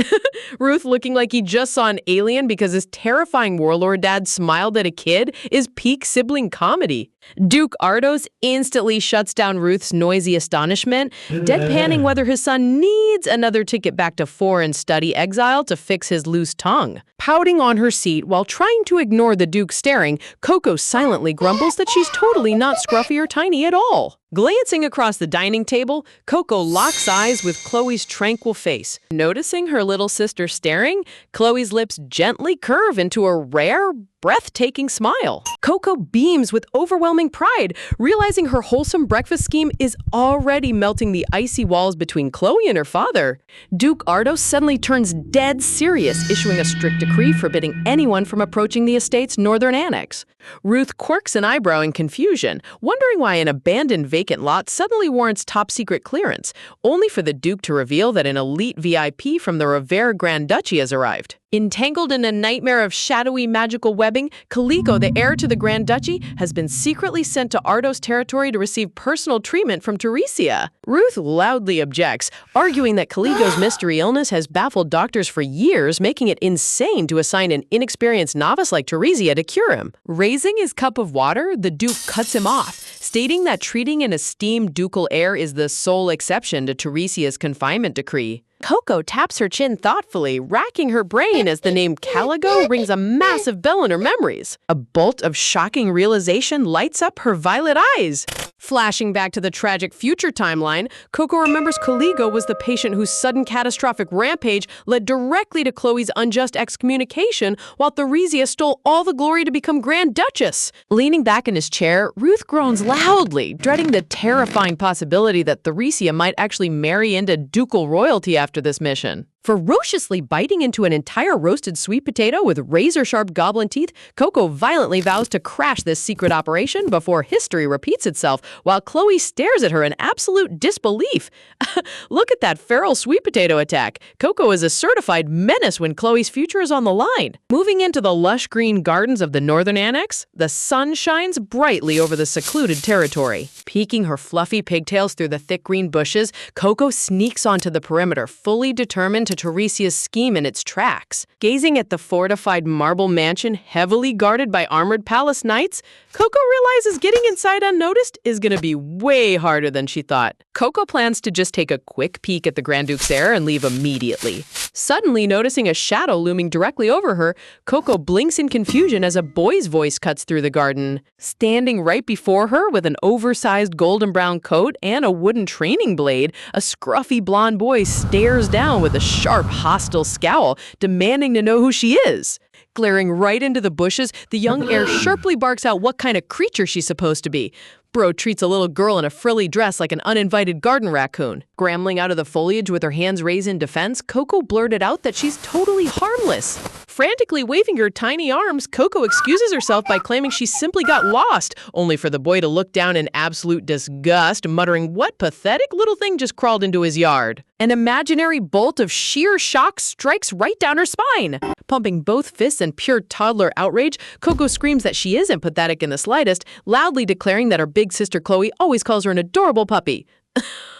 Ruth looking like he just saw an alien because his terrifying warlord dad smiled at a kid is peak sibling comedy. Duke Ardos instantly shuts down Ruth's noisy astonishment, deadpanning whether his son needs another ticket back to foreign study exile to fix his loose tongue. Pouting on her seat while trying to ignore the Duke staring, Coco silently grumbles that she's totally not scruffy or tiny at all. Glancing across the dining table, Coco locks eyes with Chloe's tranquil face. Noticing her little sister staring, Chloe's lips gently curve into a rare, breathtaking smile. Coco beams with overwhelming overwhelming pride, realizing her wholesome breakfast scheme is already melting the icy walls between Chloe and her father. Duke Ardos suddenly turns dead serious, issuing a strict decree forbidding anyone from approaching the estate's northern annex. Ruth quirks an eyebrow in confusion, wondering why an abandoned vacant lot suddenly warrants top-secret clearance, only for the Duke to reveal that an elite VIP from the Rivera Grand Duchy has arrived. Entangled in a nightmare of shadowy magical webbing, Caligo, the heir to the Grand Duchy, has been secretly sent to Ardos territory to receive personal treatment from Teresia. Ruth loudly objects, arguing that Caligo's mystery illness has baffled doctors for years, making it insane to assign an inexperienced novice like Teresia to cure him. Raising his cup of water, the Duke cuts him off, stating that treating an esteemed ducal heir is the sole exception to Teresia's confinement decree. Coco taps her chin thoughtfully, racking her brain as the name Caligo rings a massive bell in her memories. A bolt of shocking realization lights up her violet eyes. Flashing back to the tragic future timeline, Coco remembers Caligo was the patient whose sudden catastrophic rampage led directly to Chloe's unjust excommunication, while Theresia stole all the glory to become Grand Duchess. Leaning back in his chair, Ruth groans loudly, dreading the terrifying possibility that Theresia might actually marry into ducal royalty after this mission. Ferociously biting into an entire roasted sweet potato with razor-sharp goblin teeth, Coco violently vows to crash this secret operation before history repeats itself, while Chloe stares at her in absolute disbelief. Look at that feral sweet potato attack. Coco is a certified menace when Chloe's future is on the line. Moving into the lush green gardens of the northern annex, the sun shines brightly over the secluded territory. Peeking her fluffy pigtails through the thick green bushes, Coco sneaks onto the perimeter, fully determined to Teresia's scheme in its tracks. Gazing at the fortified marble mansion heavily guarded by armored palace knights, Coco realizes getting inside unnoticed is going to be way harder than she thought. Coco plans to just take a quick peek at the Grand Duke's heir and leave immediately. Suddenly noticing a shadow looming directly over her, Coco blinks in confusion as a boy's voice cuts through the garden. Standing right before her with an oversized golden brown coat and a wooden training blade, a scruffy blonde boy stares down with a sharp, hostile scowl, demanding to know who she is. Glaring right into the bushes, the young heir sharply barks out what kind of creature she's supposed to be. Bro treats a little girl in a frilly dress like an uninvited garden raccoon. Scrambling out of the foliage with her hands raised in defense, Coco blurted out that she's totally harmless. Frantically waving her tiny arms, Coco excuses herself by claiming she simply got lost, only for the boy to look down in absolute disgust, muttering what pathetic little thing just crawled into his yard. An imaginary bolt of sheer shock strikes right down her spine. Pumping both fists in pure toddler outrage, Coco screams that she isn't pathetic in the slightest, loudly declaring that her big sister Chloe always calls her an adorable puppy.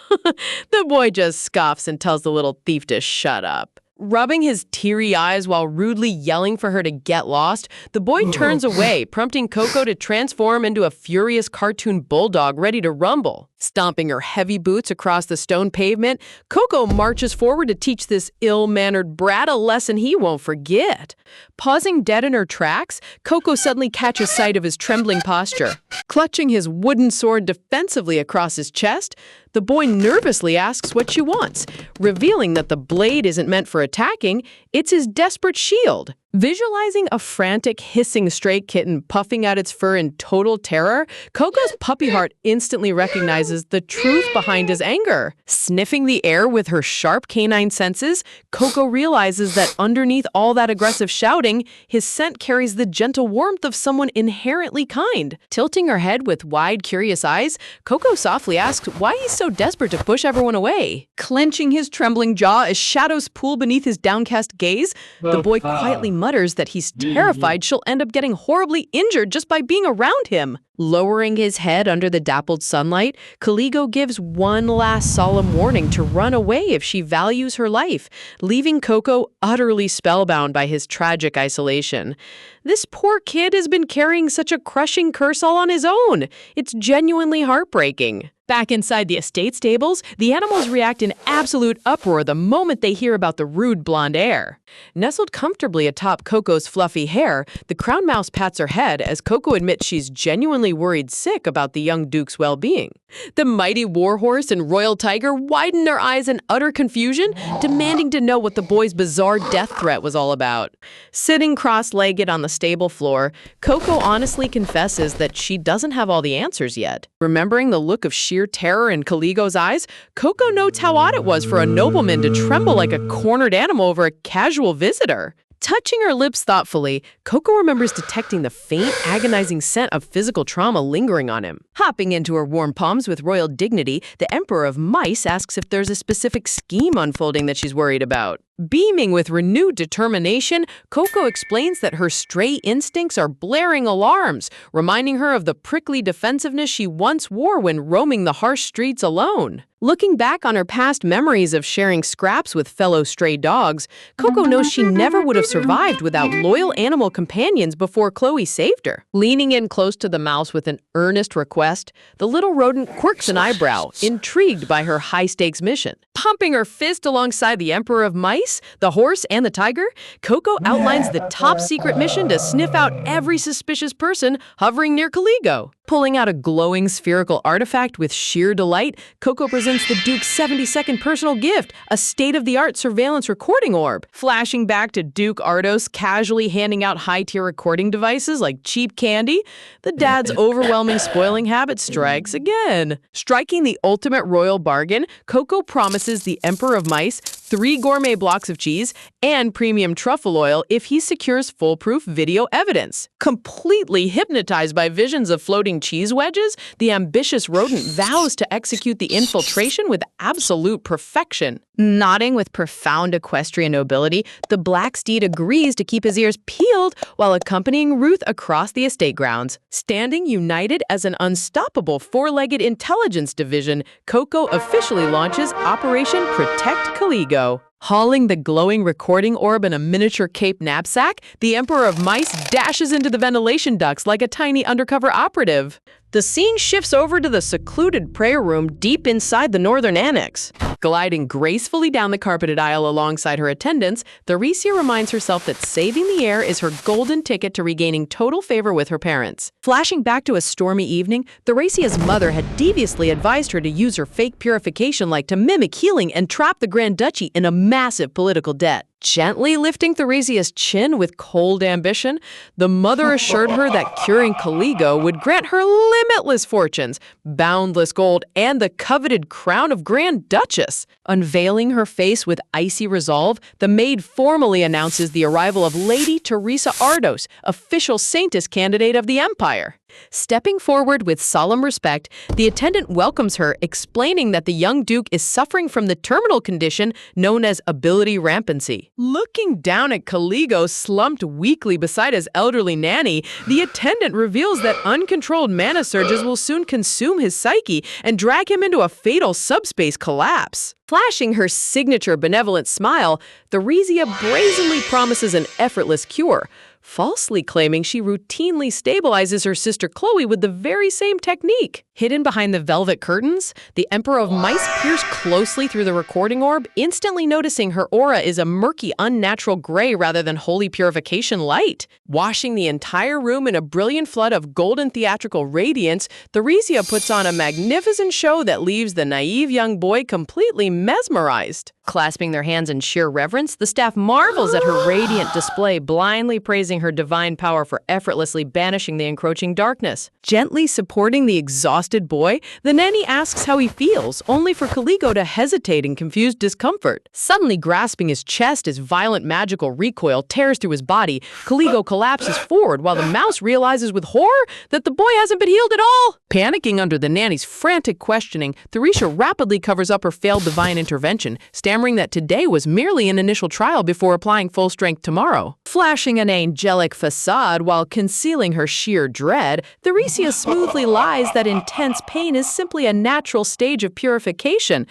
The boy just scoffs and tells the little thief to shut up. Rubbing his teary eyes while rudely yelling for her to get lost, the boy turns away, prompting Coco to transform into a furious cartoon bulldog ready to rumble. Stomping her heavy boots across the stone pavement, Coco marches forward to teach this ill-mannered brat a lesson he won't forget. Pausing dead in her tracks, Coco suddenly catches sight of his trembling posture. Clutching his wooden sword defensively across his chest, the boy nervously asks what she wants, revealing that the blade isn't meant for attacking, it's his desperate shield. Visualizing a frantic, hissing stray kitten puffing out its fur in total terror, Coco's puppy heart instantly recognizes the truth behind his anger. Sniffing the air with her sharp canine senses, Coco realizes that underneath all that aggressive shouting, his scent carries the gentle warmth of someone inherently kind. Tilting her head with wide, curious eyes, Coco softly asks why he's so desperate to push everyone away. Clenching his trembling jaw as shadows pool beneath his downcast gaze, the boy quietly mutters that he's terrified she'll end up getting horribly injured just by being around him. Lowering his head under the dappled sunlight, Caligo gives one last solemn warning to run away if she values her life, leaving Coco utterly spellbound by his tragic isolation. This poor kid has been carrying such a crushing curse all on his own. It's genuinely heartbreaking. Back inside the estate stables, the animals react in absolute uproar the moment they hear about the rude blonde heir. Nestled comfortably atop Coco's fluffy hair, the crown mouse pats her head as Coco admits she's genuinely worried sick about the young duke's well-being. The mighty warhorse and royal tiger widen their eyes in utter confusion, demanding to know what the boy's bizarre death threat was all about. Sitting cross-legged on the stable floor, Coco honestly confesses that she doesn't have all the answers yet. Remembering the look of sheer terror in Caligo's eyes, Coco notes how odd it was for a nobleman to tremble like a cornered animal over a casual visitor. Touching her lips thoughtfully, Coco remembers detecting the faint, agonizing scent of physical trauma lingering on him. Hopping into her warm palms with royal dignity, the Emperor of Mice asks if there's a specific scheme unfolding that she's worried about. Beaming with renewed determination, Coco explains that her stray instincts are blaring alarms, reminding her of the prickly defensiveness she once wore when roaming the harsh streets alone. Looking back on her past memories of sharing scraps with fellow stray dogs, Coco knows she never would have survived without loyal animal companions before Chloe saved her. Leaning in close to the mouse with an earnest request, the little rodent quirks an eyebrow, intrigued by her high-stakes mission. Pumping her fist alongside the Emperor of Mice, the horse, and the tiger, Coco outlines the top-secret mission to sniff out every suspicious person hovering near Caligo. Pulling out a glowing spherical artifact with sheer delight, Coco presents the Duke's 72nd personal gift, a state-of-the-art surveillance recording orb. Flashing back to Duke Ardos casually handing out high-tier recording devices like cheap candy, the dad's overwhelming spoiling habit strikes again. Striking the ultimate royal bargain, Coco promises the Emperor of Mice 3 gourmet blocks of cheese and premium truffle oil if he secures foolproof video evidence. Completely hypnotized by visions of floating cheese wedges, the ambitious rodent vows to execute the infiltration with absolute perfection. Nodding with profound equestrian nobility, the black steed agrees to keep his ears peeled while accompanying Ruth across the estate grounds. Standing united as an unstoppable four-legged intelligence division, Coco officially launches Operation Protect Caligo. Hauling the glowing recording orb in a miniature cape knapsack, the Emperor of Mice dashes into the ventilation ducts like a tiny undercover operative. The scene shifts over to the secluded prayer room deep inside the northern annex. Gliding gracefully down the carpeted aisle alongside her attendants, Theresia reminds herself that saving the heir is her golden ticket to regaining total favor with her parents. Flashing back to a stormy evening, Theresia's mother had deviously advised her to use her fake purification light to mimic healing and trap the Grand Duchy in a massive political debt. Gently lifting Theresia's chin with cold ambition, the mother assured her that curing Caligo would grant her limitless fortunes, boundless gold, and the coveted crown of Grand Duchess. Unveiling her face with icy resolve, the maid formally announces the arrival of Lady Teresa Ardos, official saintess candidate of the Empire. Stepping forward with solemn respect, the attendant welcomes her, explaining that the young duke is suffering from the terminal condition known as ability rampancy. Looking down at Caligo slumped weakly beside his elderly nanny, the attendant reveals that uncontrolled mana surges will soon consume his psyche and drag him into a fatal subspace collapse. Flashing her signature benevolent smile, Theresia brazenly promises an effortless cure, falsely claiming she routinely stabilizes her sister Chloe with the very same technique. Hidden behind the velvet curtains, the Emperor of Mice peers closely through the recording orb, instantly noticing her aura is a murky, unnatural gray rather than holy purification light. Washing the entire room in a brilliant flood of golden theatrical radiance, Theresia puts on a magnificent show that leaves the naive young boy completely mesmerized. Clasping their hands in sheer reverence, the staff marvels at her radiant display, blindly praising her divine power for effortlessly banishing the encroaching darkness. Gently supporting the exhausted boy, the nanny asks how he feels, only for Caligo to hesitate in confused discomfort. Suddenly grasping his chest as violent magical recoil tears through his body, Caligo collapses forward while the mouse realizes with horror that the boy hasn't been healed at all. Panicking under the nanny's frantic questioning, Theresia rapidly covers up her failed divine intervention, stammering that today was merely an initial trial before applying full strength tomorrow. Flashing an angelic facade while concealing her sheer dread, Theresia smoothly lies that intense pain is simply a natural stage of purification.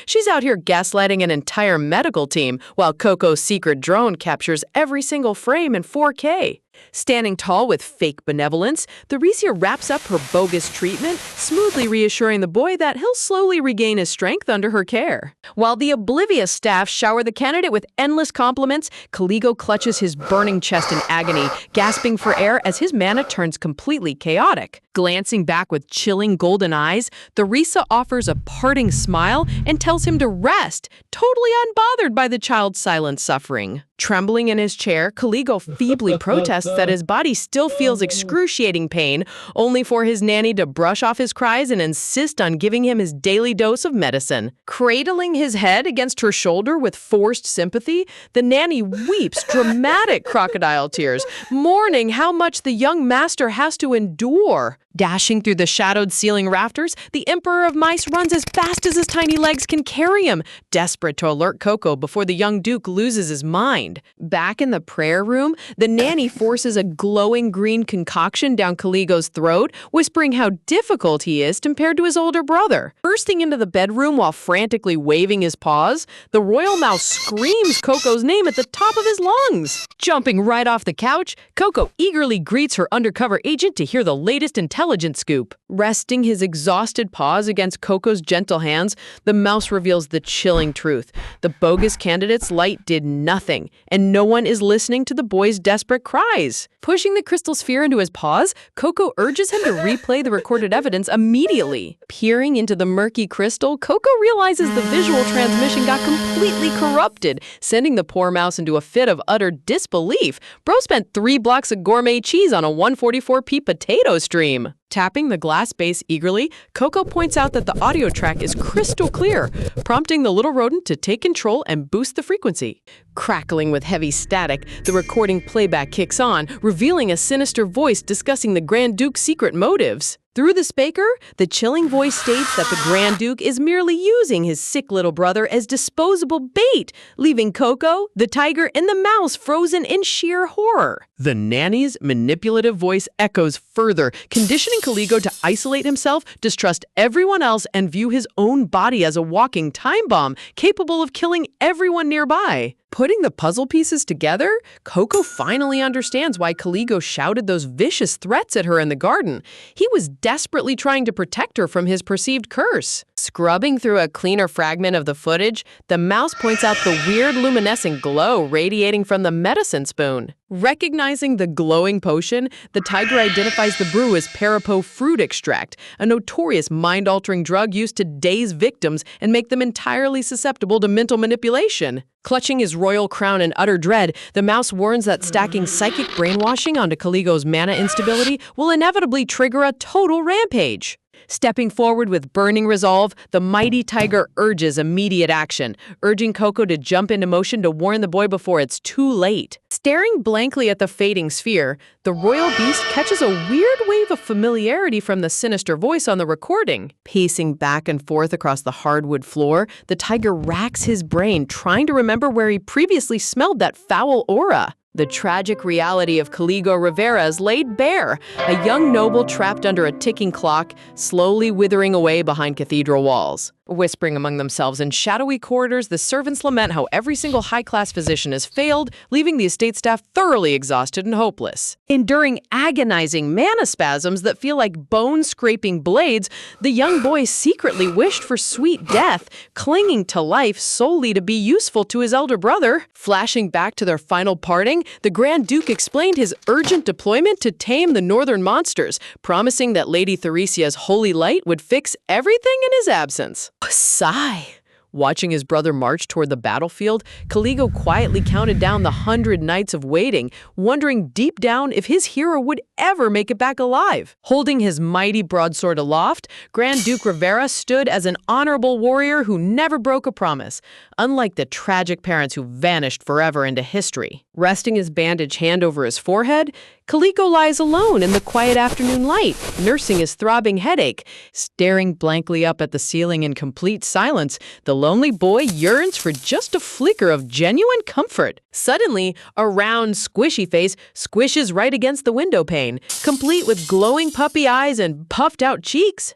She's out here gaslighting an entire medical team, while Coco's secret drone captures every single frame in 4K. Standing tall with fake benevolence, Theresia wraps up her bogus treatment, smoothly reassuring the boy that he'll slowly regain his strength under her care. While the oblivious staff shower the candidate with endless compliments, Caligo clutches his burning chest in agony, gasping for air as his mana turns completely chaotic. Glancing back with chilling golden eyes, Theresia offers a parting smile and tells him to rest, totally unbothered by the child's silent suffering. Trembling in his chair, Caligo feebly protests that his body still feels excruciating pain, only for his nanny to brush off his cries and insist on giving him his daily dose of medicine. Cradling his head against her shoulder with forced sympathy, the nanny weeps dramatic crocodile tears, mourning how much the young master has to endure. Dashing through the shadowed ceiling rafters, the Emperor of Mice runs as fast as his tiny legs can carry him, desperate to alert Coco before the young Duke loses his mind. Back in the prayer room, the nanny forces a glowing green concoction down Caligo's throat, whispering how difficult he is compared to his older brother. Bursting into the bedroom while frantically waving his paws, the royal mouse screams Coco's name at the top of his lungs. Jumping right off the couch, Coco eagerly greets her undercover agent to hear the latest intelligence scoop. Resting his exhausted paws against Coco's gentle hands, the mouse reveals the chilling truth. The bogus candidate's light did nothing, and no one is listening to the boy's desperate cries. Pushing the crystal sphere into his paws, Coco urges him to replay the recorded evidence immediately. Peering into the murky crystal, Coco realizes the visual transmission got completely corrupted, sending the poor mouse into a fit of utter disbelief. Bro spent 3 blocks of gourmet cheese on a 144p potato stream. Tapping the glass base eagerly, Coco points out that the audio track is crystal clear, prompting the little rodent to take control and boost the frequency. Crackling with heavy static, the recording playback kicks on, revealing a sinister voice discussing the Grand Duke's secret motives. Through the speaker, the chilling voice states that the Grand Duke is merely using his sick little brother as disposable bait, leaving Coco, the tiger, and the mouse frozen in sheer horror. The nanny's manipulative voice echoes further, conditioning Caligo to isolate himself, distrust everyone else, and view his own body as a walking time bomb, capable of killing everyone nearby. Putting the puzzle pieces together, Coco finally understands why Caligo shouted those vicious threats at her in the garden. He was desperately trying to protect her from his perceived curse. Scrubbing through a cleaner fragment of the footage, the mouse points out the weird luminescent glow radiating from the medicine spoon. Recognizing the glowing potion, the tiger identifies the brew as Parapo fruit extract, a notorious mind-altering drug used to daze victims and make them entirely susceptible to mental manipulation. Clutching his royal crown in utter dread, the mouse warns that stacking psychic brainwashing onto Caligo's mana instability will inevitably trigger a total rampage. Stepping forward with burning resolve, the mighty tiger urges immediate action, urging Coco to jump into motion to warn the boy before it's too late. Staring blankly at the fading sphere, the royal beast catches a weird wave of familiarity from the sinister voice on the recording. Pacing back and forth across the hardwood floor, the tiger racks his brain, trying to remember where he previously smelled that foul aura. The tragic reality of Caligo Rivera is laid bare, a young noble trapped under a ticking clock, slowly withering away behind cathedral walls. Whispering among themselves in shadowy corridors, the servants lament how every single high-class physician has failed, leaving the estate staff thoroughly exhausted and hopeless. Enduring agonizing mana spasms that feel like bone-scraping blades, the young boy secretly wished for sweet death, clinging to life solely to be useful to his elder brother. Flashing back to their final parting, the Grand Duke explained his urgent deployment to tame the northern monsters, promising that Lady Theresia's holy light would fix everything in his absence. A sigh. Watching his brother march toward the battlefield, Caligo quietly counted down the 100 nights of waiting, wondering deep down if his hero would ever make it back alive. Holding his mighty broadsword aloft, Grand Duke Rivera stood as an honorable warrior who never broke a promise, unlike the tragic parents who vanished forever into history. Resting his bandaged hand over his forehead, Kaliko lies alone in the quiet afternoon light, nursing his throbbing headache. Staring blankly up at the ceiling in complete silence, the lonely boy yearns for just a flicker of genuine comfort. Suddenly, a round, squishy face squishes right against the window pane, complete with glowing puppy eyes and puffed-out cheeks.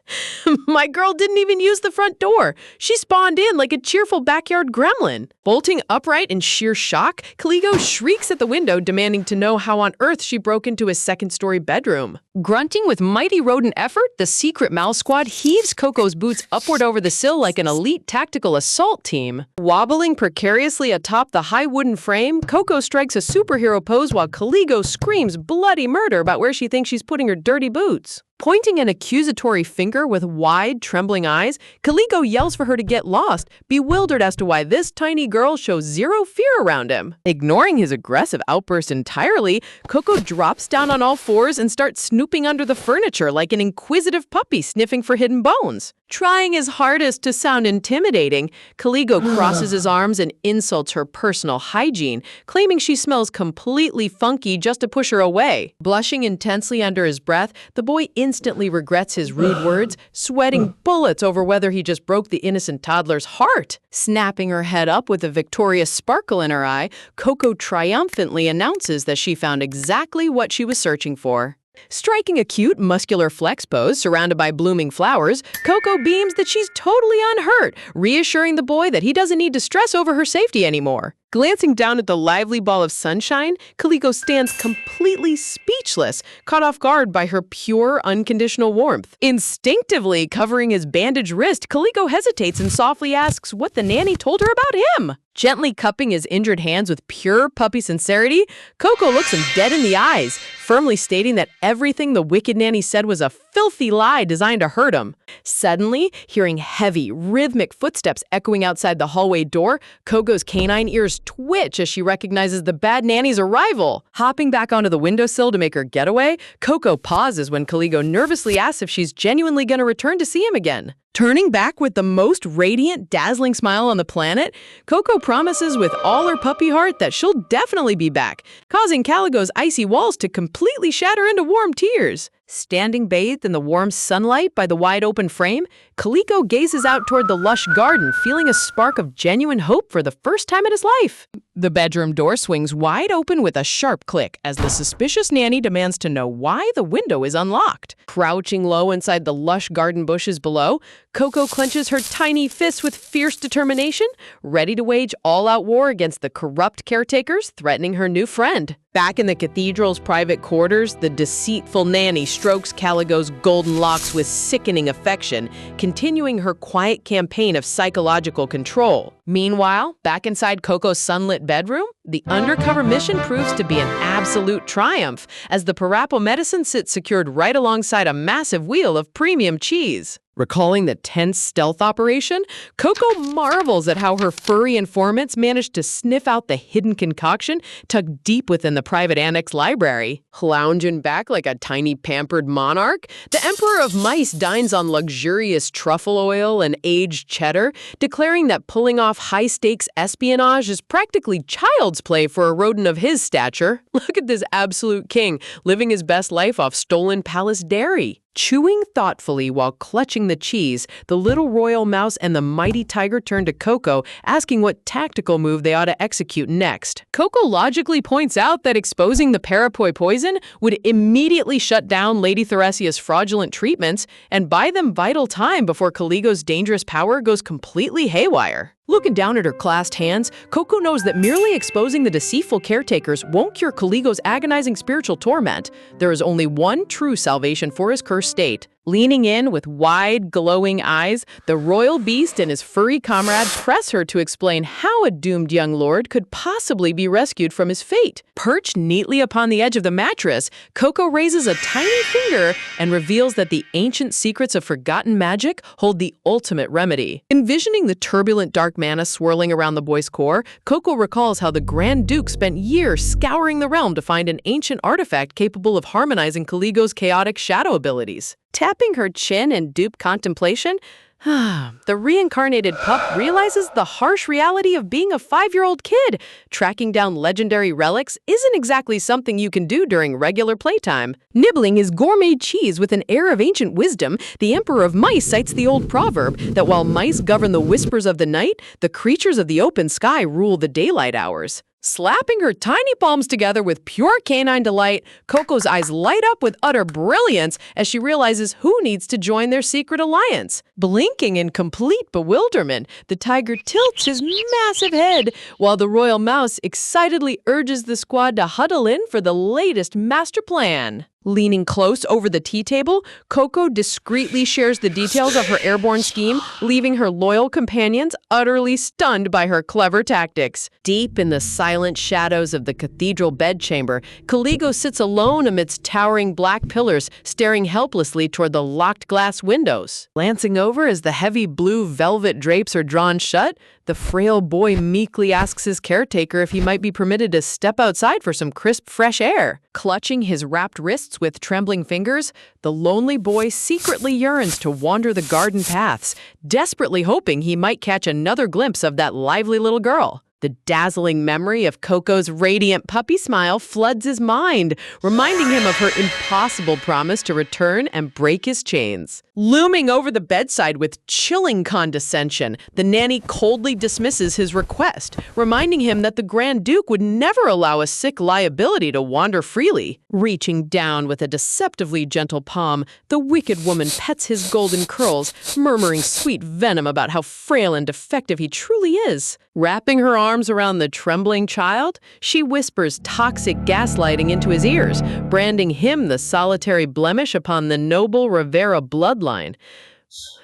My girl didn't even use the front door. She spawned in like a cheerful backyard gremlin. Bolting upright in sheer shock, Kaliko shrieks at the window, demanding to know how on earth she broke into his second-story bedroom. Grunting with mighty rodent effort, the secret mouse squad heaves Coco's boots upward over the sill like an elite tactical assault team. Wobbling precariously atop the high wooden frame, Coco strikes a superhero pose while Kaliko screams bloody murder about where she thinks she's putting her dirty boots. Pointing an accusatory finger with wide, trembling eyes, Kaliko yells for her to get lost, bewildered as to why this tiny girl shows zero fear around him. Ignoring his aggressive outburst entirely, Coco drops down on all fours and starts snooping under the furniture like an inquisitive puppy sniffing for hidden bones. Trying his hardest to sound intimidating, Kaliko crosses his arms and insults her personal hygiene, claiming she smells completely funky just to push her away. Blushing intensely under his breath, the boy instantly regrets his rude words, sweating bullets over whether he just broke the innocent toddler's heart. Snapping her head up with a victorious sparkle in her eye, Coco triumphantly announces that she found exactly what she was searching for. Striking a cute, muscular flex pose surrounded by blooming flowers, Coco beams that she's totally unhurt, reassuring the boy that he doesn't need to stress over her safety anymore. Glancing down at the lively ball of sunshine, Kaliko stands completely speechless, caught off guard by her pure, unconditional warmth. Instinctively covering his bandaged wrist, Kaliko hesitates and softly asks what the nanny told her about him. Gently cupping his injured hands with pure puppy sincerity, Coco looks him dead in the eyes, firmly stating that everything the wicked nanny said was a filthy lie designed to hurt him. Suddenly, hearing heavy, rhythmic footsteps echoing outside the hallway door, Coco's canine ears twitch as she recognizes the bad nanny's arrival. Hopping back onto the windowsill to make her getaway, Coco pauses when Kaliko nervously asks if she's genuinely going to return to see him again. Turning back with the most radiant, dazzling smile on the planet, Coco promises with all her puppy heart that she'll definitely be back, causing Kaliko's icy walls to completely shatter into warm tears. Standing bathed in the warm sunlight by the wide-open frame, Kaliko gazes out toward the lush garden, feeling a spark of genuine hope for the first time in his life. The bedroom door swings wide open with a sharp click as the suspicious nanny demands to know why the window is unlocked. Crouching low inside the lush garden bushes below, Coco clenches her tiny fists with fierce determination, ready to wage all-out war against the corrupt caretakers threatening her new friend. Back in the cathedral's private quarters, the deceitful nanny strokes Kaliko's golden locks with sickening affection, continuing her quiet campaign of psychological control. Meanwhile, back inside Coco's sunlit bedroom, the undercover mission proves to be an absolute triumph, as the Parapo medicine sits secured right alongside a massive wheel of premium cheese. Recalling the tense stealth operation, Coco marvels at how her furry informants managed to sniff out the hidden concoction tucked deep within the private annex library. Lounging back like a tiny pampered monarch, the Emperor of Mice dines on luxurious truffle oil and aged cheddar, declaring that pulling off high-stakes espionage is practically child's play for a rodent of his stature. Look at this absolute king, living his best life off stolen palace dairy. Chewing thoughtfully while clutching the cheese, the little royal mouse and the mighty tiger turn to Coco, asking what tactical move they ought to execute next. Coco logically points out that exposing the parapoi poison would immediately shut down Lady Theresia's fraudulent treatments and buy them vital time before Kaliko's dangerous power goes completely haywire. Looking down at her clasped hands, Coco knows that merely exposing the deceitful caretakers won't cure Kaliko's agonizing spiritual torment. There is only one true salvation for his cursed state. Leaning in with wide, glowing eyes, the royal beast and his furry comrade press her to explain how a doomed young lord could possibly be rescued from his fate. Perched neatly upon the edge of the mattress, Coco raises a tiny finger and reveals that the ancient secrets of forgotten magic hold the ultimate remedy. Envisioning the turbulent dark mana swirling around the boy's core, Coco recalls how the Grand Duke spent years scouring the realm to find an ancient artifact capable of harmonizing Kaliko's chaotic shadow abilities. Tapping her chin in dupe contemplation, The reincarnated pup realizes the harsh reality of being a 5-year-old kid. Tracking down legendary relics isn't exactly something you can do during regular playtime. Nibbling his gourmet cheese with an air of ancient wisdom, the Emperor of Mice cites the old proverb that while mice govern the whispers of the night, the creatures of the open sky rule the daylight hours. Slapping her tiny palms together with pure canine delight, Coco's eyes light up with utter brilliance as she realizes who needs to join their secret alliance. Blinking in complete bewilderment, the tiger tilts his massive head, while the royal mouse excitedly urges the squad to huddle in for the latest master plan. Leaning close over the tea table, Coco discreetly shares the details of her airborne scheme, leaving her loyal companions utterly stunned by her clever tactics. Deep in the silent shadows of the cathedral bedchamber, Caligo sits alone amidst towering black pillars, staring helplessly toward the locked glass windows. Glancing over as the heavy blue velvet drapes are drawn shut, the frail boy meekly asks his caretaker if he might be permitted to step outside for some crisp, fresh air. Clutching his wrapped wrists with trembling fingers, the lonely boy secretly yearns to wander the garden paths, desperately hoping he might catch another glimpse of that lively little girl. The dazzling memory of Coco's radiant puppy smile floods his mind, reminding him of her impossible promise to return and break his chains. Looming over the bedside with chilling condescension, the nanny coldly dismisses his request, reminding him that the Grand Duke would never allow a sick liability to wander freely. Reaching down with a deceptively gentle palm, the wicked woman pets his golden curls, murmuring sweet venom about how frail and defective he truly is. Wrapping her arms around the trembling child, she whispers toxic gaslighting into his ears, branding him the solitary blemish upon the noble Rivera bloodline.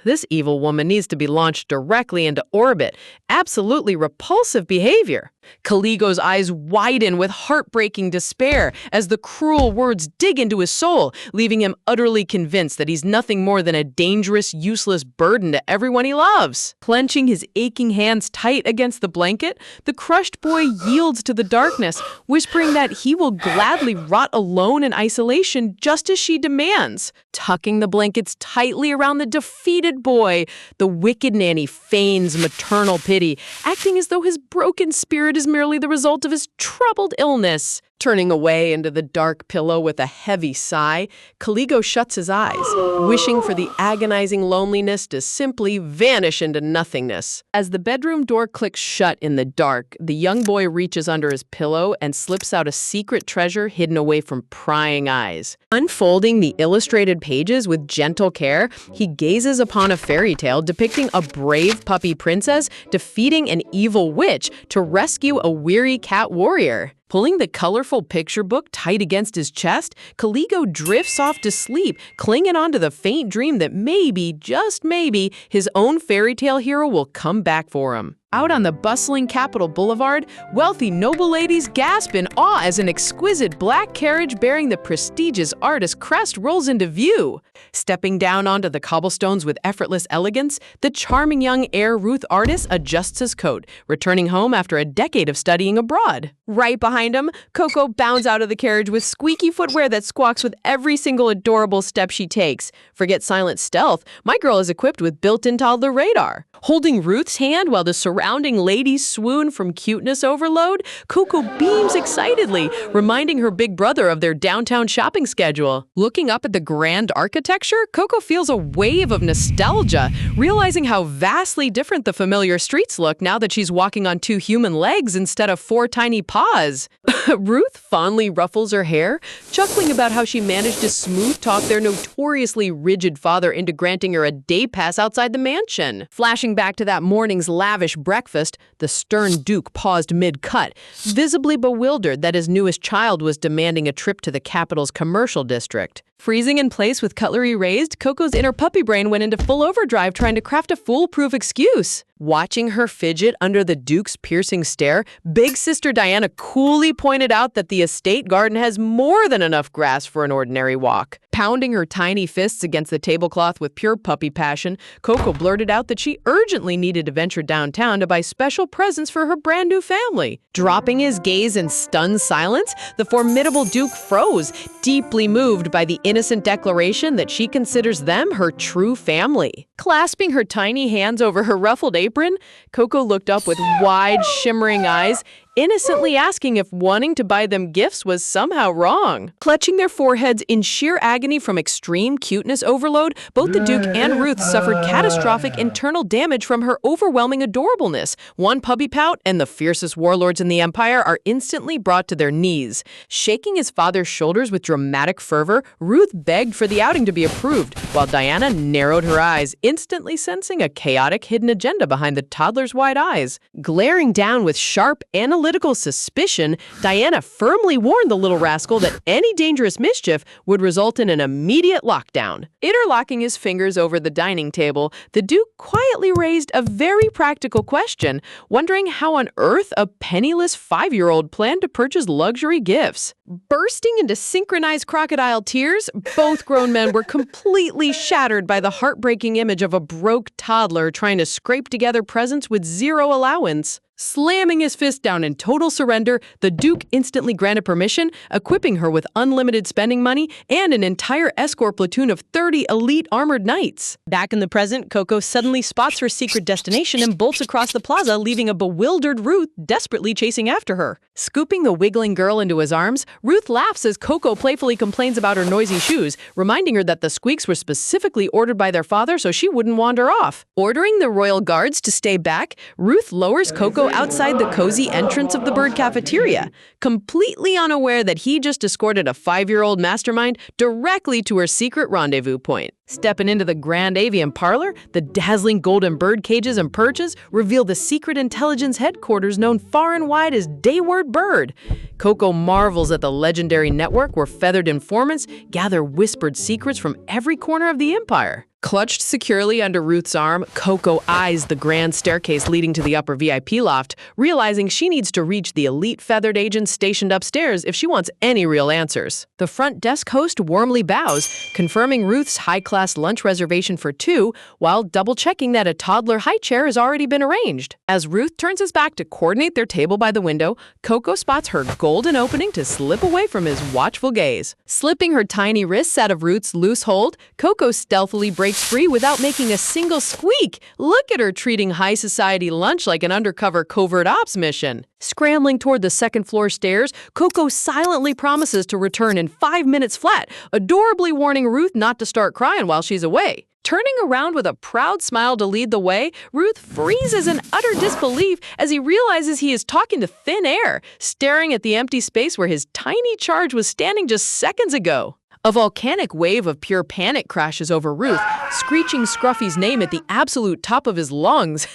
This evil woman needs to be launched directly into orbit. Absolutely repulsive behavior. Caligo's eyes widen with heartbreaking despair as the cruel words dig into his soul, leaving him utterly convinced that he's nothing more than a dangerous, useless burden to everyone he loves. Clenching his aching hands tight against the blanket, the crushed boy yields to the darkness, whispering that he will gladly rot alone in isolation just as she demands. Tucking the blankets tightly around the defeated boy, the wicked nanny feigns maternal pity, acting as though his broken spirit is merely the result of his troubled illness. Turning away into the dark pillow with a heavy sigh, Caligo shuts his eyes, wishing for the agonizing loneliness to simply vanish into nothingness. As the bedroom door clicks shut in the dark, the young boy reaches under his pillow and slips out a secret treasure hidden away from prying eyes. Unfolding the illustrated pages with gentle care, he gazes upon a fairy tale depicting a brave puppy princess defeating an evil witch to rescue a weary cat warrior. Pulling the colorful picture book tight against his chest, Caligo drifts off to sleep, clinging onto the faint dream that maybe, just maybe, his own fairy tale hero will come back for him. Out on the bustling Capitol Boulevard, wealthy noble ladies gasp in awe as an exquisite black carriage bearing the prestigious artist crest rolls into view. Stepping down onto the cobblestones with effortless elegance, the charming young heir Ruth artist adjusts his coat, returning home after a decade of studying abroad. Right behind him, Coco bounds out of the carriage with squeaky footwear that squawks with every single adorable step she takes. Forget silent stealth, my girl is equipped with built-in toddler radar. Holding Ruth's hand while the surrounding ladies swoon from cuteness overload, Coco beams excitedly, reminding her big brother of their downtown shopping schedule. Looking up at the grand architecture, Coco feels a wave of nostalgia, realizing how vastly different the familiar streets look now that she's walking on 2 human legs instead of 4 tiny paws. Ruth fondly ruffles her hair, chuckling about how she managed to smooth-talk their notoriously rigid father into granting her a day pass outside the mansion. Flashing back to that morning's lavish breakfast, the stern Duke paused mid-cut, visibly bewildered that his newest child was demanding a trip to the capital's commercial district. Freezing in place with cutlery raised, Coco's inner puppy brain went into full overdrive trying to craft a foolproof excuse. Watching her fidget under the Duke's piercing stare, big sister Diana coolly pointed out that the estate garden has more than enough grass for an ordinary walk. Pounding her tiny fists against the tablecloth with pure puppy passion, Coco blurted out that she urgently needed to venture downtown to buy special presents for her brand new family. Dropping his gaze in stunned silence, the formidable Duke froze, deeply moved by the innocent declaration that she considers them her true family. Clasping her tiny hands over her ruffled apron, Coco looked up with wide, shimmering eyes, innocently asking if wanting to buy them gifts was somehow wrong. Clutching their foreheads in sheer agony from extreme cuteness overload, both the Duke and Ruth suffered catastrophic internal damage from her overwhelming adorableness. One puppy pout, and the fiercest warlords in the Empire are instantly brought to their knees. Shaking his father's shoulders with dramatic fervor, Ruth begged for the outing to be approved, while Diana narrowed her eyes, instantly sensing a chaotic hidden agenda behind the toddler's wide eyes. Glaring down with sharp, analytical suspicion, Diana firmly warned the little rascal that any dangerous mischief would result in an immediate lockdown. Interlocking his fingers over the dining table, the Duke quietly raised a very practical question, wondering how on earth a penniless 5-year-old planned to purchase luxury gifts. Bursting into synchronized crocodile tears, both grown men were completely shattered by the heartbreaking image of a broke toddler trying to scrape together presents with zero allowance. Slamming his fist down in total surrender, the Duke instantly granted permission, equipping her with unlimited spending money and an entire escort platoon of 30 elite armored knights. Back in the present, Coco suddenly spots her secret destination and bolts across the plaza, leaving a bewildered Ruth desperately chasing after her. Scooping the wiggling girl into his arms, Ruth laughs as Coco playfully complains about her noisy shoes, reminding her that the squeaks were specifically ordered by their father so she wouldn't wander off. Ordering the royal guards to stay back, Ruth lowers Coco outside the cozy entrance of the bird cafeteria, completely unaware that he just escorted a 5-year-old mastermind directly to her secret rendezvous point. Stepping into the grand avian parlor, the dazzling golden bird cages and perches reveal the secret intelligence headquarters known far and wide as Dayward Bird. Coco marvels at the legendary network where feathered informants gather whispered secrets from every corner of the empire. Clutched securely under Ruth's arm, Coco eyes the grand staircase leading to the upper VIP loft, realizing she needs to reach the elite feathered agents stationed upstairs if she wants any real answers. The front desk host warmly bows, confirming Ruth's high-class lunch reservation for 2, while double-checking that a toddler high chair has already been arranged. As Ruth turns his back to coordinate their table by the window, Coco spots her golden opening to slip away from his watchful gaze. Slipping her tiny wrists out of Ruth's loose hold, Coco stealthily breaks free without making a single squeak. Look at her treating high society lunch like an undercover covert ops mission. Scrambling toward the second-floor stairs, Coco silently promises to return in 5 minutes flat, adorably warning Ruth not to start crying while she's away. Turning around with a proud smile to lead the way, Ruth freezes in utter disbelief as he realizes he is talking to thin air, staring at the empty space where his tiny charge was standing just seconds ago. A volcanic wave of pure panic crashes over Ruth, screeching Scruffy's name at the absolute top of his lungs.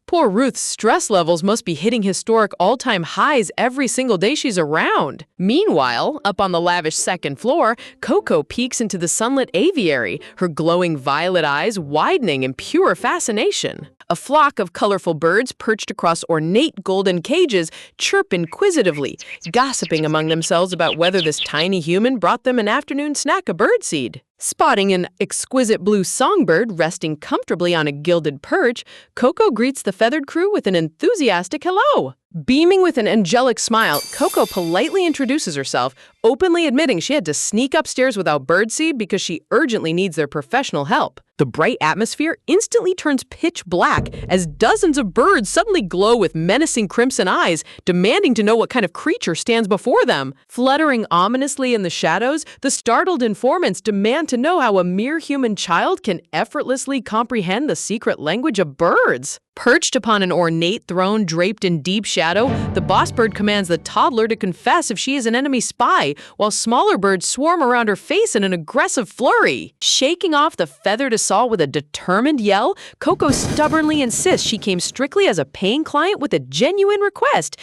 Poor Ruth's stress levels must be hitting historic all-time highs every single day she's around. Meanwhile, up on the lavish second floor, Coco peeks into the sunlit aviary, her glowing violet eyes widening in pure fascination. A flock of colorful birds perched across ornate golden cages chirp inquisitively, gossiping among themselves about whether this tiny human brought them an afternoon snack of birdseed. Spotting an exquisite blue songbird resting comfortably on a gilded perch, Coco greets the feathered crew with an enthusiastic hello. Beaming with an angelic smile, Coco politely introduces herself, openly admitting she had to sneak upstairs without birdseed because she urgently needs their professional help. The bright atmosphere instantly turns pitch black as dozens of birds suddenly glow with menacing crimson eyes, demanding to know what kind of creature stands before them. Fluttering ominously in the shadows, the startled informants demand to know how a mere human child can effortlessly comprehend the secret language of birds. Perched upon an ornate throne draped in deep shadow, the boss bird commands the toddler to confess if she is an enemy spy, while smaller birds swarm around her face in an aggressive flurry. Shaking off the feathered assault with a determined yell, Coco stubbornly insists she came strictly as a paying client with a genuine request.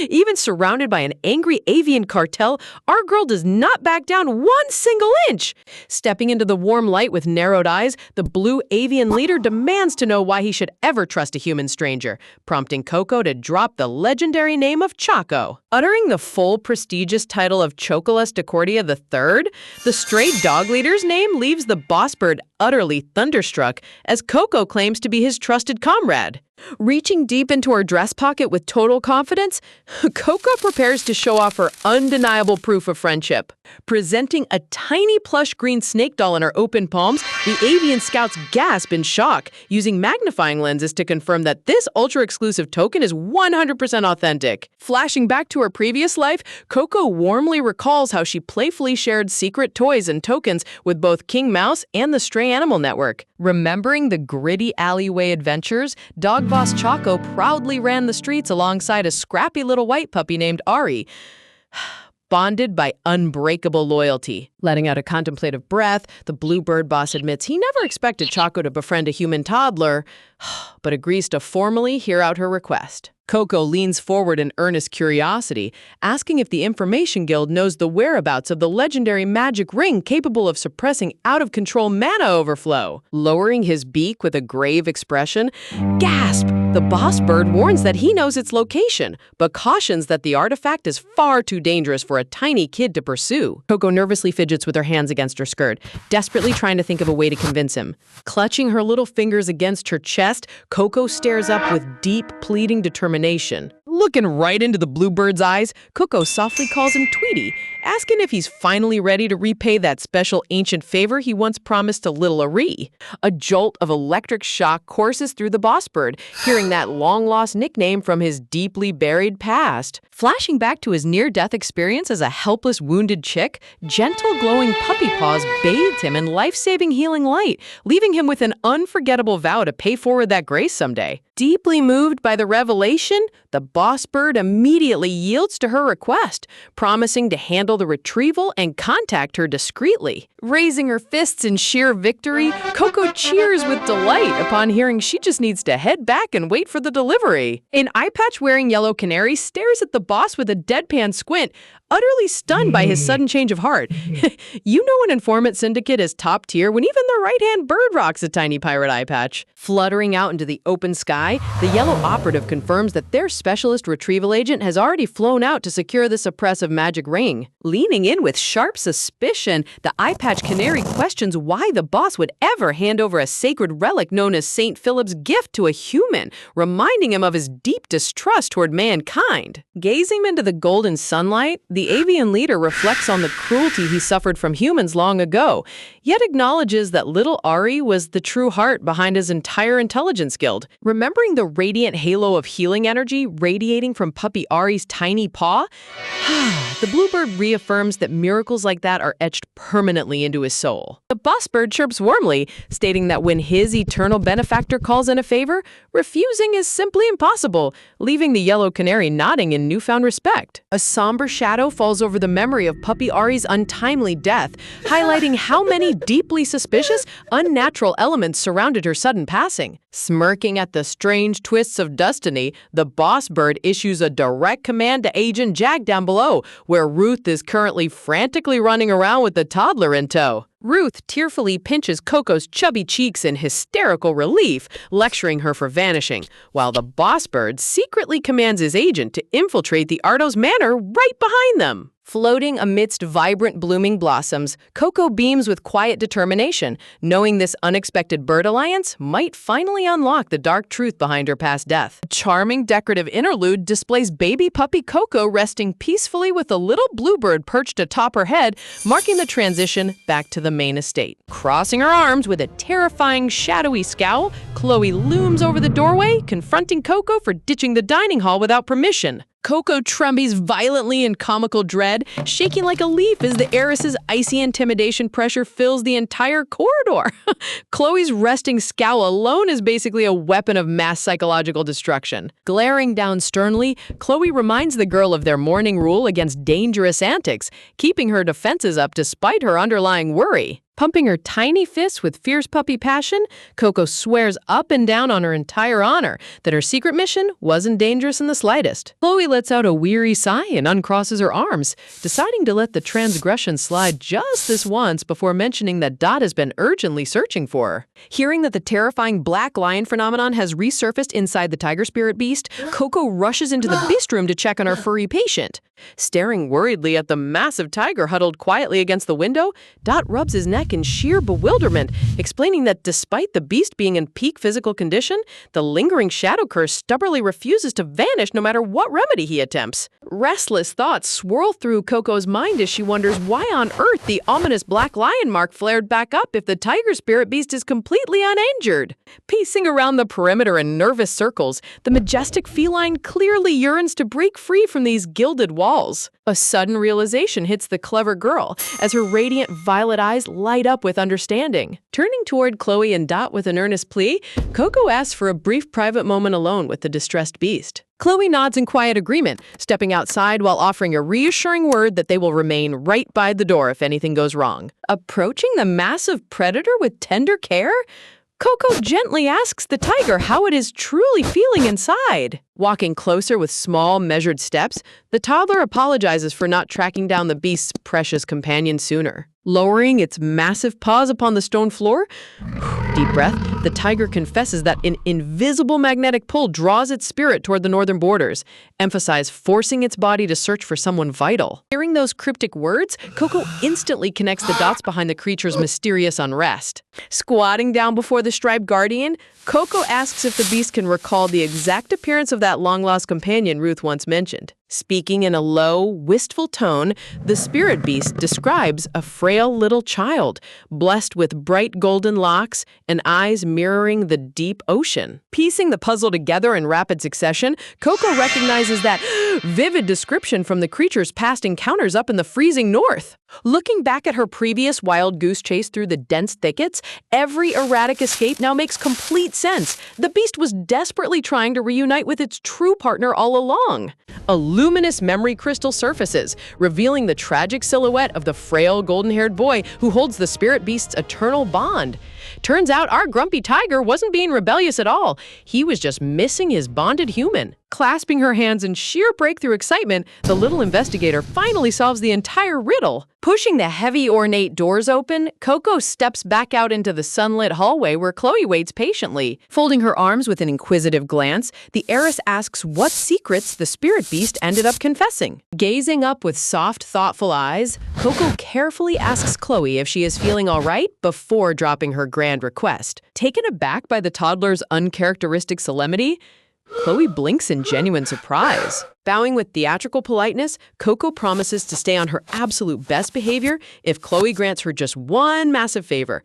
Even surrounded by an angry avian cartel, our girl does not back down 1 single inch. Stepping into the warm light with narrowed eyes, the blue avian leader demands to know why he should ever trust a human stranger, prompting Coco to drop the legendary name of Choco. Uttering the full prestigious title of Chocolas Decordia III, the stray dog leader's name leaves the boss bird utterly thunderstruck as Coco claims to be his trusted comrade. Reaching deep into her dress pocket with total confidence, Coco prepares to show off her undeniable proof of friendship. Presenting a tiny plush green snake doll in her open palms, the avian scouts gasp in shock, using magnifying lenses to confirm that this ultra-exclusive token is 100% authentic. Flashing back to her previous life, Coco warmly recalls how she playfully shared secret toys and tokens with both King Mouse and the Stray Animal Network. Remembering the gritty alleyway adventures, dog boss Choco proudly ran the streets alongside a scrappy little white puppy named Ari, bonded by unbreakable loyalty. Letting out a contemplative breath, the bluebird boss admits he never expected Choco to befriend a human toddler, but agrees to formally hear out her request. Coco leans forward in earnest curiosity, asking if the Information Guild knows the whereabouts of the legendary magic ring capable of suppressing out-of-control mana overflow. Lowering his beak with a grave expression, gasp! The boss bird warns that he knows its location, but cautions that the artifact is far too dangerous for a tiny kid to pursue. Coco nervously fidgets with her hands against her skirt, desperately trying to think of a way to convince him. Clutching her little fingers against her chest, Coco stares up with deep, pleading determination. Looking right into the bluebird's eyes, Coco softly calls him Tweety, asking if he's finally ready to repay that special ancient favor he once promised to little Ari. A jolt of electric shock courses through the boss bird, hearing that long-lost nickname from his deeply buried past. Flashing back to his near-death experience as a helpless, wounded chick, gentle, glowing puppy paws bathed him in life-saving healing light, leaving him with an unforgettable vow to pay forward that grace someday. Deeply moved by the revelation, the boss bird immediately yields to her request, promising to handle the retrieval and contact her discreetly. Raising her fists in sheer victory, Coco cheers with delight upon hearing she just needs to head back and wait for the delivery. An eye patch-wearing yellow canary stares at the boss with a deadpan squint, utterly stunned by his sudden change of heart. You know an informant syndicate is top tier when even the right-hand bird rocks a tiny pirate eye patch. Fluttering out into the open sky, the yellow operative confirms that their specialist retrieval agent has already flown out to secure the suppressive magic ring. Leaning in with sharp suspicion, the eye patch canary questions why the boss would ever hand over a sacred relic known as St. Philip's gift to a human, reminding him of his deep distrust toward mankind. Gazing into the golden sunlight, the avian leader reflects on the cruelty he suffered from humans long ago, yet acknowledges that little Ari was the true heart behind his entire intelligence guild. Remembering the radiant halo of healing energy radiating from puppy Ari's tiny paw, the bluebird reaffirms that miracles like that are etched permanently into his soul. The boss bird chirps warmly, stating that when his eternal benefactor calls in a favor, refusing is simply impossible, leaving the yellow canary nodding in newfound respect. A somber shadow falls over the memory of puppy Ari's untimely death, highlighting how many deeply suspicious, unnatural elements surrounded her sudden passing. Smirking at the strange twists of destiny, the boss bird issues a direct command to Agent Jack down below, where Ruth is currently frantically running around with the toddler in tow. Ruth tearfully pinches Coco's chubby cheeks in hysterical relief, lecturing her for vanishing, while the boss bird secretly commands his agent to infiltrate the Ardos Manor right behind them. Floating amidst vibrant blooming blossoms, Coco beams with quiet determination, knowing this unexpected bird alliance might finally unlock the dark truth behind her past death. A charming decorative interlude displays baby puppy Coco resting peacefully with a little bluebird perched atop her head, marking the transition back to the main estate. Crossing her arms with a terrifying shadowy scowl, Chloe looms over the doorway, confronting Coco for ditching the dining hall without permission. Coco trembles violently in comical dread, shaking like a leaf as the heiress's icy intimidation pressure fills the entire corridor. Chloe's resting scowl alone is basically a weapon of mass psychological destruction. Glaring down sternly, Chloe reminds the girl of their morning rule against dangerous antics, keeping her defenses up despite her underlying worry. Pumping her tiny fists with fierce puppy passion, Coco swears up and down on her entire honor that her secret mission wasn't dangerous in the slightest. Chloe lets out a weary sigh and uncrosses her arms, deciding to let the transgression slide just this once before mentioning that Dot has been urgently searching for her. Hearing that the terrifying black lion phenomenon has resurfaced inside the tiger spirit beast, Coco rushes into the beast room to check on her furry patient. Staring worriedly at the massive tiger huddled quietly against the window, Dot rubs his neck in sheer bewilderment, explaining that despite the beast being in peak physical condition, the lingering shadow curse stubbornly refuses to vanish no matter what remedy he attempts. Restless thoughts swirl through Coco's mind as she wonders why on earth the ominous black lion mark flared back up if the tiger spirit beast is completely uninjured. Pacing around the perimeter in nervous circles, the majestic feline clearly yearns to break free from these gilded walls. A sudden realization hits the clever girl as her radiant violet eyes light up with understanding. Turning toward Chloe and Dot with an earnest plea, Coco asks for a brief private moment alone with the distressed beast. Chloe nods in quiet agreement, stepping outside while offering a reassuring word that they will remain right by the door if anything goes wrong. Approaching the massive predator with tender care, Coco gently asks the tiger how it is truly feeling inside. Walking closer with small, measured steps, the toddler apologizes for not tracking down the beast's precious companion sooner. Lowering its massive paws upon the stone floor, deep breath, the tiger confesses that an invisible magnetic pull draws its spirit toward the northern borders, emphasize forcing its body to search for someone vital. Hearing those cryptic words, Coco instantly connects the dots behind the creature's mysterious unrest. Squatting down before the striped guardian, Coco asks if the beast can recall the exact appearance of that long-lost companion Ruth once mentioned. Speaking in a low, wistful tone, the spirit beast describes a frail little child, blessed with bright golden locks and eyes mirroring the deep ocean. Piecing the puzzle together in rapid succession, Coco recognizes that vivid description from the creature's past encounters up in the freezing north. Looking back at her previous wild goose chase through the dense thickets, every erratic escape now makes complete sense. The beast was desperately trying to reunite with its true partner all along. A luminous memory crystal surfaces, revealing the tragic silhouette of the frail golden-haired boy who holds the spirit beast's eternal bond. Turns out our grumpy tiger wasn't being rebellious at all. He was just missing his bonded human. Clasping her hands in sheer breakthrough excitement, the little investigator finally solves the entire riddle. Pushing the heavy, ornate doors open, Coco steps back out into the sunlit hallway where Chloe waits patiently. Folding her arms with an inquisitive glance, the heiress asks what secrets the spirit beast ended up confessing. Gazing up with soft, thoughtful eyes, Coco carefully asks Chloe if she is feeling all right before dropping her grand request. Taken aback by the toddler's uncharacteristic solemnity, Chloe blinks in genuine surprise. Bowing with theatrical politeness, Coco promises to stay on her absolute best behavior if Chloe grants her just one massive favor.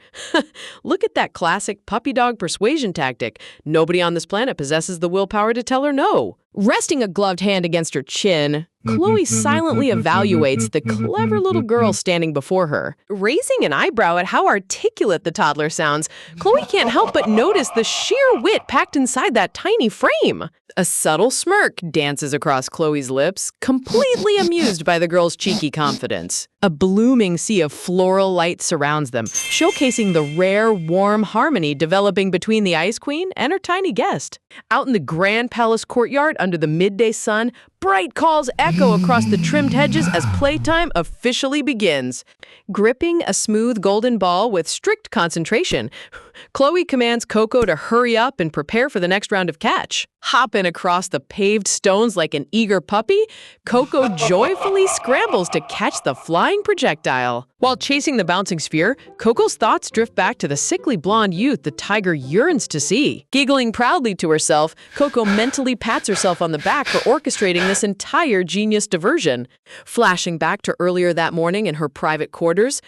Look at that classic puppy dog persuasion tactic. Nobody on this planet possesses the willpower to tell her no. Resting a gloved hand against her chin, Chloe silently evaluates the clever little girl standing before her. Raising an eyebrow at how articulate the toddler sounds, Chloe can't help but notice the sheer wit packed inside that tiny frame. A subtle smirk dances across Chloe's lips, completely amused by the girl's cheeky confidence. A blooming sea of floral light surrounds them, showcasing the rare, warm harmony developing between the Ice Queen and her tiny guest. Out in the grand palace courtyard under the midday sun, bright calls echo across the trimmed hedges as playtime officially begins. Gripping a smooth golden ball with strict concentration, Chloe commands Coco to hurry up and prepare for the next round of catch. Hopping across the paved stones like an eager puppy, Coco joyfully scrambles to catch the flying projectile. While chasing the bouncing sphere, Coco's thoughts drift back to the sickly blonde youth the tiger yearns to see. Giggling proudly to herself, Coco mentally pats herself on the back for orchestrating this entire genius diversion. Flashing back to earlier that morning in her private quarters,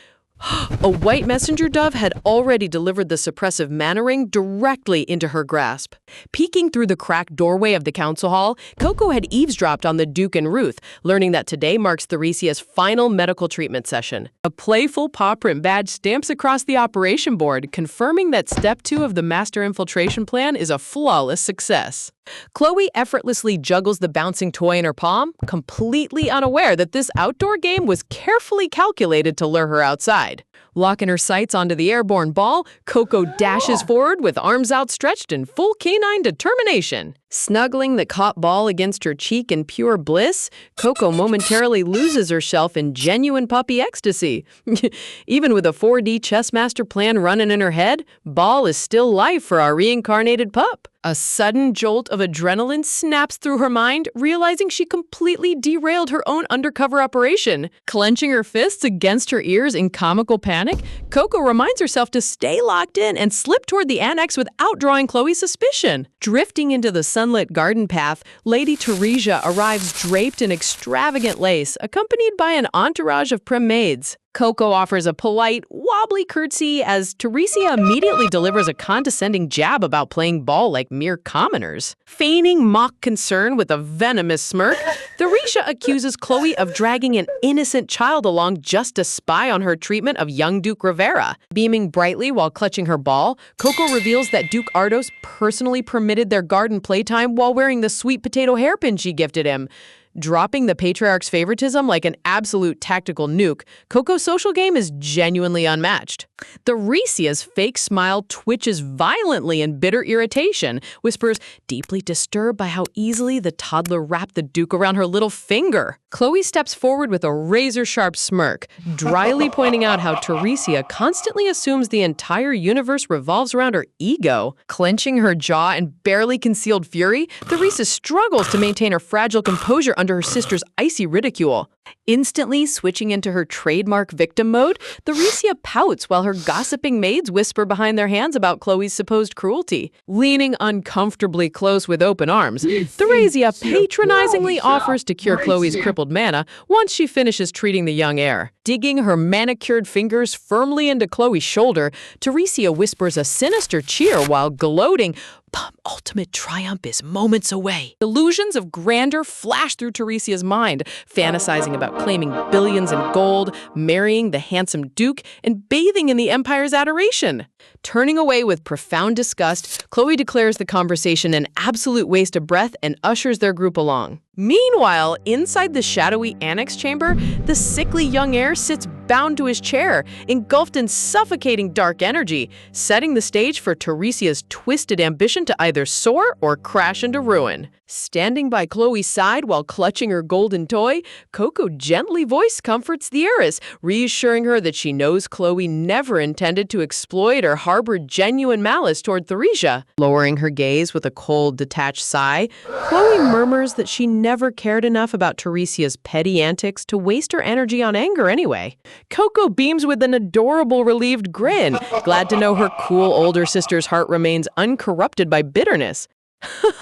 a white messenger dove had already delivered the suppressive mana ring directly into her grasp. Peeking through the cracked doorway of the council hall, Coco had eavesdropped on the Duke and Ruth, learning that today marks Theresia's final medical treatment session. A playful paw print badge stamps across the operation board, confirming that Step 2 of the Master Infiltration Plan is a flawless success. Chloe effortlessly juggles the bouncing toy in her palm, completely unaware that this outdoor game was carefully calculated to lure her outside. Locking her sights onto the airborne ball, Coco dashes forward with arms outstretched in full canine determination. Snuggling the caught ball against her cheek in pure bliss, Coco momentarily loses herself in genuine puppy ecstasy. Even with a 4D chess master plan running in her head, ball is still life for our reincarnated pup. A sudden jolt of adrenaline snaps through her mind, realizing she completely derailed her own undercover operation. Clenching her fists against her ears in comical panic, Coco reminds herself to stay locked in and slip toward the annex without drawing Chloe's suspicion. Drifting into the sunlit garden path, Lady Theresia arrives draped in extravagant lace, accompanied by an entourage of prim maids. Coco offers a polite, wobbly curtsy as Theresia immediately delivers a condescending jab about playing ball like mere commoners. Feigning mock concern with a venomous smirk, Theresia accuses Chloe of dragging an innocent child along just to spy on her treatment of young Duke Rivera. Beaming brightly while clutching her ball, Coco reveals that Duke Ardos personally permitted their garden playtime while wearing the sweet potato hairpin she gifted him. Dropping the patriarch's favoritism like an absolute tactical nuke, Coco's social game is genuinely unmatched. Theresia's fake smile twitches violently in bitter irritation, whispers, deeply disturbed by how easily the toddler wrapped the Duke around her little finger. Chloe steps forward with a razor-sharp smirk, dryly pointing out how Theresia constantly assumes the entire universe revolves around her ego. Clenching her jaw in barely concealed fury, Theresia struggles to maintain her fragile composure under her sister's icy ridicule. Instantly switching into her trademark victim mode, Theresia pouts while her gossiping maids whisper behind their hands about Chloe's supposed cruelty. Leaning uncomfortably close with open arms, Theresia patronizingly offers to cure Chloe's crippled mana once she finishes treating the young heir. Digging her manicured fingers firmly into Chloe's shoulder, Theresia whispers a sinister cheer while gloating, ultimate triumph is moments away. Illusions of grandeur flash through Theresia's mind, fantasizing about claiming billions in gold, marrying the handsome Duke, and bathing in the Empire's adoration. Turning away with profound disgust, Chloe declares the conversation an absolute waste of breath and ushers their group along. Meanwhile, inside the shadowy annex chamber, the sickly young heir sits bound to his chair, engulfed in suffocating dark energy, setting the stage for Theresia's twisted ambition to either soar or crash into ruin. Standing by Chloe's side while clutching her golden toy, Coco gently voice comforts the heiress, reassuring her that she knows Chloe never intended to exploit or harbor genuine malice toward Theresia. Lowering her gaze with a cold, detached sigh, Chloe murmurs that she never cared enough about Theresia's petty antics to waste her energy on anger anyway. Coco beams with an adorable, relieved grin, glad to know her cool older sister's heart remains uncorrupted by bitterness.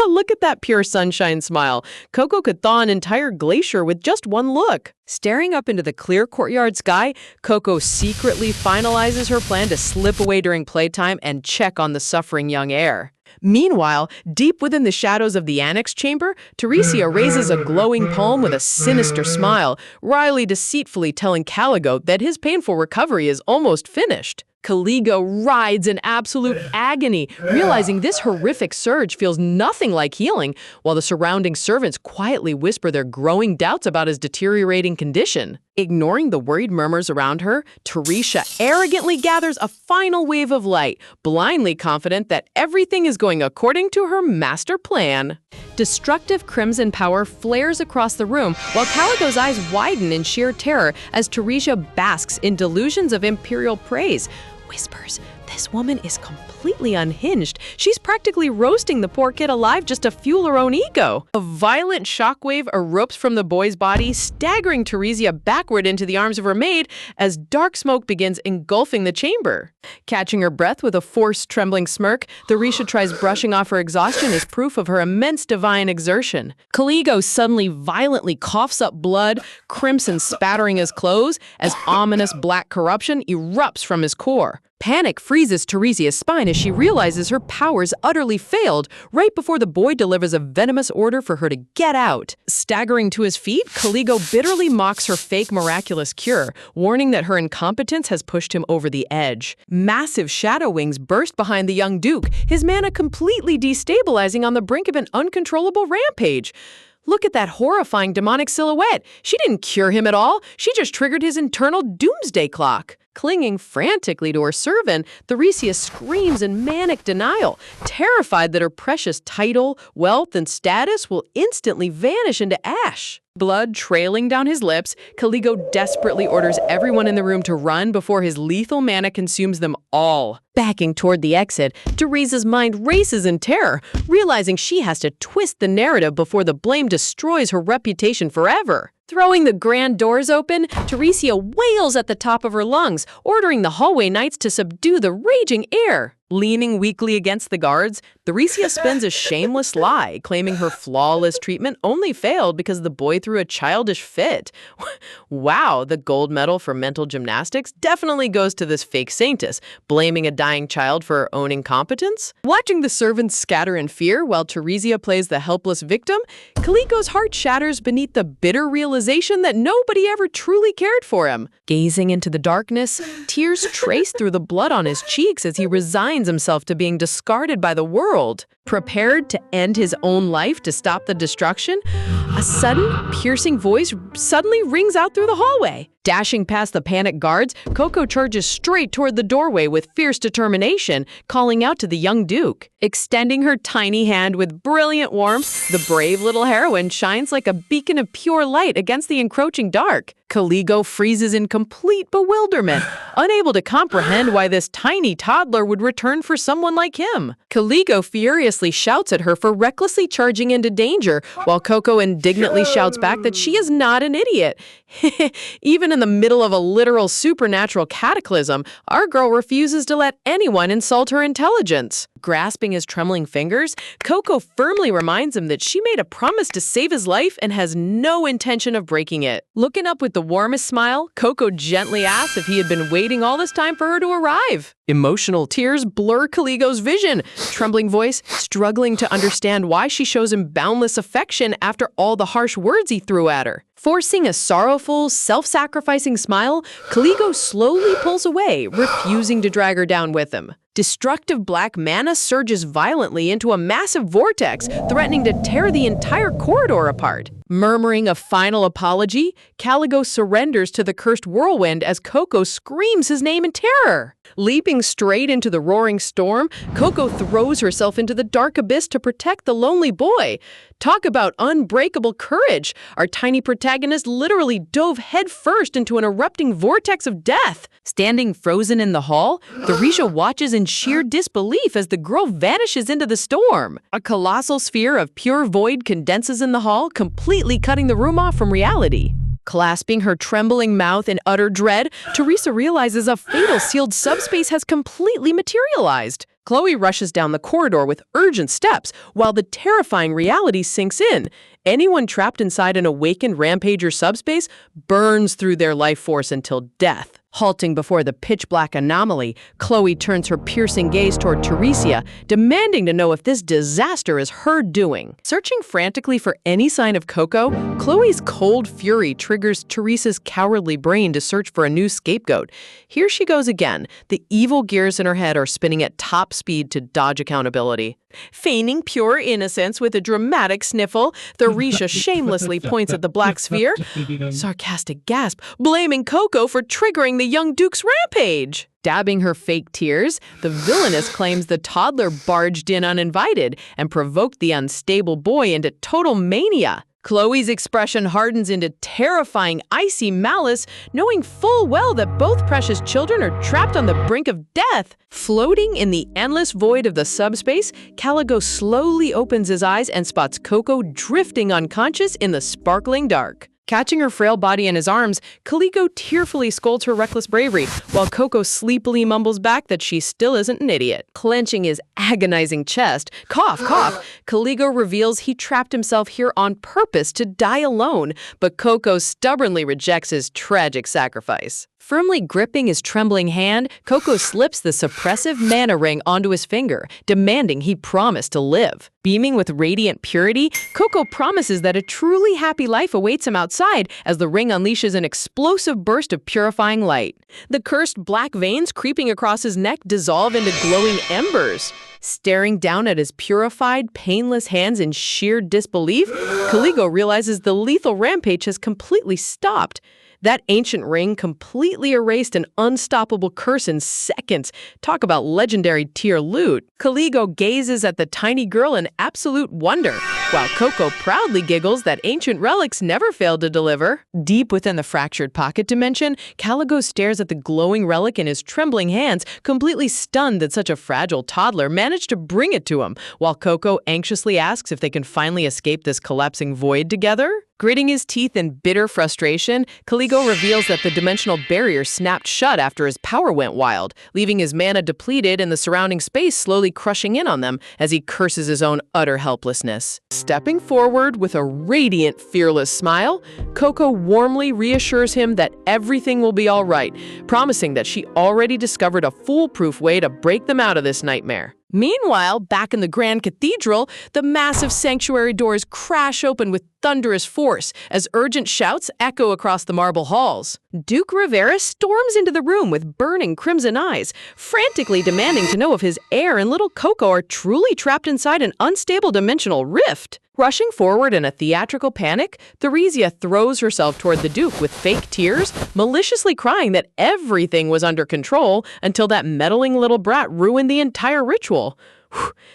Look at that pure sunshine smile. Coco could thaw an entire glacier with just one look. Staring up into the clear courtyard sky, Coco secretly finalizes her plan to slip away during playtime and check on the suffering young heir. Meanwhile, deep within the shadows of the annex chamber, Theresia raises a glowing palm with a sinister smile, wryly deceitfully telling Caligo that his painful recovery is almost finished. Caligo writhes in absolute agony, realizing this horrific surge feels nothing like healing, while the surrounding servants quietly whisper their growing doubts about his deteriorating condition. Ignoring the worried murmurs around her, Theresia arrogantly gathers a final wave of light, blindly confident that everything is going according to her master plan. Destructive crimson power flares across the room, while Caligo's eyes widen in sheer terror as Theresia basks in delusions of imperial praise. Whispers, this woman is completely unhinged. She's practically roasting the poor kid alive just to fuel her own ego. A violent shockwave erupts from the boy's body, staggering Theresia backward into the arms of her maid as dark smoke begins engulfing the chamber. Catching her breath with a forced, trembling smirk, Theresia tries brushing off her exhaustion as proof of her immense divine exertion. Caligo suddenly violently coughs up blood, crimson spattering his clothes as ominous black corruption erupts from his core. Panic freezes Theresia's spine as she realizes her powers utterly failed right before the boy delivers a venomous order for her to get out. Staggering to his feet, Caligo bitterly mocks her fake miraculous cure, warning that her incompetence has pushed him over the edge. Massive shadow wings burst behind the young Duke, his mana completely destabilizing on the brink of an uncontrollable rampage. Look at that horrifying demonic silhouette. She didn't cure him at all. She just triggered his internal doomsday clock. Clinging frantically to her servant, Theresia screams in manic denial, terrified that her precious title, wealth, and status will instantly vanish into ash. Blood trailing down his lips, Caligo desperately orders everyone in the room to run before his lethal mana consumes them all. Backing toward the exit, Theresia's mind races in terror, realizing she has to twist the narrative before the blame destroys her reputation forever. Throwing the grand doors open, Theresia wails at the top of her lungs, ordering the hallway knights to subdue the raging air. Leaning weakly against the guards, Theresia spins a shameless lie, claiming her flawless treatment only failed because the boy threw a childish fit. Wow, the gold medal for mental gymnastics definitely goes to this fake saintess, blaming a dying child for her own incompetence. Watching the servants scatter in fear while Theresia plays the helpless victim, Caligo's heart shatters beneath the bitter realization that nobody ever truly cared for him. Gazing into the darkness, tears trace through the blood on his cheeks as he resigns himself to being discarded by the world. Prepared to end his own life to stop the destruction, a sudden, piercing voice suddenly rings out through the hallway. Dashing past the panicked guards, Coco charges straight toward the doorway with fierce determination, calling out to the young Duke. Extending her tiny hand with brilliant warmth, the brave little heroine shines like a beacon of pure light against the encroaching dark. Caligo freezes in complete bewilderment, unable to comprehend why this tiny toddler would return for someone like him. Caligo furiously shouts at her for recklessly charging into danger, while Coco indignantly shouts back that she is not an idiot. Even in the middle of a literal supernatural cataclysm, our girl refuses to let anyone insult her intelligence. Grasping his trembling fingers, Coco firmly reminds him that she made a promise to save his life and has no intention of breaking it. Looking up with the warmest smile, Coco gently asks if he had been waiting all this time for her to arrive. Emotional tears blur Caligo's vision, trembling voice struggling to understand why she shows him boundless affection after all the harsh words he threw at her. Forcing a sorrowful, self-sacrificing smile, Caligo slowly pulls away, refusing to drag her down with him. Destructive black mana surges violently into a massive vortex, threatening to tear the entire corridor apart. Murmuring a final apology, Caligo surrenders to the cursed whirlwind as Coco screams his name in terror. Leaping straight into the roaring storm, Coco throws herself into the dark abyss to protect the lonely boy. Talk about unbreakable courage! Our tiny protagonist literally dove headfirst into an erupting vortex of death. Standing frozen in the hall, Theresia watches in sheer disbelief as the girl vanishes into the storm. A colossal sphere of pure void condenses in the hall, completely cutting the room off from reality. Clasping her trembling mouth in utter dread, Theresia realizes a fatal sealed subspace has completely materialized. Chloe rushes down the corridor with urgent steps, while the terrifying reality sinks in. Anyone trapped inside an awakened rampager subspace burns through their life force until death. Halting before the pitch-black anomaly, Chloe turns her piercing gaze toward Theresia, demanding to know if this disaster is her doing. Searching frantically for any sign of Coco, Chloe's cold fury triggers Theresia's cowardly brain to search for a new scapegoat. Here she goes again. The evil gears in her head are spinning at top speed to dodge accountability. Feigning pure innocence with a dramatic sniffle, Theresia shamelessly points at the black sphere. Sarcastic gasp, blaming Coco for triggering the young Duke's rampage. Dabbing her fake tears, the villainess claims the toddler barged in uninvited and provoked the unstable boy into total mania. Chloe's expression hardens into terrifying, icy malice, knowing full well that both precious children are trapped on the brink of death. Floating in the endless void of the subspace, Caligo slowly opens his eyes and spots Coco drifting unconscious in the sparkling dark. Catching her frail body in his arms, Caligo tearfully scolds her reckless bravery, while Coco sleepily mumbles back that she still isn't an idiot. Clenching his agonizing chest, cough, Caligo reveals he trapped himself here on purpose to die alone, but Coco stubbornly rejects his tragic sacrifice. Firmly gripping his trembling hand, Coco slips the suppressive mana ring onto his finger, demanding he promise to live. Beaming with radiant purity, Coco promises that a truly happy life awaits him outside as the ring unleashes an explosive burst of purifying light. The cursed black veins creeping across his neck dissolve into glowing embers. Staring down at his purified, painless hands in sheer disbelief, Caligo realizes the lethal rampage has completely stopped. That ancient ring completely erased an unstoppable curse in seconds. Talk about legendary tier loot. Caligo gazes at the tiny girl in absolute wonder, while Coco proudly giggles that ancient relics never failed to deliver. Deep within the fractured pocket dimension, Caligo stares at the glowing relic in his trembling hands, completely stunned that such a fragile toddler managed to bring it to him, while Coco anxiously asks if they can finally escape this collapsing void together. Gritting his teeth in bitter frustration, Caligo reveals that the dimensional barrier snapped shut after his power went wild, leaving his mana depleted and the surrounding space slowly crushing in on them as he curses his own utter helplessness. Stepping forward with a radiant, fearless smile, Coco warmly reassures him that everything will be all right, promising that she already discovered a foolproof way to break them out of this nightmare. Meanwhile, back in the Grand Cathedral, the massive sanctuary doors crash open with thunderous force as urgent shouts echo across the marble halls. Duke Rivera storms into the room with burning crimson eyes, frantically demanding to know if his heir and little Coco are truly trapped inside an unstable dimensional rift. Rushing forward in a theatrical panic, Theresia throws herself toward the Duke with fake tears, maliciously crying that everything was under control until that meddling little brat ruined the entire ritual.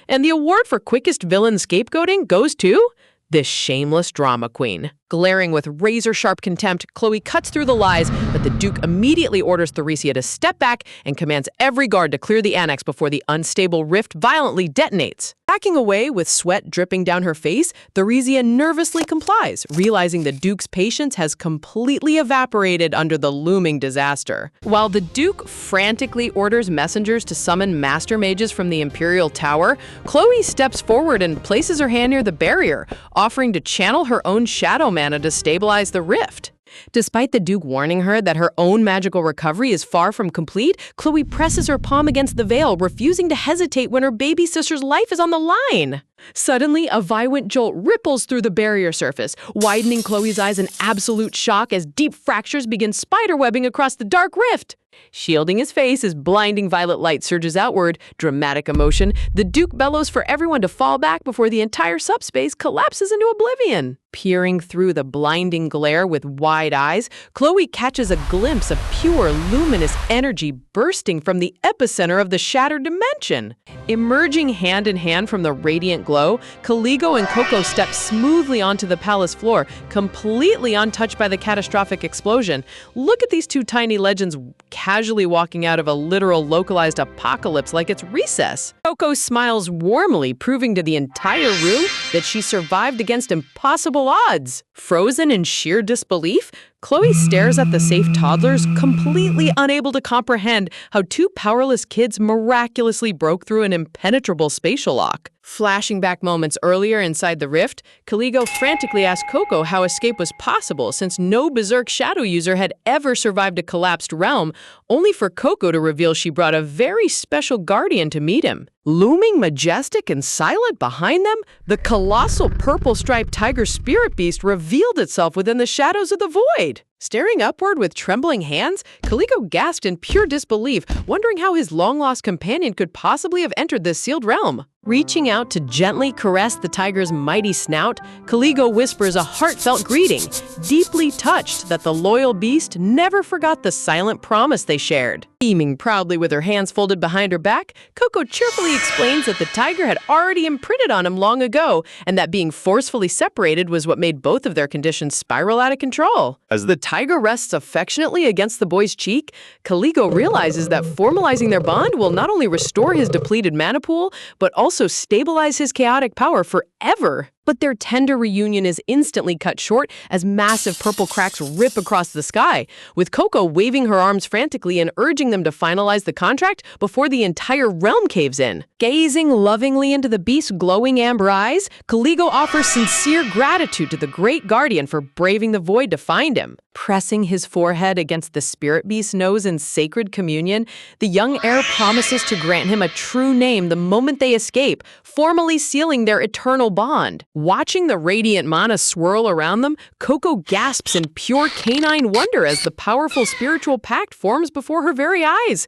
And the award for quickest villain scapegoating goes to this shameless drama queen. Glaring with razor-sharp contempt, Chloe cuts through the lies, but the Duke immediately orders Theresia to step back and commands every guard to clear the annex before the unstable rift violently detonates. Backing away with sweat dripping down her face, Theresia nervously complies, realizing the Duke's patience has completely evaporated under the looming disaster. While the Duke frantically orders messengers to summon master mages from the Imperial Tower, Chloe steps forward and places her hand near the barrier, offering to channel her own shadow mana to stabilize the rift. Despite the Duke warning her that her own magical recovery is far from complete, Chloe presses her palm against the veil, refusing to hesitate when her baby sister's life is on the line. Suddenly, a violent jolt ripples through the barrier surface, widening Chloe's eyes in absolute shock as deep fractures begin spiderwebbing across the dark rift. Shielding his face as blinding violet light surges outward, dramatic emotion, the Duke bellows for everyone to fall back before the entire subspace collapses into oblivion. Peering through the blinding glare with wide eyes, Chloe catches a glimpse of pure, luminous energy bursting from the epicenter of the shattered dimension. Emerging hand in hand from the radiant glow, Caligo and Coco step smoothly onto the palace floor, completely untouched by the catastrophic explosion. Look at these two tiny legends casually walking out of a literal localized apocalypse like it's recess. Coco smiles warmly, proving to the entire room that she survived against impossible odds. Frozen in sheer disbelief, Chloe stares at the safe toddlers, completely unable to comprehend how two powerless kids miraculously broke through an impenetrable spatial lock. Flashing back moments earlier inside the rift, Caligo frantically asked Coco how escape was possible since no berserk shadow user had ever survived a collapsed realm, only for Coco to reveal she brought a very special guardian to meet him. Looming majestic and silent behind them, the colossal purple-striped tiger spirit beast revealed itself within the shadows of the void. Staring upward with trembling hands, Caligo gasped in pure disbelief, wondering how his long-lost companion could possibly have entered this sealed realm. Reaching out to gently caress the tiger's mighty snout, Caligo whispers a heartfelt greeting, deeply touched that the loyal beast never forgot the silent promise they shared. Beaming proudly with her hands folded behind her back, Coco cheerfully explains that the tiger had already imprinted on him long ago, and that being forcefully separated was what made both of their conditions spiral out of control. As the tiger rests affectionately against the boy's cheek, Caligo realizes that formalizing their bond will not only restore his depleted mana pool, but also stabilize his chaotic power forever. But their tender reunion is instantly cut short as massive purple cracks rip across the sky, with Coco waving her arms frantically and urging them to finalize the contract before the entire realm caves in. Gazing lovingly into the beast's glowing amber eyes, Caligo offers sincere gratitude to the great guardian for braving the void to find him. Pressing his forehead against the spirit beast's nose in sacred communion, the young heir promises to grant him a true name the moment they escape, formally sealing their eternal bond. Watching the radiant mana swirl around them, Coco gasps in pure canine wonder as the powerful spiritual pact forms before her very eyes.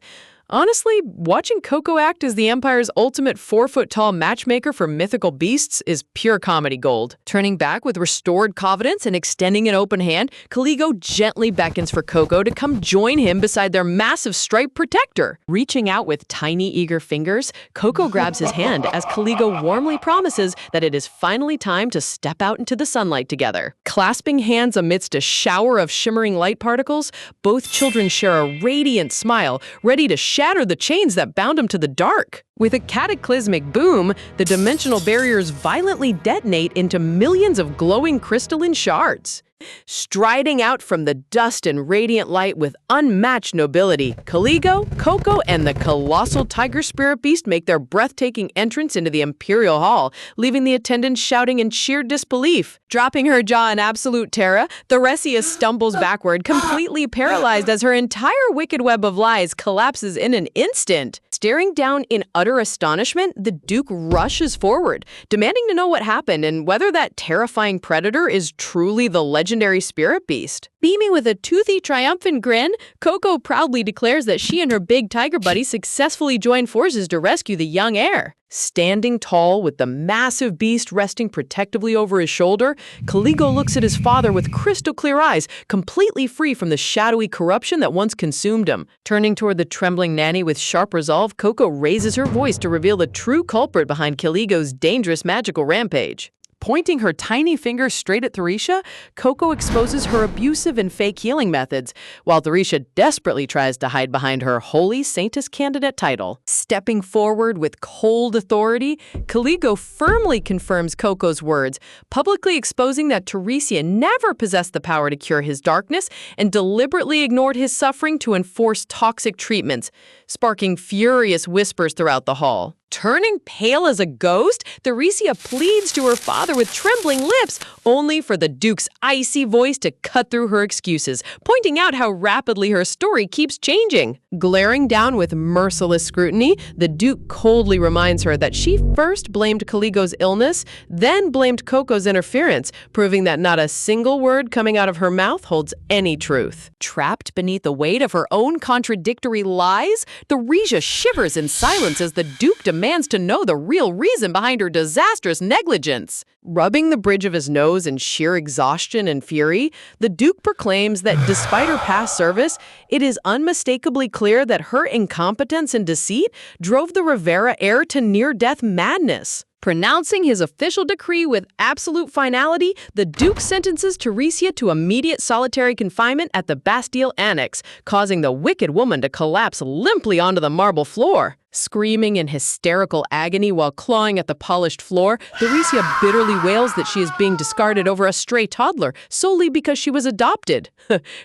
Honestly, watching Coco act as the Empire's ultimate 4-foot-tall matchmaker for mythical beasts is pure comedy gold. Turning back with restored confidence and extending an open hand, Caligo gently beckons for Coco to come join him beside their massive striped protector. Reaching out with tiny, eager fingers, Coco grabs his hand as Caligo warmly promises that it is finally time to step out into the sunlight together. Clasping hands amidst a shower of shimmering light particles, both children share a radiant smile, ready to shatter the chains that bound them to the dark. With a cataclysmic boom, the dimensional barriers violently detonate into millions of glowing crystalline shards. Striding out from the dust and radiant light with unmatched nobility, Caligo, Coco, and the colossal tiger spirit beast make their breathtaking entrance into the Imperial Hall, leaving the attendants shouting in sheer disbelief. Dropping her jaw in absolute terror, Theresia stumbles backward, completely paralyzed as her entire wicked web of lies collapses in an instant. Staring down in utter astonishment, the Duke rushes forward, demanding to know what happened and whether that terrifying predator is truly the legendary spirit beast. Beaming with a toothy, triumphant grin, Coco proudly declares that she and her big tiger buddy successfully joined forces to rescue the young heir. Standing tall with the massive beast resting protectively over his shoulder, Caligo looks at his father with crystal clear eyes, completely free from the shadowy corruption that once consumed him. Turning toward the trembling nanny with sharp resolve, Coco raises her voice to reveal the true culprit behind Caligo's dangerous magical rampage. Pointing her tiny finger straight at Theresia, Coco exposes her abusive and fake healing methods, while Theresia desperately tries to hide behind her Holy Saintess candidate title. Stepping forward with cold authority, Caligo firmly confirms Coco's words, publicly exposing that Theresia never possessed the power to cure his darkness and deliberately ignored his suffering to enforce toxic treatments, sparking furious whispers throughout the hall. Turning pale as a ghost, Theresia pleads to her father with trembling lips, only for the Duke's icy voice to cut through her excuses, pointing out how rapidly her story keeps changing. Glaring down with merciless scrutiny, the Duke coldly reminds her that she first blamed Caligo's illness, then blamed Coco's interference, proving that not a single word coming out of her mouth holds any truth. Trapped beneath the weight of her own contradictory lies, Theresia shivers in silence as the Duke demands to know the real reason behind her disastrous negligence. Rubbing the bridge of his nose in sheer exhaustion and fury, the Duke proclaims that despite her past service, it is unmistakably clear that her incompetence and deceit drove the Rivera heir to near-death madness. Pronouncing his official decree with absolute finality, the Duke sentences Theresia to immediate solitary confinement at the Bastille Annex, causing the wicked woman to collapse limply onto the marble floor. Screaming in hysterical agony while clawing at the polished floor, Theresia bitterly wails that she is being discarded over a stray toddler solely because she was adopted.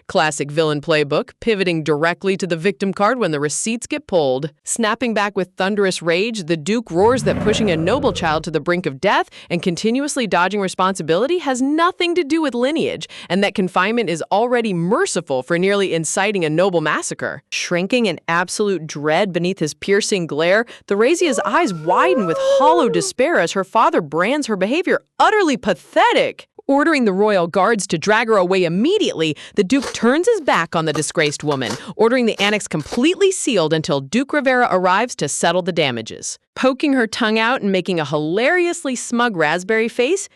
Classic villain playbook, pivoting directly to the victim card when the receipts get pulled. Snapping back with thunderous rage, the Duke roars that pushing a noble child to the brink of death and continuously dodging responsibility has nothing to do with lineage, and that confinement is already merciful for nearly inciting a noble massacre. Shrinking in absolute dread beneath his piercing glare, Theresia's eyes widen with hollow despair as her father brands her behavior utterly pathetic. Ordering the royal guards to drag her away immediately, the Duke turns his back on the disgraced woman, ordering the annex completely sealed until Duke Rivera arrives to settle the damages. Poking her tongue out and making a hilariously smug raspberry face,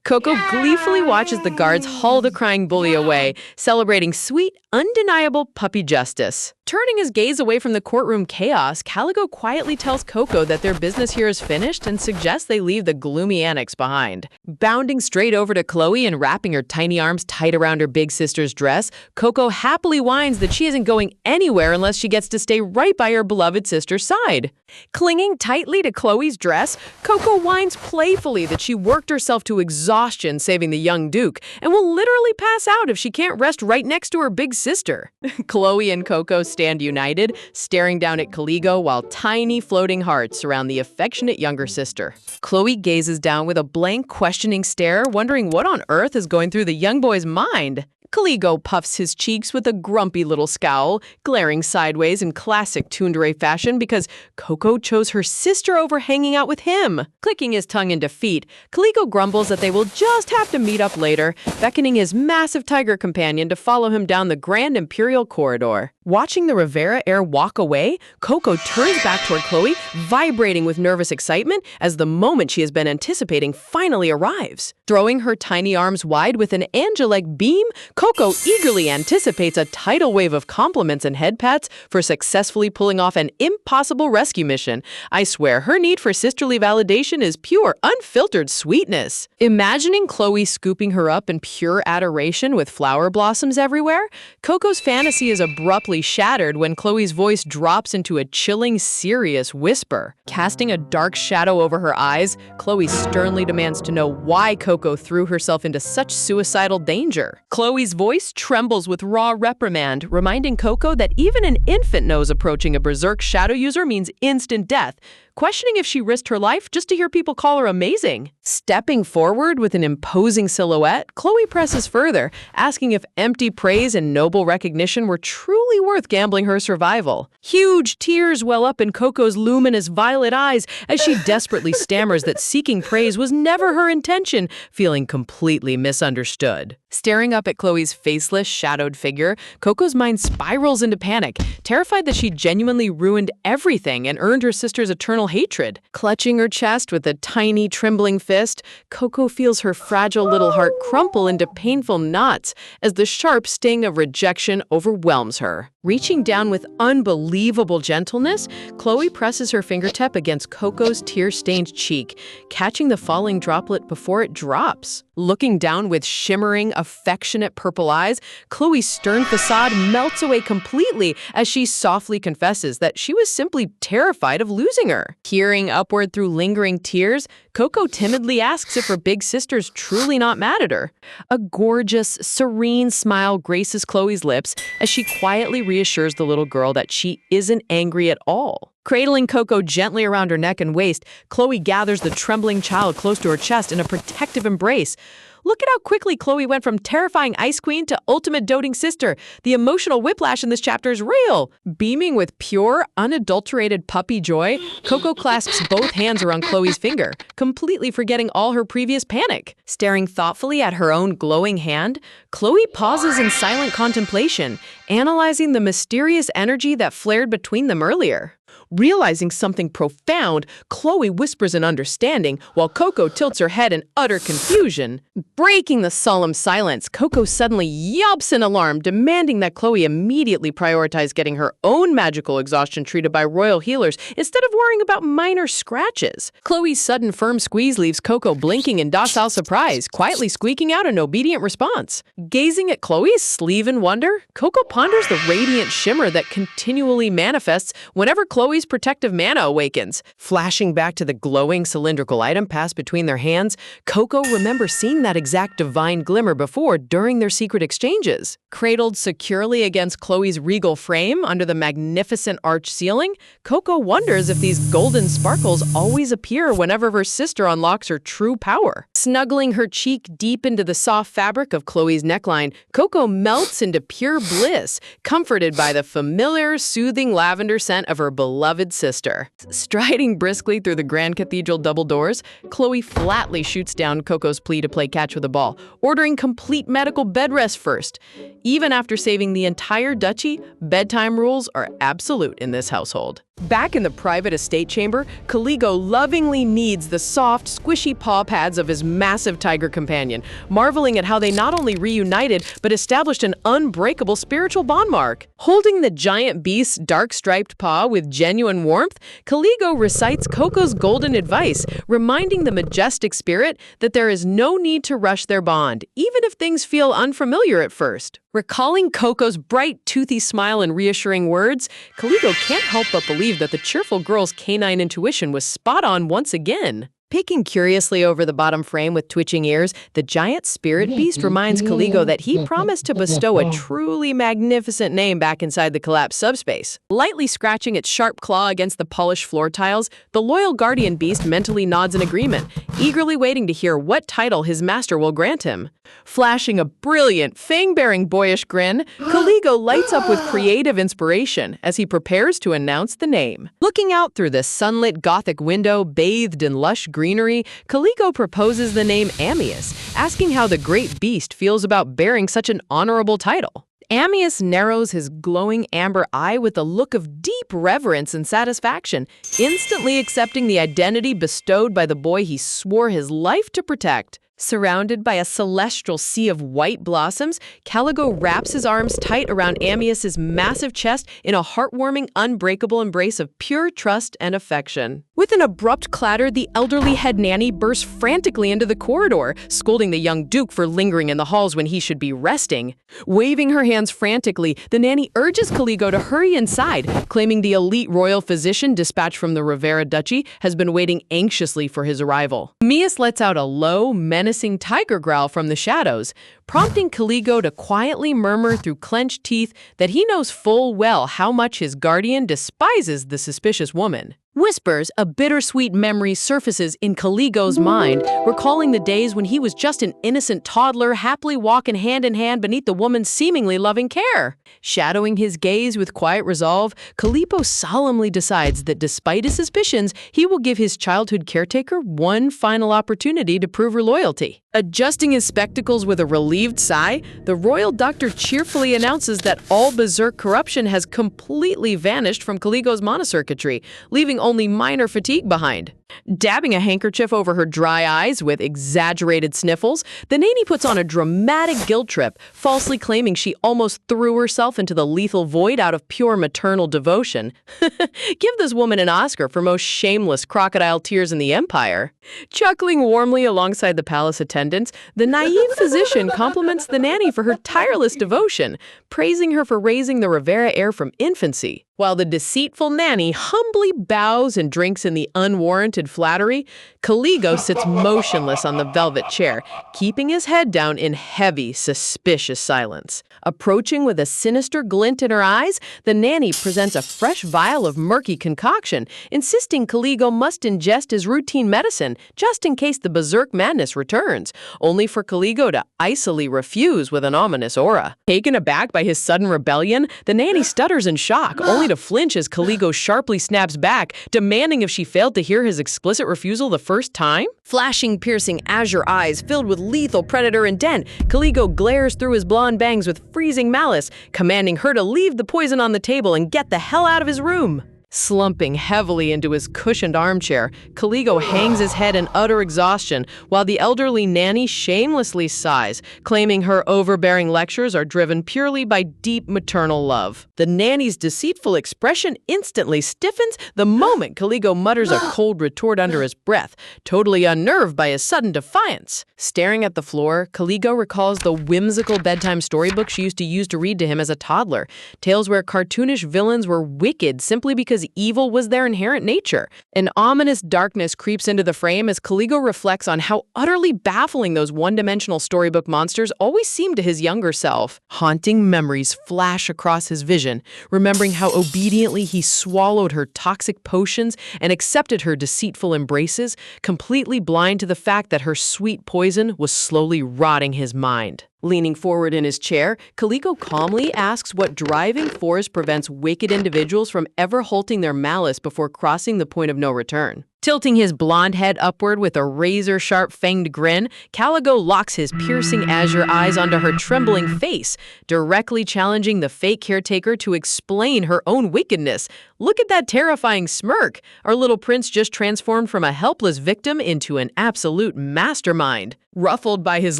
Coco gleefully watches the guards haul the crying bully away, celebrating sweet, undeniable puppy justice. Turning his gaze away from the courtroom chaos, Caligo quietly tells Coco that their business here is finished and suggests they leave the gloomy annex behind. Bounding straight over to Chloe and wrapping her tiny arms tight around her big sister's dress, Coco happily whines that she isn't going anywhere unless she gets to stay right by her beloved sister's side. Clinging tightly to Chloe's dress, Coco whines playfully that she worked herself to exhaustion saving the young Duke and will literally pass out if she can't rest right next to her big sister. Chloe and Coco stand united, staring down at Caligo while tiny floating hearts surround the affectionate younger sister. Chloe gazes down with a blank, questioning stare, wondering what on earth is going through the young boy's mind. Caligo puffs his cheeks with a grumpy little scowl, glaring sideways in classic tsundere fashion because Coco chose her sister over hanging out with him. Clicking his tongue in defeat, Caligo grumbles that they will just have to meet up later, beckoning his massive tiger companion to follow him down the grand imperial corridor. Watching the Rivera heir walk away, Coco turns back toward Chloe, vibrating with nervous excitement as the moment she has been anticipating finally arrives. Throwing her tiny arms wide with an angelic beam, Coco eagerly anticipates a tidal wave of compliments and head pats for successfully pulling off an impossible rescue mission. I swear, her need for sisterly validation is pure, unfiltered sweetness. Imagining Chloe scooping her up in pure adoration with flower blossoms everywhere, Coco's fantasy is abruptly shattered when Chloe's voice drops into a chilling, serious whisper. Casting a dark shadow over her eyes, Chloe sternly demands to know why Coco threw herself into such suicidal danger. Chloe's voice trembles with raw reprimand, reminding Coco that even an infant knows approaching a berserk shadow user means instant death, questioning if she risked her life just to hear people call her amazing. Stepping forward with an imposing silhouette, Chloe presses further, asking if empty praise and noble recognition were truly worth gambling her survival. Huge tears well up in Coco's luminous violet eyes as she desperately stammers that seeking praise was never her intention, feeling completely misunderstood. Staring up at Chloe's faceless, shadowed figure, Coco's mind spirals into panic, terrified that she genuinely ruined everything and earned her sister's eternal hatred. Clutching her chest with a tiny, trembling fist, Coco feels her fragile little heart crumple into painful knots as the sharp sting of rejection overwhelms her. Reaching down with unbelievable gentleness, Chloe presses her fingertip against Coco's tear-stained cheek, catching the falling droplet before it drops. Looking down with shimmering, affectionate purple eyes, Chloe's stern facade melts away completely as she softly confesses that she was simply terrified of losing her. Peering upward through lingering tears, Coco timidly asks if her big sister's truly not mad at her. A gorgeous, serene smile graces Chloe's lips as she quietly reassures the little girl that she isn't angry at all. Cradling Coco gently around her neck and waist, Chloe gathers the trembling child close to her chest in a protective embrace. Look at how quickly Chloe went from terrifying ice queen to ultimate doting sister. The emotional whiplash in this chapter is real. Beaming with pure, unadulterated puppy joy, Coco clasps both hands around Chloe's finger, completely forgetting all her previous panic. Staring thoughtfully at her own glowing hand, Chloe pauses in silent contemplation, analyzing the mysterious energy that flared between them earlier. Realizing something profound, Chloe whispers in understanding, while Coco tilts her head in utter confusion. Breaking the solemn silence, Coco suddenly yelps in alarm, demanding that Chloe immediately prioritize getting her own magical exhaustion treated by royal healers instead of worrying about minor scratches. Chloe's sudden firm squeeze leaves Coco blinking in docile surprise, quietly squeaking out an obedient response. Gazing at Chloe's sleeve in wonder, Coco ponders the radiant shimmer that continually manifests whenever Chloe's protective mana awakens. Flashing back to the glowing cylindrical item passed between their hands, Coco remembers seeing that exact divine glimmer before during their secret exchanges. Cradled securely against Chloe's regal frame under the magnificent arch ceiling, Coco wonders if these golden sparkles always appear whenever her sister unlocks her true power. Snuggling her cheek deep into the soft fabric of Chloe's neckline, Coco melts into pure bliss, comforted by the familiar, soothing lavender scent of her beloved sister. Striding briskly through the Grand Cathedral double doors, Chloe flatly shoots down Coco's plea to play catch with a ball, ordering complete medical bed rest first. Even after saving the entire duchy, bedtime rules are absolute in this household. Back in the private estate chamber, Caligo lovingly kneads the soft, squishy paw pads of his massive tiger companion, marveling at how they not only reunited, but established an unbreakable spiritual bond mark. Holding the giant beast's dark-striped paw with genuine warmth, Caligo recites Coco's golden advice, reminding the majestic spirit that there is no need to rush their bond, even if things feel unfamiliar at first. Recalling Coco's bright, toothy smile and reassuring words, Caligo can't help but believe that the cheerful girl's canine intuition was spot on once again. Peeking curiously over the bottom frame with twitching ears, the giant spirit beast reminds Caligo that he promised to bestow a truly magnificent name back inside the collapsed subspace. Lightly scratching its sharp claw against the polished floor tiles, the loyal guardian beast mentally nods in agreement, eagerly waiting to hear what title his master will grant him. Flashing a brilliant, fang-bearing boyish grin, Caligo lights up with creative inspiration as he prepares to announce the name. Looking out through the sunlit Gothic window bathed in lush greenery, Caligo proposes the name Amius, asking how the great beast feels about bearing such an honorable title. Ammius narrows his glowing amber eye with a look of deep reverence and satisfaction, instantly accepting the identity bestowed by the boy he swore his life to protect. Surrounded by a celestial sea of white blossoms, Caligo wraps his arms tight around Ammius's massive chest in a heartwarming, unbreakable embrace of pure trust and affection. With an abrupt clatter, the elderly head nanny bursts frantically into the corridor, scolding the young duke for lingering in the halls when he should be resting. Waving her hands frantically, the nanny urges Caligo to hurry inside, claiming the elite royal physician dispatched from the Rivera Duchy has been waiting anxiously for his arrival. Ammius lets out a low, menacing tiger growl from the shadows, prompting Caligo to quietly murmur through clenched teeth that he knows full well how much his guardian despises the suspicious woman. Whispers, a bittersweet memory surfaces in Caligo's mind, recalling the days when he was just an innocent toddler happily walking hand in hand beneath the woman's seemingly loving care. Shadowing his gaze with quiet resolve, Calipo solemnly decides that despite his suspicions, he will give his childhood caretaker one final opportunity to prove her loyalty. Adjusting his spectacles with a relieved sigh, the royal doctor cheerfully announces that all berserk corruption has completely vanished from Caligo's monocircuitry, leaving only minor fatigue behind. Dabbing a handkerchief over her dry eyes with exaggerated sniffles, the nanny puts on a dramatic guilt trip, falsely claiming she almost threw herself into the lethal void out of pure maternal devotion. Give this woman an Oscar for most shameless crocodile tears in the empire. Chuckling warmly alongside the palace attendants, the naive physician compliments the nanny for her tireless devotion, praising her for raising the Rivera heir from infancy. While the deceitful nanny humbly bows and drinks in the unwarranted flattery, Caligo sits motionless on the velvet chair, keeping his head down in heavy, suspicious silence. Approaching with a sinister glint in her eyes, the nanny presents a fresh vial of murky concoction, insisting Caligo must ingest his routine medicine just in case the berserk madness returns, only for Caligo to icily refuse with an ominous aura. Taken aback by his sudden rebellion, the nanny stutters in shock, only to flinch as Caligo sharply snaps back, demanding if she failed to hear his explicit refusal the first time. Flashing, piercing azure eyes filled with lethal predator intent, Caligo glares through his blonde bangs with freezing malice, commanding her to leave the poison on the table and get the hell out of his room. Slumping heavily into his cushioned armchair, Caligo hangs his head in utter exhaustion, while the elderly nanny shamelessly sighs, claiming her overbearing lectures are driven purely by deep maternal love. The nanny's deceitful expression instantly stiffens the moment Caligo mutters a cold retort under his breath, totally unnerved by his sudden defiance. Staring at the floor, Caligo recalls the whimsical bedtime storybook she used to use to read to him as a toddler, tales where cartoonish villains were wicked simply because evil was their inherent nature. An ominous darkness creeps into the frame as Caligo reflects on how utterly baffling those one-dimensional storybook monsters always seemed to his younger self. Haunting memories flash across his vision, remembering how obediently he swallowed her toxic potions and accepted her deceitful embraces, completely blind to the fact that her sweet poison was slowly rotting his mind. Leaning forward in his chair, Caligo calmly asks what driving force prevents wicked individuals from ever halting their malice before crossing the point of no return. Tilting his blonde head upward with a razor-sharp fanged grin, Caligo locks his piercing azure eyes onto her trembling face, directly challenging the fake caretaker to explain her own wickedness. Look at that terrifying smirk! Our little prince just transformed from a helpless victim into an absolute mastermind. Ruffled by his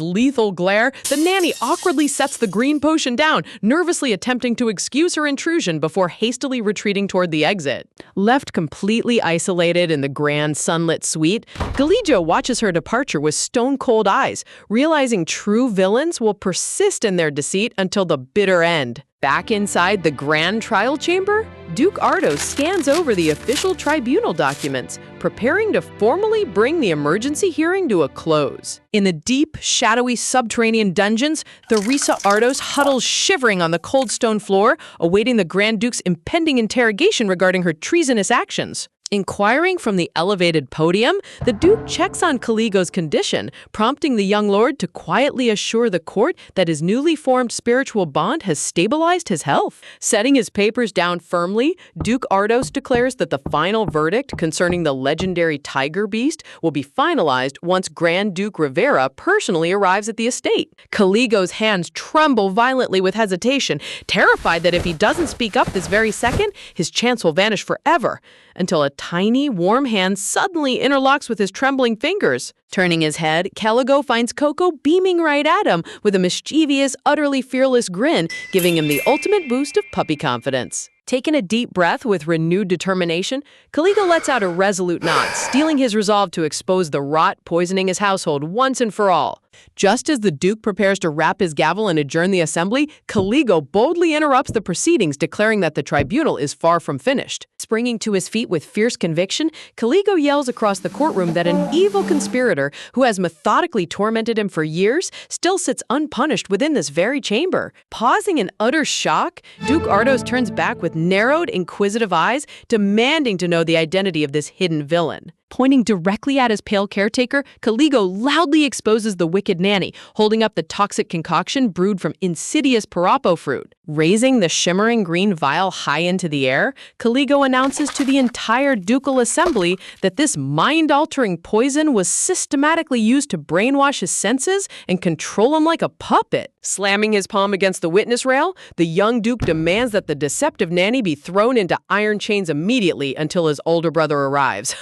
lethal glare, the nanny awkwardly sets the green potion down, nervously attempting to excuse her intrusion before hastily retreating toward the exit. Left completely isolated in the grand sunlit suite, Caligo watches her departure with stone-cold eyes, realizing true villains will persist in their deceit until the bitter end. Back inside the grand trial chamber, Duke Ardo scans over the official tribunal documents, preparing to formally bring the emergency hearing to a close. In the deep, shadowy subterranean dungeons, Theresa Ardos huddles shivering on the cold stone floor, awaiting the Grand Duke's impending interrogation regarding her treasonous actions. Inquiring from the elevated podium, the Duke checks on Caligo's condition, prompting the young lord to quietly assure the court that his newly formed spiritual bond has stabilized his health. Setting his papers down firmly, Duke Ardos declares that the final verdict concerning the legendary tiger beast will be finalized once Grand Duke Rivera personally arrives at the estate. Caligo's hands tremble violently with hesitation, terrified that if he doesn't speak up this very second, his chance will vanish forever, until a tiny, warm hand suddenly interlocks with his trembling fingers. Turning his head, Caligo finds Coco beaming right at him with a mischievous, utterly fearless grin, giving him the ultimate boost of puppy confidence. Taking a deep breath with renewed determination, Caligo lets out a resolute nod, steeling his resolve to expose the rot poisoning his household once and for all. Just as the Duke prepares to rap his gavel and adjourn the assembly, Caligo boldly interrupts the proceedings, declaring that the tribunal is far from finished. Springing to his feet with fierce conviction, Caligo yells across the courtroom that an evil conspirator who has methodically tormented him for years still sits unpunished within this very chamber. Pausing in utter shock, Duke Ardos turns back with narrowed, inquisitive eyes, demanding to know the identity of this hidden villain. Pointing directly at his pale caretaker, Caligo loudly exposes the wicked nanny, holding up the toxic concoction brewed from insidious Parapo fruit. Raising the shimmering green vial high into the air, Caligo announces to the entire ducal assembly that this mind-altering poison was systematically used to brainwash his senses and control him like a puppet. Slamming his palm against the witness rail, the young duke demands that the deceptive nanny be thrown into iron chains immediately until his older brother arrives.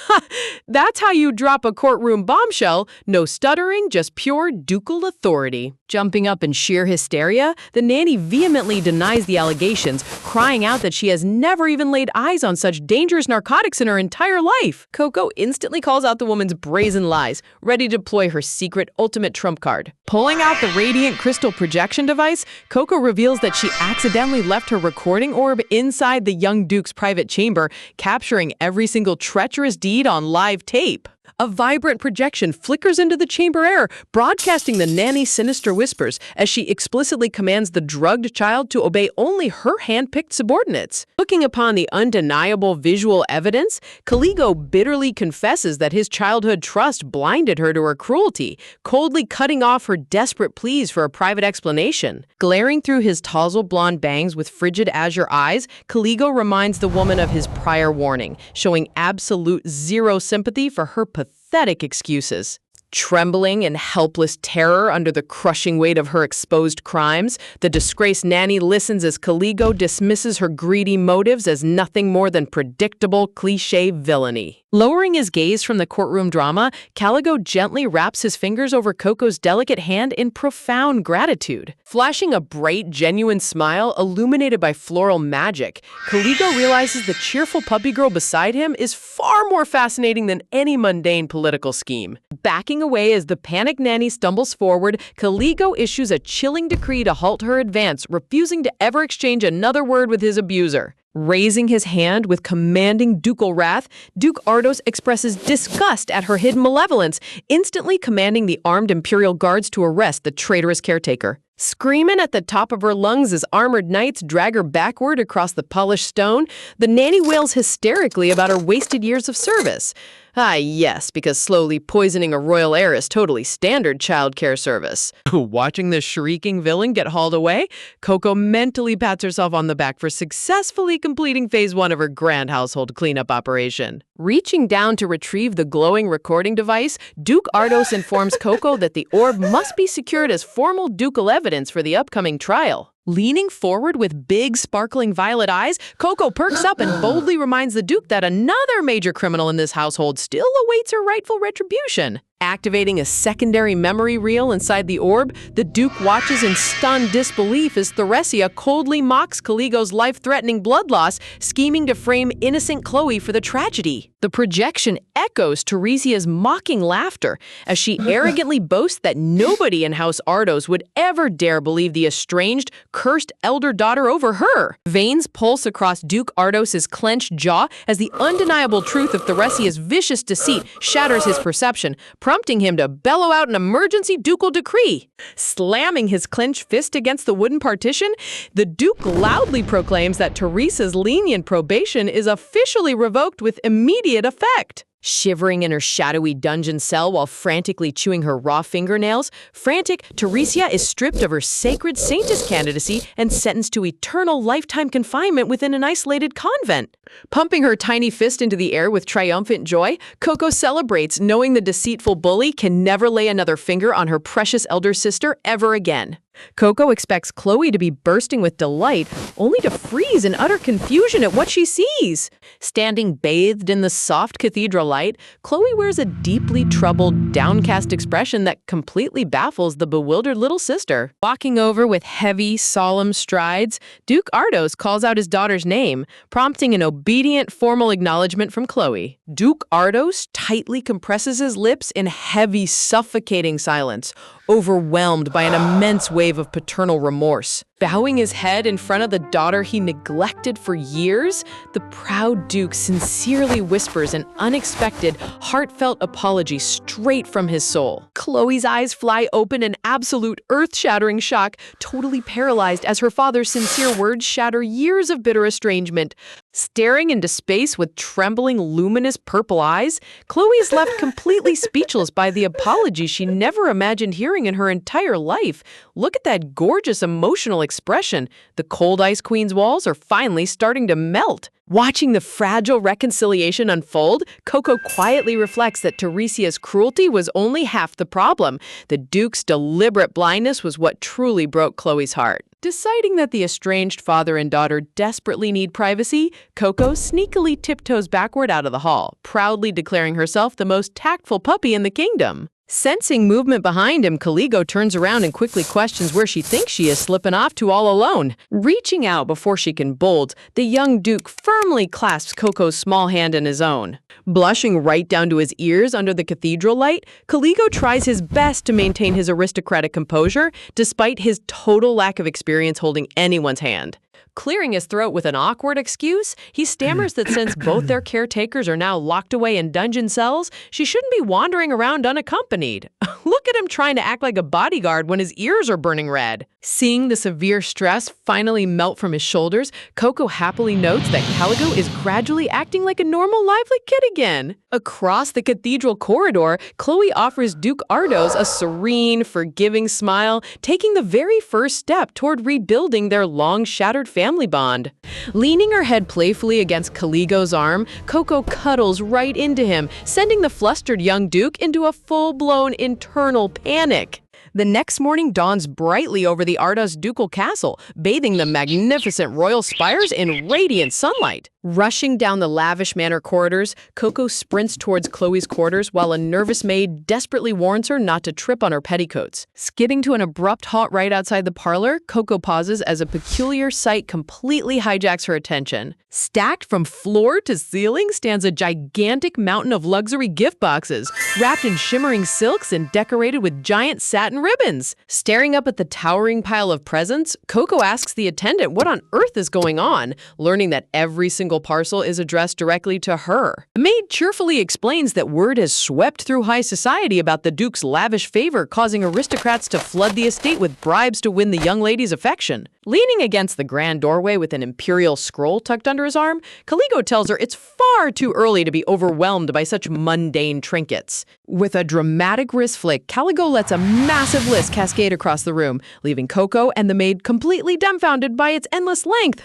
That's how you drop a courtroom bombshell. No stuttering, just pure ducal authority. Jumping up in sheer hysteria, the nanny vehemently denies the allegations, crying out that she has never even laid eyes on such dangerous narcotics in her entire life. Coco instantly calls out the woman's brazen lies, ready to deploy her secret ultimate trump card. Pulling out the radiant crystal projection device, Coco reveals that she accidentally left her recording orb inside the young duke's private chamber, capturing every single treacherous deed on live tape. A vibrant projection flickers into the chamber air, broadcasting the nanny's sinister whispers as she explicitly commands the drugged child to obey only her hand-picked subordinates. Looking upon the undeniable visual evidence, Caligo bitterly confesses that his childhood trust blinded her to her cruelty, coldly cutting off her desperate pleas for a private explanation. Glaring through his tousle blonde bangs with frigid azure eyes, Caligo reminds the woman of his prior warning, showing absolute zero sympathy for her pathetic excuses. Trembling in helpless terror under the crushing weight of her exposed crimes, the disgraced nanny listens as Caligo dismisses her greedy motives as nothing more than predictable, cliché villainy. Lowering his gaze from the courtroom drama, Caligo gently wraps his fingers over Coco's delicate hand in profound gratitude. Flashing a bright, genuine smile illuminated by floral magic, Caligo realizes the cheerful puppy girl beside him is far more fascinating than any mundane political scheme. Backing away as the panicked nanny stumbles forward, Caligo issues a chilling decree to halt her advance, refusing to ever exchange another word with his abuser. Raising his hand with commanding ducal wrath, Duke Ardos expresses disgust at her hidden malevolence, instantly commanding the armed imperial guards to arrest the traitorous caretaker. Screaming at the top of her lungs as armored knights drag her backward across the polished stone, the nanny wails hysterically about her wasted years of service. Ah, yes, because slowly poisoning a royal heir is totally standard childcare service. Watching the shrieking villain get hauled away, Coco mentally pats herself on the back for successfully completing phase 1 of her grand household cleanup operation. Reaching down to retrieve the glowing recording device, Duke Ardos informs Coco that the orb must be secured as formal ducal evidence for the upcoming trial. Leaning forward with big, sparkling violet eyes, Coco perks up and boldly reminds the Duke that another major criminal in this household still awaits her rightful retribution. Activating a secondary memory reel inside the orb, the Duke watches in stunned disbelief as Theresia coldly mocks Caligo's life-threatening blood loss, scheming to frame innocent Chloe for the tragedy. The projection echoes Theresia's mocking laughter as she arrogantly boasts that nobody in House Ardos would ever dare believe the estranged, cursed elder daughter over her. Veins pulse across Duke Ardos's clenched jaw as the undeniable truth of Theresia's vicious deceit shatters his perception, prompting him to bellow out an emergency ducal decree. Slamming his clenched fist against the wooden partition, the Duke loudly proclaims that Teresa's lenient probation is officially revoked with immediate immediate effect. Shivering in her shadowy dungeon cell while frantically chewing her raw fingernails, frantic, Teresia is stripped of her sacred saintess candidacy and sentenced to eternal lifetime confinement within an isolated convent. Pumping her tiny fist into the air with triumphant joy, Coco celebrates, knowing the deceitful bully can never lay another finger on her precious elder sister ever again. Coco expects Chloe to be bursting with delight, only to freeze in utter confusion at what she sees. Standing bathed in the soft cathedral light, Chloe wears a deeply troubled, downcast expression that completely baffles the bewildered little sister. Walking over with heavy, solemn strides, Duke Ardos calls out his daughter's name, prompting an obedient, formal acknowledgement from Chloe. Duke Ardos tightly compresses his lips in heavy, suffocating silence, overwhelmed by an immense wave of paternal remorse. Bowing his head in front of the daughter he neglected for years, the proud Duke sincerely whispers an unexpected, heartfelt apology straight from his soul. Chloe's eyes fly open in absolute earth-shattering shock, totally paralyzed as her father's sincere words shatter years of bitter estrangement. Staring into space with trembling, luminous purple eyes, Chloe is left completely speechless by the apology she never imagined hearing in her entire life. Look at that gorgeous emotional expression. The Cold Ice Queen's walls are finally starting to melt. Watching the fragile reconciliation unfold, Coco quietly reflects that Teresia's cruelty was only half the problem. The Duke's deliberate blindness was what truly broke Chloe's heart. Deciding that the estranged father and daughter desperately need privacy, Coco sneakily tiptoes backward out of the hall, proudly declaring herself the most tactful puppy in the kingdom. Sensing movement behind him, Caligo turns around and quickly questions where she thinks she is slipping off to all alone. Reaching out before she can bolt, the young Duke firmly clasps Coco's small hand in his own. Blushing right down to his ears under the cathedral light, Caligo tries his best to maintain his aristocratic composure, despite his total lack of experience holding anyone's hand. Clearing his throat with an awkward excuse, he stammers that since both their caretakers are now locked away in dungeon cells, she shouldn't be wandering around unaccompanied. Look at him trying to act like a bodyguard when his ears are burning red. Seeing the severe stress finally melt from his shoulders, Coco happily notes that Caligo is gradually acting like a normal, lively kid again. Across the cathedral corridor, Chloe offers Duke Ardos a serene, forgiving smile, taking the very first step toward rebuilding their long-shattered family bond. Leaning her head playfully against Caligo's arm, Coco cuddles right into him, sending the flustered young Duke into a full-blown internal panic. The next morning dawns brightly over the Ardos ducal castle, bathing the magnificent royal spires in radiant sunlight. Rushing down the lavish manor corridors, Coco sprints towards Chloe's quarters while a nervous maid desperately warns her not to trip on her petticoats. Skidding to an abrupt halt right outside the parlor, Coco pauses as a peculiar sight completely hijacks her attention. Stacked from floor to ceiling stands a gigantic mountain of luxury gift boxes, wrapped in shimmering silks and decorated with giant satin ribbons. Staring up at the towering pile of presents, Coco asks the attendant what on earth is going on, learning that every single parcel is addressed directly to her. The maid cheerfully explains that word has swept through high society about the Duke's lavish favor, causing aristocrats to flood the estate with bribes to win the young lady's affection. Leaning against the grand doorway with an imperial scroll tucked under his arm, Caligo tells her it's far too early to be overwhelmed by such mundane trinkets. With a dramatic wrist flick, Caligo lets a massive list cascade across the room, leaving Coco and the maid completely dumbfounded by its endless length.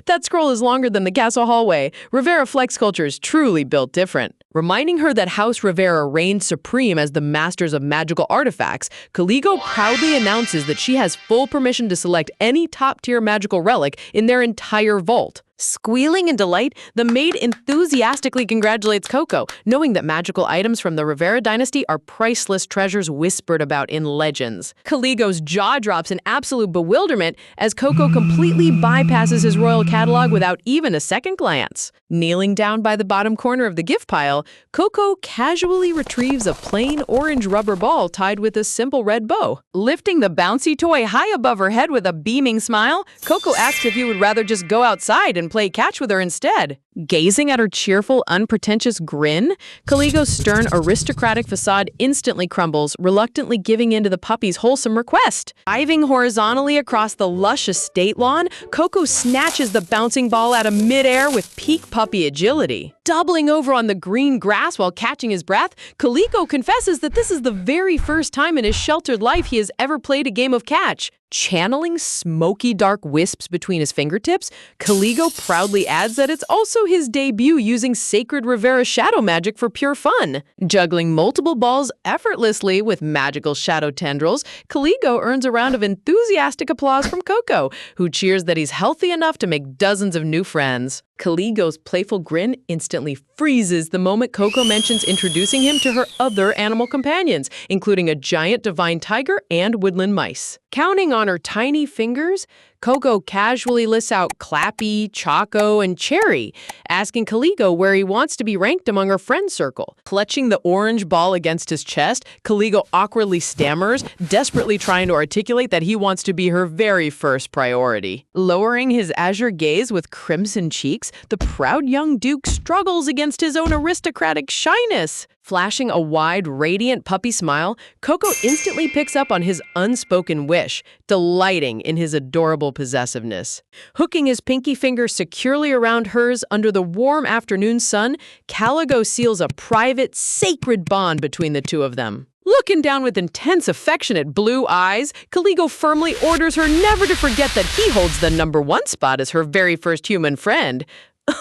That scroll is longer than the castle hallway. Rivera flex culture is truly built different. Reminding her that House Rivera reigned supreme as the masters of magical artifacts, Caligo proudly announces that she has full permission to select any top-tier magical relic in their entire vault. Squealing in delight, the maid enthusiastically congratulates Coco, knowing that magical items from the Rivera dynasty are priceless treasures whispered about in legends. Caligo's jaw drops in absolute bewilderment as Coco completely bypasses his royal catalog without even a second glance. Kneeling down by the bottom corner of the gift pile, Coco casually retrieves a plain orange rubber ball tied with a simple red bow. Lifting the bouncy toy high above her head with a beaming smile, Coco asks if he would rather just go outside and play catch with her instead. Gazing at her cheerful, unpretentious grin, Caligo's stern, aristocratic facade instantly crumbles, reluctantly giving in to the puppy's wholesome request. Diving horizontally across the lush estate lawn, Coco snatches the bouncing ball out of midair with peak puppy agility. Doubling over on the green grass while catching his breath, Caligo confesses that this is the very first time in his sheltered life he has ever played a game of catch. Channeling smoky dark wisps between his fingertips, Caligo proudly adds that it's also his debut using sacred Rivera shadow magic for pure fun. Juggling multiple balls effortlessly with magical shadow tendrils, Caligo earns a round of enthusiastic applause from Coco, who cheers that he's healthy enough to make dozens of new friends. Caligo's playful grin instantly freezes the moment Coco mentions introducing him to her other animal companions, including a giant divine tiger and woodland mice. Counting on her tiny fingers, Coco casually lists out Clappy, Choco, and Cherry, asking Caligo where he wants to be ranked among her friend circle. Clutching the orange ball against his chest, Caligo awkwardly stammers, desperately trying to articulate that he wants to be her very first priority. Lowering his azure gaze with crimson cheeks, the proud young Duke struggles against his own aristocratic shyness. Flashing a wide, radiant puppy smile, Coco instantly picks up on his unspoken wish, delighting in his adorable possessiveness. Hooking his pinky finger securely around hers under the warm afternoon sun, Caligo seals a private, sacred bond between the two of them. Looking down with intense, affectionate blue eyes, Caligo firmly orders her never to forget that he holds the #1 spot as her very first human friend.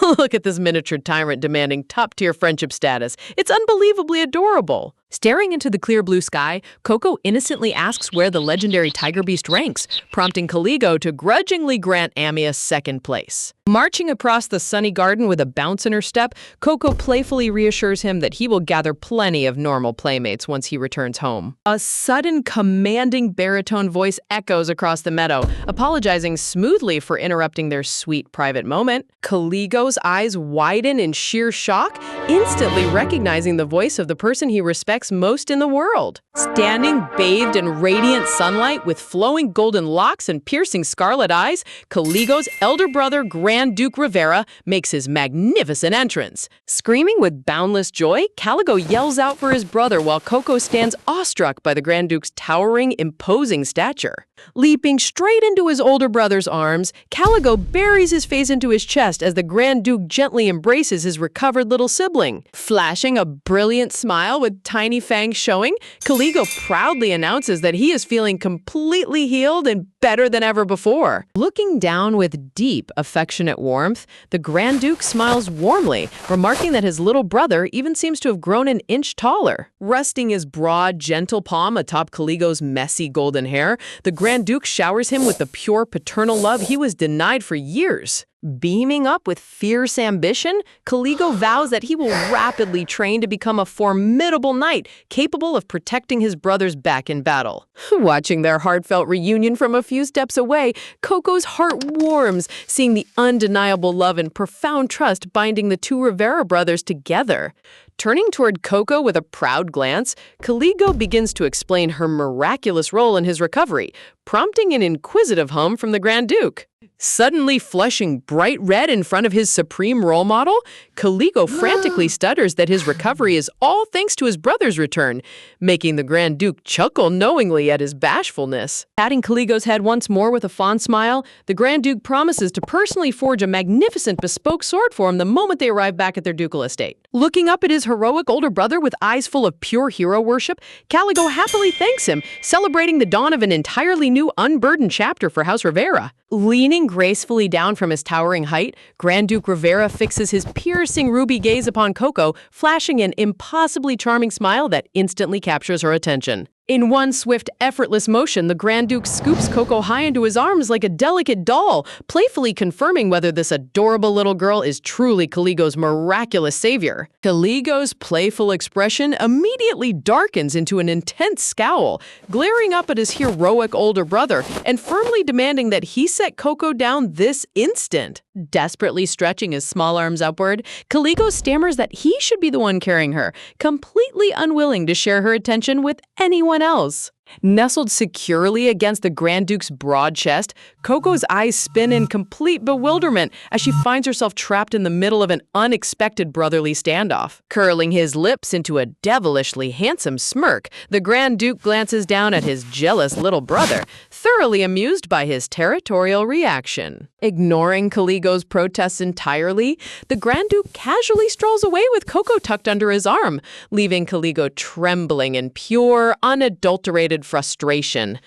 Look at this miniature tyrant demanding top-tier friendship status. It's unbelievably adorable. Staring into the clear blue sky, Coco innocently asks where the legendary tiger beast ranks, prompting Caligo to grudgingly grant Amia second place. Marching across the sunny garden with a bounce in her step, Coco playfully reassures him that he will gather plenty of normal playmates once he returns home. A sudden, commanding baritone voice echoes across the meadow, apologizing smoothly for interrupting their sweet private moment. Caligo's eyes widen in sheer shock, instantly recognizing the voice of the person he respects most in the world. Standing bathed in radiant sunlight with flowing golden locks and piercing scarlet eyes, Caligo's elder brother, Grand Duke Rivera, makes his magnificent entrance. Screaming with boundless joy, Caligo yells out for his brother while Coco stands awestruck by the Grand Duke's towering, imposing stature. Leaping straight into his older brother's arms, Caligo buries his face into his chest as the Grand Duke gently embraces his recovered little sibling. Flashing a brilliant smile with tiny fangs showing, Caligo proudly announces that he is feeling completely healed and better than ever before. Looking down with deep, affectionate warmth, the Grand Duke smiles warmly, remarking that his little brother even seems to have grown an inch taller. Resting his broad, gentle palm atop Caligo's messy golden hair, the Grand Duke showers him with the pure paternal love he was denied for years. Beaming up with fierce ambition, Caligo vows that he will rapidly train to become a formidable knight capable of protecting his brother's back in battle. Watching their heartfelt reunion from a few steps away, Coco's heart warms, seeing the undeniable love and profound trust binding the two Rivera brothers together. Turning toward Coco with a proud glance, Caligo begins to explain her miraculous role in his recovery, prompting an inquisitive hum from the Grand Duke. Suddenly flushing bright red in front of his supreme role model, Caligo frantically stutters that his recovery is all thanks to his brother's return, making the Grand Duke chuckle knowingly at his bashfulness. Patting Caligo's head once more with a fond smile, the Grand Duke promises to personally forge a magnificent bespoke sword for him the moment they arrive back at their ducal estate. Looking up at his heroic older brother with eyes full of pure hero worship, Caligo happily thanks him, celebrating the dawn of an entirely new, unburdened chapter for House Rivera. Leaning gracefully down from his towering height, Grand Duke Rivera fixes his piercing ruby gaze upon Coco, flashing an impossibly charming smile that instantly captures her attention. In one swift, effortless motion, the Grand Duke scoops Coco high into his arms like a delicate doll, playfully confirming whether this adorable little girl is truly Caligo's miraculous savior. Caligo's playful expression immediately darkens into an intense scowl, glaring up at his heroic older brother and firmly demanding that he set Coco down this instant. Desperately stretching his small arms upward, Caligo stammers that he should be the one carrying her, completely unwilling to share her attention with anyone else. Nestled securely against the Grand Duke's broad chest, Coco's eyes spin in complete bewilderment as she finds herself trapped in the middle of an unexpected brotherly standoff. Curling his lips into a devilishly handsome smirk, the Grand Duke glances down at his jealous little brother, thoroughly amused by his territorial reaction. Ignoring Caligo's protests entirely, the Grand Duke casually strolls away with Coco tucked under his arm, leaving Caligo trembling in pure, unadulterated frustration.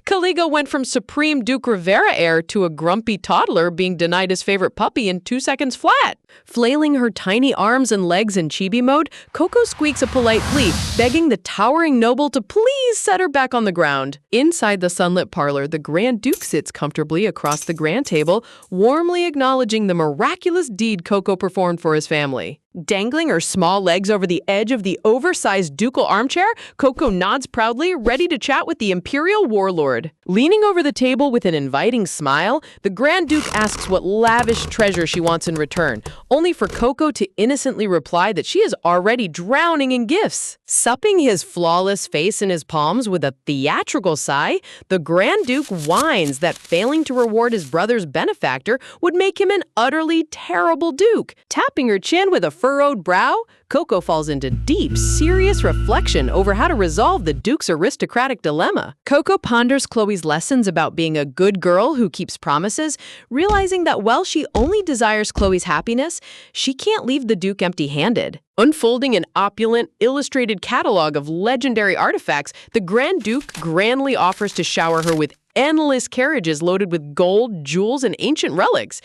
Caligo went from Supreme Duke Rivera heir to a grumpy toddler being denied his favorite puppy in 2 seconds flat. Flailing her tiny arms and legs in chibi mode, Coco squeaks a polite plea, begging the towering noble to please set her back on the ground. Inside the sunlit parlor, the Grand Duke sits comfortably across the grand table, warmly acknowledging the miraculous deed Coco performed for his family. Dangling her small legs over the edge of the oversized ducal armchair, Coco nods proudly, ready to chat with the Imperial warlord. Leaning over the table with an inviting smile, the Grand Duke asks what lavish treasure she wants in return, only for Coco to innocently reply that she is already drowning in gifts. Supping his flawless face in his palms with a theatrical sigh, the Grand Duke whines that failing to reward his brother's benefactor would make him an utterly terrible duke. Tapping her chin with a furrowed brow, Coco falls into deep, serious reflection over how to resolve the Duke's aristocratic dilemma. Coco ponders Chloe's lessons about being a good girl who keeps promises, realizing that while she only desires Chloe's happiness, she can't leave the Duke empty-handed. Unfolding an opulent, illustrated catalog of legendary artifacts, the Grand Duke grandly offers to shower her with endless carriages loaded with gold, jewels, and ancient relics.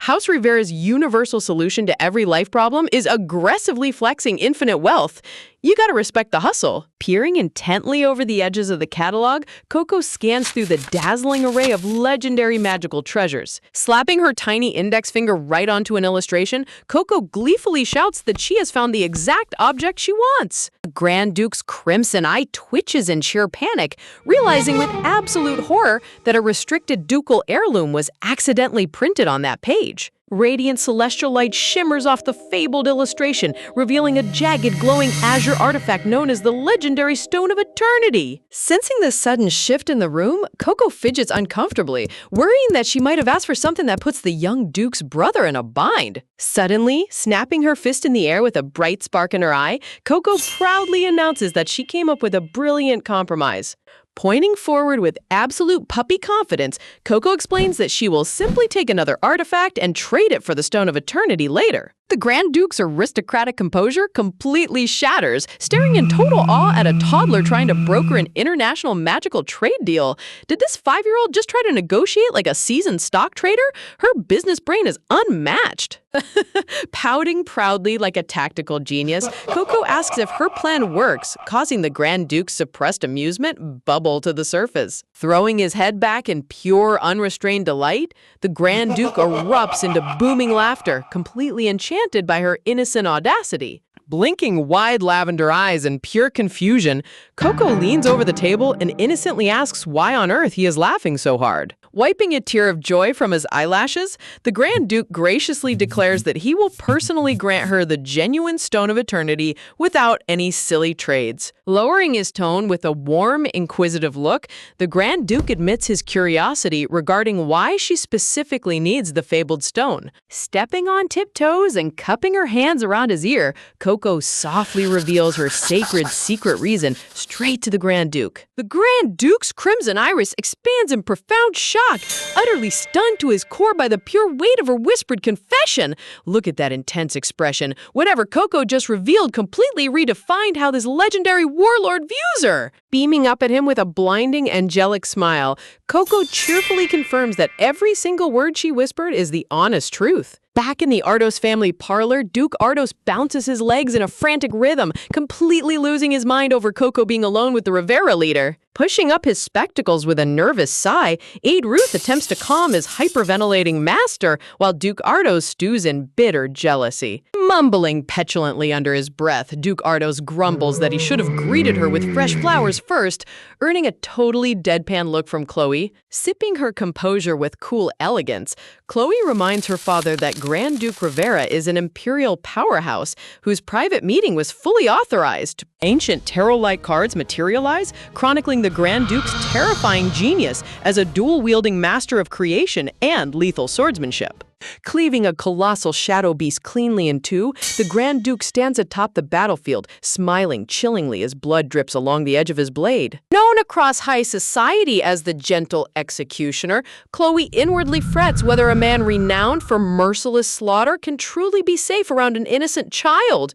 House Rivera's universal solution to every life problem is aggressively flexing infinite wealth. You gotta respect the hustle. Peering intently over the edges of the catalog, Coco scans through the dazzling array of legendary magical treasures. Slapping her tiny index finger right onto an illustration, Coco gleefully shouts that she has found the exact object she wants. The Grand Duke's crimson eye twitches in sheer panic, realizing with absolute horror that a restricted ducal heirloom was accidentally printed on that page. Radiant celestial light shimmers off the fabled illustration, revealing a jagged, glowing azure artifact known as the legendary Stone of Eternity. Sensing this sudden shift in the room, Coco fidgets uncomfortably, worrying that she might have asked for something that puts the young Duke's brother in a bind. Suddenly, snapping her fist in the air with a bright spark in her eye, Coco proudly announces that she came up with a brilliant compromise. Pointing forward with absolute puppy confidence, Coco explains that she will simply take another artifact and trade it for the Stone of Eternity later. The Grand Duke's aristocratic composure completely shatters, staring in total awe at a toddler trying to broker an international magical trade deal. Did this 5-year-old just try to negotiate like a seasoned stock trader? Her business brain is unmatched. Pouting proudly like a tactical genius, Coco asks if her plan works, causing the Grand Duke's suppressed amusement bubble to the surface. Throwing his head back in pure, unrestrained delight, the Grand Duke erupts into booming laughter, completely enchanted by her innocent audacity. Blinking wide lavender eyes in pure confusion, Coco leans over the table and innocently asks why on earth he is laughing so hard. Wiping a tear of joy from his eyelashes, the Grand Duke graciously declares that he will personally grant her the genuine Stone of Eternity without any silly trades. Lowering his tone with a warm, inquisitive look, the Grand Duke admits his curiosity regarding why she specifically needs the fabled stone. Stepping on tiptoes and cupping her hands around his ear, Coco softly reveals her sacred secret reason straight to the Grand Duke. The Grand Duke's crimson iris expands in profound shock, utterly stunned to his core by the pure weight of her whispered confession. Look at that intense expression. Whatever Coco just revealed completely redefined how this legendary warlord views her. Beaming up at him with a blinding, angelic smile, Coco cheerfully confirms that every single word she whispered is the honest truth. Back in the Ardos family parlor, Duke Ardos bounces his legs in a frantic rhythm, completely losing his mind over Coco being alone with the Rivera leader. Pushing up his spectacles with a nervous sigh, Aide Ruth attempts to calm his hyperventilating master, while Duke Ardos stews in bitter jealousy. Mumbling petulantly under his breath, Duke Ardos grumbles that he should have greeted her with fresh flowers first, earning a totally deadpan look from Chloe. Sipping her composure with cool elegance, Chloe reminds her father that Grand Duke Rivera is an imperial powerhouse whose private meeting was fully authorized. Ancient tarot-like cards materialize, chronicling the Grand Duke's terrifying genius as a dual-wielding master of creation and lethal swordsmanship. Cleaving a colossal shadow beast cleanly in two, the Grand Duke stands atop the battlefield, smiling chillingly as blood drips along the edge of his blade. Known across high society as the gentle executioner, Chloe inwardly frets whether a man renowned for merciless slaughter can truly be safe around an innocent child.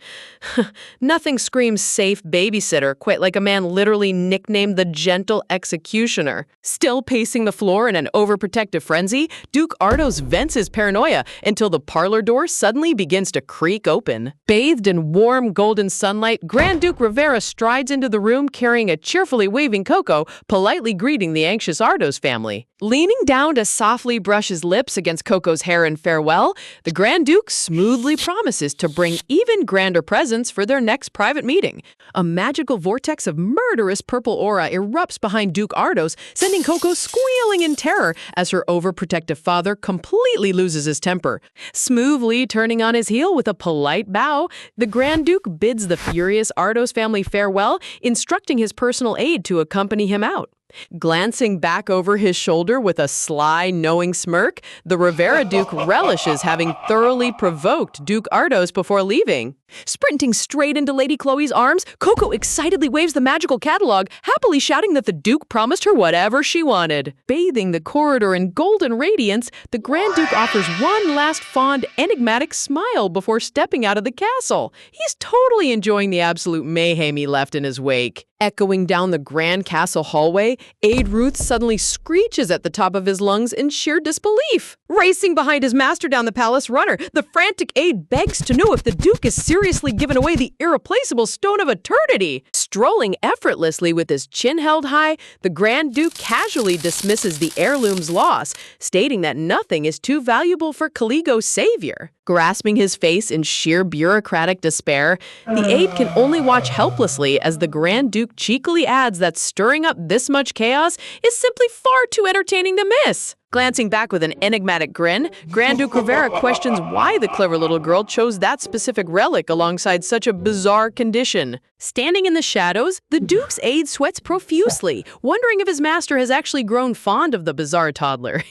Nothing screams safe babysitter quite like a man literally nicknamed the gentle executioner. Still pacing the floor in an overprotective frenzy, Duke Ardos vents his paranoia until the parlor door suddenly begins to creak open. Bathed in warm golden sunlight, Grand Duke Rivera strides into the room carrying a cheerfully waving Coco, politely greeting the anxious Ardos family. Leaning down to softly brush his lips against Coco's hair in farewell, the Grand Duke smoothly promises to bring even grander presents for their next private meeting. A magical vortex of murderous purple aura erupts behind Duke Ardos, sending Coco squealing in terror as her overprotective father completely loses his temper. Smoothly turning on his heel with a polite bow, the Grand Duke bids the furious Ardos family farewell, instructing his personal aide to accompany him out. Glancing back over his shoulder with a sly, knowing smirk, the Rivera Duke relishes having thoroughly provoked Duke Ardos before leaving. Sprinting straight into Lady Chloe's arms, Coco excitedly waves the magical catalog, happily shouting that the Duke promised her whatever she wanted. Bathing the corridor in golden radiance, the Grand Duke offers one last fond, enigmatic smile before stepping out of the castle. He's totally enjoying the absolute mayhem he left in his wake. Echoing down the grand castle hallway, Aide Ruth suddenly screeches at the top of his lungs in sheer disbelief. Racing behind his master down the palace runner, the frantic aide begs to know if the Duke has seriously given away the irreplaceable Stone of Eternity. Strolling effortlessly with his chin held high, the Grand Duke casually dismisses the heirloom's loss, stating that nothing is too valuable for Caligo's savior. Grasping his face in sheer bureaucratic despair, the aide can only watch helplessly as the Grand Duke cheekily adds that stirring up this much chaos is simply far too entertaining to miss. Glancing back with an enigmatic grin, Grand Duke Rivera questions why the clever little girl chose that specific relic alongside such a bizarre condition. Standing in the shadows, the Duke's aide sweats profusely, wondering if his master has actually grown fond of the bizarre toddler,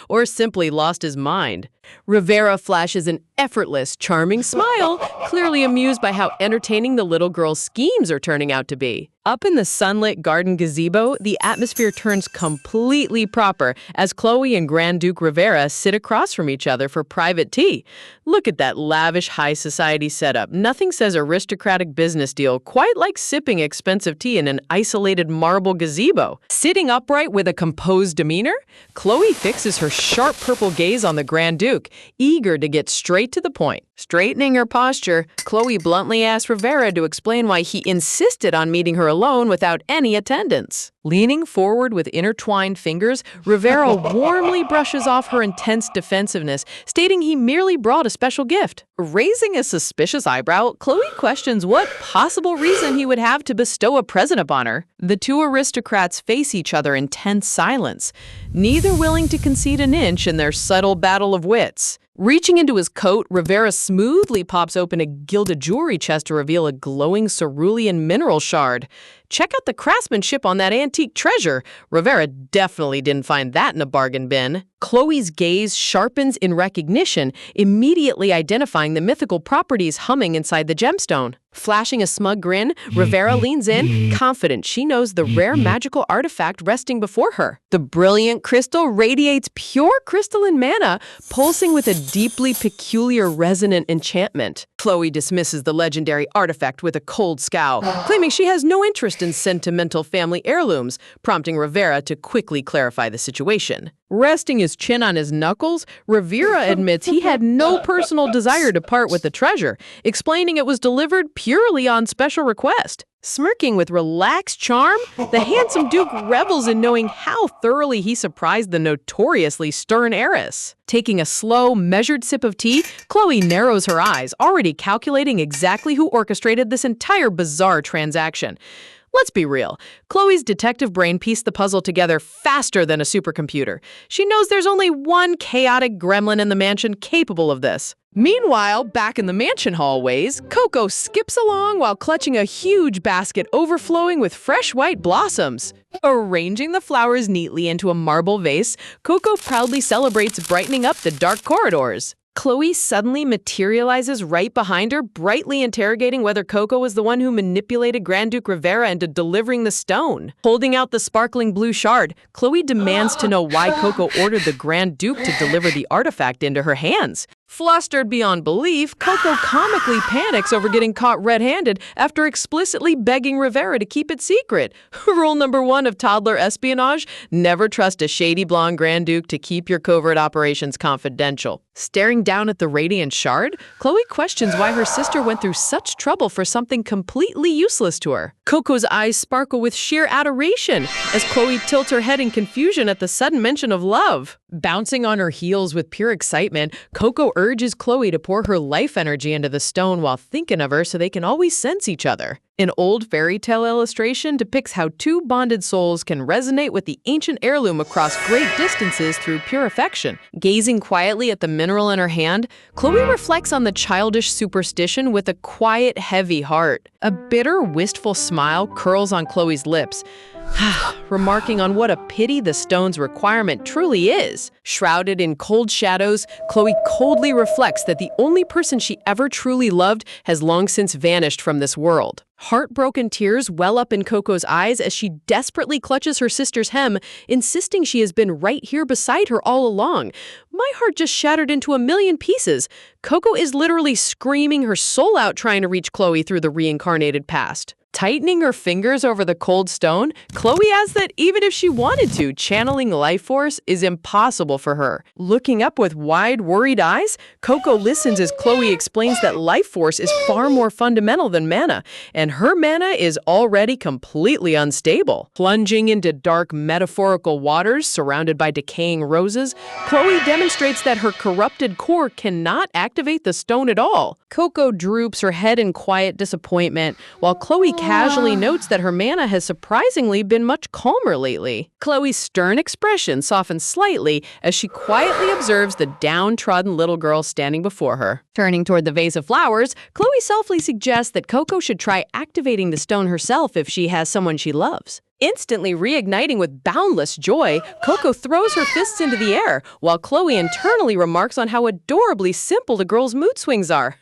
or simply lost his mind. Rivera flashes an effortless, charming smile, clearly amused by how entertaining the little girl's schemes are turning out to be. Up in the sunlit garden gazebo, the atmosphere turns completely proper as Chloe and Grand Duke Rivera sit across from each other for private tea. Look at that lavish high society setup. Nothing says aristocratic business deal quite like sipping expensive tea in an isolated marble gazebo. Sitting upright with a composed demeanor, Chloe fixes her sharp purple gaze on the Grand Duke, eager to get straight to the point. Straightening her posture, Chloe bluntly asks Rivera to explain why he insisted on meeting her alone without any attendance. Leaning forward with intertwined fingers, Rivera warmly brushes off her intense defensiveness, stating he merely brought a special gift. Raising a suspicious eyebrow, Chloe questions what possible reason he would have to bestow a present upon her. The two aristocrats face each other in tense silence, neither willing to concede an inch in their subtle battle of wits. Reaching into his coat, Rivera smoothly pops open a gilded jewelry chest to reveal a glowing cerulean mineral shard. Check out the craftsmanship on that antique treasure. Rivera definitely didn't find that in a bargain bin. Chloe's gaze sharpens in recognition, immediately identifying the mythical properties humming inside the gemstone. Flashing a smug grin, Rivera leans in, confident she knows the rare magical artifact resting before her. The brilliant crystal radiates pure crystalline mana, pulsing with a deeply peculiar resonant enchantment. Chloe dismisses the legendary artifact with a cold scowl, claiming she has no interest in sentimental family heirlooms, prompting Rivera to quickly clarify the situation. Resting his chin on his knuckles, Rivera admits he had no personal desire to part with the treasure, explaining it was delivered purely on special request. Smirking with relaxed charm, the handsome Duke revels in knowing how thoroughly he surprised the notoriously stern heiress. Taking a slow, measured sip of tea, Chloe narrows her eyes, already calculating exactly who orchestrated this entire bizarre transaction. Let's be real. Chloe's detective brain pieced the puzzle together faster than a supercomputer. She knows there's only one chaotic gremlin in the mansion capable of this. Meanwhile, back in the mansion hallways, Coco skips along while clutching a huge basket overflowing with fresh white blossoms. Arranging the flowers neatly into a marble vase, Coco proudly celebrates brightening up the dark corridors. Chloe suddenly materializes right behind her, brightly interrogating whether Coco was the one who manipulated Grand Duke Rivera into delivering the stone. Holding out the sparkling blue shard, Chloe demands to know why Coco ordered the Grand Duke to deliver the artifact into her hands. Flustered beyond belief, Coco comically panics over getting caught red-handed after explicitly begging Rivera to keep it secret. Rule number 1 of toddler espionage: never trust a shady blonde Grand Duke to keep your covert operations confidential. Staring down at the radiant shard, Chloe questions why her sister went through such trouble for something completely useless to her. Coco's eyes sparkle with sheer adoration as Chloe tilts her head in confusion at the sudden mention of love. Bouncing on her heels with pure excitement, Coco urges Chloe to pour her life energy into the stone while thinking of her so they can always sense each other. An old fairy tale illustration depicts how two bonded souls can resonate with the ancient heirloom across great distances through pure affection. Gazing quietly at the mineral in her hand, Chloe reflects on the childish superstition with a quiet, heavy heart. A bitter, wistful smile curls on Chloe's lips, remarking on what a pity the stone's requirement truly is. Shrouded in cold shadows, Chloe coldly reflects that the only person she ever truly loved has long since vanished from this world. Heartbroken tears well up in Coco's eyes as she desperately clutches her sister's hem, insisting she has been right here beside her all along. My heart just shattered into a million pieces. Coco is literally screaming her soul out trying to reach Chloe through the reincarnated past. Tightening her fingers over the cold stone, Chloe adds that even if she wanted to, channeling life force is impossible for her. Looking up with wide, worried eyes, Coco listens as Chloe explains that life force is far more fundamental than mana, and her mana is already completely unstable. Plunging into dark, metaphorical waters surrounded by decaying roses, Chloe demonstrates that her corrupted core cannot activate the stone at all. Coco droops her head in quiet disappointment, while Chloe casually notes that her mana has surprisingly been much calmer lately. Chloe's stern expression softens slightly as she quietly observes the downtrodden little girl standing before her. Turning toward the vase of flowers, Chloe softly suggests that Coco should try activating the stone herself if she has someone she loves. Instantly reigniting with boundless joy, Coco throws her fists into the air, while Chloe internally remarks on how adorably simple the girl's mood swings are.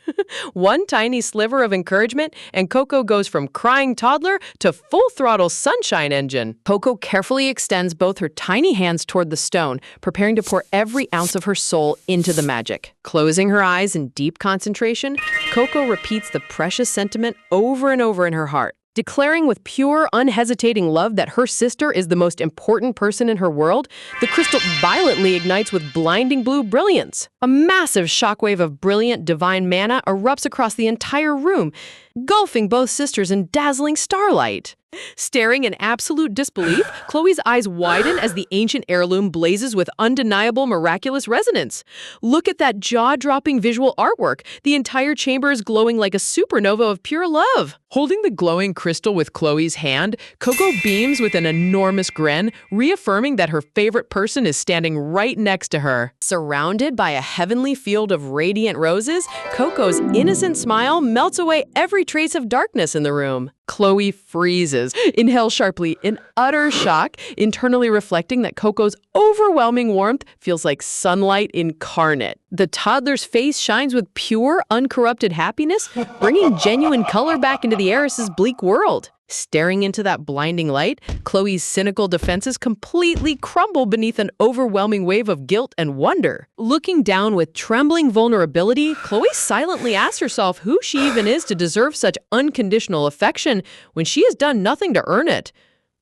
One tiny sliver of encouragement, and Coco goes from crying toddler to full-throttle sunshine engine. Coco carefully extends both her tiny hands toward the stone, preparing to pour every ounce of her soul into the magic. Closing her eyes in deep concentration, Coco repeats the precious sentiment over and over in her heart. Declaring with pure, unhesitating love that her sister is the most important person in her world, the crystal violently ignites with blinding blue brilliance. A massive shockwave of brilliant, divine mana erupts across the entire room, engulfing both sisters in dazzling starlight. Staring in absolute disbelief, Chloe's eyes widen as the ancient heirloom blazes with undeniable miraculous resonance. Look at that jaw-dropping visual artwork. The entire chamber is glowing like a supernova of pure love. Holding the glowing crystal with Chloe's hand, Coco beams with an enormous grin, reaffirming that her favorite person is standing right next to her. Surrounded by a heavenly field of radiant roses, Coco's innocent smile melts away every trace of darkness in the room. Chloe freezes, inhales sharply in utter shock, internally reflecting that Coco's overwhelming warmth feels like sunlight incarnate. The toddler's face shines with pure, uncorrupted happiness, bringing genuine color back into the heiress's bleak world. Staring into that blinding light, Chloe's cynical defenses completely crumble beneath an overwhelming wave of guilt and wonder. Looking down with trembling vulnerability, Chloe silently asks herself who she even is to deserve such unconditional affection when she has done nothing to earn it.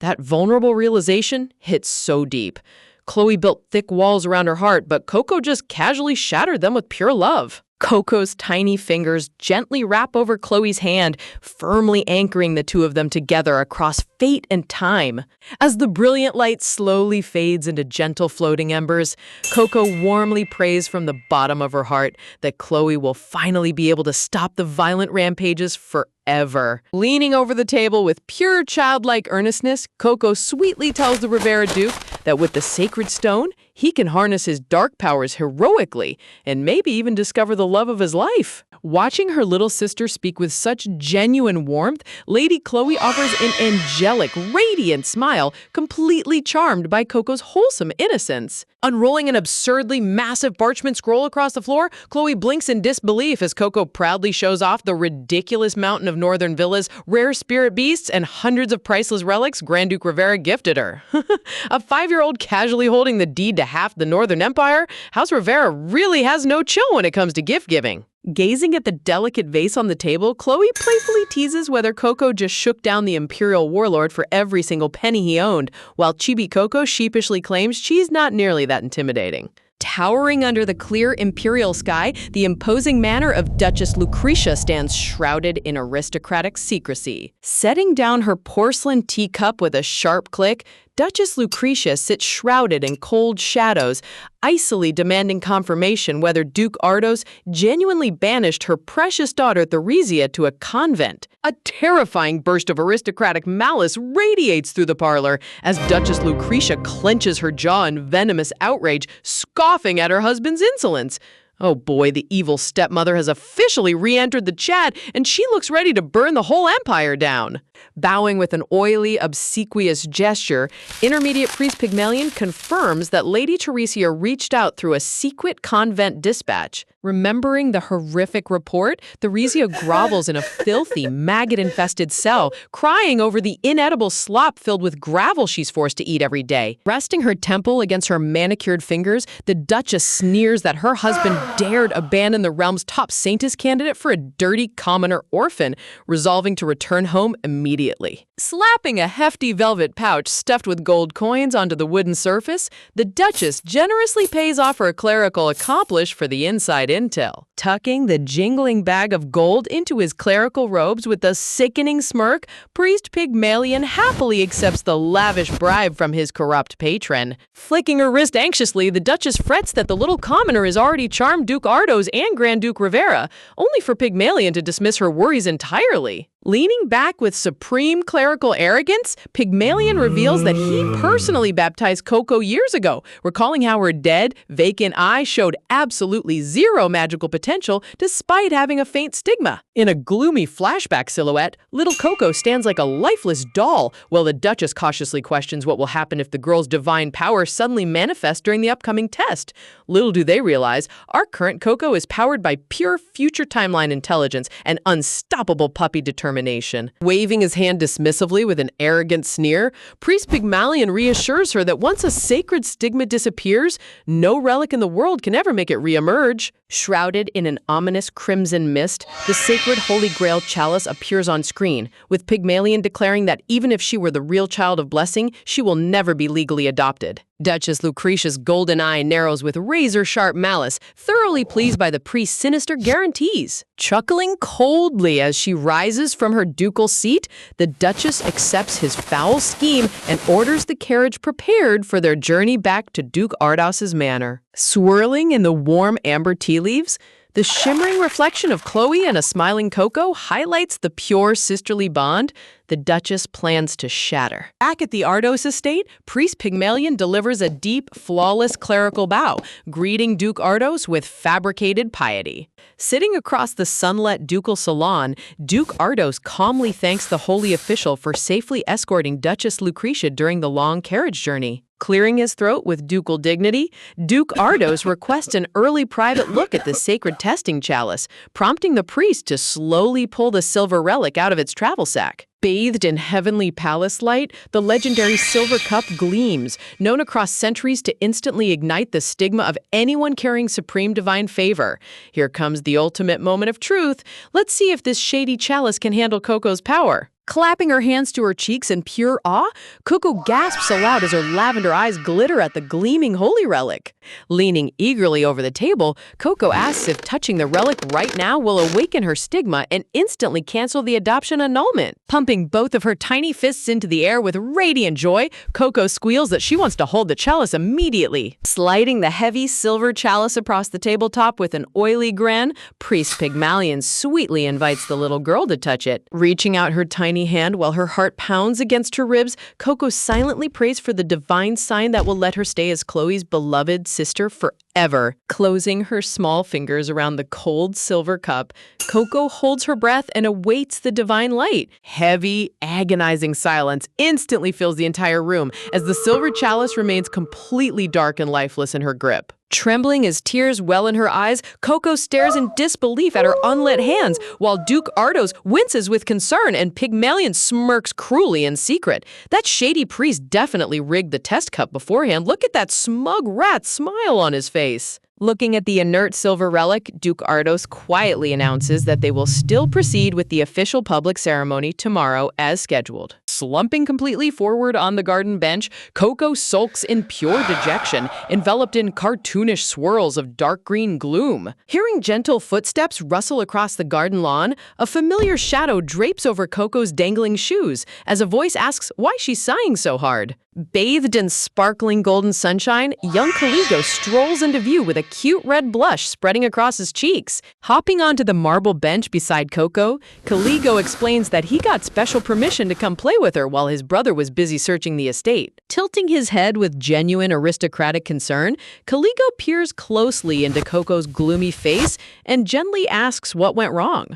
That vulnerable realization hits so deep. Chloe built thick walls around her heart, but Coco just casually shattered them with pure love. Coco's tiny fingers gently wrap over Chloe's hand, firmly anchoring the two of them together across fate and time. As the brilliant light slowly fades into gentle floating embers, Coco warmly prays from the bottom of her heart that Chloe will finally be able to stop the violent rampages forever. Leaning over the table with pure childlike earnestness, Coco sweetly tells the Rivera Duke that with the sacred stone, he can harness his dark powers heroically and maybe even discover the love of his life. Watching her little sister speak with such genuine warmth, Lady Chloe offers an angelic, radiant smile, completely charmed by Coco's wholesome innocence. Unrolling an absurdly massive parchment scroll across the floor, Chloe blinks in disbelief as Coco proudly shows off the ridiculous mountain of Northern Villas, rare spirit beasts, and hundreds of priceless relics Grand Duke Rivera gifted her. A 5-year-old casually holding the deed to half the Northern Empire? House Rivera really has no chill when it comes to gift giving. Gazing at the delicate vase on the table, Chloe playfully teases whether Coco just shook down the Imperial warlord for every single penny he owned, while Chibi Coco sheepishly claims she's not nearly that intimidating. Towering under the clear imperial sky, the imposing manor of Duchess Lucretia stands shrouded in aristocratic secrecy. Setting down her porcelain teacup with a sharp click, Duchess Lucretia sits shrouded in cold shadows, icily demanding confirmation whether Duke Ardos genuinely banished her precious daughter Theresia to a convent. A terrifying burst of aristocratic malice radiates through the parlor as Duchess Lucretia clenches her jaw in venomous outrage, scoffing at her husband's insolence. Oh boy, the evil stepmother has officially re-entered the chat, and she looks ready to burn the whole empire down. Bowing with an oily, obsequious gesture, Intermediate Priest Pygmalion confirms that Lady Theresia reached out through a secret convent dispatch. Remembering the horrific report, Theresia grovels in a filthy, maggot-infested cell, crying over the inedible slop filled with gravel she's forced to eat every day. Resting her temple against her manicured fingers, the Duchess sneers that her husband dared abandon the realm's top saintess candidate for a dirty commoner orphan, resolving to return home immediately. Slapping a hefty velvet pouch stuffed with gold coins onto the wooden surface, the Duchess generously pays off her clerical accomplice for the inside intel. Tucking the jingling bag of gold into his clerical robes with a sickening smirk, Priest Pygmalion happily accepts the lavish bribe from his corrupt patron. Flicking her wrist anxiously, the Duchess frets that the little commoner has already charmed Duke Ardos and Grand Duke Rivera, only for Pygmalion to dismiss her worries entirely. Leaning back with supreme clerical arrogance, Pygmalion reveals that he personally baptized Coco years ago, recalling how her dead, vacant eye showed absolutely zero magical potential despite having a faint stigma. In a gloomy flashback silhouette, little Coco stands like a lifeless doll, while the Duchess cautiously questions what will happen if the girl's divine power suddenly manifests during the upcoming test. Little do they realize, our current Coco is powered by pure future timeline intelligence and unstoppable puppy determination. Waving his hand dismissively with an arrogant sneer, Priest Pygmalion reassures her that once a sacred stigma disappears, no relic in the world can ever make it reemerge. Shrouded in an ominous crimson mist, the sacred Holy Grail chalice appears on screen, with Pygmalion declaring that even if she were the real child of blessing, she will never be legally adopted. Duchess Lucretia's golden eye narrows with razor-sharp malice, thoroughly pleased by the priest's sinister guarantees. Chuckling coldly as she rises from her ducal seat, the Duchess accepts his foul scheme and orders the carriage prepared for their journey back to Duke Ardos's manor. Swirling in the warm amber tea leaves, the shimmering reflection of Chloe and a smiling Coco highlights the pure sisterly bond the Duchess plans to shatter. Back at the Ardos estate, Priest Pygmalion delivers a deep, flawless clerical bow, greeting Duke Ardos with fabricated piety. Sitting across the sunlit ducal salon, Duke Ardos calmly thanks the holy official for safely escorting Duchess Lucretia during the long carriage journey. Clearing his throat with ducal dignity, Duke Ardos requests an early private look at the sacred testing chalice, prompting the priest to slowly pull the silver relic out of its travel sack. Bathed in heavenly palace light, the legendary silver cup gleams, known across centuries to instantly ignite the stigma of anyone carrying supreme divine favor. Here comes the ultimate moment of truth. Let's see if this shady chalice can handle Coco's power. Clapping her hands to her cheeks in pure awe, Coco gasps aloud as her lavender eyes glitter at the gleaming holy relic. Leaning eagerly over the table, Coco asks if touching the relic right now will awaken her stigma and instantly cancel the adoption annulment. Pumping both of her tiny fists into the air with radiant joy, Coco squeals that she wants to hold the chalice immediately. Sliding the heavy silver chalice across the tabletop with an oily grin, Priest Pygmalion sweetly invites the little girl to touch it. Reaching out her tiny hand while her heart pounds against her ribs, Coco silently prays for the divine sign that will let her stay as Chloe's beloved sister forever. Closing her small fingers around the cold silver cup, Coco holds her breath and awaits the divine light. Heavy, agonizing silence instantly fills the entire room as the silver chalice remains completely dark and lifeless in her grip. Trembling as tears well in her eyes, Coco stares in disbelief at her unlit hands, while Duke Ardos winces with concern and Pygmalion smirks cruelly in secret. That shady priest definitely rigged the test cup beforehand. Look at that smug rat smile on his face. Looking at the inert silver relic, Duke Ardos quietly announces that they will still proceed with the official public ceremony tomorrow as scheduled. Slumping completely forward on the garden bench, Coco sulks in pure dejection, enveloped in cartoonish swirls of dark green gloom. Hearing gentle footsteps rustle across the garden lawn, a familiar shadow drapes over Coco's dangling shoes as a voice asks why she's sighing so hard. Bathed in sparkling golden sunshine, young Caligo strolls into view with a cute red blush spreading across his cheeks. Hopping onto the marble bench beside Coco, Caligo explains that he got special permission to come play with her while his brother was busy searching the estate. Tilting his head with genuine aristocratic concern, Caligo peers closely into Coco's gloomy face and gently asks what went wrong.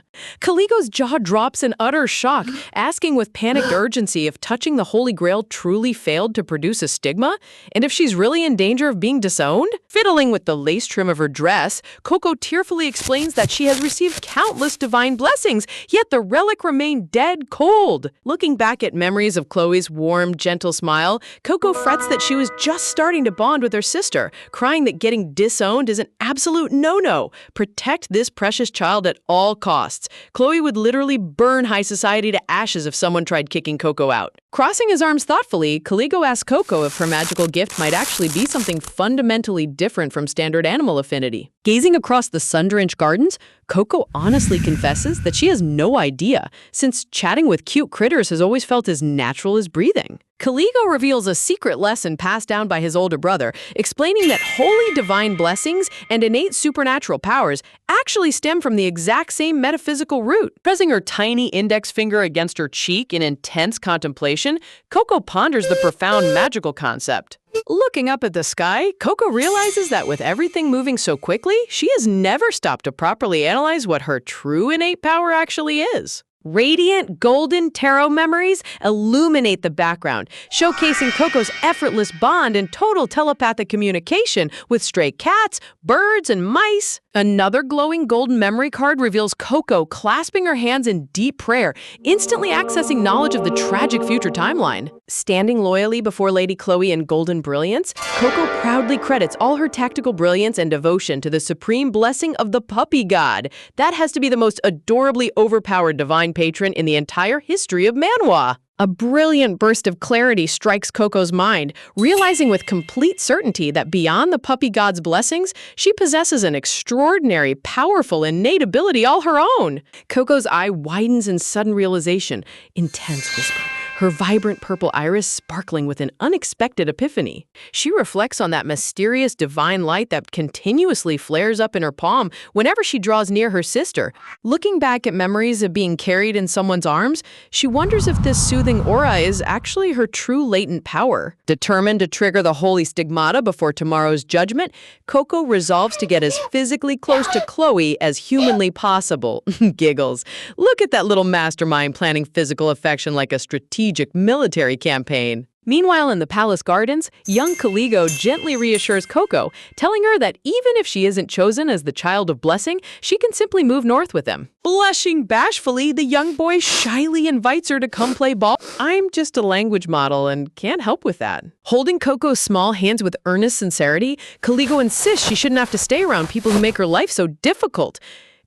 Caligo's jaw drops in utter shock, asking with panicked urgency if touching the Holy Grail truly failed to produce a stigma, and if she's really in danger of being disowned? Fiddling with the lace trim of her dress, Coco tearfully explains that she has received countless divine blessings, yet the relic remained dead cold. Looking back at memories of Chloe's warm, gentle smile, Coco frets that she was just starting to bond with her sister, crying that getting disowned is an absolute no-no. Protect this precious child at all costs. Chloe would literally burn high society to ashes if someone tried kicking Coco out. Crossing his arms thoughtfully, Caligo asks Coco if her magical gift might actually be something fundamentally different from standard animal affinity. Gazing across the sun-drenched gardens, Coco honestly confesses that she has no idea, since chatting with cute critters has always felt as natural as breathing. Caligo reveals a secret lesson passed down by his older brother, explaining that holy divine blessings and innate supernatural powers actually stem from the exact same metaphysical root. Pressing her tiny index finger against her cheek in intense contemplation, Coco ponders the profound magical concept. Looking up at the sky, Coco realizes that with everything moving so quickly, she has never stopped to properly analyze what her true innate power actually is. Radiant golden tarot memories illuminate the background, showcasing Coco's effortless bond and total telepathic communication with stray cats, birds, and mice. Another glowing golden memory card reveals Coco clasping her hands in deep prayer, instantly accessing knowledge of the tragic future timeline. Standing loyally before Lady Chloe in golden brilliance, Coco proudly credits all her tactical brilliance and devotion to the supreme blessing of the puppy god. That has to be the most adorably overpowered divine patron in the entire history of manhwa. A brilliant burst of clarity strikes Coco's mind, realizing with complete certainty that beyond the puppy god's blessings, she possesses an extraordinary, powerful, innate ability all her own. Coco's eye widens in sudden realization. Intense whisper. Her vibrant purple iris sparkling with an unexpected epiphany. She reflects on that mysterious divine light that continuously flares up in her palm whenever she draws near her sister. Looking back at memories of being carried in someone's arms, she wonders if this soothing aura is actually her true latent power. Determined to trigger the holy stigmata before tomorrow's judgment, Coco resolves to get as physically close to Chloe as humanly possible. Giggles. Look at that little mastermind planning physical affection like a strategic military campaign. Meanwhile, in the palace gardens, young Caligo gently reassures Coco, telling her that even if she isn't chosen as the child of blessing, she can simply move north with him. Blushing bashfully, the young boy shyly invites her to come play ball. I'm just a language model and can't help with that. Holding Coco's small hands with earnest sincerity, Caligo insists she shouldn't have to stay around people who make her life so difficult.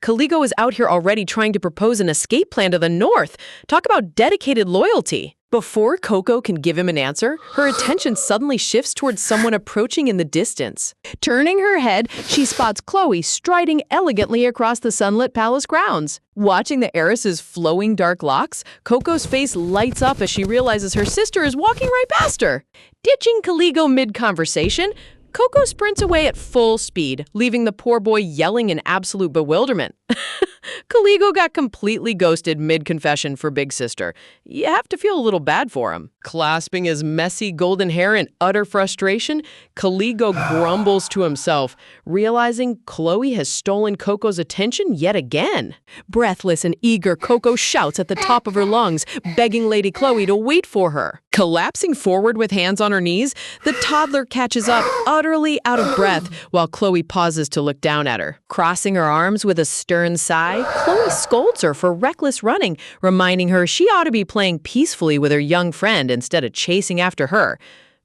Caligo is out here already trying to propose an escape plan to the north. Talk about dedicated loyalty. Before Coco can give him an answer, her attention suddenly shifts towards someone approaching in the distance. Turning her head, she spots Chloe striding elegantly across the sunlit palace grounds. Watching the heiress's flowing dark locks, Coco's face lights up as she realizes her sister is walking right past her. Ditching Caligo mid-conversation, Coco sprints away at full speed, leaving the poor boy yelling in absolute bewilderment. Caligo got completely ghosted mid-confession for Big Sister. You have to feel a little bad for him. Clasping his messy golden hair in utter frustration, Caligo grumbles to himself, realizing Chloe has stolen Coco's attention yet again. Breathless and eager, Coco shouts at the top of her lungs, begging Lady Chloe to wait for her. Collapsing forward with hands on her knees, the toddler catches up, utterly out of breath, while Chloe pauses to look down at her. Crossing her arms with a stern sigh, Chloe scolds her for reckless running, reminding her she ought to be playing peacefully with her young friend instead of chasing after her.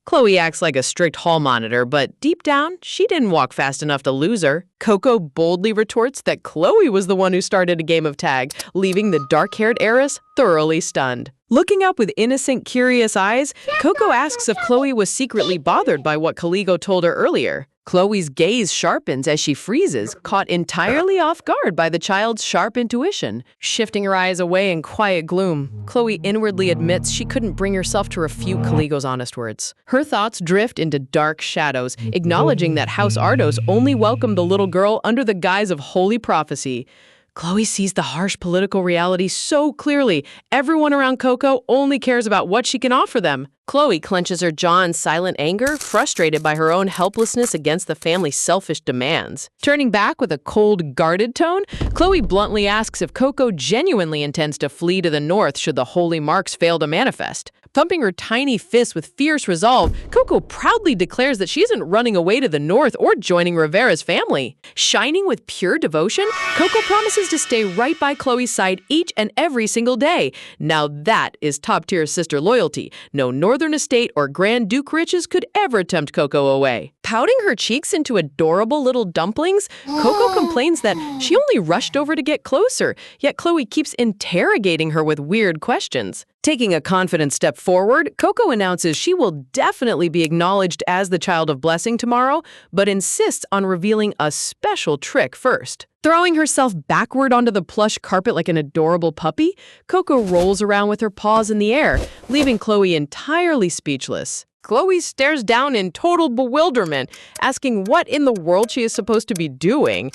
Chloe acts like a strict hall monitor, but deep down, she didn't walk fast enough to lose her. Coco boldly retorts that Chloe was the one who started a game of tag, leaving the dark-haired heiress thoroughly stunned. Looking up with innocent, curious eyes, Coco asks if Chloe was secretly bothered by what Caligo told her earlier. Chloe's gaze sharpens as she freezes, caught entirely off guard by the child's sharp intuition. Shifting her eyes away in quiet gloom, Chloe inwardly admits she couldn't bring herself to refute Caligo's honest words. Her thoughts drift into dark shadows, acknowledging that House Ardos only welcomed the little girl under the guise of holy prophecy. Chloe sees the harsh political reality so clearly. Everyone around Coco only cares about what she can offer them. Chloe clenches her jaw in silent anger, frustrated by her own helplessness against the family's selfish demands. Turning back with a cold, guarded tone, Chloe bluntly asks if Coco genuinely intends to flee to the north should the holy marks fail to manifest. Thumping her tiny fist with fierce resolve, Coco proudly declares that she isn't running away to the north or joining Rivera's family. Shining with pure devotion, Coco promises to stay right by Chloe's side each and every single day. Now that is top-tier sister loyalty. No northern estate or Grand Duke riches could ever tempt Coco away. Pouting her cheeks into adorable little dumplings, Coco complains that she only rushed over to get closer, yet Chloe keeps interrogating her with weird questions. Taking a confident step forward, Coco announces she will definitely be acknowledged as the child of blessing tomorrow, but insists on revealing a special trick first. Throwing herself backward onto the plush carpet like an adorable puppy, Coco rolls around with her paws in the air, leaving Chloe entirely speechless. Chloe stares down in total bewilderment, asking what in the world she is supposed to be doing.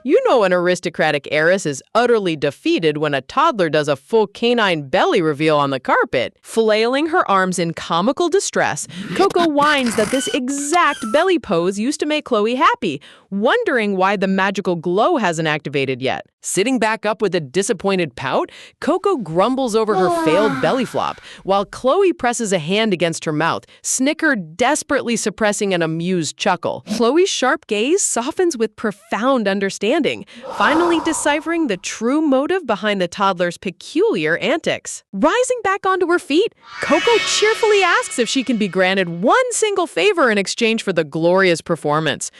You know an aristocratic heiress is utterly defeated when a toddler does a full canine belly reveal on the carpet. Flailing her arms in comical distress, Coco whines that this exact belly pose used to make Chloe happy, wondering why the magical glow hasn't activated yet. Sitting back up with a disappointed pout, Coco grumbles over her failed belly flop, while Chloe presses a hand against her mouth, Snicker desperately suppressing an amused chuckle. Chloe's sharp gaze softens with profound understanding, finally deciphering the true motive behind the toddler's peculiar antics. Rising back onto her feet, Coco cheerfully asks if she can be granted one single favor in exchange for the glorious performance.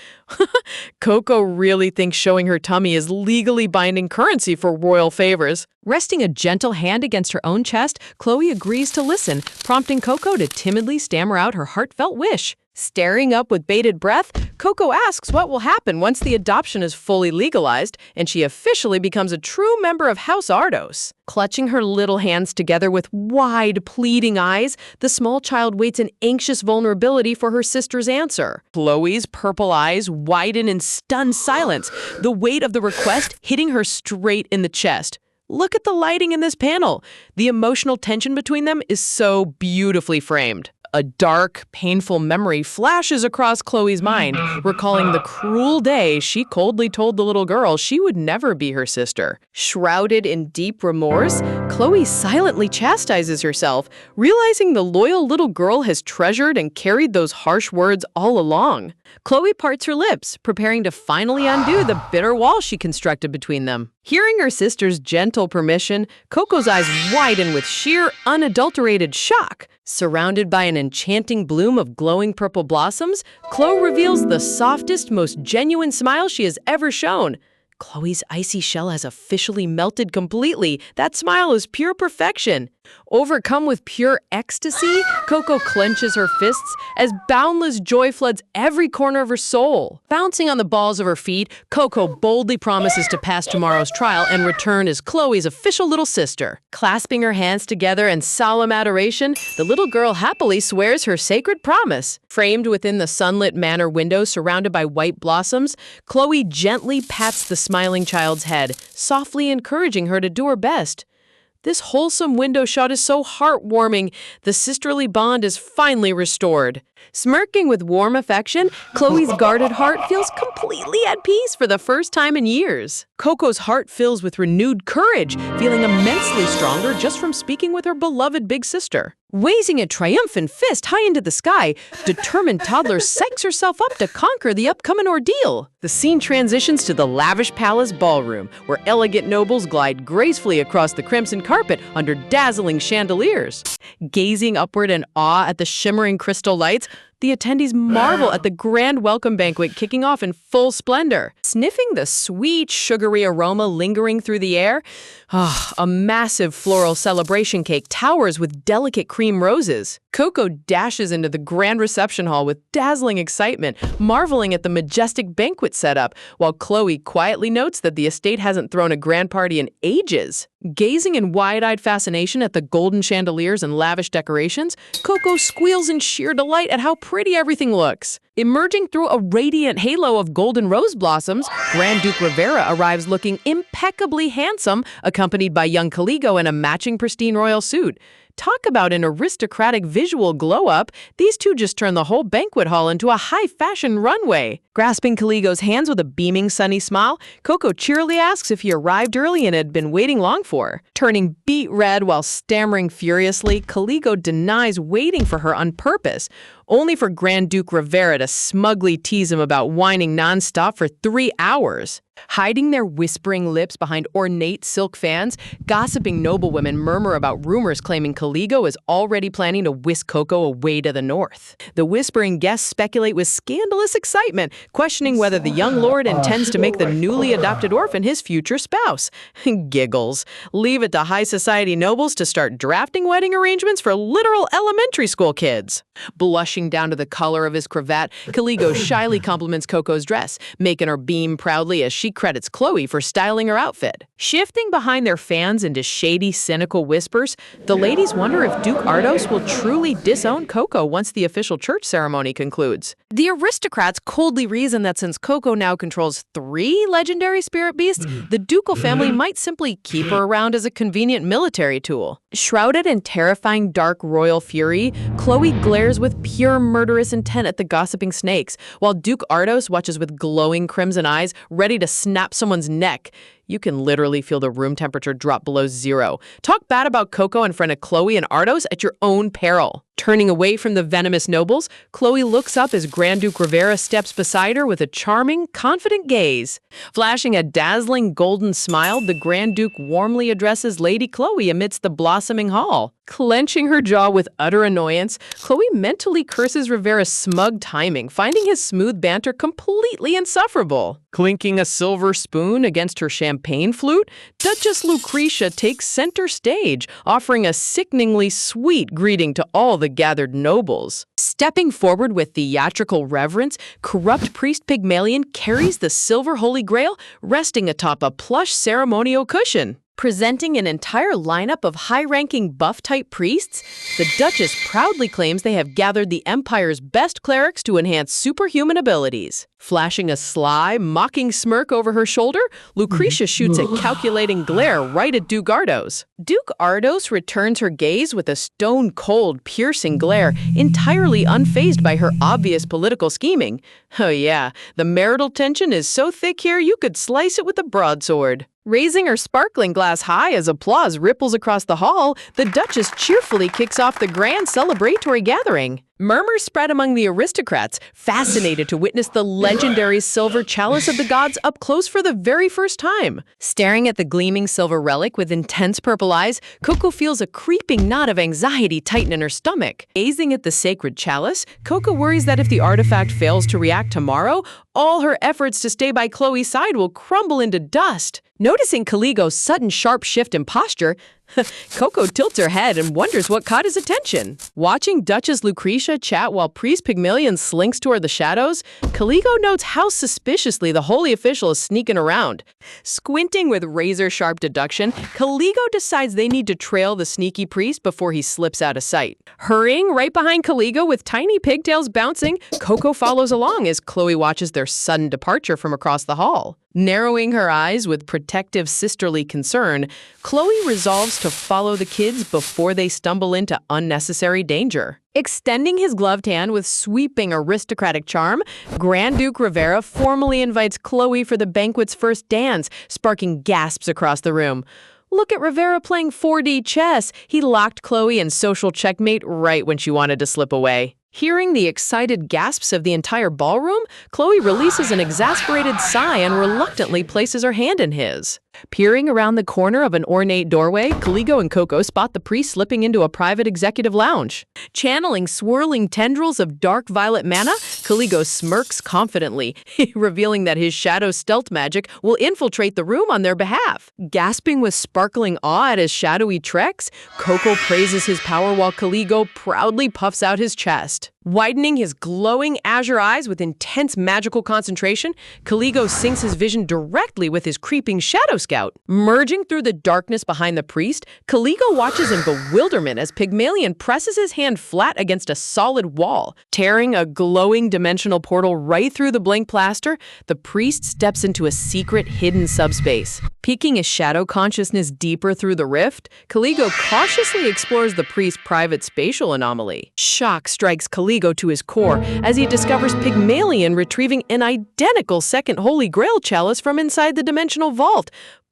Coco really thinks showing her tummy is legally binding currency for royal favors. Resting a gentle hand against her own chest, Chloe agrees to listen, prompting Coco to timidly stammer out her heartfelt wish. Staring up with bated breath, Coco asks what will happen once the adoption is fully legalized and she officially becomes a true member of House Ardos. Clutching her little hands together with wide, pleading eyes, the small child waits in anxious vulnerability for her sister's answer. Chloe's purple eyes widen in stunned silence, the weight of the request hitting her straight in the chest. Look at the lighting in this panel. The emotional tension between them is so beautifully framed. A dark, painful memory flashes across Chloe's mind, recalling the cruel day she coldly told the little girl she would never be her sister. Shrouded in deep remorse, Chloe silently chastises herself, realizing the loyal little girl has treasured and carried those harsh words all along. Chloe parts her lips, preparing to finally undo the bitter wall she constructed between them. Hearing her sister's gentle permission, Coco's eyes widen with sheer, unadulterated shock. Surrounded by an enchanting bloom of glowing purple blossoms, Chloe reveals the softest, most genuine smile she has ever shown. Chloe's icy shell has officially melted completely. That smile is pure perfection. Overcome with pure ecstasy, Coco clenches her fists as boundless joy floods every corner of her soul. Bouncing on the balls of her feet, Coco boldly promises to pass tomorrow's trial and return as Chloe's official little sister. Clasping her hands together in solemn adoration, the little girl happily swears her sacred promise. Framed within the sunlit manor window surrounded by white blossoms, Chloe gently pats the smiling child's head, softly encouraging her to do her best. This wholesome window shot is so heartwarming. The sisterly bond is finally restored. Smirking with warm affection, Chloe's guarded heart feels completely at peace for the first time in years. Coco's heart fills with renewed courage, feeling immensely stronger just from speaking with her beloved big sister. Raising a triumphant fist high into the sky, determined toddler psychs herself up to conquer the upcoming ordeal. The scene transitions to the lavish palace ballroom, where elegant nobles glide gracefully across the crimson carpet under dazzling chandeliers. Gazing upward in awe at the shimmering crystal lights, the attendees marvel at the grand welcome banquet kicking off in full splendor. Sniffing the sweet, sugary aroma lingering through the air, a massive floral celebration cake towers with delicate cream roses. Coco dashes into the grand reception hall with dazzling excitement, marveling at the majestic banquet setup, while Chloe quietly notes that the estate hasn't thrown a grand party in ages. Gazing in wide-eyed fascination at the golden chandeliers and lavish decorations, Coco squeals in sheer delight at how pretty everything looks. Emerging through a radiant halo of golden rose blossoms, Grand Duke Rivera arrives looking impeccably handsome, accompanied by young Caligo in a matching pristine royal suit. Talk about an aristocratic visual glow-up. These two just turn the whole banquet hall into a high-fashion runway. Grasping Caligo's hands with a beaming, sunny smile, Coco cheerily asks if he arrived early and had been waiting long for. Turning beet red while stammering furiously, Caligo denies waiting for her on purpose, only for Grand Duke Rivera to smugly tease him about whining nonstop for 3 hours. Hiding their whispering lips behind ornate silk fans, gossiping noblewomen murmur about rumors claiming Caligo is already planning to whisk Coco away to the north. The whispering guests speculate with scandalous excitement, questioning whether the young lord intends to make the newly adopted orphan his future spouse. Giggles. Leave it to high society nobles to start drafting wedding arrangements for literal elementary school kids. Blushing down to the color of his cravat, Caligo shyly compliments Coco's dress, making her beam proudly as she credits Chloe for styling her outfit. Shifting behind their fans into shady, cynical whispers, the ladies wonder if Duke Ardos will truly disown Coco once the official church ceremony concludes. The aristocrats coldly reason that since Coco now controls 3 legendary spirit beasts, the ducal family might simply keep her around as a convenient military tool. Shrouded in terrifying dark royal fury, Chloe glares with pure murderous intent at the gossiping snakes, while Duke Ardos watches with glowing crimson eyes, ready to snap someone's neck. You can literally feel the room temperature drop below 0. Talk bad about Coco in front of Chloe and Ardos at your own peril. Turning away from the venomous nobles, Chloe looks up as Grand Duke Rivera steps beside her with a charming, confident gaze. Flashing a dazzling golden smile, the Grand Duke warmly addresses Lady Chloe amidst the blossoming hall. Clenching her jaw with utter annoyance, Chloe mentally curses Rivera's smug timing, finding his smooth banter completely insufferable. Clinking a silver spoon against her champagne flute, Duchess Lucretia takes center stage, offering a sickeningly sweet greeting to all the gathered nobles. Stepping forward with theatrical reverence, corrupt priest Pygmalion carries the silver Holy Grail, resting atop a plush ceremonial cushion. Presenting an entire lineup of high-ranking buff-type priests, the Duchess proudly claims they have gathered the Empire's best clerics to enhance superhuman abilities. Flashing a sly, mocking smirk over her shoulder, Lucretia shoots a calculating glare right at Duke Ardos. Duke Ardos returns her gaze with a stone-cold, piercing glare, entirely unfazed by her obvious political scheming. Oh yeah, the marital tension is so thick here you could slice it with a broadsword. Raising her sparkling glass high as applause ripples across the hall, the Duchess cheerfully kicks off the grand celebratory gathering. Murmurs spread among the aristocrats, fascinated to witness the legendary silver chalice of the gods up close for the very first time. Staring at the gleaming silver relic with intense purple eyes, Coco feels a creeping knot of anxiety tighten in her stomach. Gazing at the sacred chalice, Coco worries that if the artifact fails to react tomorrow, all her efforts to stay by Chloe's side will crumble into dust. Noticing Caligo's sudden sharp shift in posture, Coco tilts her head and wonders what caught his attention. Watching Duchess Lucretia chat while Priest Pygmalion slinks toward the shadows, Caligo notes how suspiciously the holy official is sneaking around. Squinting with razor-sharp deduction, Caligo decides they need to trail the sneaky priest before he slips out of sight. Hurrying right behind Caligo with tiny pigtails bouncing, Coco follows along as Chloe watches their sudden departure from across the hall. Narrowing her eyes with protective sisterly concern, Chloe resolves to follow the kids before they stumble into unnecessary danger. Extending his gloved hand with sweeping aristocratic charm, Grand Duke Rivera formally invites Chloe for the banquet's first dance, sparking gasps across the room. Look at Rivera playing 4D chess. He locked Chloe in social checkmate right when she wanted to slip away. Hearing the excited gasps of the entire ballroom, Chloe releases an exasperated sigh and reluctantly places her hand in his. Peering around the corner of an ornate doorway, Caligo and Coco spot the priest slipping into a private executive lounge. Channeling swirling tendrils of dark violet mana, Caligo smirks confidently, revealing that his shadow stealth magic will infiltrate the room on their behalf. Gasping with sparkling awe at his shadowy tricks, Coco praises his power while Caligo proudly puffs out his chest. Widening his glowing azure eyes with intense magical concentration, Caligo syncs his vision directly with his creeping shadow scout. Merging through the darkness behind the priest, Caligo watches in bewilderment as Pygmalion presses his hand flat against a solid wall. Tearing a glowing dimensional portal right through the blank plaster, the priest steps into a secret hidden subspace. Peeking his shadow consciousness deeper through the rift, Caligo cautiously explores the priest's private spatial anomaly. Shock strikes Caligo to his core as he discovers Pygmalion retrieving an identical second Holy Grail chalice from inside the dimensional vault.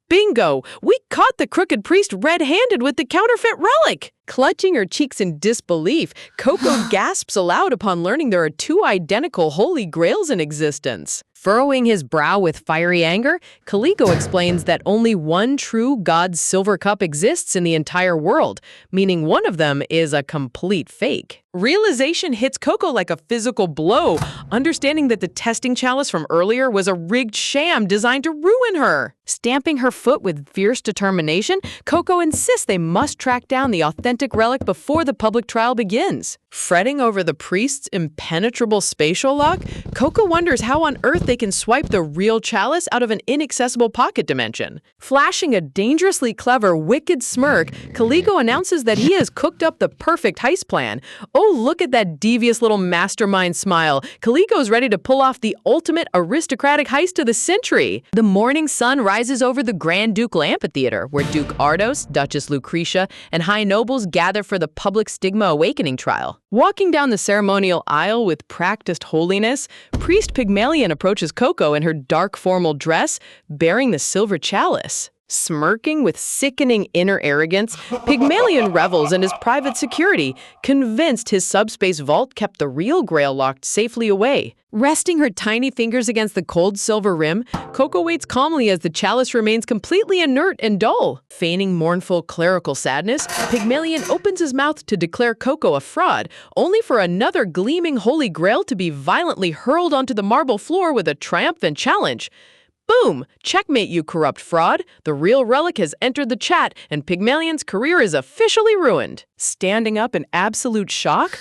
Bingo! We caught the crooked priest red-handed with the counterfeit relic! Clutching her cheeks in disbelief, Coco gasps aloud upon learning there are two identical Holy Grails in existence. Furrowing his brow with fiery anger, Caligo explains that only one true God's silver cup exists in the entire world, meaning one of them is a complete fake. Realization hits Coco like a physical blow, understanding that the testing chalice from earlier was a rigged sham designed to ruin her. Stamping her foot with fierce determination, Coco insists they must track down the authentic relic before the public trial begins. Fretting over the priest's impenetrable spatial lock, Coco wonders how on earth they can swipe the real chalice out of an inaccessible pocket dimension. Flashing a dangerously clever, wicked smirk, Caligo announces that he has cooked up the perfect heist plan. Oh, look at that devious little mastermind smile. Caligo's ready to pull off the ultimate aristocratic heist of the century. The morning sun rises over the Grand Ducal Amphitheater, where Duke Ardos, Duchess Lucretia, and high nobles gather for the public stigma awakening trial. Walking down the ceremonial aisle with practiced holiness, Priest Pygmalion approaches Coco in her dark formal dress, bearing the silver chalice. Smirking with sickening inner arrogance, Pygmalion revels in his private security, convinced his subspace vault kept the real grail locked safely away. Resting her tiny fingers against the cold silver rim, Coco waits calmly as the chalice remains completely inert and dull. Feigning mournful clerical sadness, Pygmalion opens his mouth to declare Coco a fraud, only for another gleaming holy grail to be violently hurled onto the marble floor with a triumphant challenge. Boom! Checkmate, you corrupt fraud. The real relic has entered the chat, and Pygmalion's career is officially ruined. Standing up in absolute shock,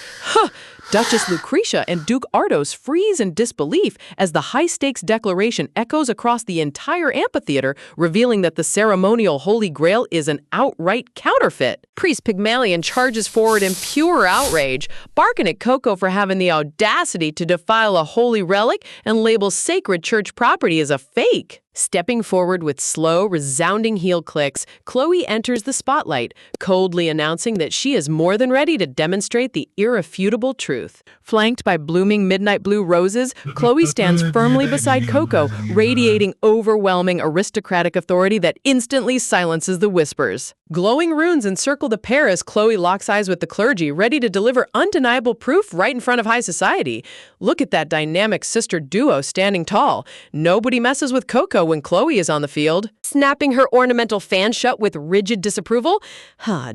Duchess Lucretia and Duke Ardos freeze in disbelief as the high-stakes declaration echoes across the entire amphitheater, revealing that the ceremonial Holy Grail is an outright counterfeit. Priest Pygmalion charges forward in pure outrage, barking at Coco for having the audacity to defile a holy relic and label sacred church property as a fake. Stepping forward with slow, resounding heel clicks, Chloe enters the spotlight, coldly announcing that she is more than ready to demonstrate the irrefutable truth. Flanked by blooming midnight blue roses, Chloe stands firmly beside Coco, radiating overwhelming aristocratic authority that instantly silences the whispers. Glowing runes encircle the pair as Chloe locks eyes with the clergy, ready to deliver undeniable proof right in front of high society. Look at that dynamic sister duo standing tall. Nobody messes with Coco when Chloe is on the field. Snapping her ornamental fan shut with rigid disapproval,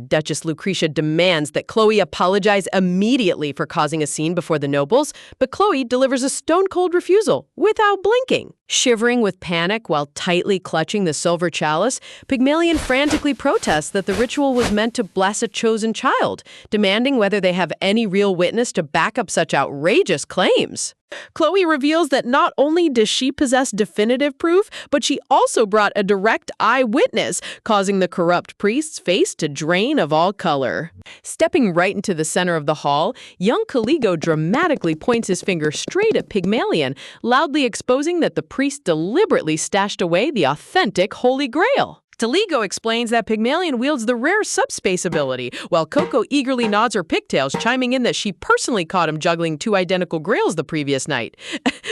Duchess Lucretia demands that Chloe apologize immediately for causing a scene before the nobles, but Chloe delivers a stone-cold refusal without blinking. Shivering with panic while tightly clutching the silver chalice, Pygmalion frantically protests that the ritual was meant to bless a chosen child, demanding whether they have any real witness to back up such outrageous claims. Chloe reveals that not only does she possess definitive proof, but she also brought a direct eyewitness, causing the corrupt priest's face to drain of all color. Stepping right into the center of the hall, young Caligo dramatically points his finger straight at Pygmalion, loudly exposing that the priest deliberately stashed away the authentic Holy Grail. Taligo explains that Pygmalion wields the rare subspace ability, while Coco eagerly nods her pigtails, chiming in that she personally caught him juggling two identical grails the previous night.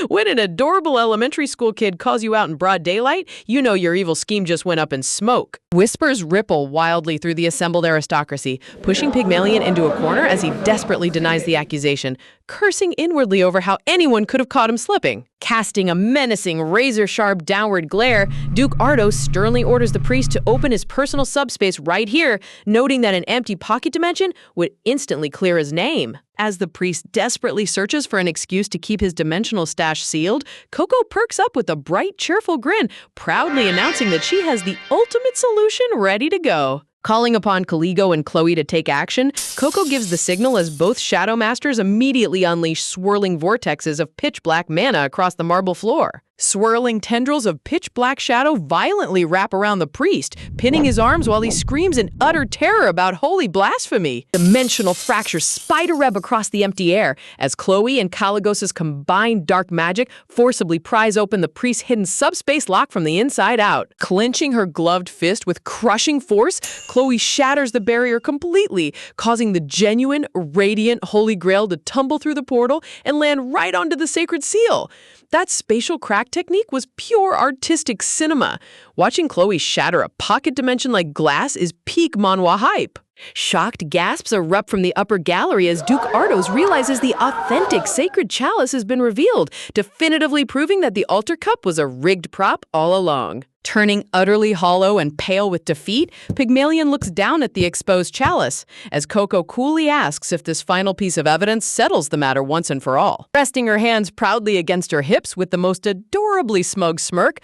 When an adorable elementary school kid calls you out in broad daylight, you know your evil scheme just went up in smoke. Whispers ripple wildly through the assembled aristocracy, pushing Pygmalion into a corner as he desperately denies the accusation, cursing inwardly over how anyone could have caught him slipping. Casting a menacing, razor-sharp downward glare, Duke Ardo sternly orders the priest to open his personal subspace right here, noting that an empty pocket dimension would instantly clear his name. As the priest desperately searches for an excuse to keep his dimensional stash sealed, Coco perks up with a bright, cheerful grin, proudly announcing that she has the ultimate solution ready to go. Calling upon Caligo and Chloe to take action, Coco gives the signal as both Shadow Masters immediately unleash swirling vortexes of pitch-black mana across the marble floor. Swirling tendrils of pitch-black shadow violently wrap around the priest, pinning his arms while he screams in utter terror about holy blasphemy. Dimensional fractures spider-web across the empty air as Chloe and Caligos's combined dark magic forcibly prise open the priest's hidden subspace lock from the inside out. Clenching her gloved fist with crushing force, Chloe shatters the barrier completely, causing the genuine, radiant Holy Grail to tumble through the portal and land right onto the sacred seal. That spatial crack technique was pure artistic cinema. Watching Chloe shatter a pocket dimension like glass is peak manhwa hype. Shocked gasps erupt from the upper gallery as Duke Ardos realizes the authentic sacred chalice has been revealed, definitively proving that the altar cup was a rigged prop all along. Turning utterly hollow and pale with defeat, Pygmalion looks down at the exposed chalice, as Coco coolly asks if this final piece of evidence settles the matter once and for all. Resting her hands proudly against her hips with the most adorably smug smirk,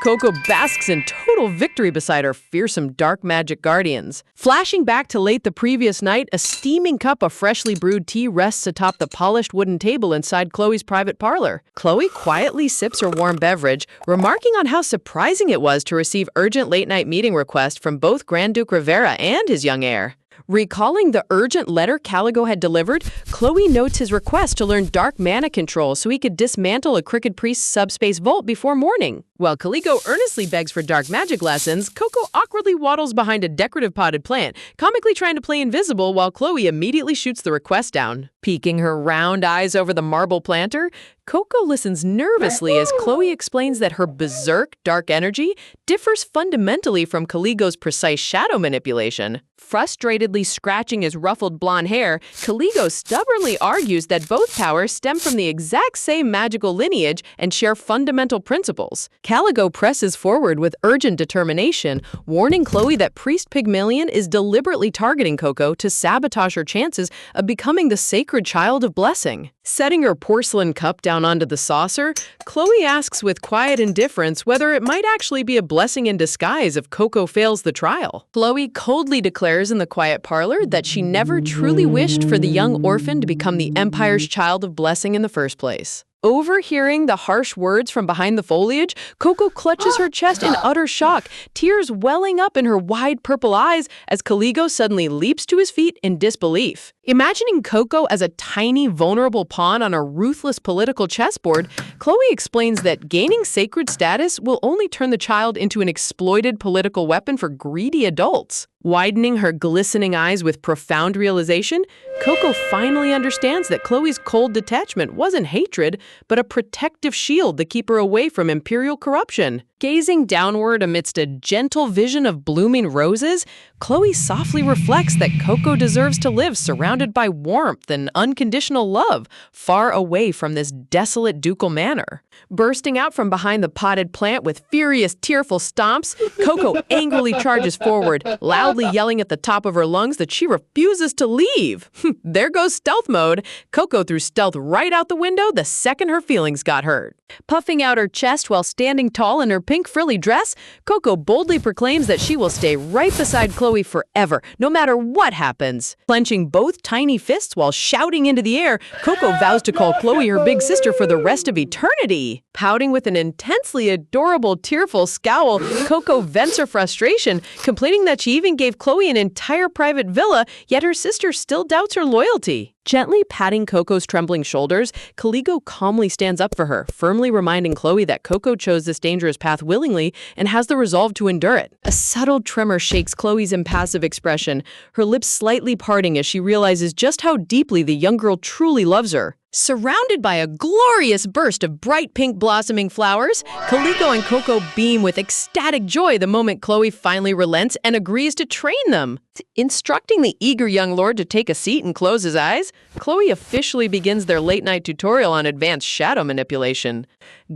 Coco basks in total victory beside her fearsome dark magic guardians. Flashing back to late the previous night, a steaming cup of freshly brewed tea rests atop the polished wooden table inside Chloe's private parlor. Chloe quietly sips her warm beverage, remarking on how surprising it was to receive urgent late-night meeting requests from both Grand Duke Rivera and his young heir. Recalling the urgent letter Caligo had delivered, Chloe notes his request to learn dark mana control so he could dismantle a Crooked Priest's subspace vault before morning. While Caligo earnestly begs for dark magic lessons, Coco awkwardly waddles behind a decorative potted plant, comically trying to play invisible while Chloe immediately shoots the request down. Peeking her round eyes over the marble planter, Coco listens nervously as Chloe explains that her berserk dark energy differs fundamentally from Caligo's precise shadow manipulation. Frustratedly scratching his ruffled blonde hair, Caligo stubbornly argues that both powers stem from the exact same magical lineage and share fundamental principles. Caligo presses forward with urgent determination, warning Chloe that Priest Pygmalion is deliberately targeting Coco to sabotage her chances of becoming the sacred child of blessing. Setting her porcelain cup down onto the saucer, Chloe asks with quiet indifference whether it might actually be a blessing in disguise if Coco fails the trial. Chloe coldly declares in the quiet parlor that she never truly wished for the young orphan to become the Empire's child of blessing in the first place. Overhearing the harsh words from behind the foliage, Coco clutches her chest in utter shock, tears welling up in her wide purple eyes as Caligo suddenly leaps to his feet in disbelief. Imagining Coco as a tiny, vulnerable pawn on a ruthless political chessboard, Chloe explains that gaining sacred status will only turn the child into an exploited political weapon for greedy adults. Widening her glistening eyes with profound realization, Coco finally understands that Chloe's cold detachment wasn't hatred, but a protective shield to keep her away from imperial corruption. Gazing downward amidst a gentle vision of blooming roses, Chloe softly reflects that Coco deserves to live surrounded by warmth and unconditional love, far away from this desolate ducal manor. Bursting out from behind the potted plant with furious, tearful stomps, Coco angrily charges forward, loudly yelling at the top of her lungs that she refuses to leave. There goes stealth mode. Coco threw stealth right out the window the second her feelings got hurt. Puffing out her chest while standing tall in her pink frilly dress, Coco boldly proclaims that she will stay right beside Chloe forever, no matter what happens. Clenching both tiny fists while shouting into the air, Coco vows to call Chloe her big sister for the rest of eternity. Pouting with an intensely adorable, tearful scowl, Coco vents her frustration, complaining that she even gave Chloe an entire private villa, yet her sister still doubts her loyalty. Gently patting Coco's trembling shoulders, Caligo calmly stands up for her, firmly reminding Chloe that Coco chose this dangerous path willingly and has the resolve to endure it. A subtle tremor shakes Chloe's impassive expression, her lips slightly parting as she realizes just how deeply the young girl truly loves her. Surrounded by a glorious burst of bright pink blossoming flowers, Caligo and Coco beam with ecstatic joy the moment Chloe finally relents and agrees to train them. Instructing the eager young lord to take a seat and close his eyes, Chloe officially begins their late-night tutorial on advanced shadow manipulation.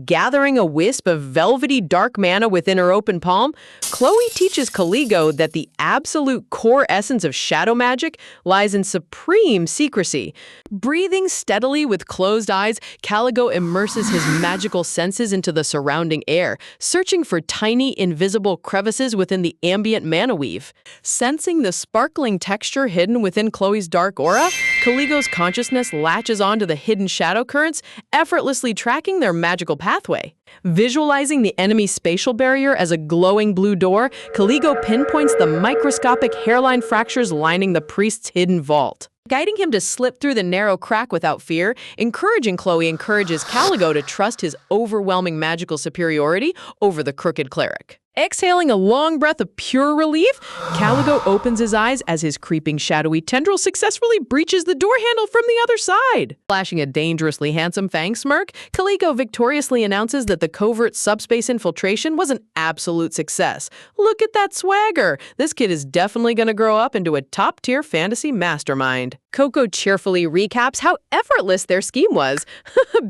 Gathering a wisp of velvety dark mana within her open palm, Chloe teaches Caligo that the absolute core essence of shadow magic lies in supreme secrecy. Breathing steadily with closed eyes, Caligo immerses his magical senses into the surrounding air, searching for tiny, invisible crevices within the ambient mana weave. Sensing the sparkling texture hidden within Chloe's dark aura, Caligo's consciousness latches onto the hidden shadow currents, effortlessly tracking their magical pathway. Visualizing the enemy's spatial barrier as a glowing blue door, Caligo pinpoints the microscopic hairline fractures lining the priest's hidden vault. Guiding him to slip through the narrow crack without fear, Chloe encourages Caligo to trust his overwhelming magical superiority over the crooked cleric. Exhaling a long breath of pure relief, Caligo opens his eyes as his creeping shadowy tendril successfully breaches the door handle from the other side. Flashing a dangerously handsome fang smirk, Caligo victoriously announces that the covert subspace infiltration was an absolute success. Look at that swagger! This kid is definitely going to grow up into a top-tier fantasy mastermind. Coco cheerfully recaps how effortless their scheme was,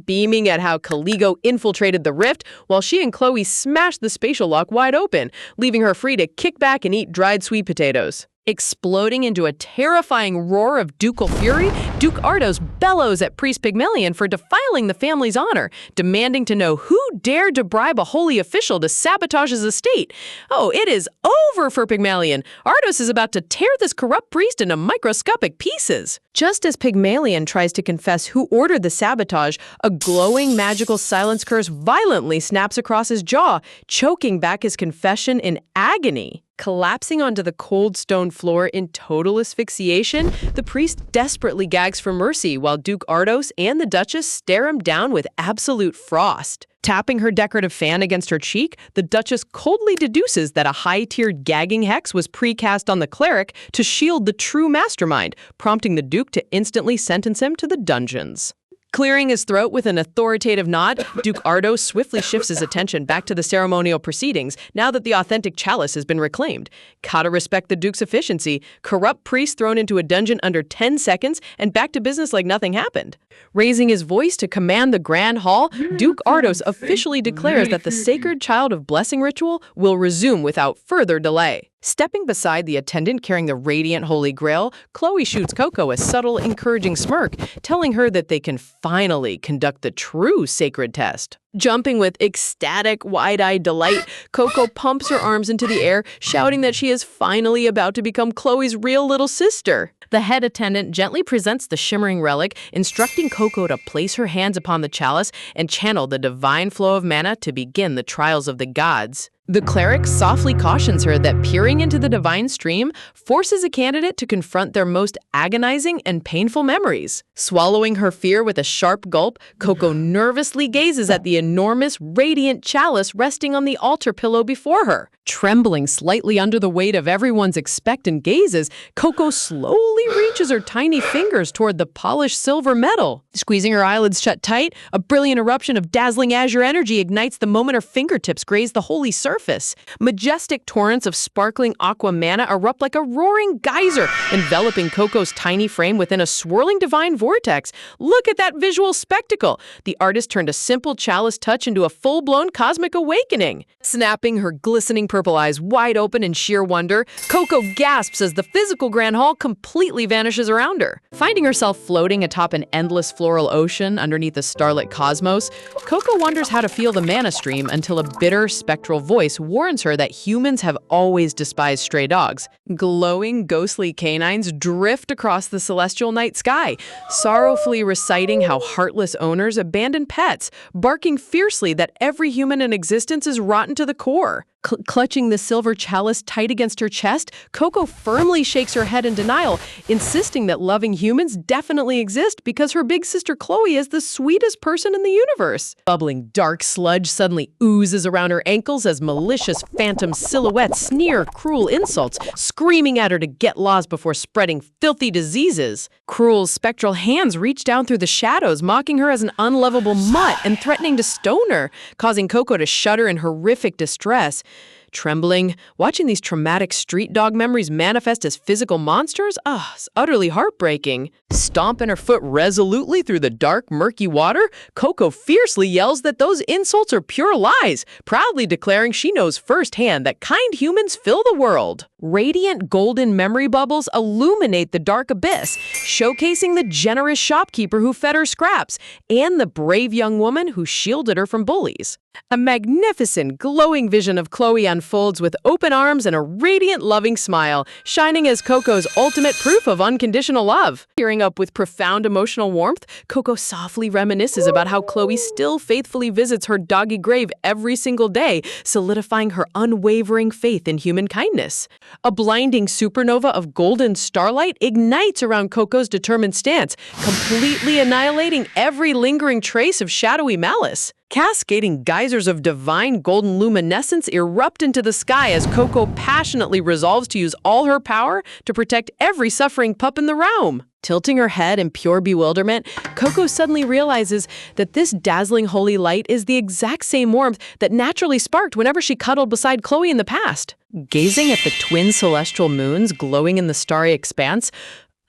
beaming at how Caligo infiltrated the rift while she and Chloe smashed the spatial lock wide open, leaving her free to kick back and eat dried sweet potatoes. Exploding into a terrifying roar of ducal fury, Duke Ardos bellows at Priest Pygmalion for defiling the family's honor, demanding to know who dared to bribe a holy official to sabotage his estate. Oh, it is over for Pygmalion. Ardos is about to tear this corrupt priest into microscopic pieces. Just as Pygmalion tries to confess who ordered the sabotage, a glowing magical silence curse violently snaps across his jaw, choking back his confession in agony. Collapsing onto the cold stone floor in total asphyxiation, the priest desperately gags for mercy while Duke Ardos and the Duchess stare him down with absolute frost. Tapping her decorative fan against her cheek, the Duchess coldly deduces that a high-tiered gagging hex was precast on the cleric to shield the true mastermind, prompting the Duke to instantly sentence him to the dungeons. Clearing his throat with an authoritative nod, Duke Ardos swiftly shifts his attention back to the ceremonial proceedings now that the authentic chalice has been reclaimed. Gotta respect the Duke's efficiency. Corrupt priest thrown into a dungeon under 10 seconds and back to business like nothing happened. Raising his voice to command the Grand Hall, Duke Ardos officially declares that the sacred Child of Blessing ritual will resume without further delay. Stepping beside the attendant carrying the radiant Holy Grail, Chloe shoots Coco a subtle, encouraging smirk, telling her that they can finally conduct the true sacred test. Jumping with ecstatic, wide-eyed delight, Coco pumps her arms into the air, shouting that she is finally about to become Chloe's real little sister. The head attendant gently presents the shimmering relic, instructing Coco to place her hands upon the chalice and channel the divine flow of mana to begin the trials of the gods. The cleric softly cautions her that peering into the divine stream forces a candidate to confront their most agonizing and painful memories. Swallowing her fear with a sharp gulp, Coco nervously gazes at the enormous, radiant chalice resting on the altar pillow before her. Trembling slightly under the weight of everyone's expectant gazes, Coco slowly reaches her tiny fingers toward the polished silver metal. Squeezing her eyelids shut tight, a brilliant eruption of dazzling azure energy ignites the moment her fingertips graze the holy surface. Majestic torrents of sparkling aqua mana erupt like a roaring geyser, enveloping Coco's tiny frame within a swirling divine vortex. Look at that visual spectacle! The artist turned a simple chalice touch into a full-blown cosmic awakening. Snapping her glistening purple eyes wide open in sheer wonder, Coco gasps as the physical grand hall completely vanishes around her. Finding herself floating atop an endless floral ocean underneath a starlit cosmos, Coco wonders how to feel the mana stream until a bitter, spectral voice warns her that humans have always despised stray dogs. Glowing, ghostly canines drift across the celestial night sky, sorrowfully reciting how heartless owners abandon pets, barking fiercely that every human in existence is rotten to the core. Clutching the silver chalice tight against her chest, Coco firmly shakes her head in denial, insisting that loving humans definitely exist because her big sister Chloe is the sweetest person in the universe. Bubbling dark sludge suddenly oozes around her ankles as malicious phantom silhouettes sneer cruel insults, screaming at her to get lost before spreading filthy diseases. Cruel spectral hands reach down through the shadows, mocking her as an unlovable mutt and threatening to stone her, causing Coco to shudder in horrific distress. Trembling, watching these traumatic street dog memories manifest as physical monsters, it's utterly heartbreaking. Stomping her foot resolutely through the dark, murky water, Coco fiercely yells that those insults are pure lies, proudly declaring she knows firsthand that kind humans fill the world. Radiant golden memory bubbles illuminate the dark abyss, showcasing the generous shopkeeper who fed her scraps and the brave young woman who shielded her from bullies. A magnificent, glowing vision of Chloe unfolds with open arms and a radiant, loving smile, shining as Coco's ultimate proof of unconditional love. Tearing up with profound emotional warmth, Coco softly reminisces about how Chloe still faithfully visits her doggy grave every single day, solidifying her unwavering faith in human kindness. A blinding supernova of golden starlight ignites around Coco's determined stance, completely annihilating every lingering trace of shadowy malice. Cascading geysers of divine golden luminescence erupt into the sky as Coco passionately resolves to use all her power to protect every suffering pup in the realm. Tilting her head in pure bewilderment, Coco suddenly realizes that this dazzling holy light is the exact same warmth that naturally sparked whenever she cuddled beside Chloe in the past. Gazing at the twin celestial moons glowing in the starry expanse,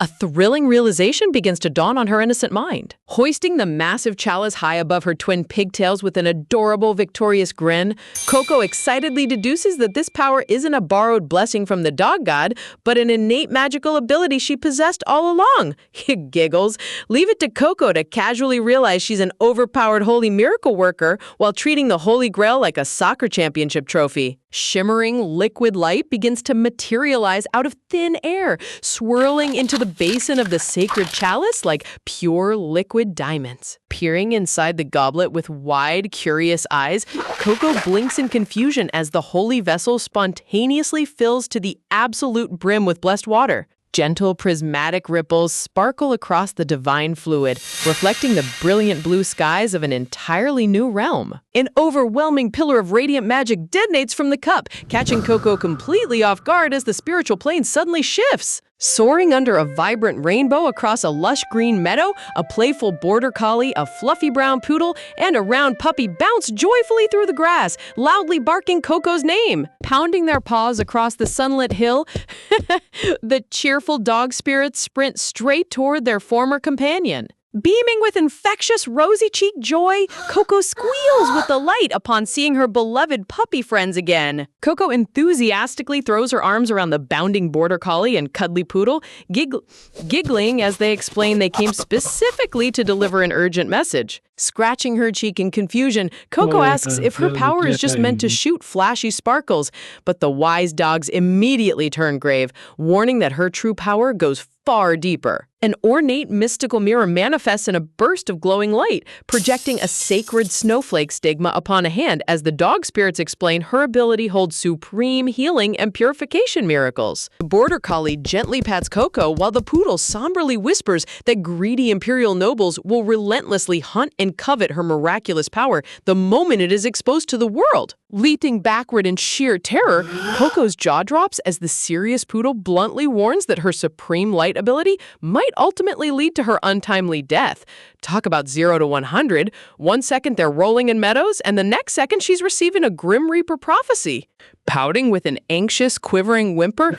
a thrilling realization begins to dawn on her innocent mind. Hoisting the massive chalice high above her twin pigtails with an adorable, victorious grin, Coco excitedly deduces that this power isn't a borrowed blessing from the dog god, but an innate magical ability she possessed all along. Giggles. Leave it to Coco to casually realize she's an overpowered holy miracle worker while treating the Holy Grail like a soccer championship trophy. Shimmering liquid light begins to materialize out of thin air, swirling into the basin of the sacred chalice like pure liquid diamonds. Peering inside the goblet with wide, curious eyes, Coco blinks in confusion as the holy vessel spontaneously fills to the absolute brim with blessed water. Gentle prismatic ripples sparkle across the divine fluid, reflecting the brilliant blue skies of an entirely new realm. An overwhelming pillar of radiant magic detonates from the cup, catching Coco completely off guard as the spiritual plane suddenly shifts. Soaring under a vibrant rainbow across a lush green meadow, a playful border collie, a fluffy brown poodle, and a round puppy bounce joyfully through the grass, loudly barking Coco's name. Pounding their paws across the sunlit hill, the cheerful dog spirits sprint straight toward their former companion. Beaming with infectious, rosy-cheeked joy, Coco squeals with delight upon seeing her beloved puppy friends again. Coco enthusiastically throws her arms around the bounding border collie and cuddly poodle, giggling as they explain they came specifically to deliver an urgent message. Scratching her cheek in confusion, Coco asks if her power is just meant to shoot flashy sparkles, but the wise dogs immediately turn grave, warning that her true power goes far deeper. An ornate mystical mirror manifests in a burst of glowing light, projecting a sacred snowflake stigma upon a hand as the dog spirits explain her ability holds supreme healing and purification miracles. The border collie gently pats Coco while the poodle somberly whispers that greedy imperial nobles will relentlessly hunt and covet her miraculous power the moment it is exposed to the world. Leaping backward in sheer terror, Coco's jaw drops as the serious poodle bluntly warns that her supreme light ability might ultimately lead to her untimely death. Talk about 0 to 100. 1 second they're rolling in meadows, and the next second she's receiving a Grim Reaper prophecy. Pouting with an anxious, quivering whimper,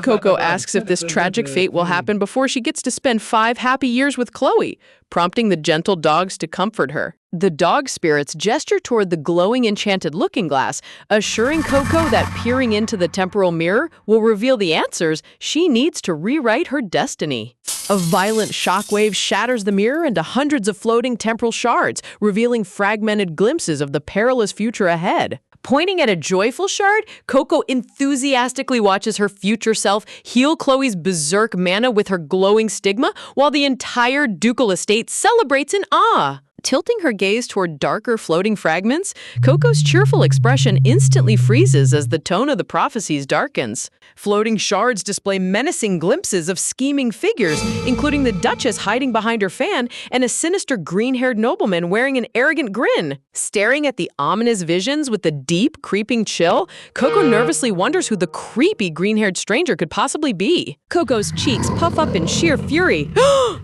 Coco asks if this tragic fate will happen before she gets to spend 5 happy years with Chloe, prompting the gentle dogs to comfort her. The dog spirits gesture toward the glowing enchanted looking glass, assuring Coco that peering into the temporal mirror will reveal the answers she needs to rewrite her destiny. A violent shockwave shatters the mirror into hundreds of floating temporal shards, revealing fragmented glimpses of the perilous future ahead. Pointing at a joyful shard, Coco enthusiastically watches her future self heal Chloe's berserk mana with her glowing stigma, while the entire ducal estate celebrates in awe. Tilting her gaze toward darker floating fragments, Coco's cheerful expression instantly freezes as the tone of the prophecies darkens. Floating shards display menacing glimpses of scheming figures, including the Duchess hiding behind her fan and a sinister green-haired nobleman wearing an arrogant grin. Staring at the ominous visions with the deep, creeping chill, Coco nervously wonders who the creepy green-haired stranger could possibly be. Coco's cheeks puff up in sheer fury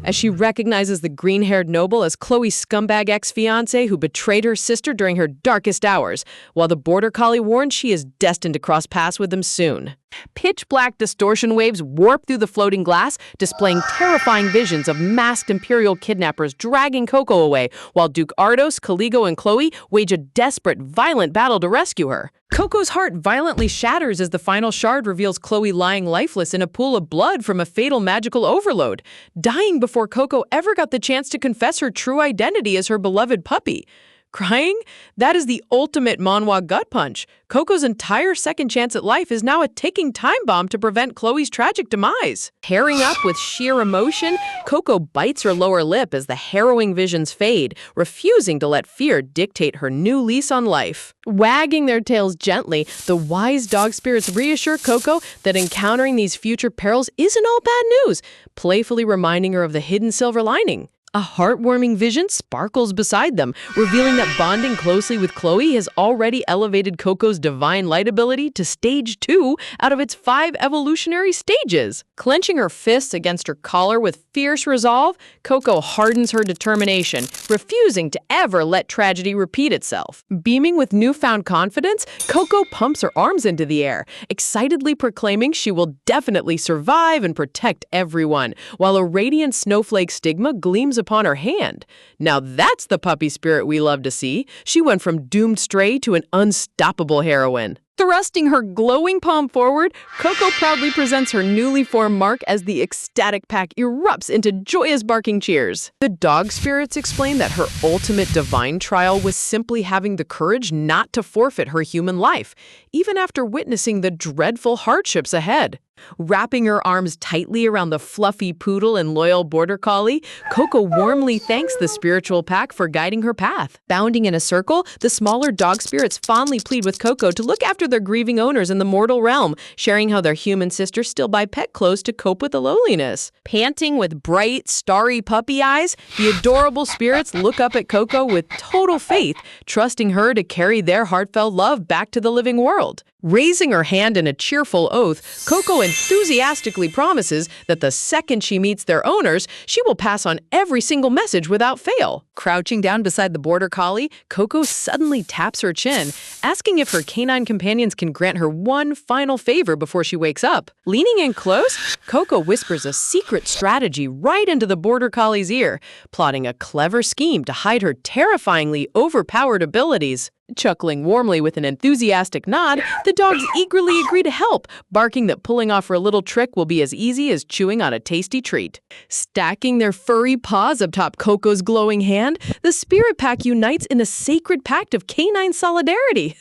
as she recognizes the green-haired noble as Chloe's scumbag ex-fiancé who betrayed her sister during her darkest hours, while the border collie warns she is destined to cross paths with him soon. Pitch-black distortion waves warp through the floating glass, displaying terrifying visions of masked imperial kidnappers dragging Coco away, while Duke Ardos, Caligo, and Chloe wage a desperate, violent battle to rescue her. Coco's heart violently shatters as the final shard reveals Chloe lying lifeless in a pool of blood from a fatal magical overload, dying before Coco ever got the chance to confess her true identity as her beloved puppy. Crying? That is the ultimate manhwa gut punch. Coco's entire second chance at life is now a ticking time bomb to prevent Chloe's tragic demise. Tearing up with sheer emotion, Coco bites her lower lip as the harrowing visions fade, refusing to let fear dictate her new lease on life. Wagging their tails gently, the wise dog spirits reassure Coco that encountering these future perils isn't all bad news, playfully reminding her of the hidden silver lining. A heartwarming vision sparkles beside them, revealing that bonding closely with Chloe has already elevated Coco's divine light ability to stage 2 out of its 5 evolutionary stages. Clenching her fists against her collar with fierce resolve, Coco hardens her determination, refusing to ever let tragedy repeat itself. Beaming with newfound confidence, Coco pumps her arms into the air, excitedly proclaiming she will definitely survive and protect everyone, while a radiant snowflake stigma gleams upon her hand. Now that's the puppy spirit we love to see. She went from doomed stray to an unstoppable heroine. Thrusting her glowing palm forward, Coco proudly presents her newly formed mark as the ecstatic pack erupts into joyous barking cheers. The dog spirits explain that her ultimate divine trial was simply having the courage not to forfeit her human life, even after witnessing the dreadful hardships ahead. Wrapping her arms tightly around the fluffy poodle and loyal border collie, Coco warmly thanks the spiritual pack for guiding her path. Bounding in a circle, the smaller dog spirits fondly plead with Coco to look after their grieving owners in the mortal realm, sharing how their human sisters still buy pet clothes to cope with the loneliness. Panting with bright, starry puppy eyes, the adorable spirits look up at Coco with total faith, trusting her to carry their heartfelt love back to the living world. Raising her hand in a cheerful oath, Coco enthusiastically promises that the second she meets their owners, she will pass on every single message without fail. Crouching down beside the border collie, Coco suddenly taps her chin, asking if her canine companions can grant her one final favor before she wakes up. Leaning in close, Coco whispers a secret strategy right into the border collie's ear, plotting a clever scheme to hide her terrifyingly overpowered abilities. Chuckling warmly with an enthusiastic nod, the dogs eagerly agree to help, barking that pulling off her little trick will be as easy as chewing on a tasty treat. Stacking their furry paws atop Coco's glowing hand, the spirit pack unites in a sacred pact of canine solidarity.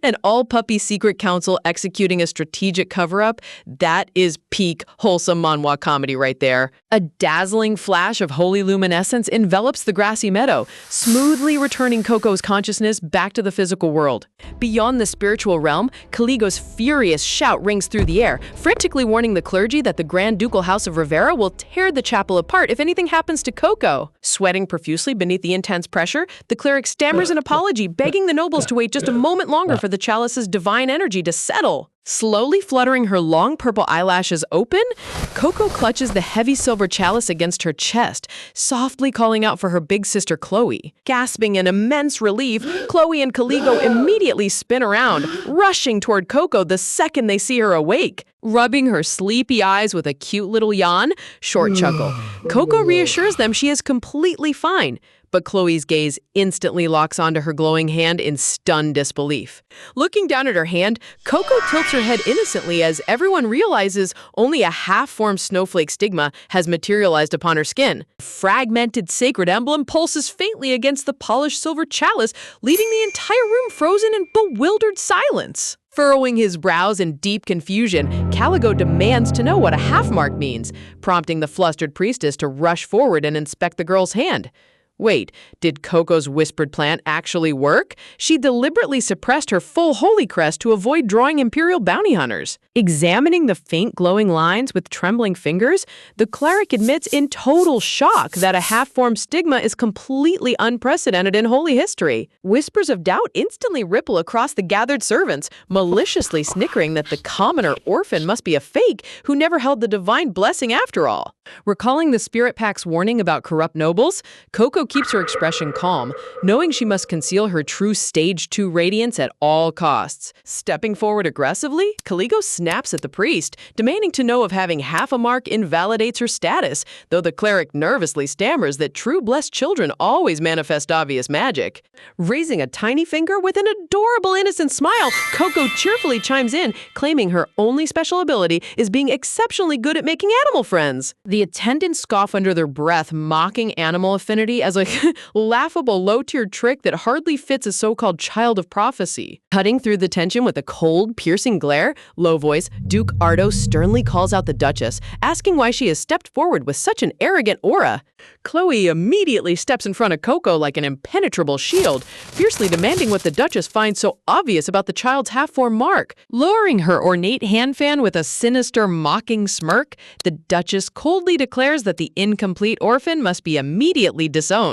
An all-puppy secret council executing a strategic cover-up, that is peak wholesome manhwa comedy right there. A dazzling flash of holy luminescence envelops the grassy meadow, smoothly returning Coco's consciousness back to the physical world. Beyond the spiritual realm, Caligo's furious shout rings through the air, frantically warning the clergy that the Grand Ducal House of Rivera will tear the chapel apart if anything happens to Coco. Sweating profusely beneath the intense pressure, the cleric stammers an apology, begging the nobles to wait just a moment longer for the chalice's divine energy to settle. Slowly fluttering her long purple eyelashes open, Coco clutches the heavy silver chalice against her chest, softly calling out for her big sister Chloe. Gasping in immense relief, Chloe and Caligo immediately spin around, rushing toward Coco the second they see her awake. Rubbing her sleepy eyes with a cute little yawn, short chuckle, Coco reassures them she is completely fine. But Chloe's gaze instantly locks onto her glowing hand in stunned disbelief. Looking down at her hand, Coco tilts her head innocently as everyone realizes only a half-formed snowflake stigma has materialized upon her skin. A fragmented sacred emblem pulses faintly against the polished silver chalice, leaving the entire room frozen in bewildered silence. Furrowing his brows in deep confusion, Caligo demands to know what a half-mark means, prompting the flustered priestess to rush forward and inspect the girl's hand. Wait, did Coco's whispered plan actually work? She deliberately suppressed her full holy crest to avoid drawing imperial bounty hunters. Examining the faint glowing lines with trembling fingers, the cleric admits in total shock that a half-formed stigma is completely unprecedented in holy history. Whispers of doubt instantly ripple across the gathered servants, maliciously snickering that the commoner orphan must be a fake who never held the divine blessing after all. Recalling the Spirit Pack's warning about corrupt nobles, Coco keeps her expression calm, knowing she must conceal her true Stage 2 radiance at all costs. Stepping forward aggressively, Caligo snaps at the priest, demanding to know if having half a mark invalidates her status, though the cleric nervously stammers that true blessed children always manifest obvious magic. Raising a tiny finger with an adorable innocent smile, Coco cheerfully chimes in, claiming her only special ability is being exceptionally good at making animal friends. The attendants scoff under their breath, mocking animal affinity as a laughable low-tier trick that hardly fits a so-called child of prophecy. Cutting through the tension with a cold, piercing glare, low voice, Duke Ardo sternly calls out the Duchess, asking why she has stepped forward with such an arrogant aura. Chloe immediately steps in front of Coco like an impenetrable shield, fiercely demanding what the Duchess finds so obvious about the child's half-formed mark. Lowering her ornate hand fan with a sinister, mocking smirk, the Duchess coldly declares that the incomplete orphan must be immediately disowned.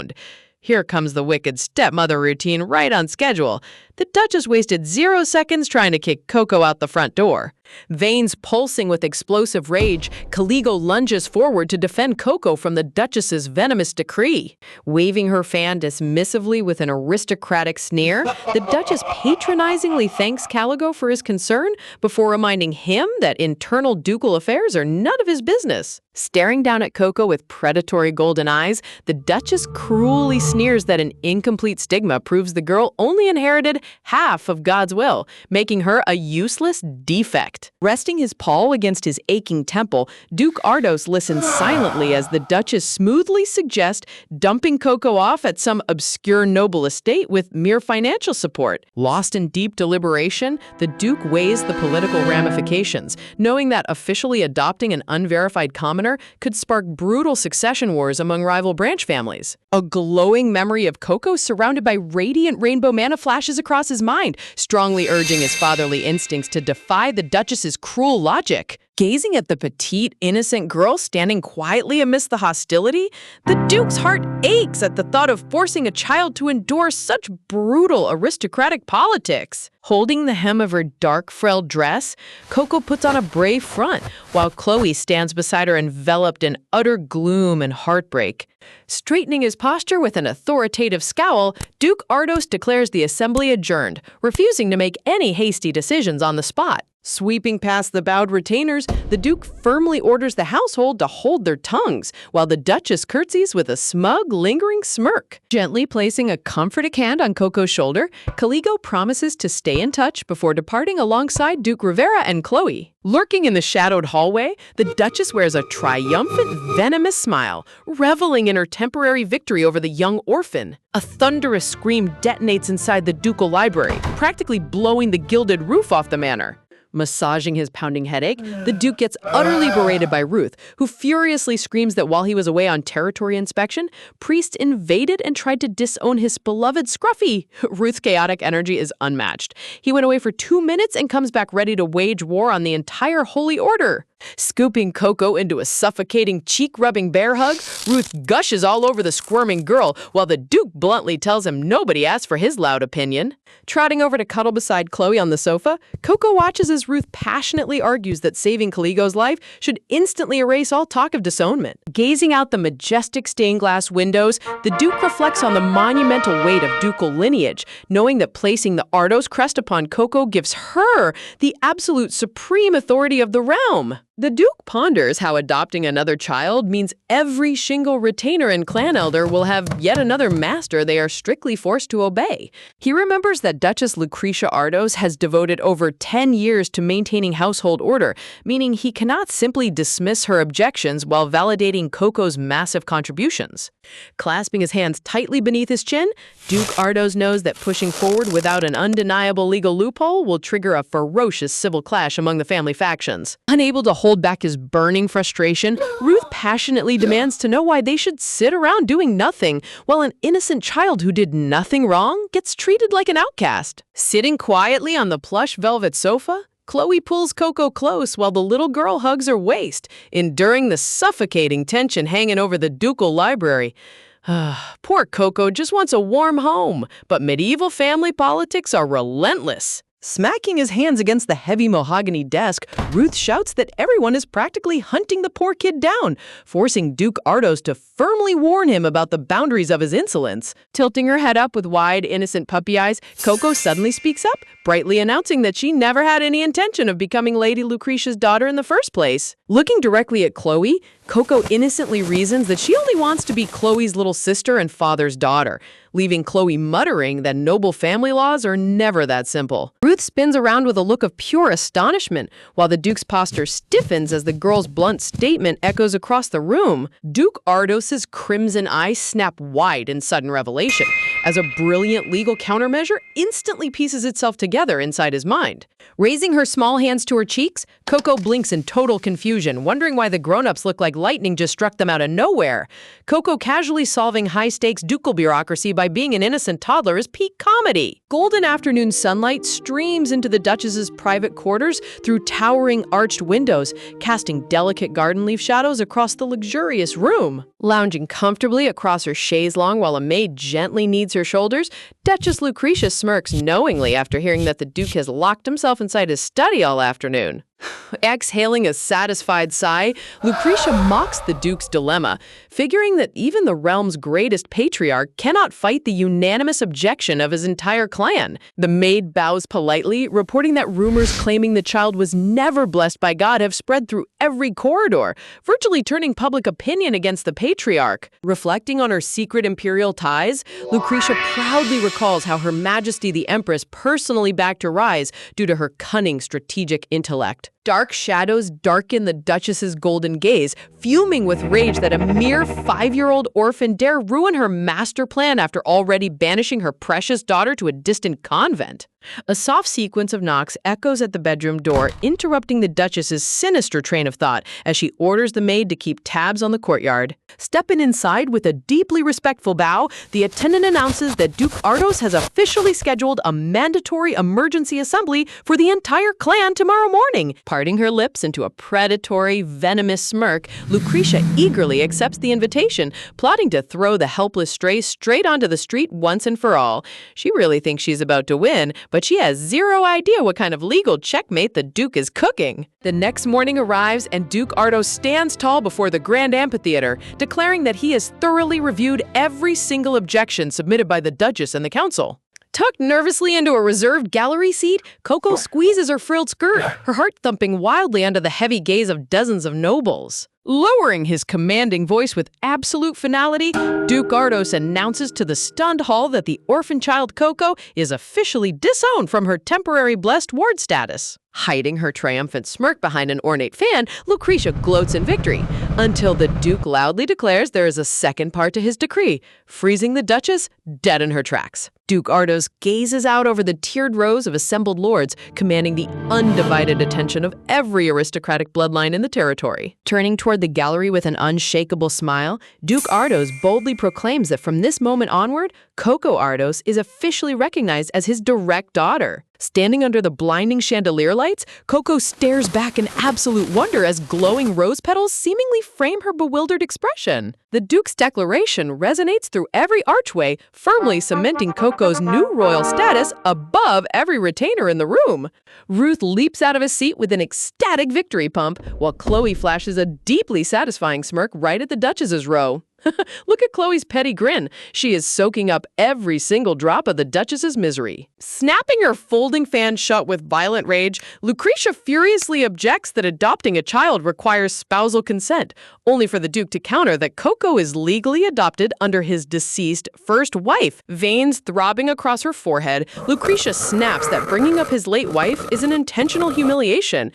Here comes the wicked stepmother routine right on schedule. The Duchess wasted 0 seconds trying to kick Coco out the front door. Veins pulsing with explosive rage, Caligo lunges forward to defend Coco from the Duchess's venomous decree. Waving her fan dismissively with an aristocratic sneer, the Duchess patronizingly thanks Caligo for his concern before reminding him that internal ducal affairs are none of his business. Staring down at Coco with predatory golden eyes, the Duchess cruelly sneers that an incomplete stigma proves the girl only inherited half of God's will, making her a useless defect. Resting his paw against his aching temple, Duke Ardos listens silently as the Duchess smoothly suggests dumping Coco off at some obscure noble estate with mere financial support. Lost in deep deliberation, the Duke weighs the political ramifications, knowing that officially adopting an unverified commoner could spark brutal succession wars among rival branch families. A glowing memory of Coco surrounded by radiant rainbow mana flashes across his mind, strongly urging his fatherly instincts to defy the Duchess's cruel logic. Gazing at the petite, innocent girl standing quietly amidst the hostility, the Duke's heart aches at the thought of forcing a child to endure such brutal aristocratic politics. Holding the hem of her dark, frail dress, Coco puts on a brave front, while Chloe stands beside her enveloped in utter gloom and heartbreak. Straightening his posture with an authoritative scowl, Duke Ardos declares the assembly adjourned, refusing to make any hasty decisions on the spot. Sweeping past the bowed retainers, the Duke firmly orders the household to hold their tongues, while the Duchess curtsies with a smug, lingering smirk. Gently placing a comforting hand on Coco's shoulder, Caligo promises to stay in touch before departing alongside Duke Rivera and Chloe. Lurking in the shadowed hallway, the Duchess wears a triumphant, venomous smile, reveling in her temporary victory over the young orphan. A thunderous scream detonates inside the ducal library, practically blowing the gilded roof off the manor. Massaging his pounding headache, the Duke gets utterly berated by Ruth, who furiously screams that while he was away on territory inspection, priests invaded and tried to disown his beloved Scruffy. Ruth's chaotic energy is unmatched. He went away for 2 minutes and comes back ready to wage war on the entire Holy Order. Scooping Coco into a suffocating, cheek-rubbing bear hug, Ruth gushes all over the squirming girl, while the Duke bluntly tells him nobody asked for his loud opinion. Trotting over to cuddle beside Chloe on the sofa, Coco watches as Ruth passionately argues that saving Caligo's life should instantly erase all talk of disownment. Gazing out the majestic stained glass windows, the Duke reflects on the monumental weight of ducal lineage, knowing that placing the Ardos crest upon Coco gives her the absolute supreme authority of the realm. The Duke ponders how adopting another child means every shingle retainer and clan elder will have yet another master they are strictly forced to obey. He remembers that Duchess Lucretia Ardos has devoted over 10 years to maintaining household order, meaning he cannot simply dismiss her objections while validating Coco's massive contributions. Clasping his hands tightly beneath his chin, Duke Ardos knows that pushing forward without an undeniable legal loophole will trigger a ferocious civil clash among the family factions. Unable to hold back his burning frustration, Ruth passionately demands to know why they should sit around doing nothing while an innocent child who did nothing wrong gets treated like an outcast. Sitting quietly on the plush velvet sofa, Chloe pulls Coco close while the little girl hugs her waist, enduring the suffocating tension hanging over the ducal library. Poor Coco just wants a warm home, but medieval family politics are relentless. Smacking his hands against the heavy mahogany desk, Ruth shouts that everyone is practically hunting the poor kid down, forcing Duke Ardos to firmly warn him about the boundaries of his insolence. Tilting her head up with wide, innocent puppy eyes, Coco suddenly speaks up, brightly announcing that she never had any intention of becoming Lady Lucretia's daughter in the first place. Looking directly at Chloe, Coco innocently reasons that she only wants to be Chloe's little sister and father's daughter, leaving Chloe muttering that noble family laws are never that simple. Ruth spins around with a look of pure astonishment, while the Duke's posture stiffens as the girl's blunt statement echoes across the room. Duke Ardos's crimson eyes snap wide in sudden revelation, as a brilliant legal countermeasure instantly pieces itself together inside his mind. Raising her small hands to her cheeks, Coco blinks in total confusion, wondering why the grown-ups look like lightning just struck them out of nowhere. Coco casually solving high-stakes ducal bureaucracy by being an innocent toddler is peak comedy. Golden afternoon sunlight streams into the Duchess's private quarters through towering arched windows, casting delicate garden leaf shadows across the luxurious room. Lounging comfortably across her chaise longue while a maid gently kneads her shoulders, Duchess Lucretia smirks knowingly after hearing that the Duke has locked himself inside his study all afternoon. Exhaling a satisfied sigh, Lucretia mocks the Duke's dilemma, figuring that even the realm's greatest patriarch cannot fight the unanimous objection of his entire clan. The maid bows politely, reporting that rumors claiming the child was never blessed by God have spread through every corridor, virtually turning public opinion against the patriarch. Reflecting on her secret imperial ties, Lucretia proudly recalls how Her Majesty the Empress personally backed her rise due to her cunning strategic intellect. Dark shadows darken the Duchess's golden gaze, fuming with rage that a mere 5-year-old orphan dare ruin her master plan after already banishing her precious daughter to a distant convent. A soft sequence of knocks echoes at the bedroom door, interrupting the Duchess's sinister train of thought as she orders the maid to keep tabs on the courtyard. Stepping inside with a deeply respectful bow, the attendant announces that Duke Ardos has officially scheduled a mandatory emergency assembly for the entire clan tomorrow morning. Parting her lips into a predatory, venomous smirk, Lucretia eagerly accepts the invitation, plotting to throw the helpless stray straight onto the street once and for all. She really thinks she's about to win, but she has zero idea what kind of legal checkmate the Duke is cooking. The next morning arrives, and Duke Ardos stands tall before the Grand Amphitheater, declaring that he has thoroughly reviewed every single objection submitted by the Duchess and the Council. Tucked nervously into a reserved gallery seat, Coco squeezes her frilled skirt, her heart thumping wildly under the heavy gaze of dozens of nobles. Lowering his commanding voice with absolute finality, Duke Ardos announces to the stunned hall that the orphan child Coco is officially disowned from her temporary blessed ward status. Hiding her triumphant smirk behind an ornate fan, Lucretia gloats in victory, until the Duke loudly declares there is a second part to his decree, freezing the Duchess dead in her tracks. Duke Ardos gazes out over the tiered rows of assembled lords, commanding the undivided attention of every aristocratic bloodline in the territory. Turning toward the gallery with an unshakable smile, Duke Ardos boldly proclaims that from this moment onward, Coco Ardos is officially recognized as his direct daughter. Standing under the blinding chandelier lights, Coco stares back in absolute wonder as glowing rose petals seemingly frame her bewildered expression. The Duke's declaration resonates through every archway, firmly cementing Coco's new royal status above every retainer in the room. Ruth leaps out of his seat with an ecstatic victory pump, while Chloe flashes a deeply satisfying smirk right at the Duchess's row. Look at Chloe's petty grin. She is soaking up every single drop of the Duchess's misery. Snapping her folding fan shut with violent rage, Lucretia furiously objects that adopting a child requires spousal consent, only for the Duke to counter that Coco is legally adopted under his deceased first wife. Veins throbbing across her forehead, Lucretia snaps that bringing up his late wife is an intentional humiliation.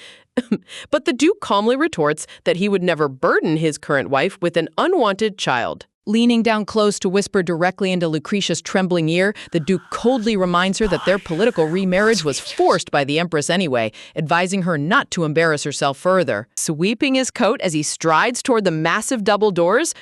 But the Duke calmly retorts that he would never burden his current wife with an unwanted child. Leaning down close to whisper directly into Lucretia's trembling ear, the Duke coldly reminds her that their political remarriage was forced by the Empress anyway, advising her not to embarrass herself further. Sweeping his coat as he strides toward the massive double doors,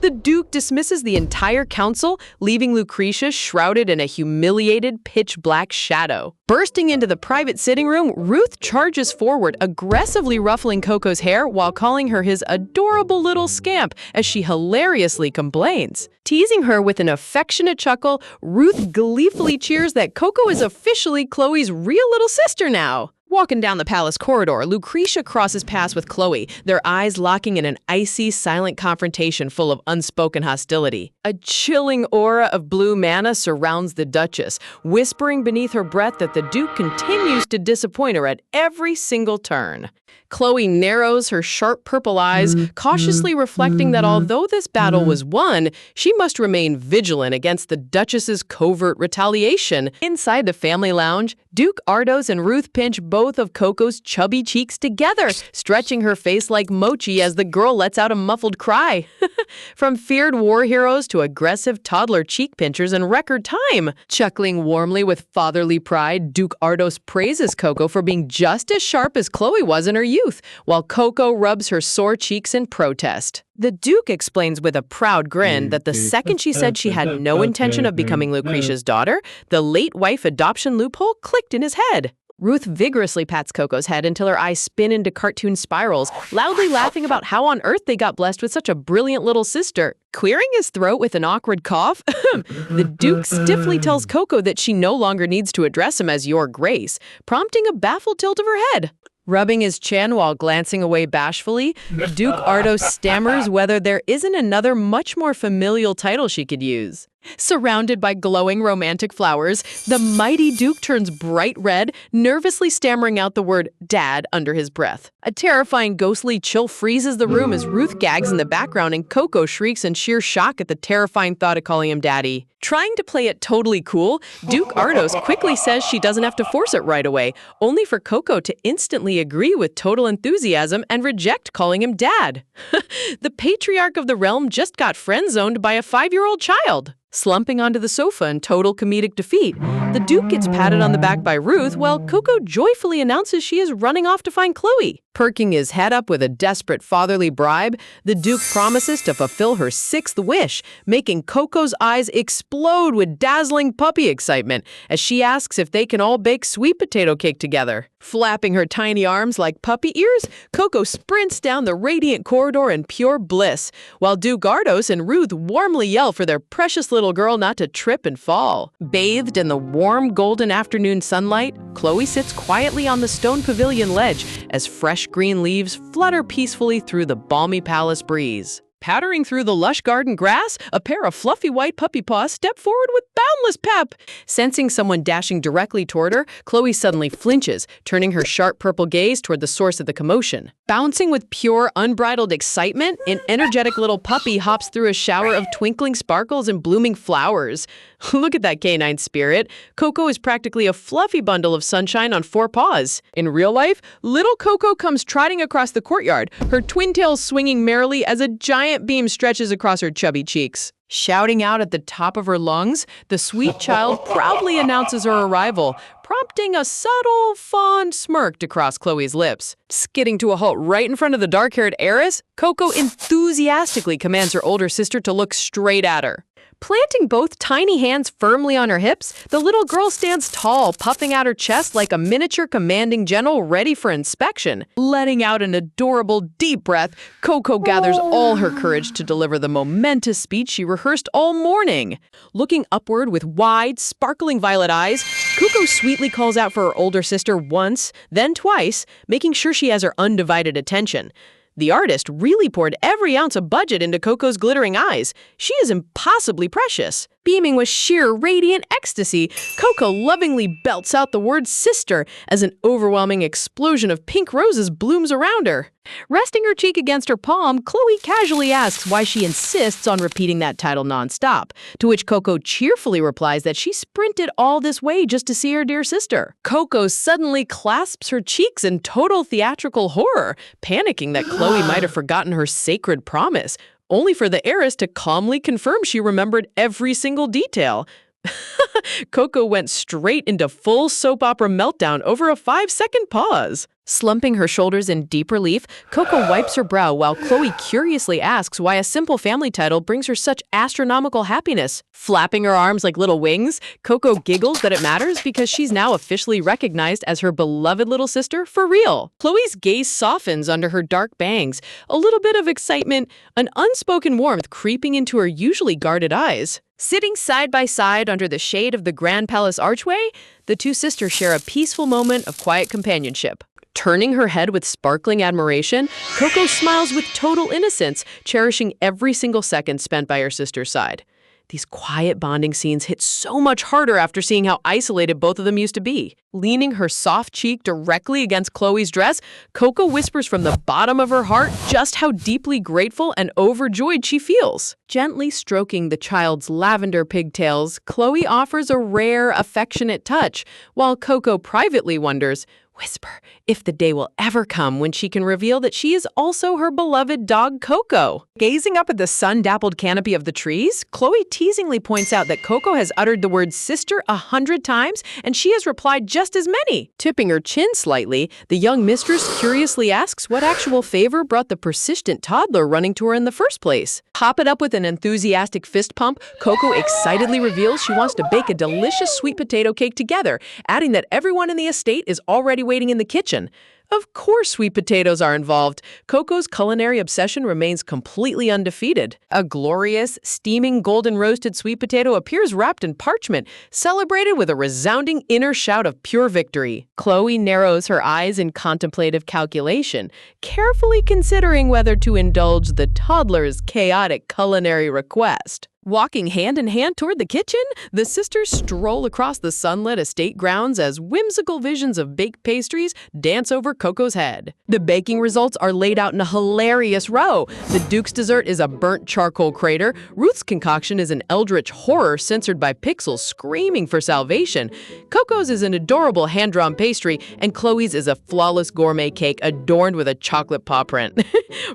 the Duke dismisses the entire council, leaving Lucretia shrouded in a humiliated, pitch-black shadow. Bursting into the private sitting room, Ruth charges forward, aggressively ruffling Coco's hair while calling her his adorable little scamp as she hilariously complains. Teasing her with an affectionate chuckle, Ruth gleefully cheers that Coco is officially Chloe's real little sister now. Walking down the palace corridor, Lucretia crosses paths with Chloe, their eyes locking in an icy, silent confrontation full of unspoken hostility. A chilling aura of blue mana surrounds the Duchess, whispering beneath her breath that the Duke continues to disappoint her at every single turn. Chloe narrows her sharp purple eyes, cautiously reflecting that although this battle was won, she must remain vigilant against the Duchess's covert retaliation. Inside the family lounge, Duke Ardos and Ruth pinch both of Coco's chubby cheeks together, stretching her face like mochi as the girl lets out a muffled cry. From feared war heroes to aggressive toddler cheek pinchers in record time. Chuckling warmly with fatherly pride, Duke Ardos praises Coco for being just as sharp as Chloe was in her youth, while Coco rubs her sore cheeks in protest. The Duke explains with a proud grin that the second she said she had no intention of becoming Lucretia's daughter, the late wife adoption loophole clicked in his head. Ruth vigorously pats Coco's head until her eyes spin into cartoon spirals, loudly laughing about how on earth they got blessed with such a brilliant little sister. Clearing his throat with an awkward cough, the Duke stiffly tells Coco that she no longer needs to address him as Your Grace, prompting a baffled tilt of her head. Rubbing his chin while glancing away bashfully, Duke Ardos stammers whether there isn't another much more familial title she could use. Surrounded by glowing romantic flowers, the mighty Duke turns bright red, nervously stammering out the word "Dad" under his breath. A terrifying ghostly chill freezes the room as Ruth gags in the background and Coco shrieks in sheer shock at the terrifying thought of calling him Daddy. Trying to play it totally cool, Duke Ardos quickly says she doesn't have to force it right away, only for Coco to instantly agree with total enthusiasm and reject calling him Dad. The patriarch of the realm just got friend-zoned by a 5-year-old child. Slumping onto the sofa in total comedic defeat, the Duke gets patted on the back by Ruth while Coco joyfully announces she is running off to find Chloe. Perking his head up with a desperate fatherly bribe, the Duke promises to fulfill her 6th wish, making Coco's eyes explode with dazzling puppy excitement as she asks if they can all bake sweet potato cake together. Flapping her tiny arms like puppy ears, Coco sprints down the radiant corridor in pure bliss, while Duke Ardos and Ruth warmly yell for their precious little girl not to trip and fall. Bathed in the warm golden afternoon sunlight, Chloe sits quietly on the stone pavilion ledge as fresh green leaves flutter peacefully through the balmy palace breeze. Pattering through the lush garden grass, a pair of fluffy white puppy paws step forward with boundless pep. Sensing someone dashing directly toward her, Chloe suddenly flinches, turning her sharp purple gaze toward the source of the commotion. Bouncing with pure, unbridled excitement, an energetic little puppy hops through a shower of twinkling sparkles and blooming flowers. Look at that canine spirit. Coco is practically a fluffy bundle of sunshine on 4 paws. In real life, little Coco comes trotting across the courtyard, her twin tails swinging merrily as a giant beam stretches across her chubby cheeks. Shouting out at the top of her lungs, the sweet child proudly announces her arrival, prompting a subtle, fond smirk to cross Chloe's lips. Skidding to a halt right in front of the dark-haired heiress, Coco enthusiastically commands her older sister to look straight at her. Planting both tiny hands firmly on her hips, the little girl stands tall, puffing out her chest like a miniature commanding general ready for inspection. Letting out an adorable deep breath, Coco gathers all her courage to deliver the momentous speech she rehearsed all morning. Looking upward with wide, sparkling violet eyes, Coco sweetly calls out for her older sister once, then twice, making sure she has her undivided attention. The artist really poured every ounce of budget into Coco's glittering eyes. She is impossibly precious. Beaming with sheer radiant ecstasy, Coco lovingly belts out the word sister as an overwhelming explosion of pink roses blooms around her. Resting her cheek against her palm, Chloe casually asks why she insists on repeating that title nonstop, to which Coco cheerfully replies that she sprinted all this way just to see her dear sister. Coco suddenly clasps her cheeks in total theatrical horror, panicking that Chloe might have forgotten her sacred promise, only for the heiress to calmly confirm she remembered every single detail. Coco went straight into full soap opera meltdown over a 5-second pause. Slumping her shoulders in deep relief, Coco wipes her brow while Chloe curiously asks why a simple family title brings her such astronomical happiness. Flapping her arms like little wings, Coco giggles that it matters because she's now officially recognized as her beloved little sister for real. Chloe's gaze softens under her dark bangs, a little bit of excitement, an unspoken warmth creeping into her usually guarded eyes. Sitting side by side under the shade of the Grand Palace archway, the two sisters share a peaceful moment of quiet companionship. Turning her head with sparkling admiration, Coco smiles with total innocence, cherishing every single second spent by her sister's side. These quiet bonding scenes hit so much harder after seeing how isolated both of them used to be. Leaning her soft cheek directly against Chloe's dress, Coco whispers from the bottom of her heart just how deeply grateful and overjoyed she feels. Gently stroking the child's lavender pigtails, Chloe offers a rare, affectionate touch, while Coco privately wonders, whisper, if the day will ever come when she can reveal that she is also her beloved dog Coco. Gazing up at the sun-dappled canopy of the trees, Chloe teasingly points out that Coco has uttered the word sister 100 times, and she has replied just as many. Tipping her chin slightly, the young mistress curiously asks what actual favor brought the persistent toddler running to her in the first place. Pop it up with an enthusiastic fist pump, Coco excitedly reveals she wants to bake a delicious sweet potato cake together, adding that everyone in the estate is already waiting in the kitchen. Of course sweet potatoes are involved. Coco's culinary obsession remains completely undefeated. A glorious, steaming golden roasted sweet potato appears wrapped in parchment, celebrated with a resounding inner shout of pure victory. Chloe narrows her eyes in contemplative calculation, carefully considering whether to indulge the toddler's chaotic culinary request. Walking hand in hand toward the kitchen, the sisters stroll across the sunlit estate grounds as whimsical visions of baked pastries dance over Coco's head. The baking results are laid out in a hilarious row. The Duke's dessert is a burnt charcoal crater, Ruth's concoction is an eldritch horror censored by pixels screaming for salvation, Coco's is an adorable hand-drawn pastry, and Chloe's is a flawless gourmet cake adorned with a chocolate paw print.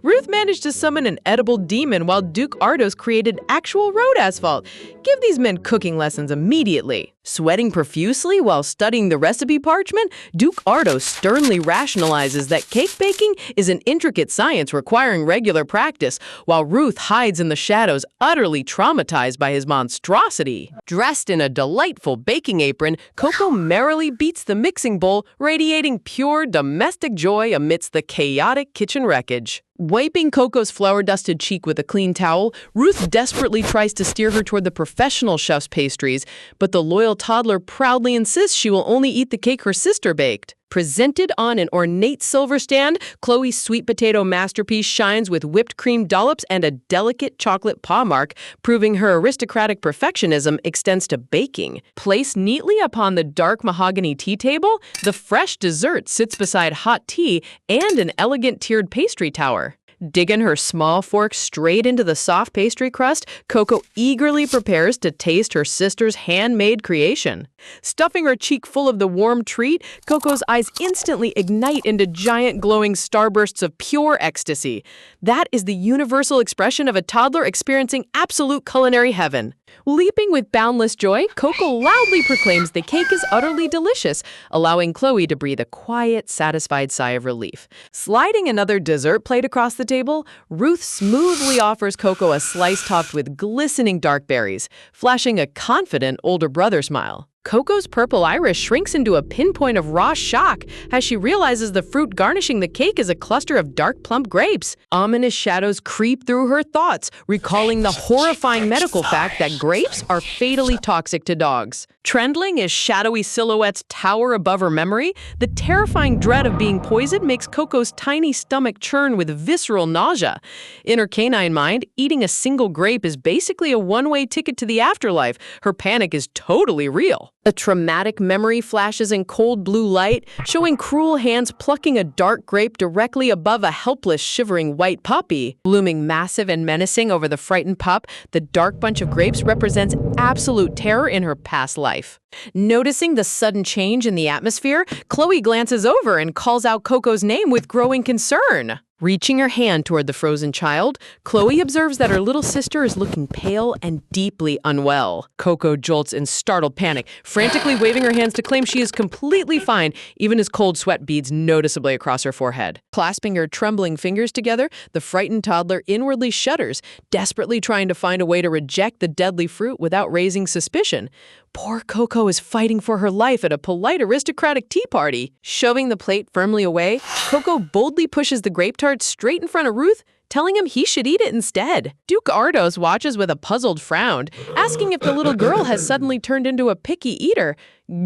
Ruth managed to summon an edible demon while Duke Ardos created actual road asphalt. Give these men cooking lessons immediately. Sweating profusely while studying the recipe parchment, Duke Ardo sternly rationalizes that cake baking is an intricate science requiring regular practice, while Ruth hides in the shadows, utterly traumatized by his monstrosity. Dressed in a delightful baking apron, Coco merrily beats the mixing bowl, radiating pure domestic joy amidst the chaotic kitchen wreckage. Wiping Coco's flour-dusted cheek with a clean towel, Ruth desperately tries to steer her toward the professional chef's pastries, but the loyal royal toddler proudly insists she will only eat the cake her sister baked. Presented on an ornate silver stand, Chloe's sweet potato masterpiece shines with whipped cream dollops and a delicate chocolate paw mark, proving her aristocratic perfectionism extends to baking. Placed neatly upon the dark mahogany tea table, the fresh dessert sits beside hot tea and an elegant tiered pastry tower. Digging her small fork straight into the soft pastry crust, Coco eagerly prepares to taste her sister's handmade creation. Stuffing her cheek full of the warm treat, Coco's eyes instantly ignite into giant glowing starbursts of pure ecstasy. That is the universal expression of a toddler experiencing absolute culinary heaven. Leaping with boundless joy, Coco loudly proclaims the cake is utterly delicious, allowing Chloe to breathe a quiet, satisfied sigh of relief. Sliding another dessert plate across the table, Ruth smoothly offers Coco a slice topped with glistening dark berries, flashing a confident older brother smile. Coco's purple iris shrinks into a pinpoint of raw shock as she realizes the fruit garnishing the cake is a cluster of dark plump grapes. Ominous shadows creep through her thoughts, recalling the horrifying medical fact that grapes are fatally toxic to dogs. Trembling as shadowy silhouettes tower above her memory, the terrifying dread of being poisoned makes Coco's tiny stomach churn with visceral nausea. In her canine mind, eating a single grape is basically a one-way ticket to the afterlife. Her panic is totally real. A traumatic memory flashes in cold blue light, showing cruel hands plucking a dark grape directly above a helpless, shivering white puppy. Looming massive and menacing over the frightened pup, the dark bunch of grapes represents absolute terror in her past life. Noticing the sudden change in the atmosphere, Chloe glances over and calls out Coco's name with growing concern. Reaching her hand toward the frozen child, Chloe observes that her little sister is looking pale and deeply unwell. Coco jolts in startled panic, frantically waving her hands to claim she is completely fine, even as cold sweat beads noticeably across her forehead. Clasping her trembling fingers together, the frightened toddler inwardly shudders, desperately trying to find a way to reject the deadly fruit without raising suspicion. Poor Coco is fighting for her life at a polite aristocratic tea party. Shoving the plate firmly away, Coco boldly pushes the grape tart straight in front of Ruth, telling him he should eat it instead. Duke Ardos watches with a puzzled frown, asking if the little girl has suddenly turned into a picky eater.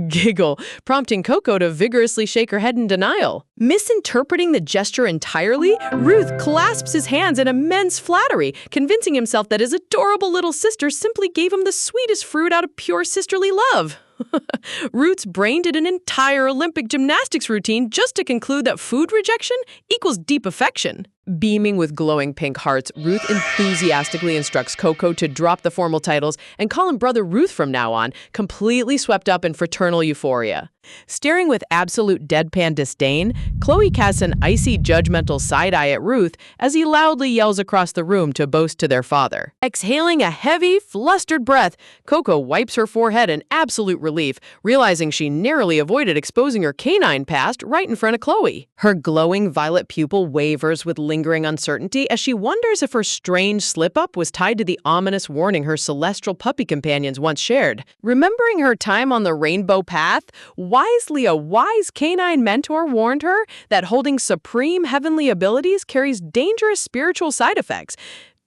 Giggle, prompting Coco to vigorously shake her head in denial. Misinterpreting the gesture entirely, Ruth clasps his hands in immense flattery, convincing himself that his adorable little sister simply gave him the sweetest fruit out of pure sisterly love. Ruth's brain did an entire Olympic gymnastics routine just to conclude that food rejection equals deep affection. Beaming with glowing pink hearts, Ruth enthusiastically instructs Coco to drop the formal titles and call him Brother Ruth from now on, completely swept up in fraternal euphoria. Staring with absolute deadpan disdain, Chloe casts an icy, judgmental side-eye at Ruth as he loudly yells across the room to boast to their father. Exhaling a heavy, flustered breath, Coco wipes her forehead in absolute relief, realizing she narrowly avoided exposing her canine past right in front of Chloe. Her glowing violet pupil wavers with lingering uncertainty as she wonders if her strange slip-up was tied to the ominous warning her celestial puppy companions once shared. Remembering her time on the rainbow path, wisely a wise canine mentor warned her that holding supreme heavenly abilities carries dangerous spiritual side effects.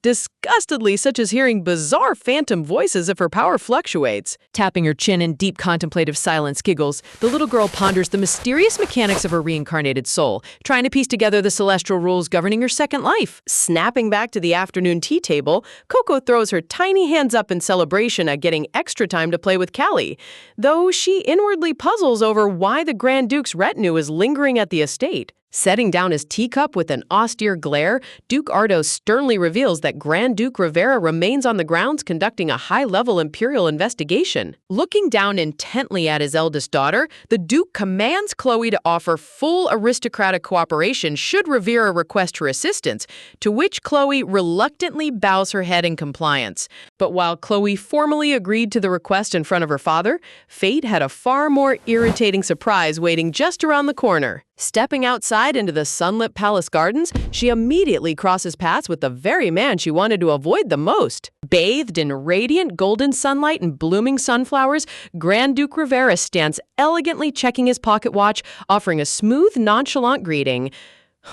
Disgustedly, such as hearing bizarre phantom voices if her power fluctuates. Tapping her chin in deep contemplative silence giggles, the little girl ponders the mysterious mechanics of her reincarnated soul, trying to piece together the celestial rules governing her second life. Snapping back to the afternoon tea table, Coco throws her tiny hands up in celebration at getting extra time to play with Callie, though she inwardly puzzles over why the Grand Duke's retinue is lingering at the estate. Setting down his teacup with an austere glare, Duke Ardos sternly reveals that Grand Duke Rivera remains on the grounds conducting a high-level imperial investigation. Looking down intently at his eldest daughter, the Duke commands Chloe to offer full aristocratic cooperation should Rivera request her assistance, to which Chloe reluctantly bows her head in compliance. But while Chloe formally agreed to the request in front of her father, fate had a far more irritating surprise waiting just around the corner. Stepping outside into the sunlit palace gardens, she immediately crosses paths with the very man she wanted to avoid the most. Bathed in radiant golden sunlight and blooming sunflowers, Grand Duke Rivera stands elegantly checking his pocket watch, offering a smooth, nonchalant greeting.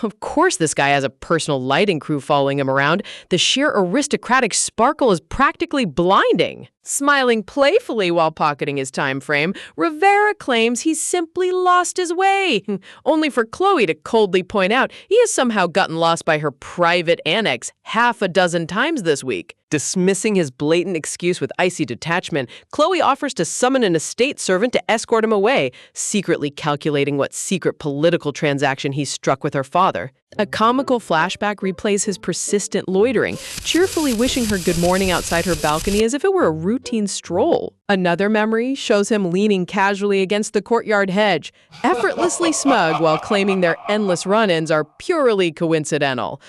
Of course this guy has a personal lighting crew following him around. The sheer aristocratic sparkle is practically blinding. Smiling playfully while pocketing his time frame, Rivera claims he's simply lost his way, only for Chloe to coldly point out he has somehow gotten lost by her private annex half a dozen times this week. Dismissing his blatant excuse with icy detachment, Chloe offers to summon an estate servant to escort him away, secretly calculating what secret political transaction he struck with her father. A comical flashback replays his persistent loitering, cheerfully wishing her good morning outside her balcony as if it were a routine stroll. Another memory shows him leaning casually against the courtyard hedge, effortlessly smug while claiming their endless run-ins are purely coincidental.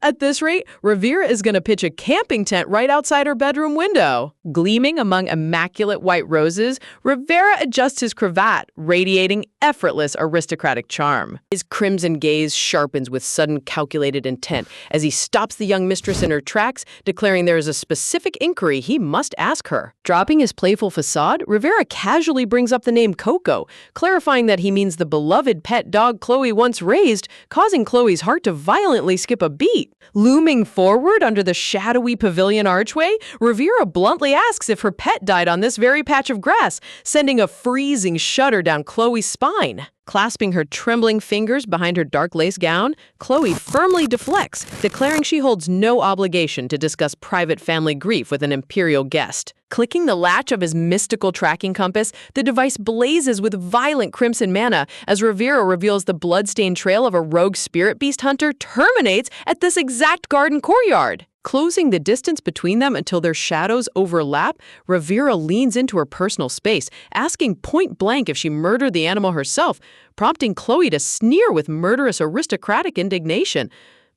At this rate, Rivera is going to pitch a camping tent right outside her bedroom window. Gleaming among immaculate white roses, Rivera adjusts his cravat, radiating effortless aristocratic charm. His crimson gaze sharpens with sudden calculated intent as he stops the young mistress in her tracks, declaring there is a specific inquiry he must ask her. Dropping his playful facade, Rivera casually brings up the name Coco, clarifying that he means the beloved pet dog Chloe once raised, causing Chloe's heart to violently skip a beat. Looming forward under the shadowy pavilion archway, Rivera bluntly asks if her pet died on this very patch of grass, sending a freezing shudder down Chloe's spine. Clasping her trembling fingers behind her dark lace gown, Chloe firmly deflects, declaring she holds no obligation to discuss private family grief with an imperial guest. Clicking the latch of his mystical tracking compass, the device blazes with violent crimson mana as Rivera reveals the bloodstained trail of a rogue spirit beast hunter terminates at this exact garden courtyard. Closing the distance between them until their shadows overlap, Rivera leans into her personal space, asking point blank if she murdered the animal herself, prompting Chloe to sneer with murderous aristocratic indignation.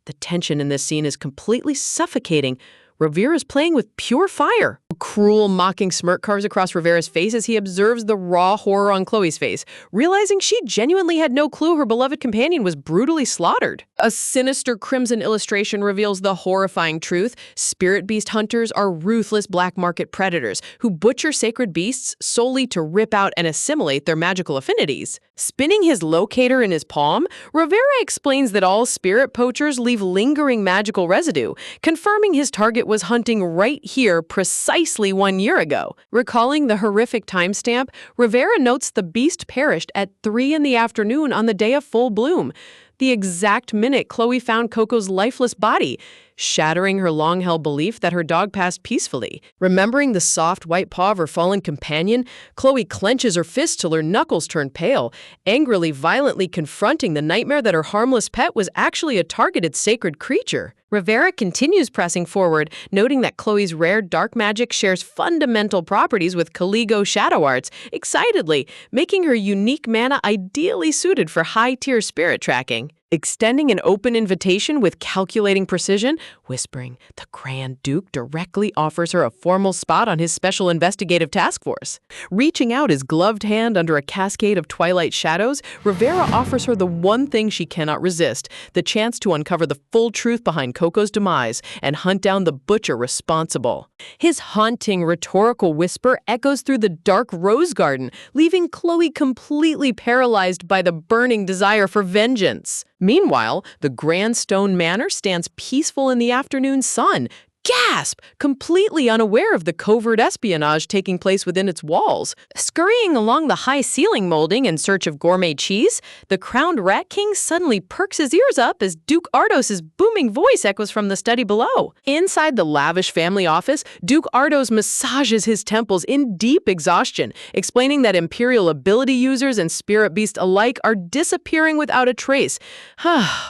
The tension in this scene is completely suffocating. Rivera's playing with pure fire. A cruel, mocking smirk carves across Rivera's face as he observes the raw horror on Chloe's face, realizing she genuinely had no clue her beloved companion was brutally slaughtered. A sinister crimson illustration reveals the horrifying truth. Spirit beast hunters are ruthless black market predators who butcher sacred beasts solely to rip out and assimilate their magical affinities. Spinning his locator in his palm, Rivera explains that all spirit poachers leave lingering magical residue, confirming his target was hunting right here precisely 1 year ago. Recalling the horrific timestamp, Rivera notes the beast perished at 3 in the afternoon on the day of full bloom, the exact minute Chloe found Coco's lifeless body, shattering her long-held belief that her dog passed peacefully. Remembering the soft white paw of her fallen companion, Chloe clenches her fist till her knuckles turn pale, angrily violently confronting the nightmare that her harmless pet was actually a targeted sacred creature. Rivera continues pressing forward, noting that Chloe's rare dark magic shares fundamental properties with Caligo Shadow Arts, excitedly, making her unique mana ideally suited for high-tier spirit tracking. Extending an open invitation with calculating precision, whispering, the Grand Duke directly offers her a formal spot on his special investigative task force. Reaching out his gloved hand under a cascade of twilight shadows, Rivera offers her the one thing she cannot resist, the chance to uncover the full truth behind Coco's demise and hunt down the butcher responsible. His haunting, rhetorical whisper echoes through the dark rose garden, leaving Chloe completely paralyzed by the burning desire for vengeance. Meanwhile, the Grand Stone Manor stands peaceful in the afternoon sun. Gasp! Completely unaware of the covert espionage taking place within its walls. Scurrying along the high ceiling molding in search of gourmet cheese, the crowned Rat King suddenly perks his ears up as Duke Ardos' booming voice echoes from the study below. Inside the lavish family office, Duke Ardos massages his temples in deep exhaustion, explaining that Imperial ability users and Spirit Beast alike are disappearing without a trace,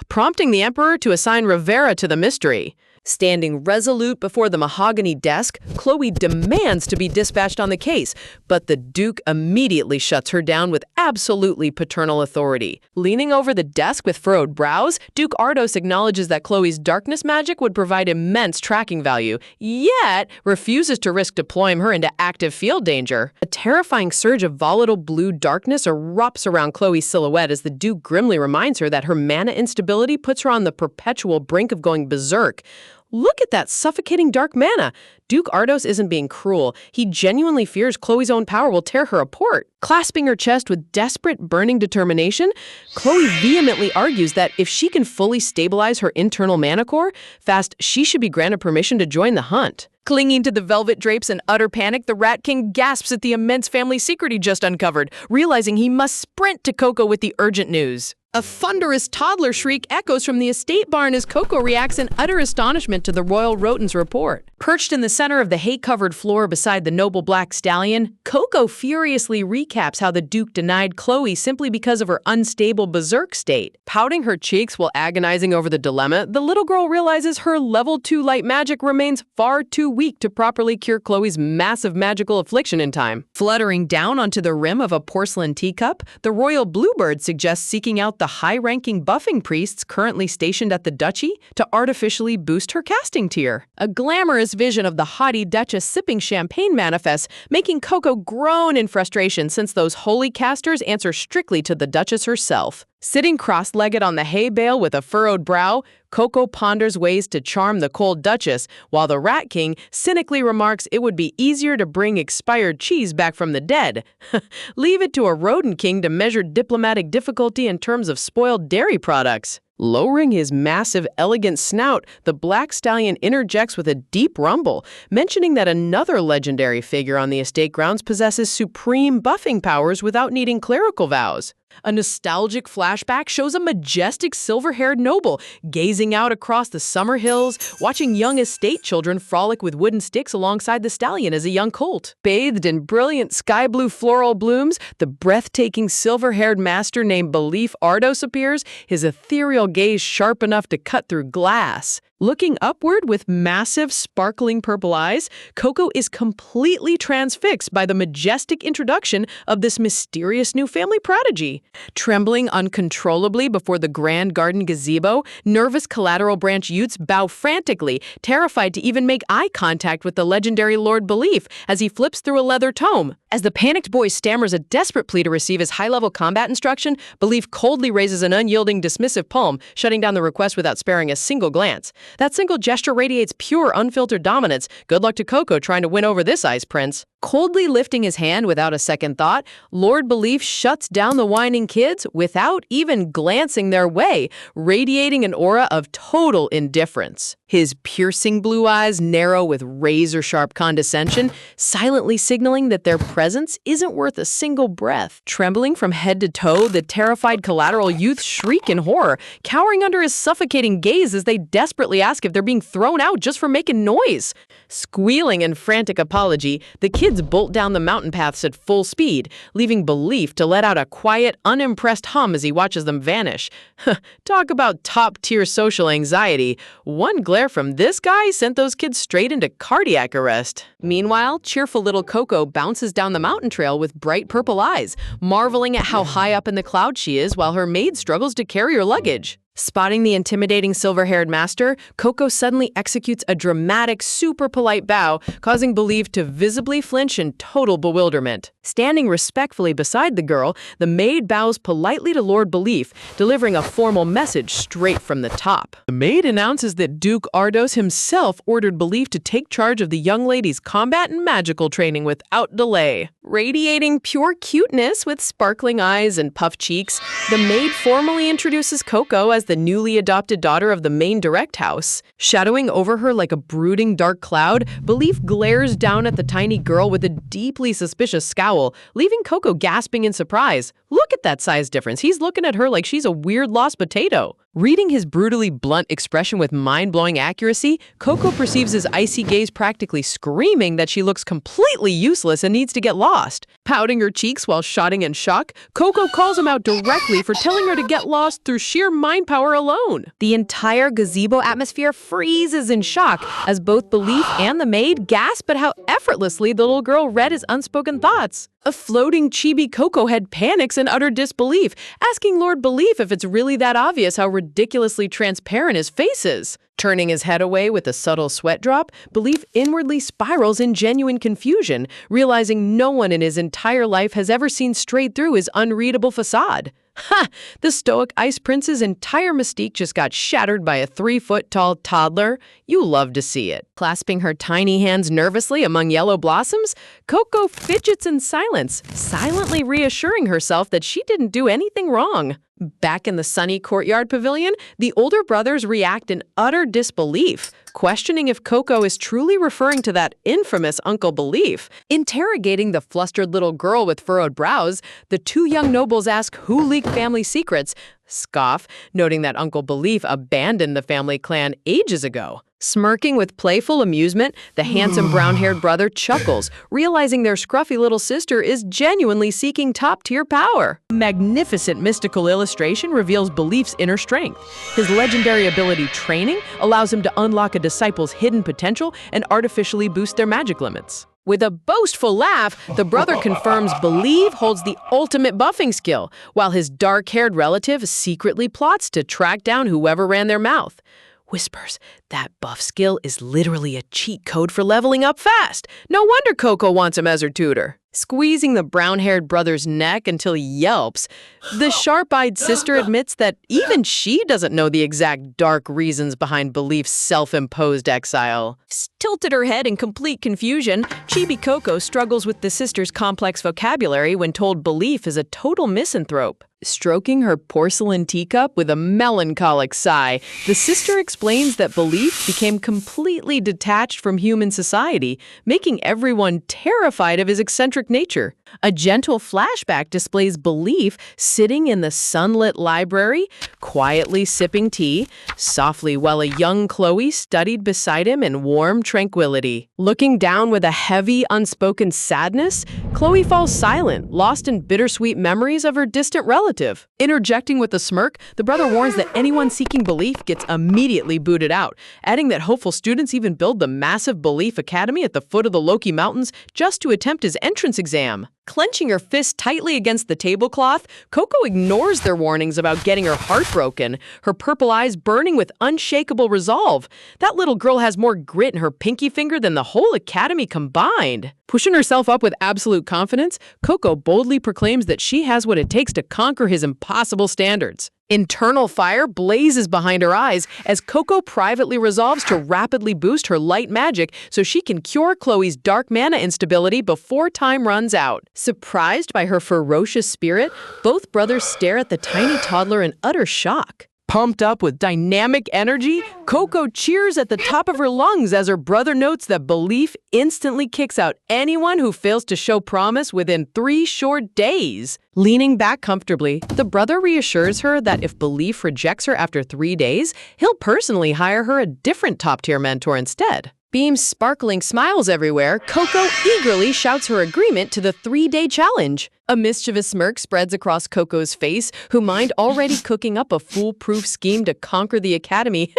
prompting the Emperor to assign Rivera to the mystery. Standing resolute before the mahogany desk, Chloe demands to be dispatched on the case, but the Duke immediately shuts her down with absolutely paternal authority. Leaning over the desk with furrowed brows, Duke Ardos acknowledges that Chloe's darkness magic would provide immense tracking value, yet refuses to risk deploying her into active field danger. A terrifying surge of volatile blue darkness erupts around Chloe's silhouette as the Duke grimly reminds her that her mana instability puts her on the perpetual brink of going berserk. Look at that suffocating dark mana. Duke Ardos isn't being cruel. He genuinely fears Chloe's own power will tear her apart. Clasping her chest with desperate, burning determination, Chloe vehemently argues that if she can fully stabilize her internal mana core, she should be granted permission to join the hunt. Clinging to the velvet drapes in utter panic, the Rat King gasps at the immense family secret he just uncovered, realizing he must sprint to Coco with the urgent news. A thunderous toddler shriek echoes from the estate barn as Coco reacts in utter astonishment to the royal rodent's report. Perched in the center of the hay-covered floor beside the noble black stallion, Coco furiously recaps how the Duke denied Chloe simply because of her unstable berserk state. Pouting her cheeks while agonizing over the dilemma, the little girl realizes her level 2 light magic remains far too weak to properly cure Chloe's massive magical affliction in time. Fluttering down onto the rim of a porcelain teacup, the royal bluebird suggests seeking out the high-ranking buffing priests currently stationed at the duchy to artificially boost her casting tier. A glamorous vision of the haughty duchess sipping champagne manifests, making Coco groan in frustration since those holy casters answer strictly to the duchess herself. Sitting cross-legged on the hay bale with a furrowed brow, Coco ponders ways to charm the cold duchess, while the Rat King cynically remarks it would be easier to bring expired cheese back from the dead. Leave it to a rodent king to measure diplomatic difficulty in terms of spoiled dairy products. Lowering his massive, elegant snout, the black stallion interjects with a deep rumble, mentioning that another legendary figure on the estate grounds possesses supreme buffing powers without needing clerical vows. A nostalgic flashback shows a majestic silver-haired noble gazing out across the summer hills, watching young estate children frolic with wooden sticks alongside the stallion as a young colt. Bathed in brilliant sky-blue floral blooms, the breathtaking silver-haired master named Belief Ardos appears, his ethereal gaze sharp enough to cut through glass. Looking upward with massive, sparkling purple eyes, Coco is completely transfixed by the majestic introduction of this mysterious new family prodigy. Trembling uncontrollably before the grand garden gazebo, nervous collateral branch youths bow frantically, terrified to even make eye contact with the legendary Lord Belief as he flips through a leather tome. As the panicked boy stammers a desperate plea to receive his high-level combat instruction, Belief coldly raises an unyielding, dismissive palm, shutting down the request without sparing a single glance. That single gesture radiates pure, unfiltered dominance. Good luck to Coco trying to win over this ice prince. Coldly lifting his hand without a second thought, Lord Belief shuts down the whining kids without even glancing their way, radiating an aura of total indifference. His piercing blue eyes narrow with razor-sharp condescension, silently signaling that their presence isn't worth a single breath. Trembling from head to toe, the terrified collateral youths shriek in horror, cowering under his suffocating gaze as they desperately ask if they're being thrown out just for making noise. Squealing in frantic apology, the kids bolt down the mountain paths at full speed, leaving Belief to let out a quiet, unimpressed hum as he watches them vanish. Talk about top-tier social anxiety. One glare from this guy sent those kids straight into cardiac arrest. Meanwhile, cheerful little Coco bounces down the mountain trail with bright purple eyes, marveling at how high up in the clouds she is while her maid struggles to carry her luggage. Spotting the intimidating silver-haired master, Coco suddenly executes a dramatic, super polite bow, causing Belief to visibly flinch in total bewilderment. Standing respectfully beside the girl, the maid bows politely to Lord Belief, delivering a formal message straight from the top. The maid announces that Duke Ardos himself ordered Belief to take charge of the young lady's combat and magical training without delay. Radiating pure cuteness with sparkling eyes and puffed cheeks, the maid formally introduces Coco as the newly adopted daughter of the main direct house. Shadowing over her like a brooding dark cloud, Belief glares down at the tiny girl with a deeply suspicious scowl, leaving Coco gasping in surprise. Look at that size difference. He's looking at her like she's a weird lost potato. Reading his brutally blunt expression with mind-blowing accuracy, Coco perceives his icy gaze practically screaming that she looks completely useless and needs to get lost. Pouting her cheeks while shouting in shock, Coco calls him out directly for telling her to get lost through sheer mind power alone. The entire gazebo atmosphere freezes in shock as both Belief and the maid gasp at how effortlessly the little girl read his unspoken thoughts. A floating chibi Coco head panics in utter disbelief, asking Lord Belief if it's really that obvious how ridiculously transparent his face is. Turning his head away with a subtle sweat drop, Belief inwardly spirals in genuine confusion, realizing no one in his entire life has ever seen straight through his unreadable facade. Ha! The stoic ice prince's entire mystique just got shattered by a 3-foot-tall toddler. You love to see it. Clasping her tiny hands nervously among yellow blossoms, Coco fidgets in silence, silently reassuring herself that she didn't do anything wrong. Back in the sunny courtyard pavilion, the older brothers react in utter disbelief, questioning if Coco is truly referring to that infamous Uncle Belief. Interrogating the flustered little girl with furrowed brows, the two young nobles ask who leaked family secrets, scoff, noting that Uncle Belief abandoned the family clan ages ago. Smirking with playful amusement, the handsome brown-haired brother chuckles, realizing their scruffy little sister is genuinely seeking top-tier power. A magnificent mystical illustration reveals Belief's inner strength. His legendary ability training allows him to unlock a disciple's hidden potential and artificially boost their magic limits. With a boastful laugh, the brother confirms Belief holds the ultimate buffing skill, while his dark-haired relative secretly plots to track down whoever ran their mouth. Whispers, that buff skill is literally a cheat code for leveling up fast. No wonder Coco wants him as her tutor. Squeezing the brown-haired brother's neck until he yelps, the sharp-eyed sister admits that even she doesn't know the exact dark reasons behind Belief's self-imposed exile. Tilted her head in complete confusion, Chibi Coco struggles with the sister's complex vocabulary when told Belief is a total misanthrope. Stroking her porcelain teacup with a melancholic sigh, the sister explains that Belief became completely detached from human society, making everyone terrified of his eccentric nature. A gentle flashback displays Belief sitting in the sunlit library, quietly sipping tea, softly while a young Chloe studied beside him in warm tranquility. Looking down with a heavy, unspoken sadness, Chloe falls silent, lost in bittersweet memories of her distant relative. Interjecting with a smirk, the brother warns that anyone seeking Belief gets immediately booted out, adding that hopeful students even build the massive Belief Academy at the foot of the Loki Mountains just to attempt his entrance exam. Clenching her fist tightly against the tablecloth, Coco ignores their warnings about getting her heart broken, her purple eyes burning with unshakable resolve. That little girl has more grit in her pinky finger than the whole academy combined. Pushing herself up with absolute confidence, Coco boldly proclaims that she has what it takes to conquer his impossible standards. Internal fire blazes behind her eyes as Coco privately resolves to rapidly boost her light magic so she can cure Chloe's dark mana instability before time runs out. Surprised by her ferocious spirit, both brothers stare at the tiny toddler in utter shock. Pumped up with dynamic energy, Coco cheers at the top of her lungs as her brother notes that Belief instantly kicks out anyone who fails to show promise within 3 short days. Leaning back comfortably, the brother reassures her that if Belief rejects her after 3 days, he'll personally hire her a different top-tier mentor instead. Beam's sparkling smiles everywhere, Coco eagerly shouts her agreement to the 3-day challenge. A mischievous smirk spreads across Coco's face, who mind already cooking up a foolproof scheme to conquer the academy.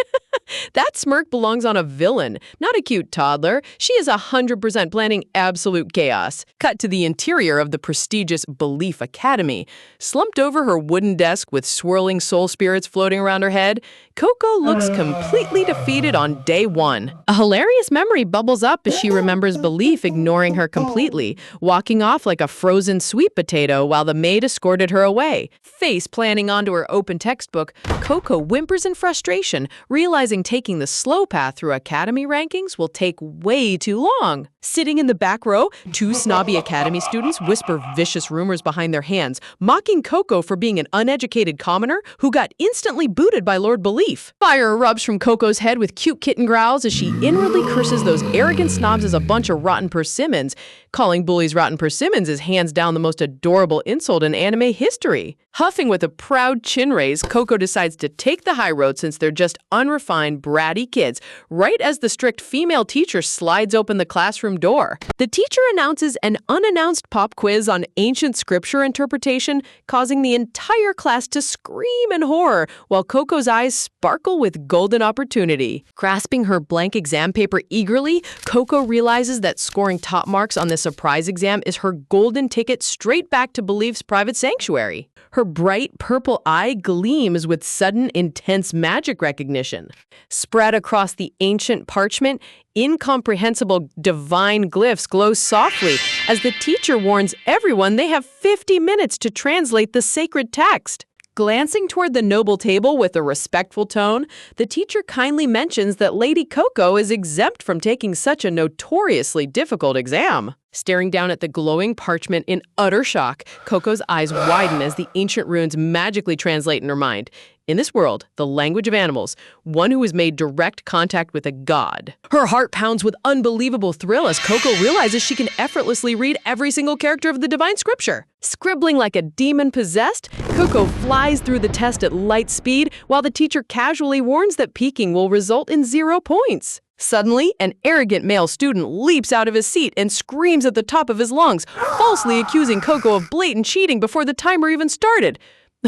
That smirk belongs on a villain, not a cute toddler. She is 100% planning absolute chaos. Cut to the interior of the prestigious Belief Academy. Slumped over her wooden desk with swirling soul spirits floating around her head, Coco looks completely defeated on day 1. A hilarious memory bubbles up as she remembers Belief ignoring her completely, walking off like a frozen sweet potato while the maid escorted her away. Face planting onto her open textbook, Coco whimpers in frustration, realizing taking the slow path through academy rankings will take way too long. Sitting in the back row, 2 snobby academy students whisper vicious rumors behind their hands, mocking Coco for being an uneducated commoner who got instantly booted by Lord Belief. Fire erupts from Coco's head with cute kitten growls as she inwardly curses those arrogant snobs as a bunch of rotten persimmons. Calling bullies rotten persimmons is hands down the most adorable insult in anime history. Huffing with a proud chin raise, Coco decides to take the high road since they're just unrefined, bratty kids, right as the strict female teacher slides open the classroom door. The teacher announces an unannounced pop quiz on ancient scripture interpretation, causing the entire class to scream in horror, while Coco's eyes sparkle with golden opportunity. Grasping her blank exam paper eagerly, Coco realizes that scoring top marks on the surprise exam is her golden ticket straight back to Belief's private sanctuary. Her bright purple eye gleams with sudden, intense magic recognition. Spread across the ancient parchment, incomprehensible divine glyphs glow softly as the teacher warns everyone they have 50 minutes to translate the sacred text. Glancing toward the noble table with a respectful tone, the teacher kindly mentions that Lady Coco is exempt from taking such a notoriously difficult exam. Staring down at the glowing parchment in utter shock, Coco's eyes widen as the ancient runes magically translate in her mind. In this world, the language of animals, one who has made direct contact with a god. Her heart pounds with unbelievable thrill as Coco realizes she can effortlessly read every single character of the divine scripture. Scribbling like a demon possessed, Coco flies through the test at light speed, while the teacher casually warns that peeking will result in 0 points. Suddenly, an arrogant male student leaps out of his seat and screams at the top of his lungs, falsely accusing Coco of blatant cheating before the timer even started.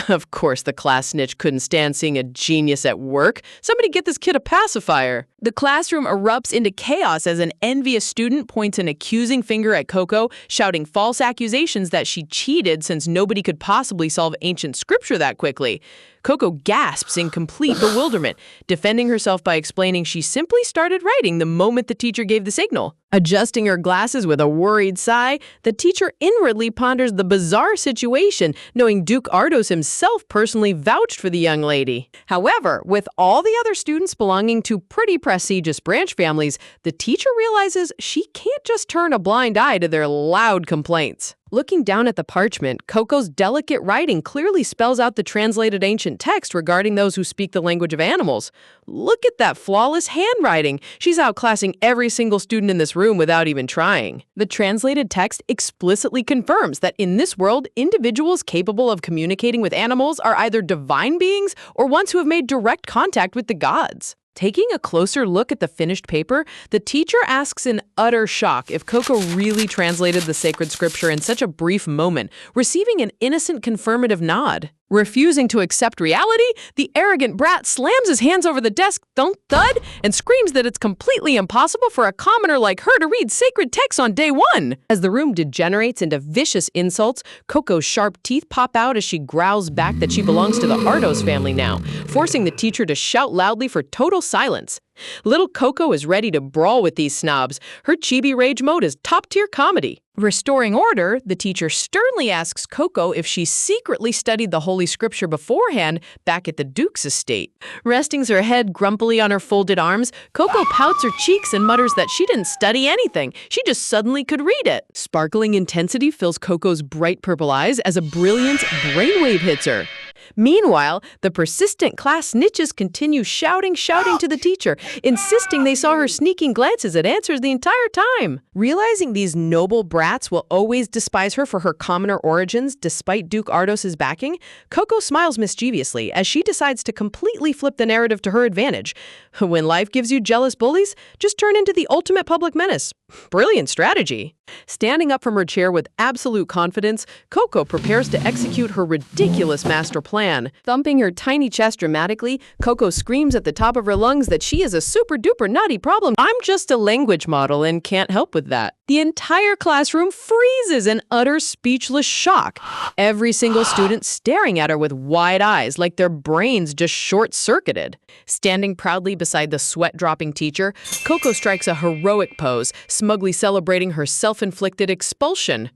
Of course, the class snitch couldn't stand seeing a genius at work. Somebody get this kid a pacifier. The classroom erupts into chaos as an envious student points an accusing finger at Coco, shouting false accusations that she cheated since nobody could possibly solve ancient scripture that quickly. Coco gasps in complete bewilderment, defending herself by explaining she simply started writing the moment the teacher gave the signal. Adjusting her glasses with a worried sigh, the teacher inwardly ponders the bizarre situation, knowing Duke Ardos himself personally vouched for the young lady. However, with all the other students belonging to pretty prestigious branch families, the teacher realizes she can't just turn a blind eye to their loud complaints. Looking down at the parchment, Coco's delicate writing clearly spells out the translated ancient text regarding those who speak the language of animals. Look at that flawless handwriting. She's outclassing every single student in this room without even trying. The translated text explicitly confirms that in this world, individuals capable of communicating with animals are either divine beings or ones who have made direct contact with the gods. Taking a closer look at the finished paper, the teacher asks in utter shock if Coco really translated the sacred scripture in such a brief moment, receiving an innocent confirmative nod. Refusing to accept reality, the arrogant brat slams his hands over the desk, thud, and screams that it's completely impossible for a commoner like her to read sacred texts on day one. As the room degenerates into vicious insults, Coco's sharp teeth pop out as she growls back that she belongs to the Ardos family now, forcing the teacher to shout loudly for total silence. Little Coco is ready to brawl with these snobs. Her chibi rage mode is top-tier comedy. Restoring order, the teacher sternly asks Coco if she secretly studied the Holy Scripture beforehand back at the Duke's estate. Resting her head grumpily on her folded arms, Coco pouts her cheeks and mutters that she didn't study anything. She just suddenly could read it. Sparkling intensity fills Coco's bright purple eyes as a brilliant brainwave hits her. Meanwhile, the persistent class snitches continue shouting to the teacher, insisting they saw her sneaking glances at answers the entire time. Realizing these noble brats will always despise her for her commoner origins despite Duke Ardos's backing, Coco smiles mischievously as she decides to completely flip the narrative to her advantage. When life gives you jealous bullies, just turn into the ultimate public menace. Brilliant strategy. Standing up from her chair with absolute confidence, Coco prepares to execute her ridiculous master plan. Thumping her tiny chest dramatically, Coco screams at the top of her lungs that she is a super-duper nutty problem. I'm just a language model and can't help with that. The entire classroom freezes in utter speechless shock. Every single student staring at her with wide eyes like their brains just short-circuited. Standing proudly beside the sweat-dropping teacher, Coco strikes a heroic pose, smugly celebrating her self-inflicted expulsion.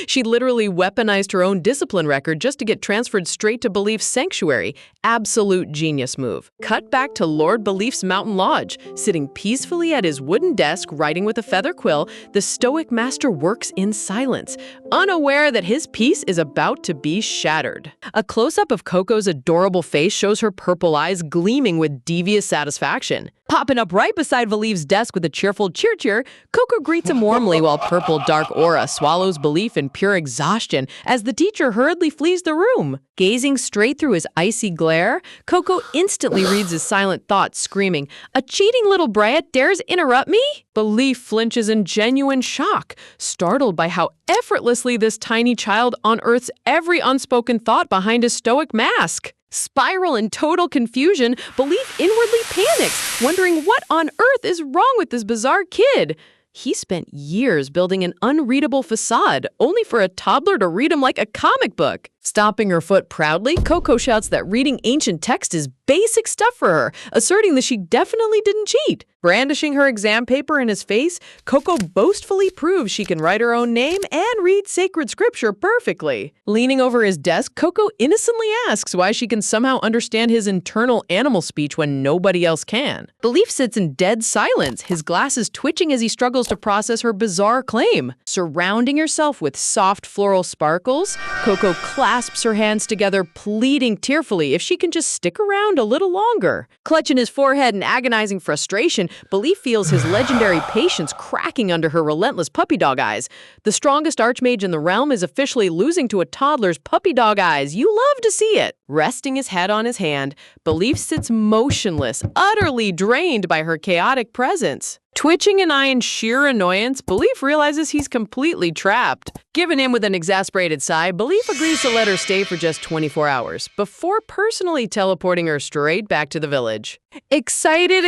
She literally weaponized her own discipline record just to get transferred straight to Belief's sanctuary. Absolute genius move. Cut back to Lord Belief's mountain lodge. Sitting peacefully at his wooden desk, writing with a feather quill, the stoic master works in silence, unaware that his peace is about to be shattered. A close-up of Coco's adorable face shows her purple eyes gleaming with devious satisfaction. Popping up right beside Belief's desk with a cheerful cheer, Coco greets him warmly while purple dark aura swallows Belief in pure exhaustion as the teacher hurriedly flees the room. Gazing straight through his icy glare, Coco instantly reads his silent thoughts, screaming, "A cheating little brat dares interrupt me?" Belief flinches in genuine shock, startled by how effortlessly this tiny child unearths every unspoken thought behind his stoic mask. Spiral in total confusion, Belief inwardly panics, wondering what on earth is wrong with this bizarre kid. He spent years building an unreadable facade, only for a toddler to read him like a comic book. Stomping her foot proudly, Coco shouts that reading ancient text is basic stuff for her, asserting that she definitely didn't cheat. Brandishing her exam paper in his face, Coco boastfully proves she can write her own name and read sacred scripture perfectly. Leaning over his desk, Coco innocently asks why she can somehow understand his internal animal speech when nobody else can. Belief sits in dead silence, his glasses twitching as he struggles to process her bizarre claim. Surrounding herself with soft floral sparkles, Coco clasps her hands together, pleading tearfully if she can just stick around a little longer. Clutching his forehead in agonizing frustration, Belief feels his legendary patience cracking under her relentless puppy dog eyes. The strongest archmage in the realm is officially losing to a toddler's puppy dog eyes. You love to see it. Resting his head on his hand, Belief sits motionless, utterly drained by her chaotic presence. Twitching an eye in sheer annoyance, Belief realizes he's completely trapped. Given him with an exasperated sigh, Belief agrees to let her stay for just 24 hours, before personally teleporting her straight back to the village. Excited,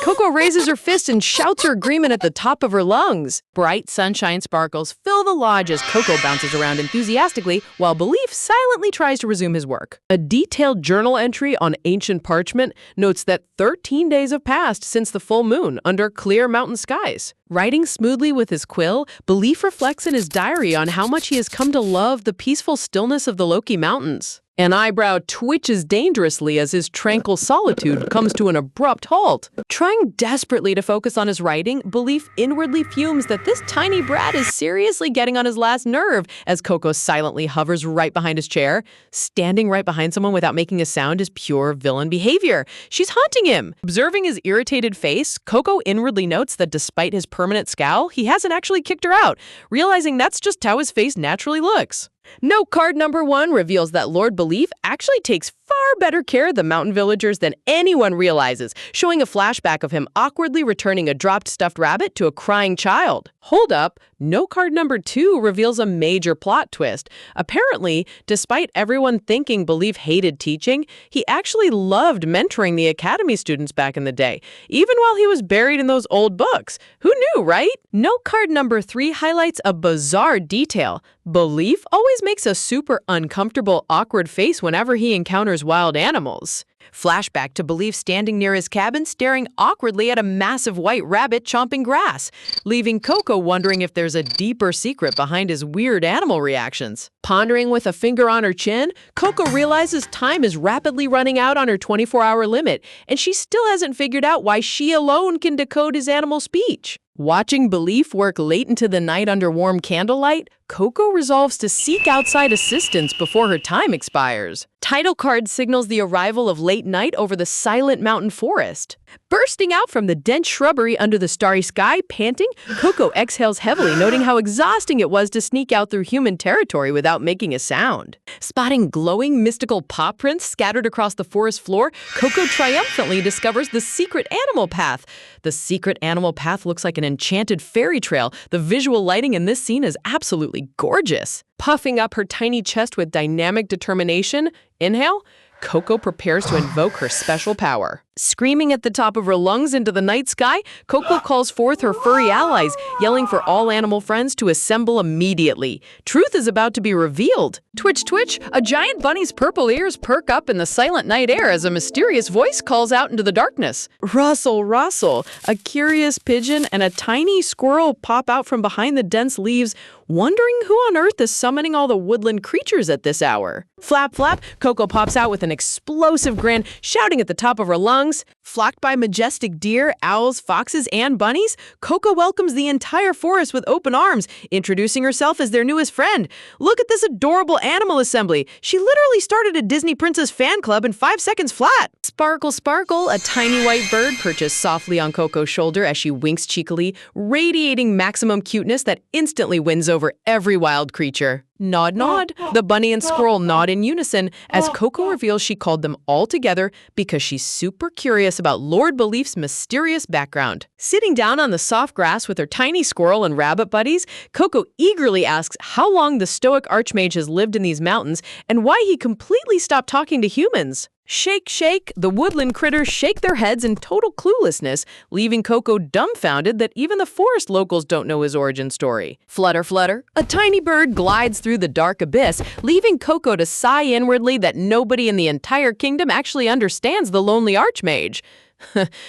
Coco raises her fist and shouts her agreement at the top of her lungs. Bright sunshine sparkles fill the lodge as Coco bounces around enthusiastically, while Belief silently tries to resume his work. A detailed journal entry on ancient parchment notes that 13 days have passed since the full moon under clear mountain skies. Writing smoothly with his quill, Belief reflects in his diary on how much he has come to love the peaceful stillness of the Loki Mountains. An eyebrow twitches dangerously as his tranquil solitude comes to an abrupt halt. Trying desperately to focus on his writing, Belief inwardly fumes that this tiny brat is seriously getting on his last nerve as Coco silently hovers right behind his chair. Standing right behind someone without making a sound is pure villain behavior. She's haunting him. Observing his irritated face, Coco inwardly notes that despite his permanent scowl, he hasn't actually kicked her out, realizing that's just how his face naturally looks. Note card number 1 reveals that Lord Belief actually takes far better care of the mountain villagers than anyone realizes, showing a flashback of him awkwardly returning a dropped stuffed rabbit to a crying child. Hold up, note card number 2 reveals a major plot twist. Apparently, despite everyone thinking Belief hated teaching, he actually loved mentoring the academy students back in the day, even while he was buried in those old books. Who knew, right? Note card number 3 highlights a bizarre detail. Belief always makes a super uncomfortable, awkward face whenever he encounters wild animals. Flashback to Belief standing near his cabin, staring awkwardly at a massive white rabbit chomping grass, leaving Coco wondering if there's a deeper secret behind his weird animal reactions. Pondering with a finger on her chin, Coco realizes time is rapidly running out on her 24-hour limit, and she still hasn't figured out why she alone can decode his animal speech. Watching Belief work late into the night under warm candlelight, Coco resolves to seek outside assistance before her time expires. Title card signals the arrival of late night over the silent mountain forest. Bursting out from the dense shrubbery under the starry sky, panting, Coco exhales heavily, noting how exhausting it was to sneak out through human territory without making a sound. Spotting glowing, mystical paw prints scattered across the forest floor, Coco triumphantly discovers the secret animal path. The secret animal path looks like an enchanted fairy trail. The visual lighting in this scene is absolutely gorgeous. Puffing up her tiny chest with dynamic determination, inhale, Coco prepares to invoke her special power. Screaming at the top of her lungs into the night sky, Coco calls forth her furry allies, yelling for all animal friends to assemble immediately. Truth is about to be revealed. Twitch, twitch, a giant bunny's purple ears perk up in the silent night air as a mysterious voice calls out into the darkness. Rustle, rustle, a curious pigeon and a tiny squirrel pop out from behind the dense leaves, wondering who on earth is summoning all the woodland creatures at this hour. Flap, flap, Coco pops out with an explosive grin, shouting at the top of her lungs. Flocked by majestic deer, owls, foxes, and bunnies, Coco welcomes the entire forest with open arms, introducing herself as their newest friend. Look at this adorable animal assembly. She literally started a Disney Princess fan club in 5 seconds flat. Sparkle, sparkle, a tiny white bird perches softly on Coco's shoulder as she winks cheekily, radiating maximum cuteness that instantly wins over every wild creature. Nod, nod. The bunny and squirrel nod in unison as Coco reveals she called them all together because she's super curious about Lord Belief's mysterious background. Sitting down on the soft grass with her tiny squirrel and rabbit buddies, Coco eagerly asks how long the stoic archmage has lived in these mountains and why he completely stopped talking to humans. Shake, shake, the woodland critters shake their heads in total cluelessness, leaving Coco dumbfounded that even the forest locals don't know his origin story. Flutter, flutter, a tiny bird glides through the dark abyss, leaving Coco to sigh inwardly that nobody in the entire kingdom actually understands the lonely archmage.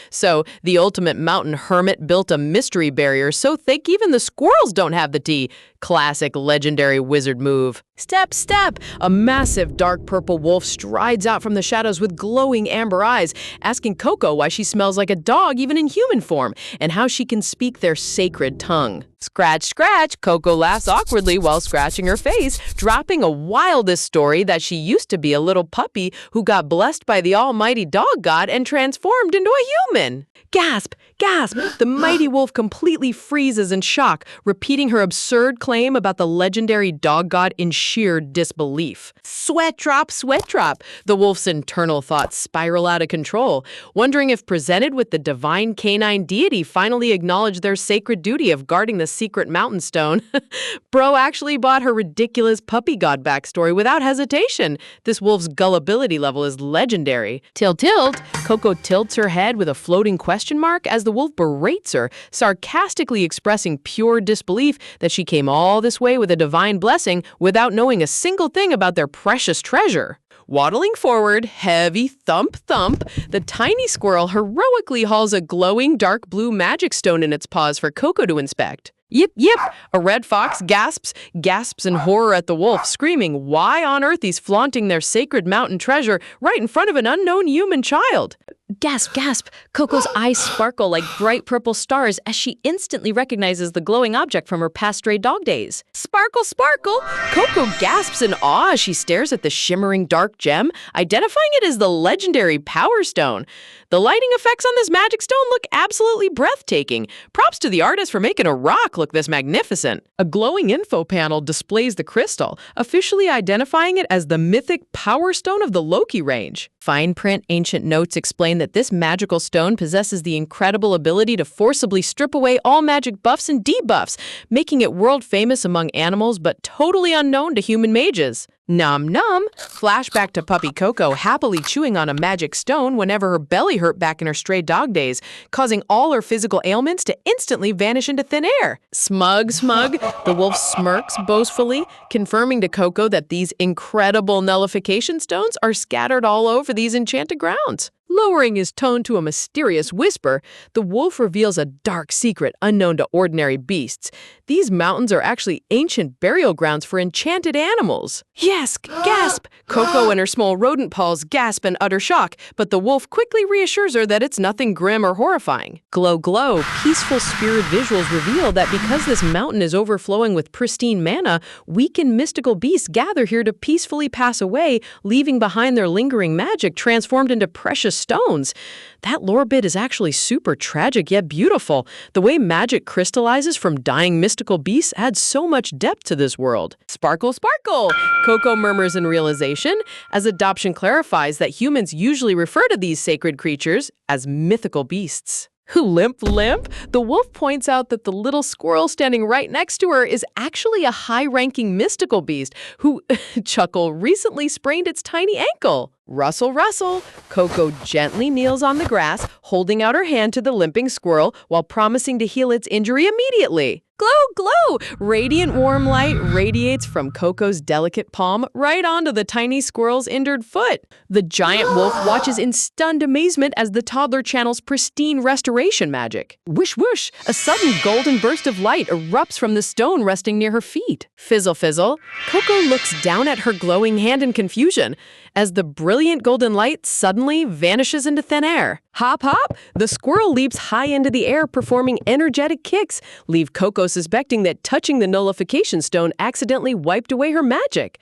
So, the ultimate mountain hermit built a mystery barrier so thick even the squirrels don't have the tea. Classic legendary wizard move. Step, step! A massive dark purple wolf strides out from the shadows with glowing amber eyes, asking Coco why she smells like a dog even in human form, and how she can speak their sacred tongue. Scratch, scratch! Coco laughs awkwardly while scratching her face, dropping a wildest story that she used to be a little puppy who got blessed by the almighty dog god and transformed into a human. Gasp! Gasp! The mighty wolf completely freezes in shock, repeating her absurd claim about the legendary dog god in sheer disbelief. Sweat drop, sweat drop! The wolf's internal thoughts spiral out of control, wondering if presented with the divine canine deity finally acknowledged their sacred duty of guarding the secret mountain stone. Bro actually bought her ridiculous puppy god backstory without hesitation. This wolf's gullibility level is legendary. Tilt, tilt! Coco tilts her head with a floating question mark as the wolf berates her, sarcastically expressing pure disbelief that she came all this way with a divine blessing without knowing a single thing about their precious treasure. Waddling forward, heavy thump thump, the tiny squirrel heroically hauls a glowing dark blue magic stone in its paws for Coco to inspect. Yip, yip! A red fox gasps in horror at the wolf, screaming why on earth he's flaunting their sacred mountain treasure right in front of an unknown human child. Gasp, gasp! Coco's eyes sparkle like bright purple stars as she instantly recognizes the glowing object from her past stray dog days. Sparkle, sparkle! Coco gasps in awe as she stares at the shimmering dark gem, identifying it as the legendary Power Stone. The lighting effects on this magic stone look absolutely breathtaking. Props to the artist for making a rock look this magnificent. A glowing info panel displays the crystal, officially identifying it as the mythic Power Stone of the Loki range. Fine print ancient notes explain that this magical stone possesses the incredible ability to forcibly strip away all magic buffs and debuffs, making it world famous among animals but totally unknown to human mages. Nom nom! Flashback to puppy Coco happily chewing on a magic stone whenever her belly hurt back in her stray dog days, causing all her physical ailments to instantly vanish into thin air. Smug, smug, the wolf smirks boastfully, confirming to Coco that these incredible nullification stones are scattered all over these enchanted grounds. Lowering his tone to a mysterious whisper, the wolf reveals a dark secret unknown to ordinary beasts. These mountains are actually ancient burial grounds for enchanted animals. Yes, gasp! Coco and her small rodent paws gasp in utter shock, but the wolf quickly reassures her that it's nothing grim or horrifying. Glow, glow, peaceful spirit visuals reveal that because this mountain is overflowing with pristine mana, weak and mystical beasts gather here to peacefully pass away, leaving behind their lingering magic transformed into precious stones. That lore bit is actually super tragic yet beautiful. The way magic crystallizes from dying mystical beasts adds so much depth to this world. Sparkle, sparkle! Coco murmurs in realization, as adoption clarifies that humans usually refer to these sacred creatures as mythical beasts. Limp, limp? The wolf points out that the little squirrel standing right next to her is actually a high-ranking mystical beast who, chuckle, recently sprained its tiny ankle. Rustle, rustle. Coco gently kneels on the grass, holding out her hand to the limping squirrel while promising to heal its injury immediately. Glow, glow! Radiant warm light radiates from Coco's delicate palm right onto the tiny squirrel's injured foot. The giant wolf watches in stunned amazement as the toddler channels pristine restoration magic. Whoosh, whoosh! A sudden golden burst of light erupts from the stone resting near her feet. Fizzle, fizzle. Coco looks down at her glowing hand in confusion as the brilliant golden light suddenly vanishes into thin air. Hop, hop! The squirrel leaps high into the air, performing energetic kicks, leave Coco suspecting that touching the nullification stone accidentally wiped away her magic.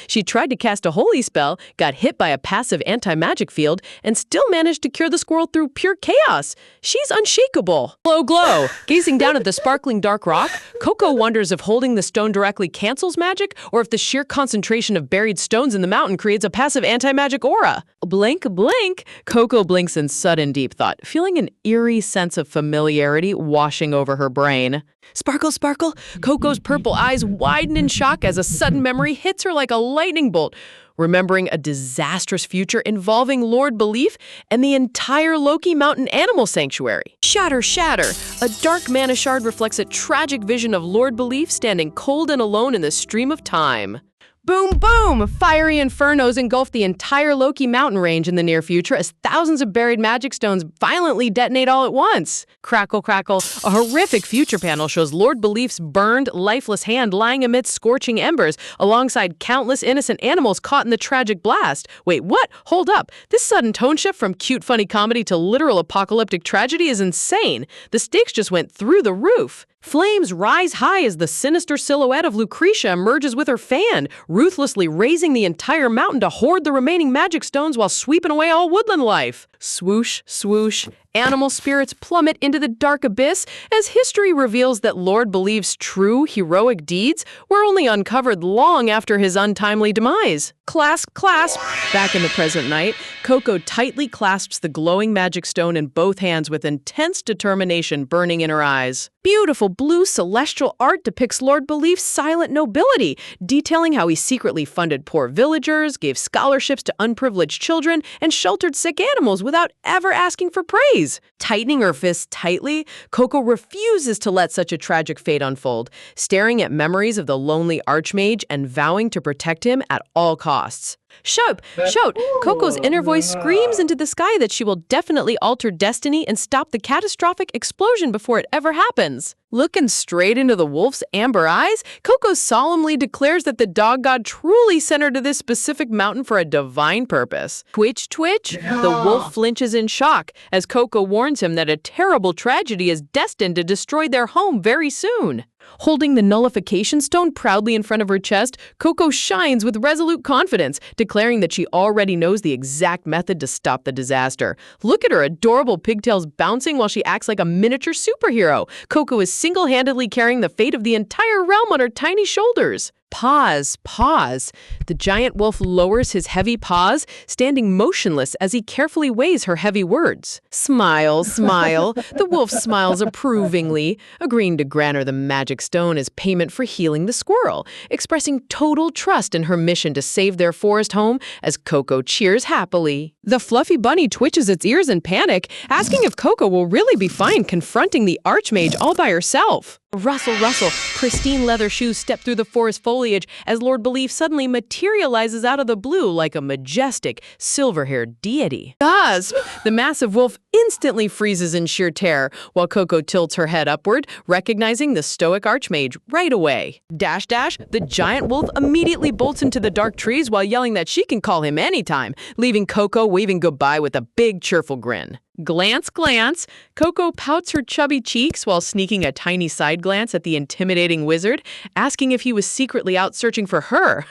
She tried to cast a holy spell, got hit by a passive anti-magic field, and still managed to cure the squirrel through pure chaos. She's unshakable. Glow, glow! Gazing down at the sparkling dark rock, Coco wonders if holding the stone directly cancels magic, or if the sheer concentration of buried stones in the mountain creates a passive anti-magic aura. Blink, blink. Coco blinks in sudden deep thought, feeling an eerie sense of familiarity washing over her brain. Sparkle, sparkle. Coco's purple eyes widen in shock as a sudden memory hits her like a lightning bolt, remembering a disastrous future involving Lord Belief and the entire Loki Mountain Animal Sanctuary. Shatter, shatter! A dark mana shard reflects a tragic vision of Lord Belief standing cold and alone in the stream of time. Boom, boom! Fiery infernos engulf the entire Loki mountain range in the near future as thousands of buried magic stones violently detonate all at once. Crackle, crackle. A horrific future panel shows Lord Belief's burned, lifeless hand lying amidst scorching embers, alongside countless innocent animals caught in the tragic blast. Wait, what? Hold up. This sudden tone shift from cute, funny comedy to literal apocalyptic tragedy is insane. The stakes just went through the roof. Flames rise high as the sinister silhouette of Lucretia emerges with her fan, ruthlessly raising the entire mountain to hoard the remaining magic stones while sweeping away all woodland life. Swoosh, swoosh. Animal spirits plummet into the dark abyss as history reveals that Lord Belief's true heroic deeds were only uncovered long after his untimely demise. Clasp, clasp. Back in the present night, Coco tightly clasps the glowing magic stone in both hands with intense determination burning in her eyes. Beautiful blue celestial art depicts Lord Belief's silent nobility, detailing how he secretly funded poor villagers, gave scholarships to unprivileged children, and sheltered sick animals without ever asking for praise. Tightening her fists tightly, Coco refuses to let such a tragic fate unfold, staring at memories of the lonely archmage and vowing to protect him at all costs. Shout! Shout! Coco's inner voice screams into the sky that she will definitely alter destiny and stop the catastrophic explosion before it ever happens. Looking straight into the wolf's amber eyes, Coco solemnly declares that the dog god truly sent her to this specific mountain for a divine purpose. Twitch, twitch! The wolf flinches in shock as Coco warns him that a terrible tragedy is destined to destroy their home very soon. Holding the nullification stone proudly in front of her chest, Coco shines with resolute confidence, declaring that she already knows the exact method to stop the disaster. Look at her adorable pigtails bouncing while she acts like a miniature superhero. Coco is single-handedly carrying the fate of the entire realm on her tiny shoulders. Pause, pause. The giant wolf lowers his heavy paws, standing motionless as he carefully weighs her heavy words. Smile, smile. The wolf smiles approvingly, agreeing to grant her the magic stone as payment for healing the squirrel, expressing total trust in her mission to save their forest home as Coco cheers happily. The fluffy bunny twitches its ears in panic, asking if Coco will really be fine confronting the archmage all by herself. Rustle, rustle. Pristine leather shoes step through the forest foliage as Lord Belief suddenly materializes out of the blue like a majestic, silver-haired deity. Gasp! The massive wolf instantly freezes in sheer terror, while Coco tilts her head upward, recognizing the stoic archmage right away. Dash, dash! The giant wolf immediately bolts into the dark trees while yelling that she can call him anytime, leaving Coco waving goodbye with a big, cheerful grin. Glance, glance. Coco pouts her chubby cheeks while sneaking a tiny side glance at the intimidating wizard, asking if he was secretly out searching for her.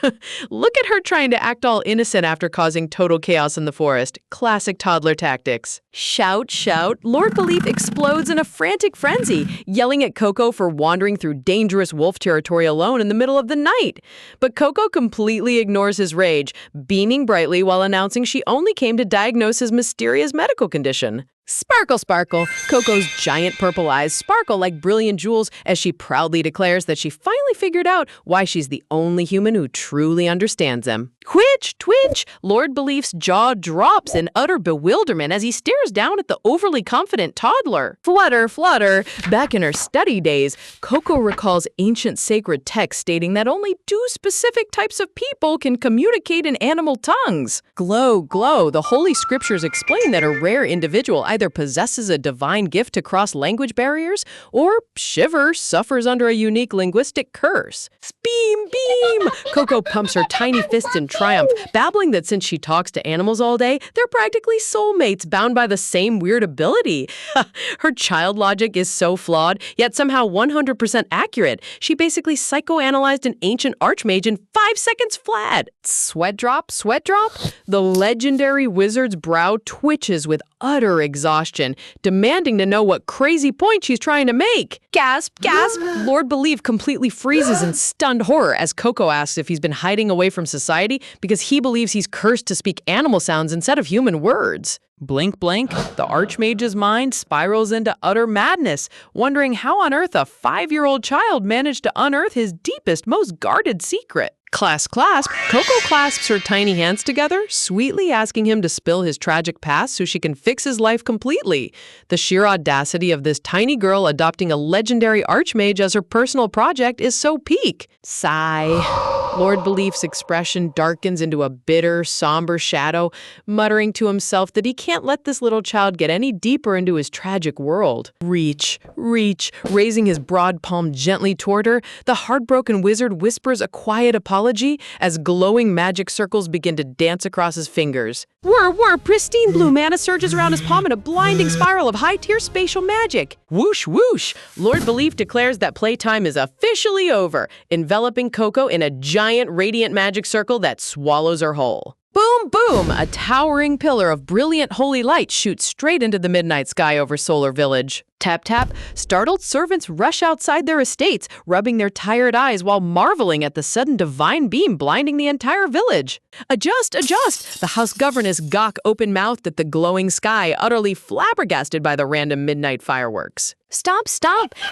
Look at her trying to act all innocent after causing total chaos in the forest. Classic toddler tactics. Shout, shout. Lord Belief explodes in a frantic frenzy, yelling at Coco for wandering through dangerous wolf territory alone in the middle of the night. But Coco completely ignores his rage, beaming brightly while announcing she only came to diagnose his mysterious medical condition. Sparkle, sparkle. Coco's giant purple eyes sparkle like brilliant jewels as she proudly declares that she finally figured out why she's the only human who truly understands him. Twitch, twitch! Lord Belief's jaw drops in utter bewilderment as he stares down at the overly confident toddler. Flutter, flutter! Back in her study days, Coco recalls ancient sacred texts stating that only 2 specific types of people can communicate in animal tongues. Glow, glow! The Holy Scriptures explain that a rare individual either possesses a divine gift to cross language barriers, or Shiver suffers under a unique linguistic curse. Beam, beam! Coco pumps her tiny fists in triumph, babbling that since she talks to animals all day, they're practically soulmates bound by the same weird ability. Her child logic is so flawed, yet somehow 100% accurate. She basically psychoanalyzed an ancient archmage in 5 seconds flat. Sweat drop, sweat drop? The legendary wizard's brow twitches with utter exhaustion, demanding to know what crazy point she's trying to make. Gasp, gasp! Lord Belief completely freezes in stunned horror as Coco asks if he's been hiding away from society because he believes he's cursed to speak animal sounds instead of human words. Blink, blink, the Archmage's mind spirals into utter madness, wondering how on earth a 5-year-old child managed to unearth his deepest, most guarded secret. Clasp, Coco clasps her tiny hands together, sweetly asking him to spill his tragic past so she can fix his life completely. The sheer audacity of this tiny girl adopting a legendary Archmage as her personal project is so peak. Sigh. Lord Belief's expression darkens into a bitter, somber shadow, muttering to himself that he can't let this little child get any deeper into his tragic world. Reach, raising his broad palm gently toward her, the heartbroken wizard whispers a quiet apology as glowing magic circles begin to dance across his fingers. Whir, pristine blue mana surges around his palm in a blinding spiral of high-tier spatial magic. Whoosh, whoosh! Lord Belief declares that playtime is officially over, enveloping Coco in a giant radiant magic circle that swallows her whole. Boom, boom! A towering pillar of brilliant holy light shoots straight into the midnight sky over Solar Village. Tap, tap. Startled servants rush outside their estates, rubbing their tired eyes while marveling at the sudden divine beam blinding the entire village. Adjust! The house governess gawk open-mouthed at the glowing sky, utterly flabbergasted by the random midnight fireworks. Stop!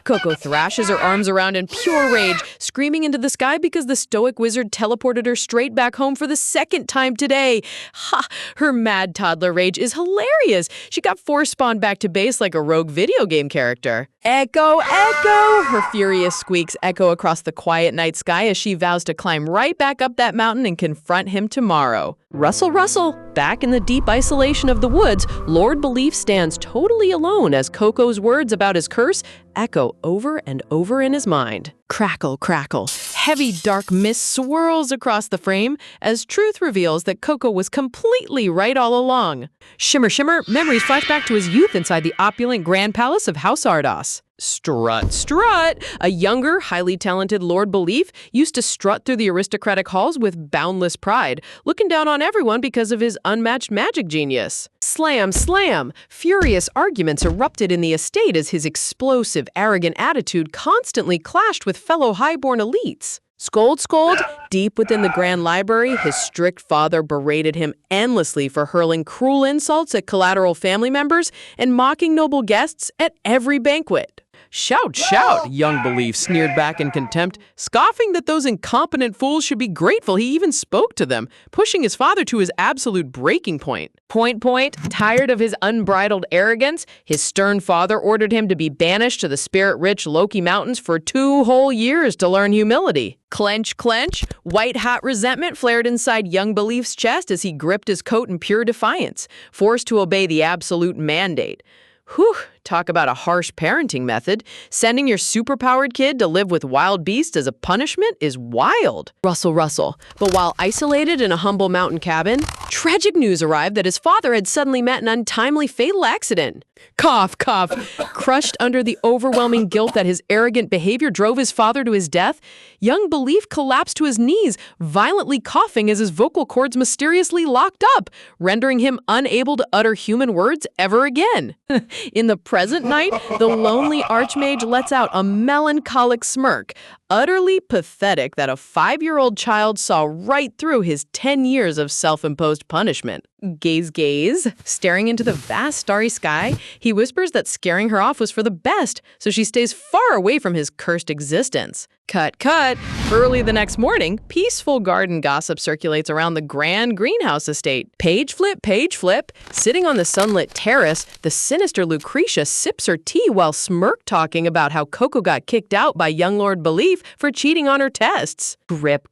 Coco thrashes her arms around in pure rage, screaming into the sky because the stoic wizard teleported her straight back home for the second time today. Ha! Her mad toddler rage is hilarious. She got force-spawned back to base like a rogue video game character. Echo! Her furious squeaks echo across the quiet night sky as she vows to climb right back up that mountain and confront him tomorrow. Rustle! Back in the deep isolation of the woods, Lord Belief stands totally alone as Coco's words about his curse echo over and over in his mind. Crackle. Heavy dark mist swirls across the frame as truth reveals that Coco was completely right all along. Shimmer, memories flash back to his youth inside the opulent Grand Palace of House Ardos. Strut! A younger, highly talented Lord Belief used to strut through the aristocratic halls with boundless pride, looking down on everyone because of his unmatched magic genius. Slam! Furious arguments erupted in the estate as his explosive, arrogant attitude constantly clashed with fellow highborn elites. Scold. Deep within the Grand Library, his strict father berated him endlessly for hurling cruel insults at collateral family members and mocking noble guests at every banquet. Shout, young Belief sneered back in contempt, scoffing that those incompetent fools should be grateful he even spoke to them, pushing his father to his absolute breaking point. Point, tired of his unbridled arrogance, his stern father ordered him to be banished to the spirit-rich Loki Mountains for 2 whole years to learn humility. Clench, white-hot resentment flared inside young Belief's chest as he gripped his coat in pure defiance, forced to obey the absolute mandate. Whew, talk about a harsh parenting method. Sending your superpowered kid to live with wild beasts as a punishment is wild. Rustle. But while isolated in a humble mountain cabin, tragic news arrived that his father had suddenly met an untimely fatal accident. Cough. Crushed under the overwhelming guilt that his arrogant behavior drove his father to his death, young Belief collapsed to his knees, violently coughing as his vocal cords mysteriously locked up, rendering him unable to utter human words ever again. In the present night, the lonely Archmage lets out a melancholic smirk, utterly pathetic that a 5-year-old child saw right through his 10 years of self-imposed punishment. Gaze. Staring into the vast starry sky, he whispers that scaring her off was for the best, so she stays far away from his cursed existence. Cut. Early the next morning, peaceful garden gossip circulates around the grand greenhouse estate. Page flip. Sitting on the sunlit terrace, the sinister Lucretia sips her tea while talking about how Coco got kicked out by young Lord Belief for cheating on her tests. Grip.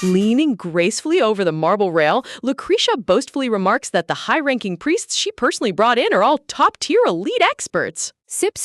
Leaning gracefully over the marble rail, Lucretia boastfully remarks that the high-ranking priests she personally brought in are all top-tier elite experts. Sip.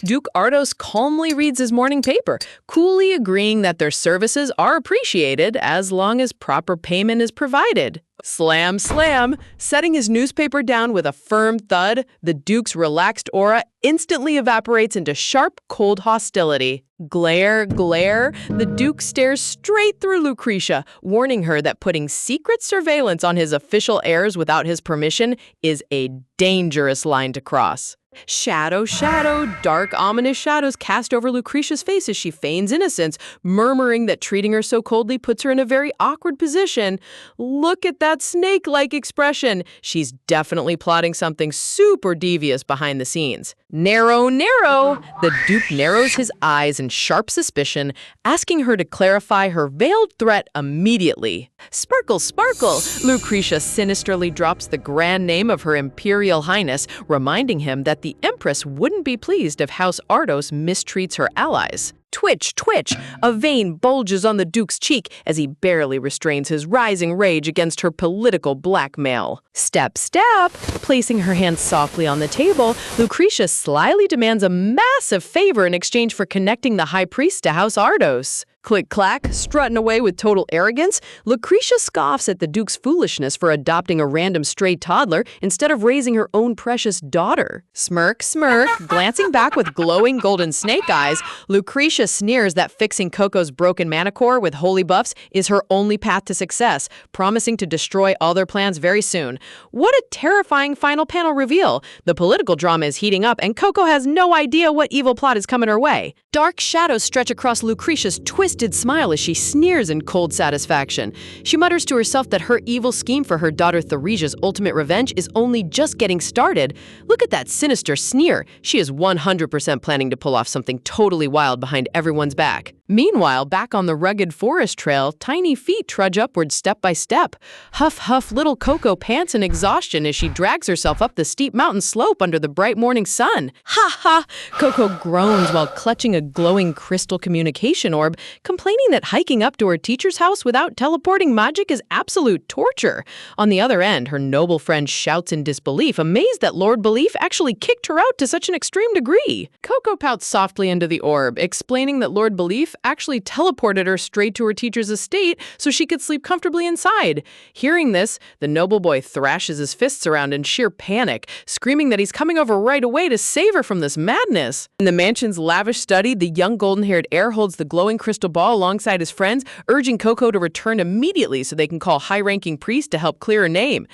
Duke Ardos calmly reads his morning paper, coolly agreeing that their services are appreciated as long as proper payment is provided. Slam, slam. Setting his newspaper down with a firm thud, the Duke's relaxed aura instantly evaporates into sharp, cold hostility. Glare, glare. The Duke stares straight through Lucretia, warning her that putting secret surveillance on his official heirs without his permission is a dangerous line to cross. Shadow, shadow, dark, ominous shadows cast over Lucretia's face as she feigns innocence, murmuring that treating her so coldly puts her in a very awkward position. Look at that snake-like expression. She's definitely plotting something super devious behind the scenes. Narrow, narrow. The Duke narrows his eyes in sharp suspicion, asking her to clarify her veiled threat immediately. Sparkle, sparkle. Lucretia sinisterly drops the grand name of her Imperial Highness, reminding him that the Empress wouldn't be pleased if House Ardos mistreats her allies. Twitch, twitch. A vein bulges on the Duke's cheek as he barely restrains his rising rage against her political blackmail. Step, step. Placing her hands softly on the table, Lucretia slyly demands a massive favor in exchange for connecting the High Priest to House Ardos. Click-clack, strutting away with total arrogance, Lucretia scoffs at the Duke's foolishness for adopting a random stray toddler instead of raising her own precious daughter. Smirk, smirk, glancing back with glowing golden snake eyes, Lucretia sneers that fixing Coco's broken manicore with holy buffs is her only path to success, promising to destroy all their plans very soon. What a terrifying final panel reveal! The political drama is heating up, and Coco has no idea what evil plot is coming her way. Dark shadows stretch across Lucretia's twisted smile as she sneers in cold satisfaction. She mutters to herself that her evil scheme for her daughter Theresia's ultimate revenge is only just getting started. Look at that sinister sneer. She is 100% planning to pull off something totally wild behind everyone's back. Meanwhile, back on the rugged forest trail, tiny feet trudge upward step by step. Huff, huff, little Coco pants in exhaustion as she drags herself up the steep mountain slope under the bright morning sun. Ha ha! Coco groans while clutching a glowing crystal communication orb, complaining that hiking up to her teacher's house without teleporting magic is absolute torture. On the other end, her noble friend shouts in disbelief, amazed that Lord Belief actually kicked her out to such an extreme degree. Coco pouts softly into the orb, explaining that Lord Belief actually teleported her straight to her teacher's estate so she could sleep comfortably inside. Hearing this, the noble boy thrashes his fists around in sheer panic, screaming that he's coming over right away to save her from this madness. In the mansion's lavish study, the young golden-haired heir holds the glowing crystal ball alongside his friends, urging Coco to return immediately so they can call high-ranking priest to help clear her name.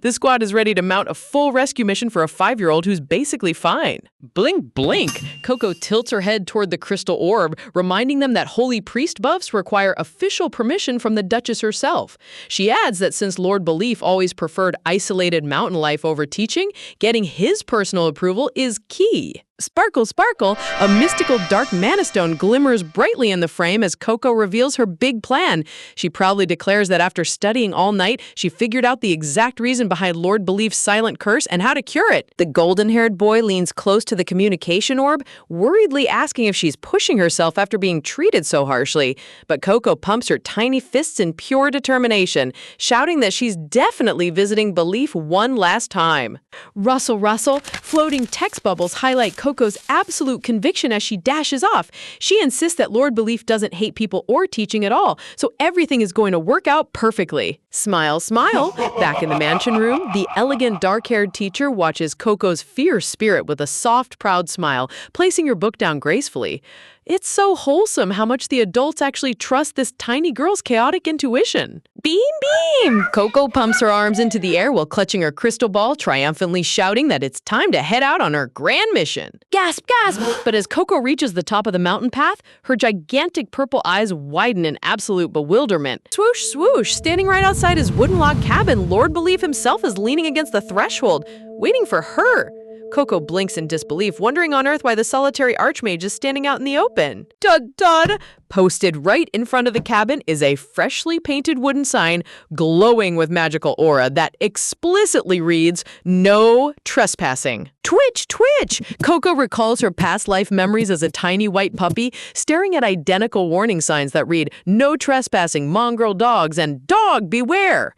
The squad is ready to mount a full rescue mission for a 5-year-old who's basically fine. Blink, blink! Coco tilts her head toward the crystal orb, reminding them that holy priest buffs require official permission from the Duchess herself. She adds that since Lord Belief always preferred isolated mountain life over teaching, getting his personal approval is key. Sparkle, sparkle, a mystical dark mana stone glimmers brightly in the frame as Coco reveals her big plan. She proudly declares that after studying all night, she figured out the exact reason behind Lord Belief's silent curse and how to cure it. The golden-haired boy leans close to the communication orb, worriedly asking if she's pushing herself after being treated so harshly. But Coco pumps her tiny fists in pure determination, shouting that she's definitely visiting Belief one last time. Rustle, rustle, floating text bubbles highlight Coco's absolute conviction as she dashes off. She insists that Lord Belief doesn't hate people or teaching at all, so everything is going to work out perfectly. Smile, smile. Back in the mansion room, the elegant dark-haired teacher watches Coco's fierce spirit with a soft, proud smile, placing her book down gracefully. It's so wholesome how much the adults actually trust this tiny girl's chaotic intuition. Beam, beam! Coco pumps her arms into the air while clutching her crystal ball, triumphantly shouting that it's time to head out on her grand mission. Gasp, gasp! But as Coco reaches the top of the mountain path, her gigantic purple eyes widen in absolute bewilderment. Swoosh, swoosh! Standing right outside his wooden log cabin, Lord Belief himself is leaning against the threshold, waiting for her. Coco blinks in disbelief, wondering on Earth why the solitary archmage is standing out in the open. Dud-dud! Posted right in front of the cabin is a freshly painted wooden sign glowing with magical aura that explicitly reads, "No trespassing." Twitch, twitch! Coco recalls her past life memories as a tiny white puppy, staring at identical warning signs that read, "No trespassing, mongrel dogs," and "Dog, beware!"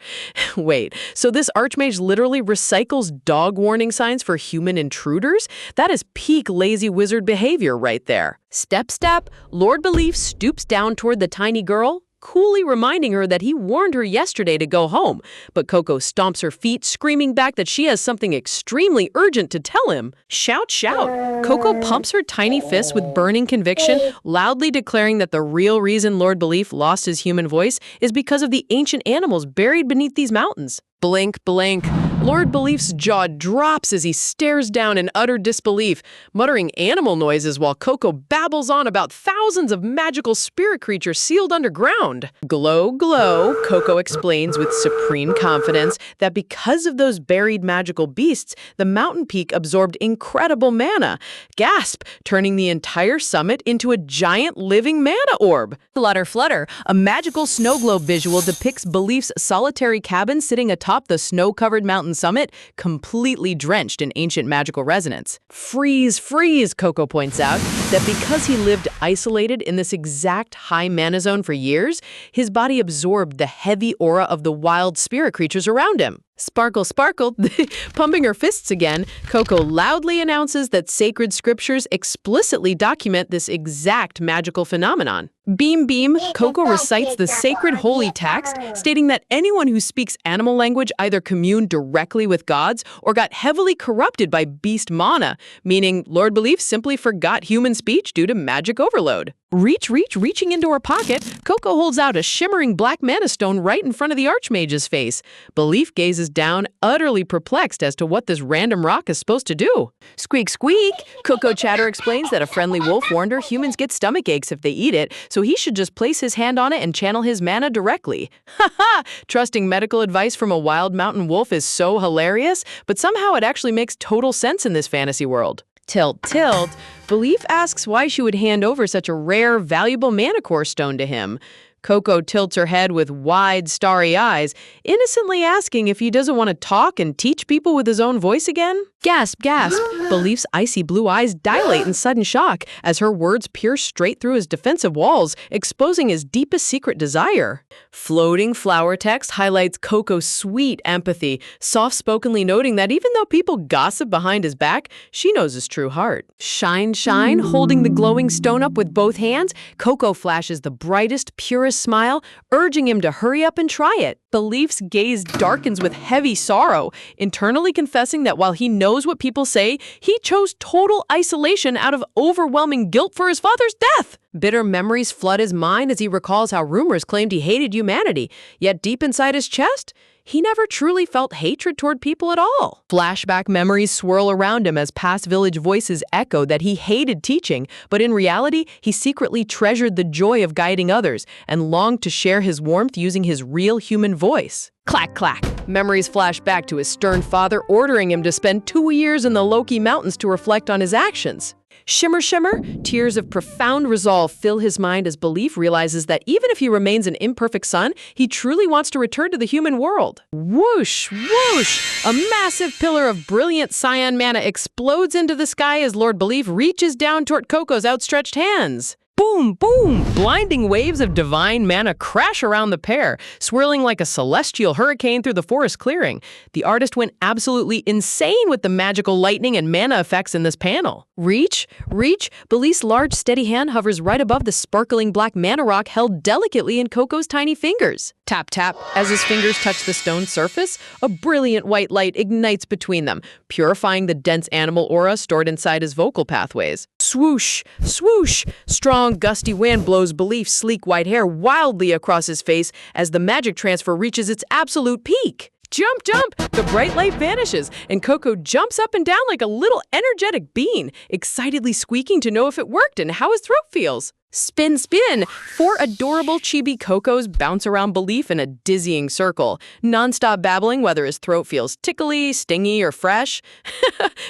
Wait, so this archmage literally recycles dog warning signs for human intruders? That is peak lazy wizard behavior right there. Step, step, Lord Belief stoops down toward the tiny girl, coolly reminding her that he warned her yesterday to go home. But Coco stomps her feet, screaming back that she has something extremely urgent to tell him. Shout, shout. Coco pumps her tiny fists with burning conviction, loudly declaring that the real reason Lord Belief lost his human voice is because of the ancient animals buried beneath these mountains. Blink, blink. Lord Belief's jaw drops as he stares down in utter disbelief, muttering animal noises while Coco babbles on about thousands of magical spirit creatures sealed underground. Glow, glow, Coco explains with supreme confidence that because of those buried magical beasts, the mountain peak absorbed incredible mana. Gasp, turning the entire summit into a giant living mana orb. Flutter, flutter, a magical snow globe visual depicts Belief's solitary cabin sitting atop the snow-covered mountain summit, completely drenched in ancient magical resonance. Freeze, freeze, Coco points out that because he lived isolated in this exact high mana zone for years, his body absorbed the heavy aura of the wild spirit creatures around him. Sparkle, sparkle, pumping her fists again, Coco loudly announces that sacred scriptures explicitly document this exact magical phenomenon. Beam, beam, Coco recites the sacred holy text, stating that anyone who speaks animal language either communed directly with gods or got heavily corrupted by beast mana, meaning Lord Belief simply forgot human speech due to magic overload. Reaching into her pocket, Coco holds out a shimmering black mana stone right in front of the Archmage's face. Belief gazes down, utterly perplexed as to what this random rock is supposed to do. Squeak, squeak! Coco Chatter explains that a friendly wolf warned her humans get stomach aches if they eat it, so he should just place his hand on it and channel his mana directly. Ha ha! Trusting medical advice from a wild mountain wolf is so hilarious, but somehow it actually makes total sense in this fantasy world. Tilt, tilt. Belief asks why she would hand over such a rare, valuable mana core stone to him. Coco tilts her head with wide, starry eyes, innocently asking if he doesn't want to talk and teach people with his own voice again. Gasp, gasp. Belief's icy blue eyes dilate in sudden shock as her words pierce straight through his defensive walls, exposing his deepest secret desire. Floating flower text highlights Coco's sweet empathy, soft-spokenly noting that even though people gossip behind his back, she knows his true heart. Shine, shine, holding the glowing stone up with both hands, Coco flashes the brightest, purest smile, urging him to hurry up and try it. Belief's gaze darkens with heavy sorrow, internally confessing that while he knows what people say, he chose total isolation out of overwhelming guilt for his father's death. Bitter memories flood his mind as he recalls how rumors claimed he hated humanity, yet deep inside his chest, he never truly felt hatred toward people at all. Flashback memories swirl around him as past village voices echo that he hated teaching, but in reality, he secretly treasured the joy of guiding others and longed to share his warmth using his real human voice. Clack, clack. Memories flash back to his stern father ordering him to spend 2 years in the Loki Mountains to reflect on his actions. Shimmer, shimmer, tears of profound resolve fill his mind as Belief realizes that even if he remains an imperfect son, he truly wants to return to the human world. Whoosh, whoosh! A massive pillar of brilliant cyan mana explodes into the sky as Lord Belief reaches down toward Coco's outstretched hands. Boom, boom! Blinding waves of divine mana crash around the pair, swirling like a celestial hurricane through the forest clearing. The artist went absolutely insane with the magical lightning and mana effects in this panel. Reach, Belief's large, steady hand hovers right above the sparkling black mana rock held delicately in Coco's tiny fingers. Tap, tap. As his fingers touch the stone surface, a brilliant white light ignites between them, purifying the dense animal aura stored inside his vocal pathways. Swoosh, swoosh! Strong, gusty wind blows Belief's sleek white hair wildly across his face as the magic transfer reaches its absolute peak. Jump, jump! The bright light vanishes, and Coco jumps up and down like a little energetic bean, excitedly squeaking to know if it worked and how his throat feels. Spin, spin! 4 adorable chibi Cocos bounce around Belief in a dizzying circle, nonstop babbling whether his throat feels tickly, stingy, or fresh.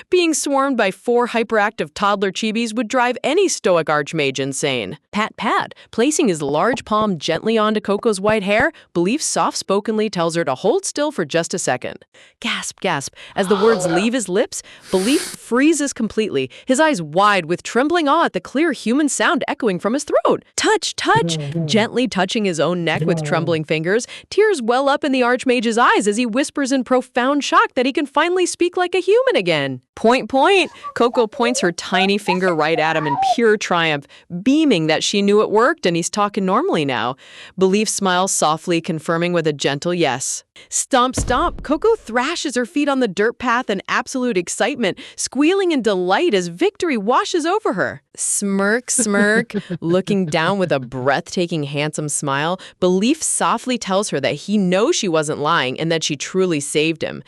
Being swarmed by 4 hyperactive toddler chibis would drive any stoic archmage insane. Pat, pat, placing his large palm gently onto Coco's white hair, Belief soft-spokenly tells her to hold still for just a second. Gasp, gasp. As the words leave his lips, Belief freezes completely, his eyes wide with trembling awe at the clear human sound echoing from his throat. Touch, touch! Gently touching his own neck with trembling fingers, tears well up in the Archmage's eyes as he whispers in profound shock that he can finally speak like a human again. Point, point! Coco points her tiny finger right at him in pure triumph, beaming that she knew it worked and he's talking normally now. Belief smiles softly, confirming with a gentle yes. Stomp, stomp! Coco thrashes her feet on the dirt path in absolute excitement, squealing in delight as victory washes over her. Smirk, smirk. Looking down with a breathtaking, handsome smile, Belief softly tells her that he knows she wasn't lying and that she truly saved him.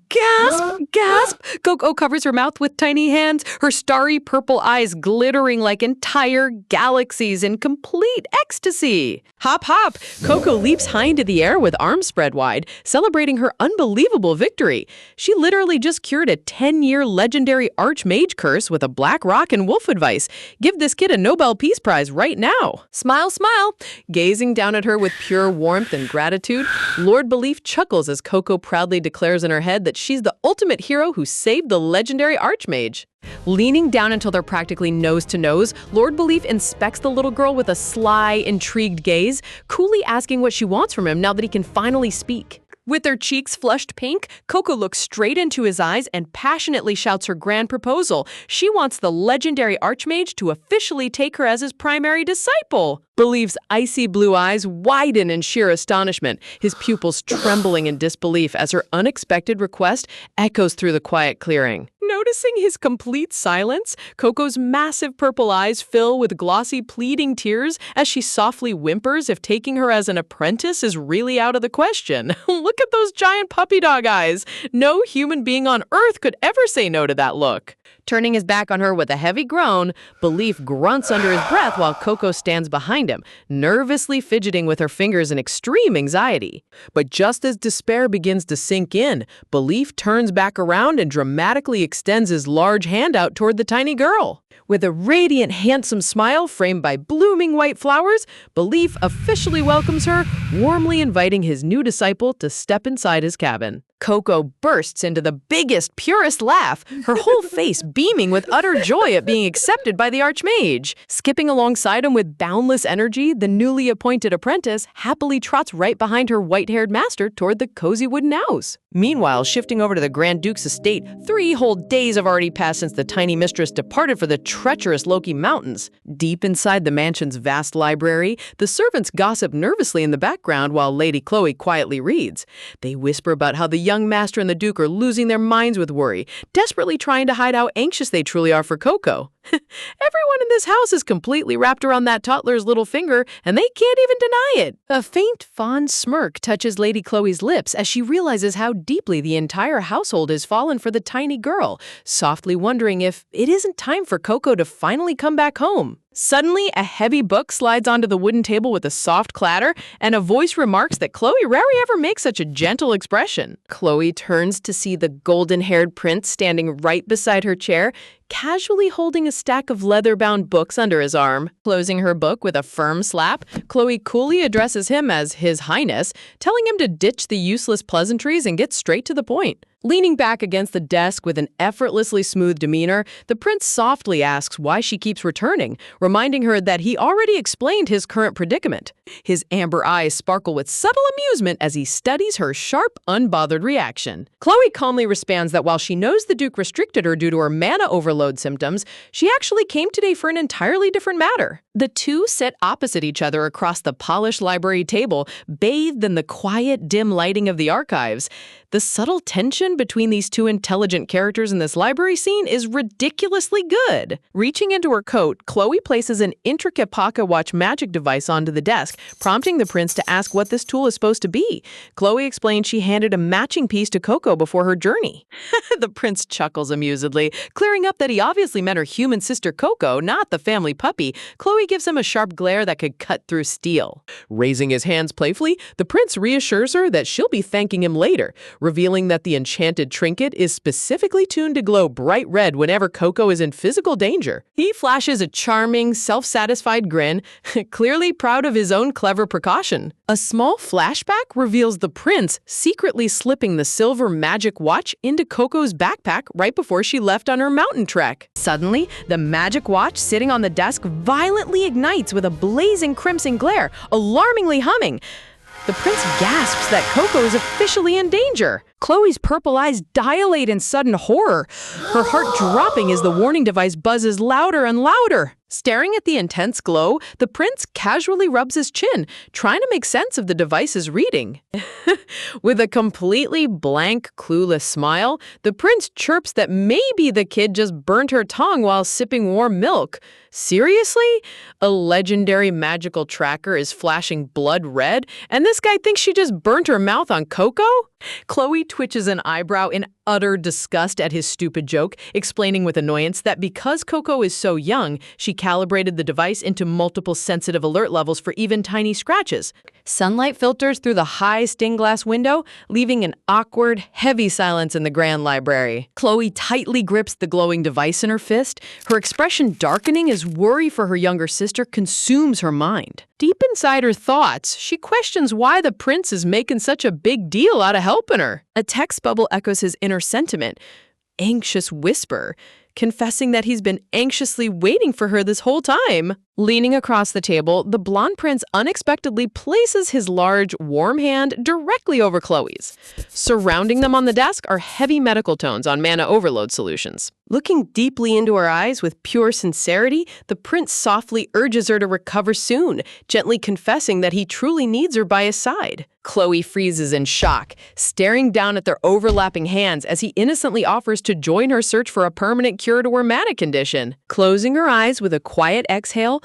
Gasp! Gasp! Coco covers her mouth with tiny hands, her starry purple eyes glittering like entire galaxies in complete ecstasy. Hop, hop! Coco leaps high into the air with arms spread wide, celebrating her unbelievable victory. She literally just cured a 10-year legendary archmage curse with a black rock and wolf advice. Give this kid a Nobel Peace Prize right now. Smile, smile! Gazing down at her with pure warmth and gratitude, Lord Belief chuckles as Coco proudly declares in her head that she's the ultimate hero who saved the legendary archmage. Leaning down until they're practically nose to nose, Lord Belief inspects the little girl with a sly, intrigued gaze, coolly asking what she wants from him now that he can finally speak. With her cheeks flushed pink, Coco looks straight into his eyes and passionately shouts her grand proposal. She wants the legendary archmage to officially take her as his primary disciple. Belief's icy blue eyes widen in sheer astonishment, his pupils trembling in disbelief as her unexpected request echoes through the quiet clearing. Noticing his complete silence, Coco's massive purple eyes fill with glossy, pleading tears as she softly whimpers if taking her as an apprentice is really out of the question. Look at those giant puppy dog eyes. No human being on earth could ever say no to that look. Turning his back on her with a heavy groan, Belief grunts under his breath while Coco stands behind him, nervously fidgeting with her fingers in extreme anxiety. But just as despair begins to sink in, Belief turns back around and dramatically extends his large hand out toward the tiny girl. With a radiant, handsome smile framed by blooming white flowers, Belief officially welcomes her, warmly inviting his new disciple to step inside his cabin. Coco bursts into the biggest, purest laugh, her whole face beaming with utter joy at being accepted by the archmage. Skipping alongside him with boundless energy, the newly appointed apprentice happily trots right behind her white-haired master toward the cozy wooden house. Meanwhile, shifting over to the Grand Duke's estate, 3 whole days have already passed since the tiny mistress departed for the treacherous Loki Mountains. Deep inside the mansion's vast library, the servants gossip nervously in the background while Lady Chloe quietly reads. They whisper about how the young master and the Duke are losing their minds with worry, desperately trying to hide how anxious they truly are for Coco. Everyone in this house is completely wrapped around that toddler's little finger, and they can't even deny it. A faint, fond smirk touches Lady Chloe's lips as she realizes how deeply the entire household has fallen for the tiny girl, softly wondering if it isn't time for Coco to finally come back home. Suddenly, a heavy book slides onto the wooden table with a soft clatter, and a voice remarks that Chloe rarely ever makes such a gentle expression. Chloe turns to see the golden-haired prince standing right beside her chair, casually holding a stack of leather-bound books under his arm. Closing her book with a firm slap, Chloe coolly addresses him as His Highness, telling him to ditch the useless pleasantries and get straight to the point. Leaning back against the desk with an effortlessly smooth demeanor, the prince softly asks why she keeps returning, reminding her that he already explained his current predicament. His amber eyes sparkle with subtle amusement as he studies her sharp, unbothered reaction. Chloe calmly responds that while she knows the Duke restricted her due to her mana overload symptoms, she actually came today for an entirely different matter. The two sit opposite each other across the polished library table, bathed in the quiet, dim lighting of the archives. The subtle tension between these two intelligent characters in this library scene is ridiculously good. Reaching into her coat, Chloe places an intricate pocket watch magic device onto the desk, prompting the prince to ask what this tool is supposed to be. Chloe explains she handed a matching piece to Coco before her journey. The prince chuckles amusedly, clearing up that he obviously meant her human sister Coco, not the family puppy. Chloe gives him a sharp glare that could cut through steel. Raising his hands playfully, the prince reassures her that she'll be thanking him later, revealing that the enchanted trinket is specifically tuned to glow bright red whenever Coco is in physical danger. He flashes a charming, self-satisfied grin, clearly proud of his own clever precaution. A small flashback reveals the prince secretly slipping the silver magic watch into Coco's backpack right before she left on her mountain trek. Suddenly, the magic watch sitting on the desk violently ignites with a blazing crimson glare, alarmingly humming. The prince gasps that Coco is officially in danger. Chloe's purple eyes dilate in sudden horror, her heart dropping as the warning device buzzes louder and louder. Staring at the intense glow, the prince casually rubs his chin, trying to make sense of the device's reading. With a completely blank, clueless smile, the prince chirps that maybe the kid just burnt her tongue while sipping warm milk. Seriously? A legendary magical tracker is flashing blood red, and this guy thinks she just burnt her mouth on cocoa? Chloe twitches an eyebrow in utter disgust at his stupid joke, explaining with annoyance that because Coco is so young, she calibrated the device into multiple sensitive alert levels for even tiny scratches. Sunlight filters through the high stained glass window, leaving an awkward, heavy silence in the grand library. Chloe tightly grips the glowing device in her fist, her expression darkening as worry for her younger sister consumes her mind. Deep inside her thoughts, she questions why the prince is making such a big deal out of helping her. A text bubble echoes his inner sentiment, anxious whisper, confessing that he's been anxiously waiting for her this whole time. Leaning across the table, the blonde prince unexpectedly places his large, warm hand directly over Chloe's. Surrounding them on the desk are heavy medical tones on mana overload solutions. Looking deeply into her eyes with pure sincerity, the prince softly urges her to recover soon, gently confessing that he truly needs her by his side. Chloe freezes in shock, staring down at their overlapping hands as he innocently offers to join her search for a permanent cure to her mana condition. Closing her eyes with a quiet exhale,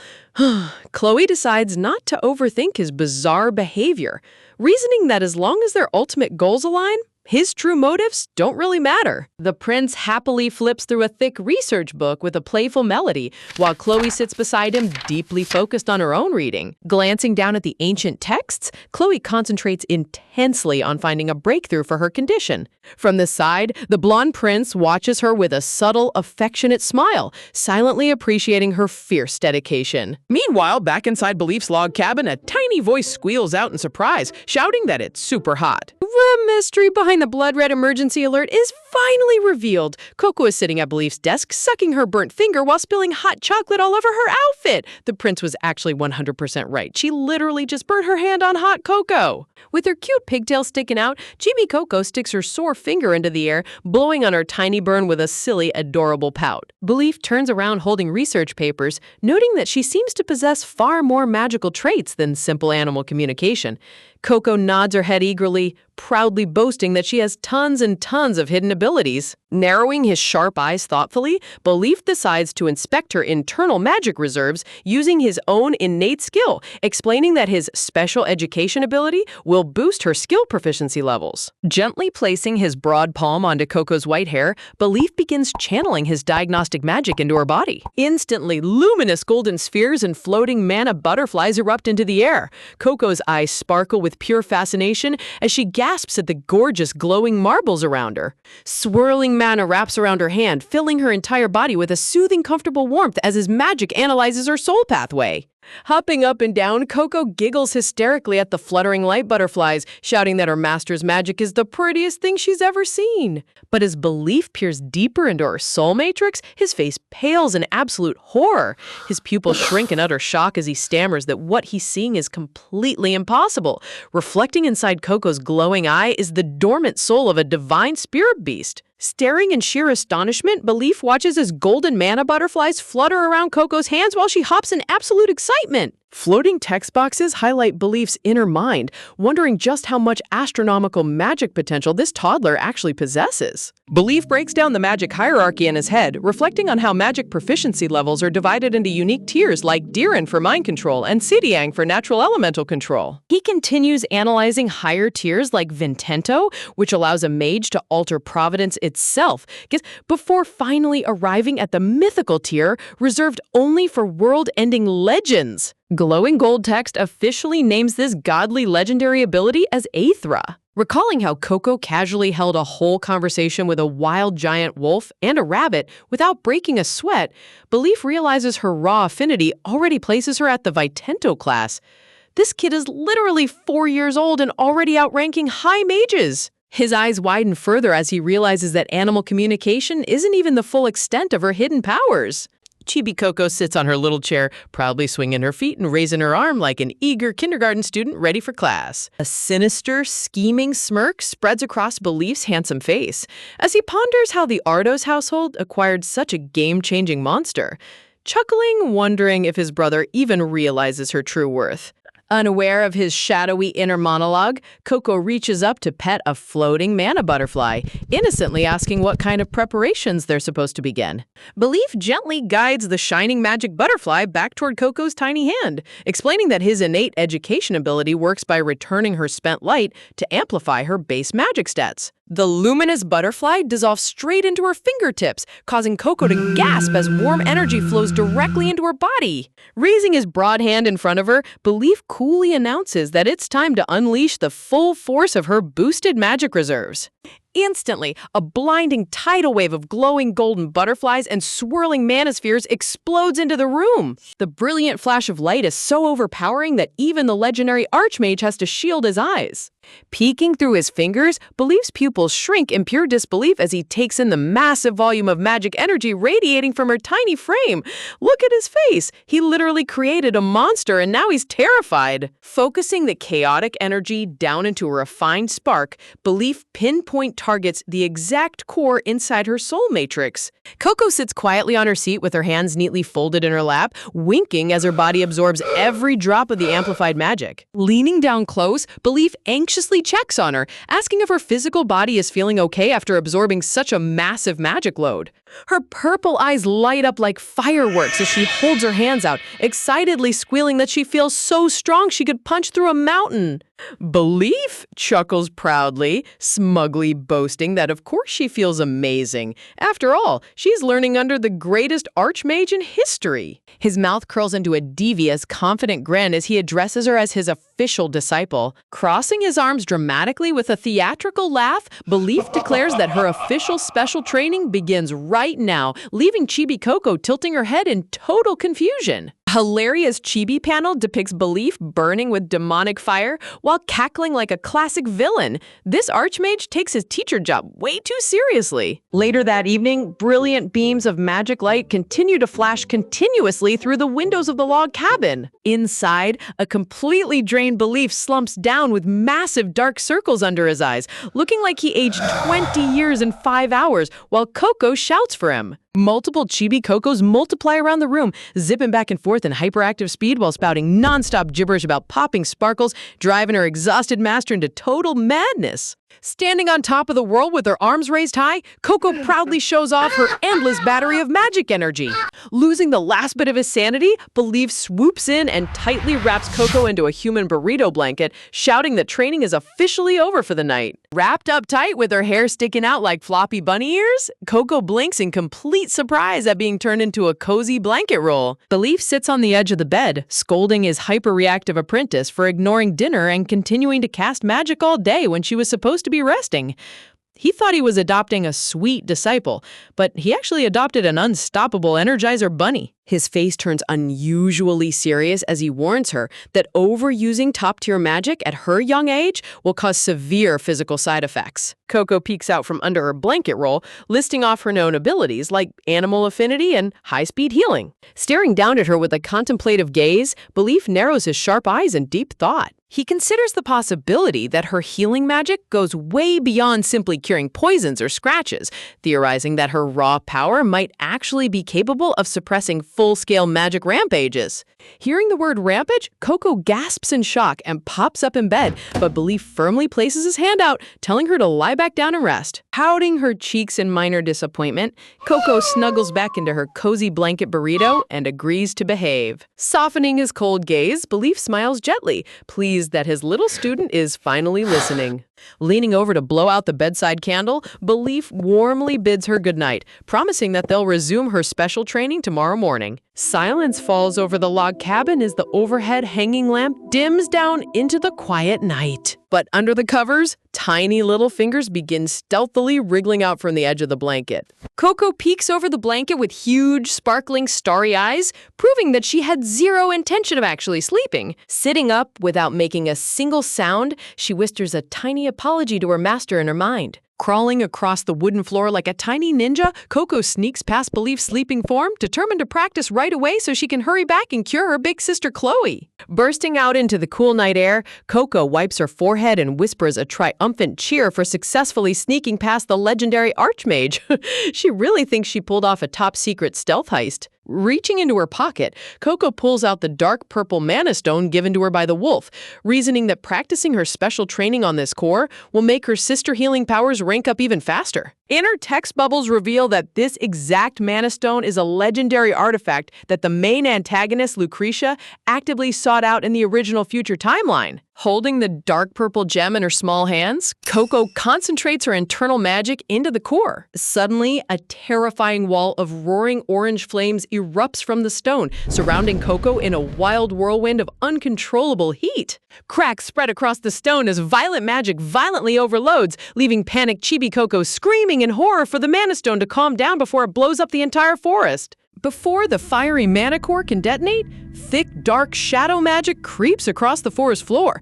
Chloe decides not to overthink his bizarre behavior, reasoning that as long as their ultimate goals align, his true motives don't really matter. The prince happily flips through a thick research book with a playful melody, while Chloe sits beside him, deeply focused on her own reading. Glancing down at the ancient texts, Chloe concentrates intensely on finding a breakthrough for her condition. From the side, the blonde prince watches her with a subtle, affectionate smile, silently appreciating her fierce dedication. Meanwhile, back inside Belief's log cabin, a tiny voice squeals out in surprise, shouting that it's super hot. The mystery behind the blood red emergency alert is finally revealed. Coco is sitting at Belief's desk, sucking her burnt finger while spilling hot chocolate all over her outfit. The prince was actually 100% right. She literally just burnt her hand on hot cocoa. With her cute pigtail sticking out, Chibi Coco sticks her sore finger into the air, blowing on her tiny burn with a silly, adorable pout. Belief turns around holding research papers, noting that she seems to possess far more magical traits than simple animal communication. Coco nods her head eagerly, proudly boasting that she has tons and tons of hidden abilities. Narrowing his sharp eyes thoughtfully, Belief decides to inspect her internal magic reserves using his own innate skill, explaining that his special education ability will boost her skill proficiency levels. Gently placing his broad palm onto Coco's white hair, Belief begins channeling his diagnostic magic into her body. Instantly, luminous golden spheres and floating mana butterflies erupt into the air. Coco's eyes sparkle with pure fascination as she gasps at the gorgeous glowing marbles around her. Swirling mana wraps around her hand, filling her entire body with a soothing, comfortable warmth as his magic analyzes her soul pathway. Hopping up and down, Coco giggles hysterically at the fluttering light butterflies, shouting that her master's magic is the prettiest thing she's ever seen. But as Belief peers deeper into her soul matrix, his face pales in absolute horror. His pupils shrink in utter shock as he stammers that what he's seeing is completely impossible. Reflecting inside Coco's glowing eye is the dormant soul of a divine spirit beast. Staring in sheer astonishment, Belief watches as golden mana butterflies flutter around Coco's hands while she hops in absolute excitement. Floating text boxes highlight Belief's inner mind, wondering just how much astronomical magic potential this toddler actually possesses. Belief breaks down the magic hierarchy in his head, reflecting on how magic proficiency levels are divided into unique tiers like Diren for mind control and Sidiang for natural elemental control. He continues analyzing higher tiers like Vintento, which allows a mage to alter Providence itself, before finally arriving at the mythical tier reserved only for world-ending legends. Glowing gold text officially names this godly legendary ability as Aethra. Recalling how Coco casually held a whole conversation with a wild giant wolf and a rabbit without breaking a sweat, Belief realizes her raw affinity already places her at the Vitento class. This kid is literally 4 years old and already outranking high mages. His eyes widen further as he realizes that animal communication isn't even the full extent of her hidden powers. Chibi Coco sits on her little chair, proudly swinging her feet and raising her arm like an eager kindergarten student ready for class. A sinister, scheming smirk spreads across Belief's handsome face as he ponders how the Ardos household acquired such a game-changing monster, chuckling, wondering if his brother even realizes her true worth. Unaware of his shadowy inner monologue, Coco reaches up to pet a floating mana butterfly, innocently asking what kind of preparations they're supposed to begin. Belief gently guides the shining magic butterfly back toward Coco's tiny hand, explaining that his innate education ability works by returning her spent light to amplify her base magic stats. The luminous butterfly dissolves straight into her fingertips, causing Coco to gasp as warm energy flows directly into her body. Raising his broad hand in front of her, Belief coolly announces that it's time to unleash the full force of her boosted magic reserves. Instantly, a blinding tidal wave of glowing golden butterflies and swirling manospheres explodes into the room. The brilliant flash of light is so overpowering that even the legendary Archmage has to shield his eyes. Peeking through his fingers, Belief's pupils shrink in pure disbelief as he takes in the massive volume of magic energy radiating from her tiny frame. Look at his face! He literally created a monster and now he's terrified. Focusing the chaotic energy down into a refined spark, Belief pinpoint targets the exact core inside her soul matrix. Coco sits quietly on her seat with her hands neatly folded in her lap, winking as her body absorbs every drop of the amplified magic. Leaning down close, Belief anxiously checks on her, asking if her physical body is feeling okay after absorbing such a massive magic load. Her purple eyes light up like fireworks as she holds her hands out, excitedly squealing that she feels so strong she could punch through a mountain. Belief chuckles proudly, smugly boasting that of course she feels amazing. After all, she's learning under the greatest Archmage in history. His mouth curls into a devious, confident grin as he addresses her as his official disciple. Crossing his arms dramatically with a theatrical laugh, Belief declares that her official special training begins right now, leaving Chibi Coco tilting her head in total confusion. Hilarious chibi panel depicts Belief burning with demonic fire while cackling like a classic villain. This Archmage takes his teacher job way too seriously. Later that evening, brilliant beams of magic light continue to flash continuously through the windows of the log cabin. Inside, a completely drained Belief slumps down with massive dark circles under his eyes, looking like he aged 20 years in 5 hours, while Coco shouts for him. Multiple Chibi Cocos multiply around the room, zipping back and forth in hyperactive speed while spouting nonstop gibberish about popping sparkles, driving her exhausted master into total madness. Standing on top of the world with her arms raised high, Coco proudly shows off her endless battery of magic energy. Losing the last bit of his sanity, Belief swoops in and tightly wraps Coco into a human burrito blanket, shouting that training is officially over for the night. Wrapped up tight with her hair sticking out like floppy bunny ears, Coco blinks in complete surprise at being turned into a cozy blanket roll. Belief sits on the edge of the bed, scolding his hyper-reactive apprentice for ignoring dinner and continuing to cast magic all day when she was supposed to be resting. He thought he was adopting a sweet disciple, but he actually adopted an unstoppable Energizer bunny. His face turns unusually serious as he warns her that overusing top-tier magic at her young age will cause severe physical side effects. Coco peeks out from under her blanket roll, listing off her known abilities like animal affinity and high-speed healing. Staring down at her with a contemplative gaze, Belief narrows his sharp eyes in deep thought. He considers the possibility that her healing magic goes way beyond simply curing poisons or scratches, theorizing that her raw power might actually be capable of suppressing full-scale magic rampages. Hearing the word rampage, Coco gasps in shock and pops up in bed, but Belief firmly places his hand out, telling her to lie back down and rest. Pouting her cheeks in minor disappointment, Coco snuggles back into her cozy blanket burrito and agrees to behave. Softening his cold gaze, Belief smiles gently, pleased that his little student is finally listening. Leaning over to blow out the bedside candle, Belief warmly bids her goodnight, promising that they'll resume her special training tomorrow morning. Silence falls over the log cabin as the overhead hanging lamp dims down into the quiet night. But under the covers, tiny little fingers begin stealthily wriggling out from the edge of the blanket. Coco peeks over the blanket with huge, sparkling, starry eyes, proving that she had zero intention of actually sleeping. Sitting up without making a single sound, she whispers a tiny apology to her master in her mind. Crawling across the wooden floor like a tiny ninja, Coco sneaks past Belief's sleeping form, determined to practice right away so she can hurry back and cure her big sister Chloe. Bursting out into the cool night air, Coco wipes her forehead and whispers a triumphant cheer for successfully sneaking past the legendary Archmage. She really thinks she pulled off a top-secret stealth heist. Reaching into her pocket, Coco pulls out the dark purple mana stone given to her by the wolf, reasoning that practicing her special training on this core will make her sister healing powers rank up even faster. Inner text bubbles reveal that this exact mana stone is a legendary artifact that the main antagonist, Lucretia, actively sought out in the original future timeline. Holding the dark purple gem in her small hands, Coco concentrates her internal magic into the core. Suddenly, a terrifying wall of roaring orange flames erupts from the stone, surrounding Coco in a wild whirlwind of uncontrollable heat. Cracks spread across the stone as violet magic violently overloads, leaving panicked Chibi Coco screaming in horror for the mana stone to calm down before it blows up the entire forest. Before the fiery mana core can detonate, thick, dark shadow magic creeps across the forest floor.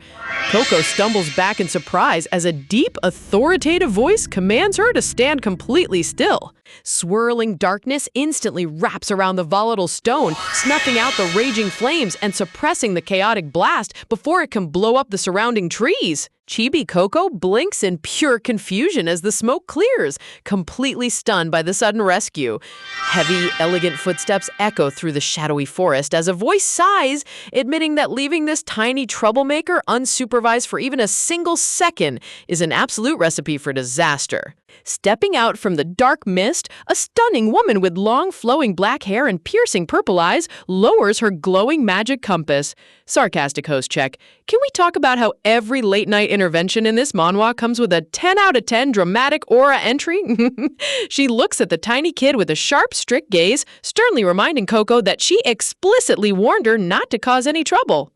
Coco stumbles back in surprise as a deep, authoritative voice commands her to stand completely still. Swirling darkness instantly wraps around the volatile stone, snuffing out the raging flames and suppressing the chaotic blast before it can blow up the surrounding trees. Chibi Coco blinks in pure confusion as the smoke clears, completely stunned by the sudden rescue. Heavy, elegant footsteps echo through the shadowy forest as a voice sighs, admitting that leaving this tiny troublemaker unsupervised for even a single second is an absolute recipe for disaster. Stepping out from the dark mist, a stunning woman with long flowing black hair and piercing purple eyes lowers her glowing magic compass. Sarcastic host check. Can we talk about how every late night intervention in this manhwa comes with a 10 out of 10 dramatic aura entry? She looks at the tiny kid with a sharp, strict gaze, sternly reminding Coco that she explicitly warned her not to cause any trouble.